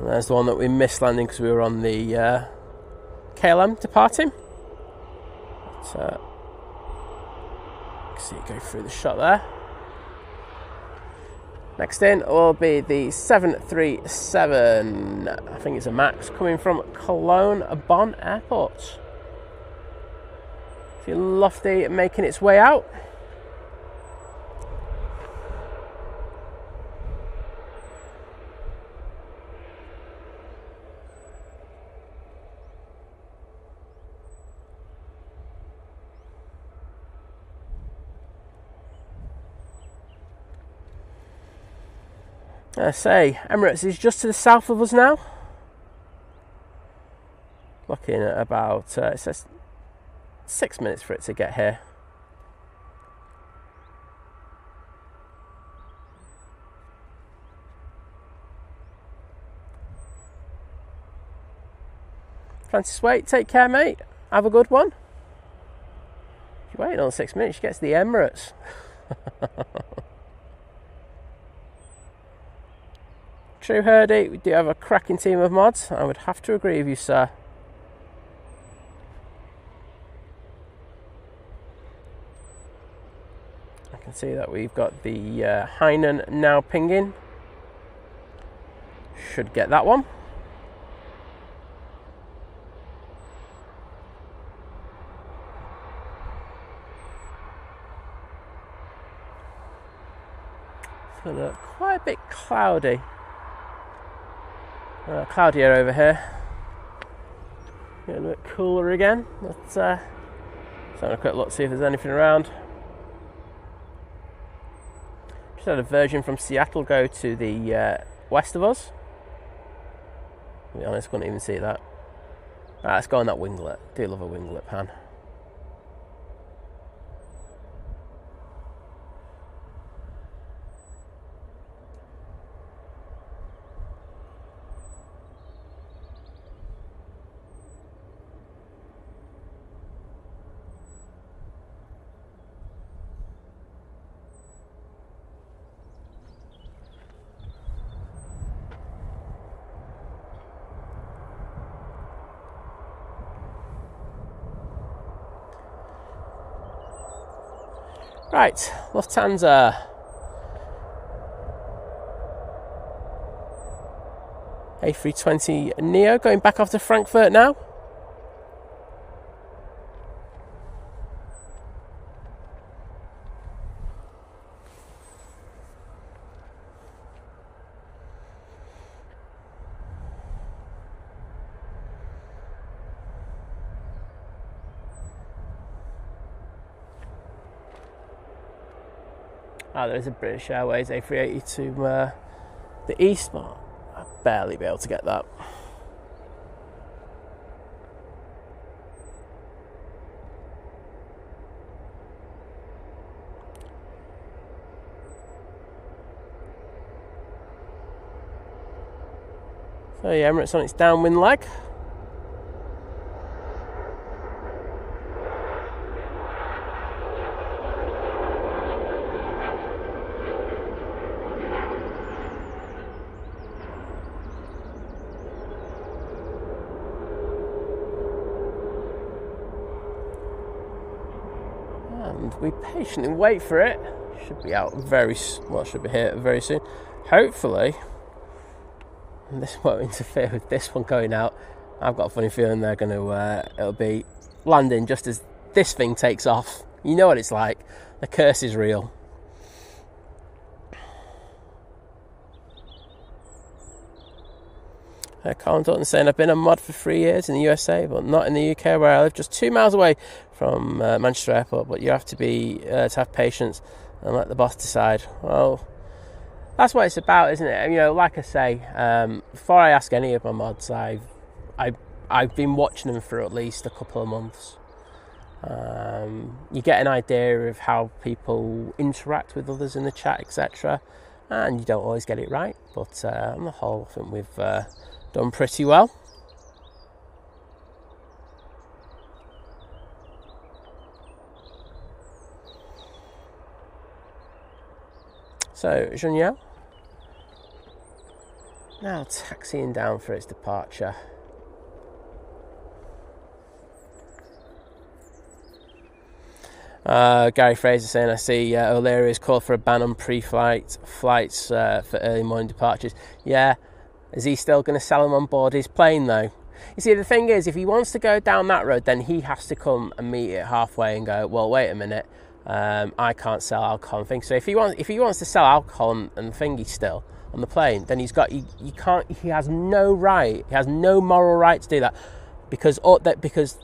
There's the one that we missed landing because we were on the KLM departing. But, you can see it go through the shot there. Next in will be the 737, I think it's a MAX, coming from Cologne Bonn Airport. If you're lofty, making its way out. I say, Emirates is just to the south of us now. Looking at about, it says 6 minutes for it to get here. Francis Waite, take care, mate. Have a good one. If you're waiting on 6 minutes, you get to the Emirates. True, Herdy, we do have a cracking team of mods. I would have to agree with you, sir. I can see that we've got the Hainan now pinging. Should get that one. It's going to look quite a bit cloudy. Cloudier over here. Getting a bit cooler again. Let's have a quick look, see if there's anything around. Just had a Virgin from Seattle go to the west of us. To be honest, couldn't even see that. Right, let's go on that winglet. Do love a winglet pan. Right, Lufthansa. A320 Neo going back off to Frankfurt now. There is a British Airways A380 to the east, but I'll barely be able to get that. So yeah, Emirates on its downwind leg. we patiently wait for it. Should be out should be here very soon. Hopefully, this won't interfere with this one going out. I've got a funny feeling they're going to, it'll be landing just as this thing takes off. You know what it's like. The curse is real. Colin Dalton saying, I've been a mod for 3 years in the USA, but not in the UK where I live, just 2 miles away from Manchester Airport. But you have to to have patience and let the boss decide. Well, that's what it's about, isn't it? You know, like I say, before I ask any of my mods, I've been watching them for at least a couple of months. You get an idea of how people interact with others in the chat, etc. And you don't always get it right, but on the whole, I think we've done pretty well. So, Junyao, now taxiing down for its departure. Gary Fraser saying, I see O'Leary's called for a ban on pre-flight flights for early morning departures. Yeah, is he still going to sell them on board his plane though? You see, the thing is, if he wants to go down that road, then he has to come and meet it halfway and go, well, wait a minute, I can't sell alcohol and things. So if he wants to sell alcohol and thingy still on the plane, then he has no right, he has no moral right to do that. Because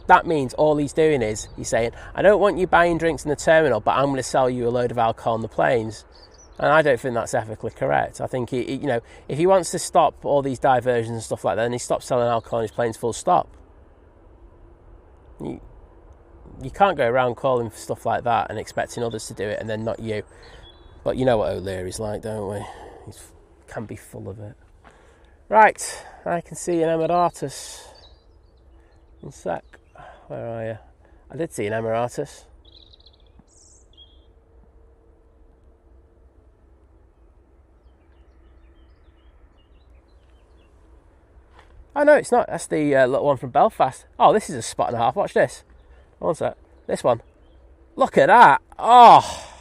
that means all he's doing is he's saying, I don't want you buying drinks in the terminal, but I'm going to sell you a load of alcohol on the planes. And I don't think that's ethically correct. I think if he wants to stop all these diversions and stuff like that, then he stops selling alcohol on his planes full stop. You can't go around calling for stuff like that and expecting others to do it and then not you. But you know what O'Leary's like, don't we? He can be full of it. Right, I can see an Emirates. One sec, where are you? I did see an Emirates. Oh no, it's not. That's the little one from Belfast. Oh, this is a spot and a half. Watch this. One sec. This one. Look at that. Oh.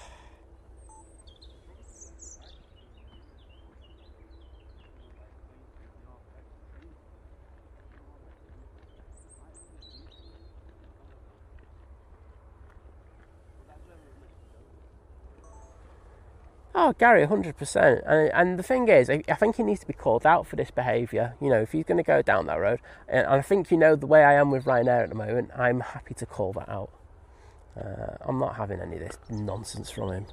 Oh, Gary, 100%. And the thing is, I think he needs to be called out for this behaviour. You know, if he's going to go down that road, and I think the way I am with Ryanair at the moment, I'm happy to call that out. I'm not having any of this nonsense from him.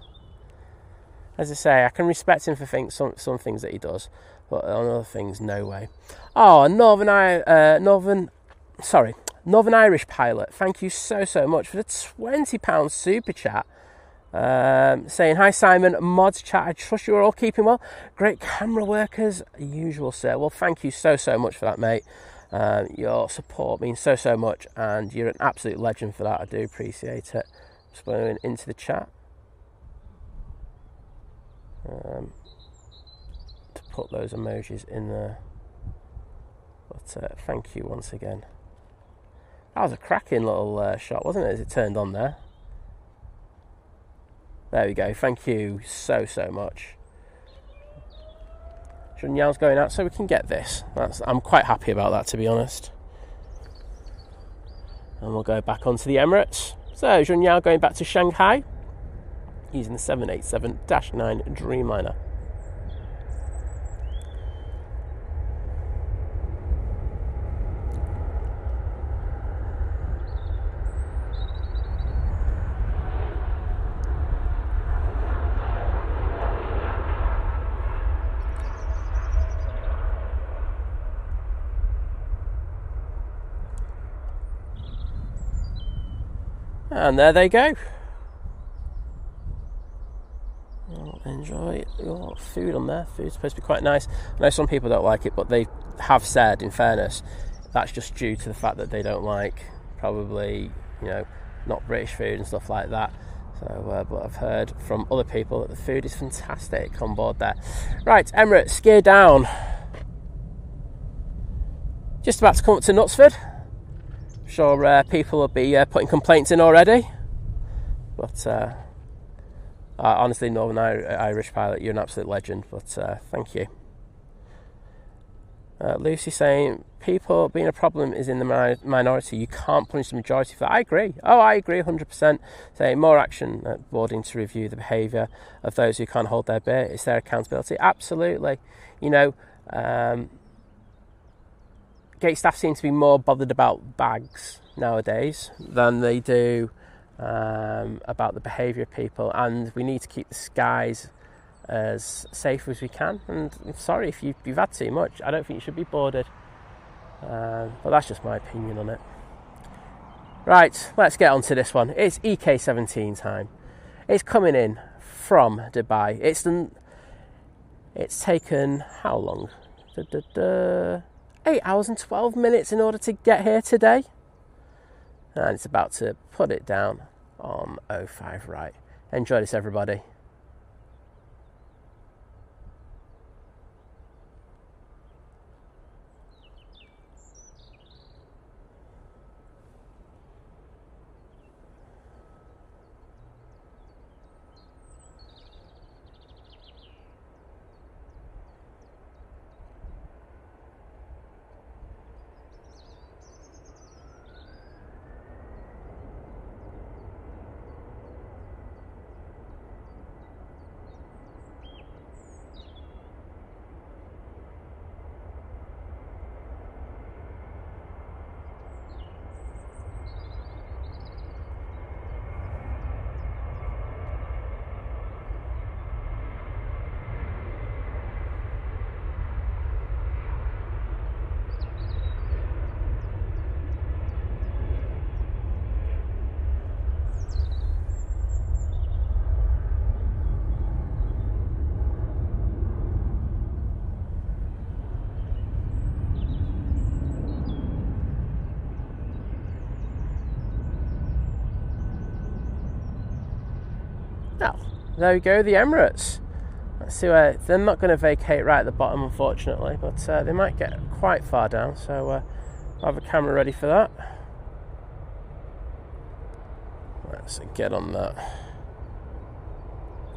As I say, I can respect him for some things that he does, but on other things, no way. Oh, Northern Irish pilot, thank you so much for the £20 super chat. Saying, hi Simon, mods chat, I trust you are all keeping well. Great camera work as usual, sir. Well, thank you so much for that, mate. Your support means so much, and you're an absolute legend for that. I do appreciate it. Just going into the chat to put those emojis in there. But thank you once again. That was a cracking little shot, wasn't it, as it turned on there? There we go. Thank you so much. Junyang's going out so we can get this. I'm quite happy about that, to be honest. And we'll go back onto the Emirates. So Junyang going back to Shanghai using the 787-9 Dreamliner. And there they go. Well, enjoy your food on there. Food's supposed to be quite nice. I know some people don't like it, but they have said, in fairness, that's just due to the fact that they don't like probably, not British food and stuff like that. So, but I've heard from other people that the food is fantastic on board there. Right, Emirates, gear down. Just about to come up to Knutsford. Sure, people will be putting complaints in already, But honestly, Northern Irish pilot, you're an absolute legend. But thank you. Lucy saying, people being a problem is in the minority. You can't punish the majority for that. I agree. Oh, I agree 100%. Saying more action at boarding to review the behaviour of those who can't hold their beer. It's their accountability. Absolutely. You know, gate staff seem to be more bothered about bags nowadays than they do about the behaviour of people. And we need to keep the skies as safe as we can, and I'm sorry if you've had too much. I don't think you should be boarded, but that's just my opinion on it. Right, let's get on to this one. It's EK17 time. It's coming in from Dubai. It's taken how long? 8 hours and 12 minutes in order to get here today, and it's about to put it down on 05 right. Enjoy this, everybody. Now, there we go, the Emirates. Let's see where they're not going to vacate right at the bottom, unfortunately, but they might get quite far down, so I'll have a camera ready for that. Let's get on that.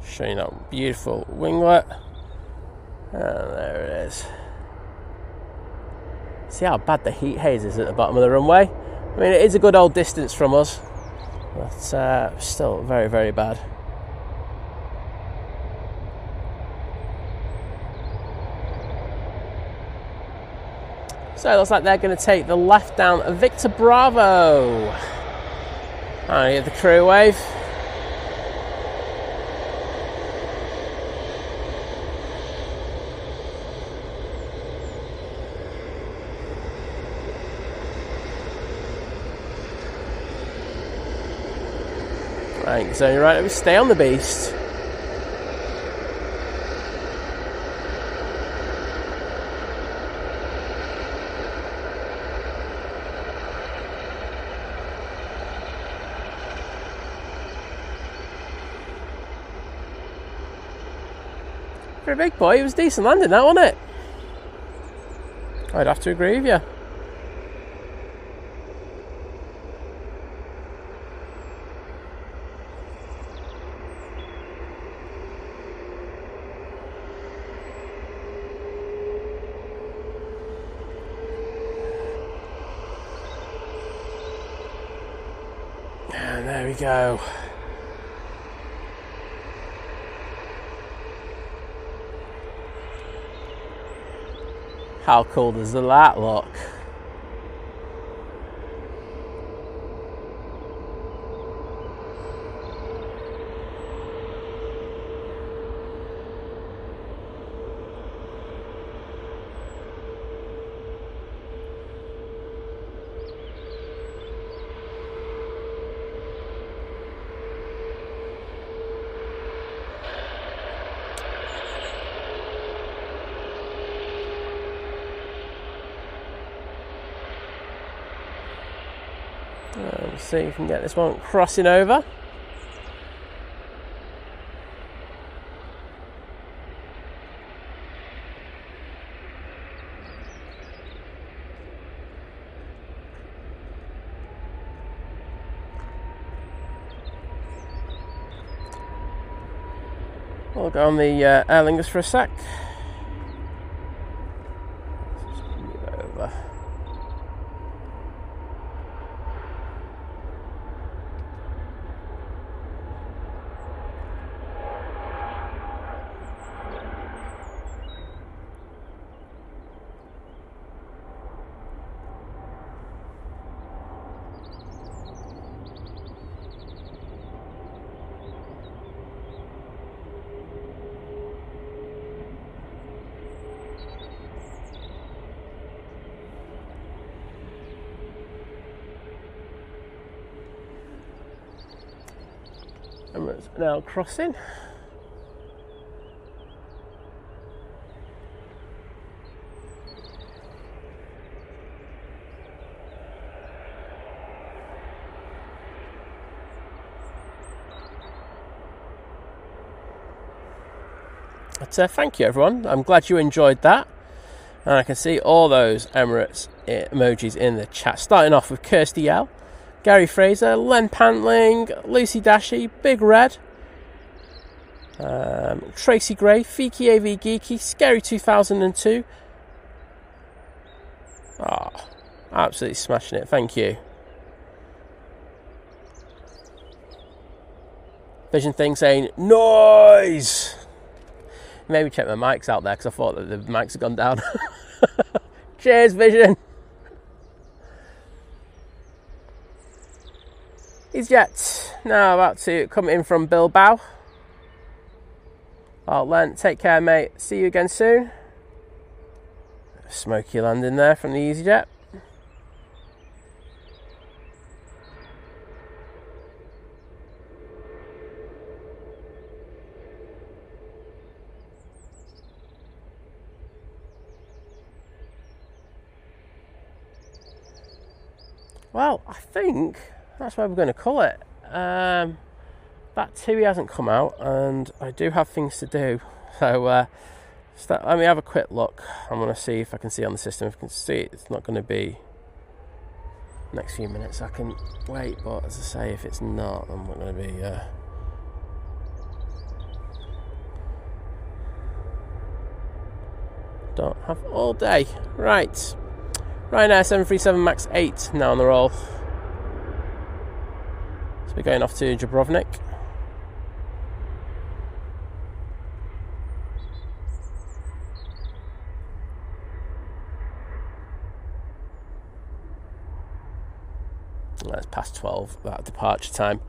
Showing that beautiful winglet. And there it is. See how bad the heat haze is at the bottom of the runway? I mean, it is a good old distance from us, but still very, very bad. So it looks like they're going to take the left down Victor Bravo. I hear the crew wave. Right, so you're right, we stay on the beast. For a big boy, it was a decent landing, that, wasn't it? I'd have to agree with you. And there we go. How cool does that look? Let's see if we can get this one crossing over. We'll go on the Aer Lingus for a sec. Just move over. Emirates now crossing. But thank you everyone, I'm glad you enjoyed that, and I can see all those Emirates emojis in the chat, starting off with Kirsty L, Gary Fraser, Len Pantling, Lucy Dashy, Big Red, Tracy Gray, Fiki AV Geeky, Scary 2002. Oh, absolutely smashing it, thank you. Vision Thing saying, noise! Maybe check my mics out there because I thought that the mics had gone down. Cheers, Vision! EasyJet now about to come in from Bilbao. Well, Len, take care, mate. See you again soon. Smoky landing there from the EasyJet. Well, I think that's where we're going to call it. That TUI hasn't come out, and I do have things to do. So let me have a quick look. I'm going to see if I can see on the system. If I can see it, it's not going to be next few minutes. I can wait, but as I say, if it's not, I'm not going to be. Don't have all day. Right. Ryanair 737 MAX 8 now on the roll. So we're going off to Dubrovnik. That's past 12, that departure time.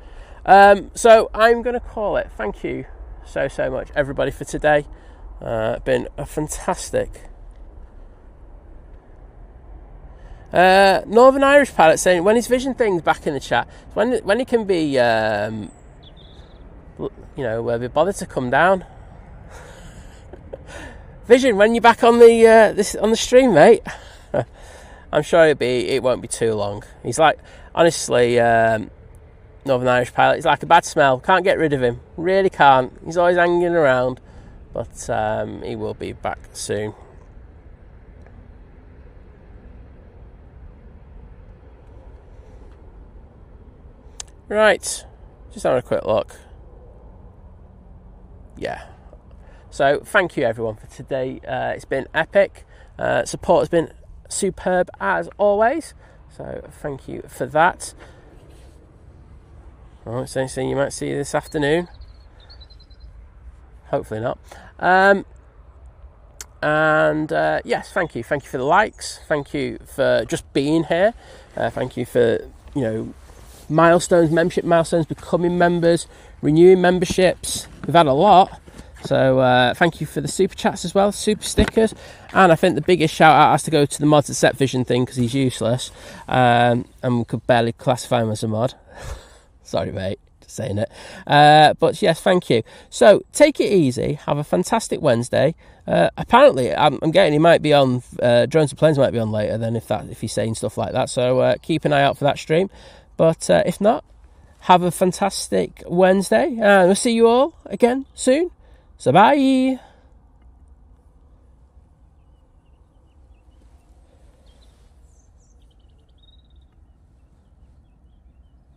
So I'm going to call it. Thank you so much, everybody, for today. Been a fantastic. Northern Irish pilot saying, when his Vision Thing's back in the chat, when he can be, you know, be bothered to come down. Vision, when you're back on the on the stream, mate. I'm sure it won't be too long. He's like, honestly, Northern Irish pilot, he's like a bad smell. Can't get rid of him. Really can't. He's always hanging around, but he will be back soon. Right, just having a quick look. Yeah. So thank you everyone for today. It's been epic. Support has been superb as always. So thank you for that. Alright, so anything you might see this afternoon. Hopefully not. Yes, thank you. Thank you for the likes. Thank you for just being here. Thank you for, you know, milestones, membership milestones, becoming members, renewing memberships. We've had a lot. So thank you for the super chats as well, super stickers. And I think the biggest shout out has to go to the mods that set Vision Thing, because he's useless. And we could barely classify him as a mod. Sorry, mate, just saying it. But yes, thank you. So take it easy. Have a fantastic Wednesday. Apparently, I'm getting he might be on, Drones and Planes might be on later then if he's saying stuff like that. So keep an eye out for that stream. But if not, have a fantastic Wednesday. And we'll see you all again soon. So bye.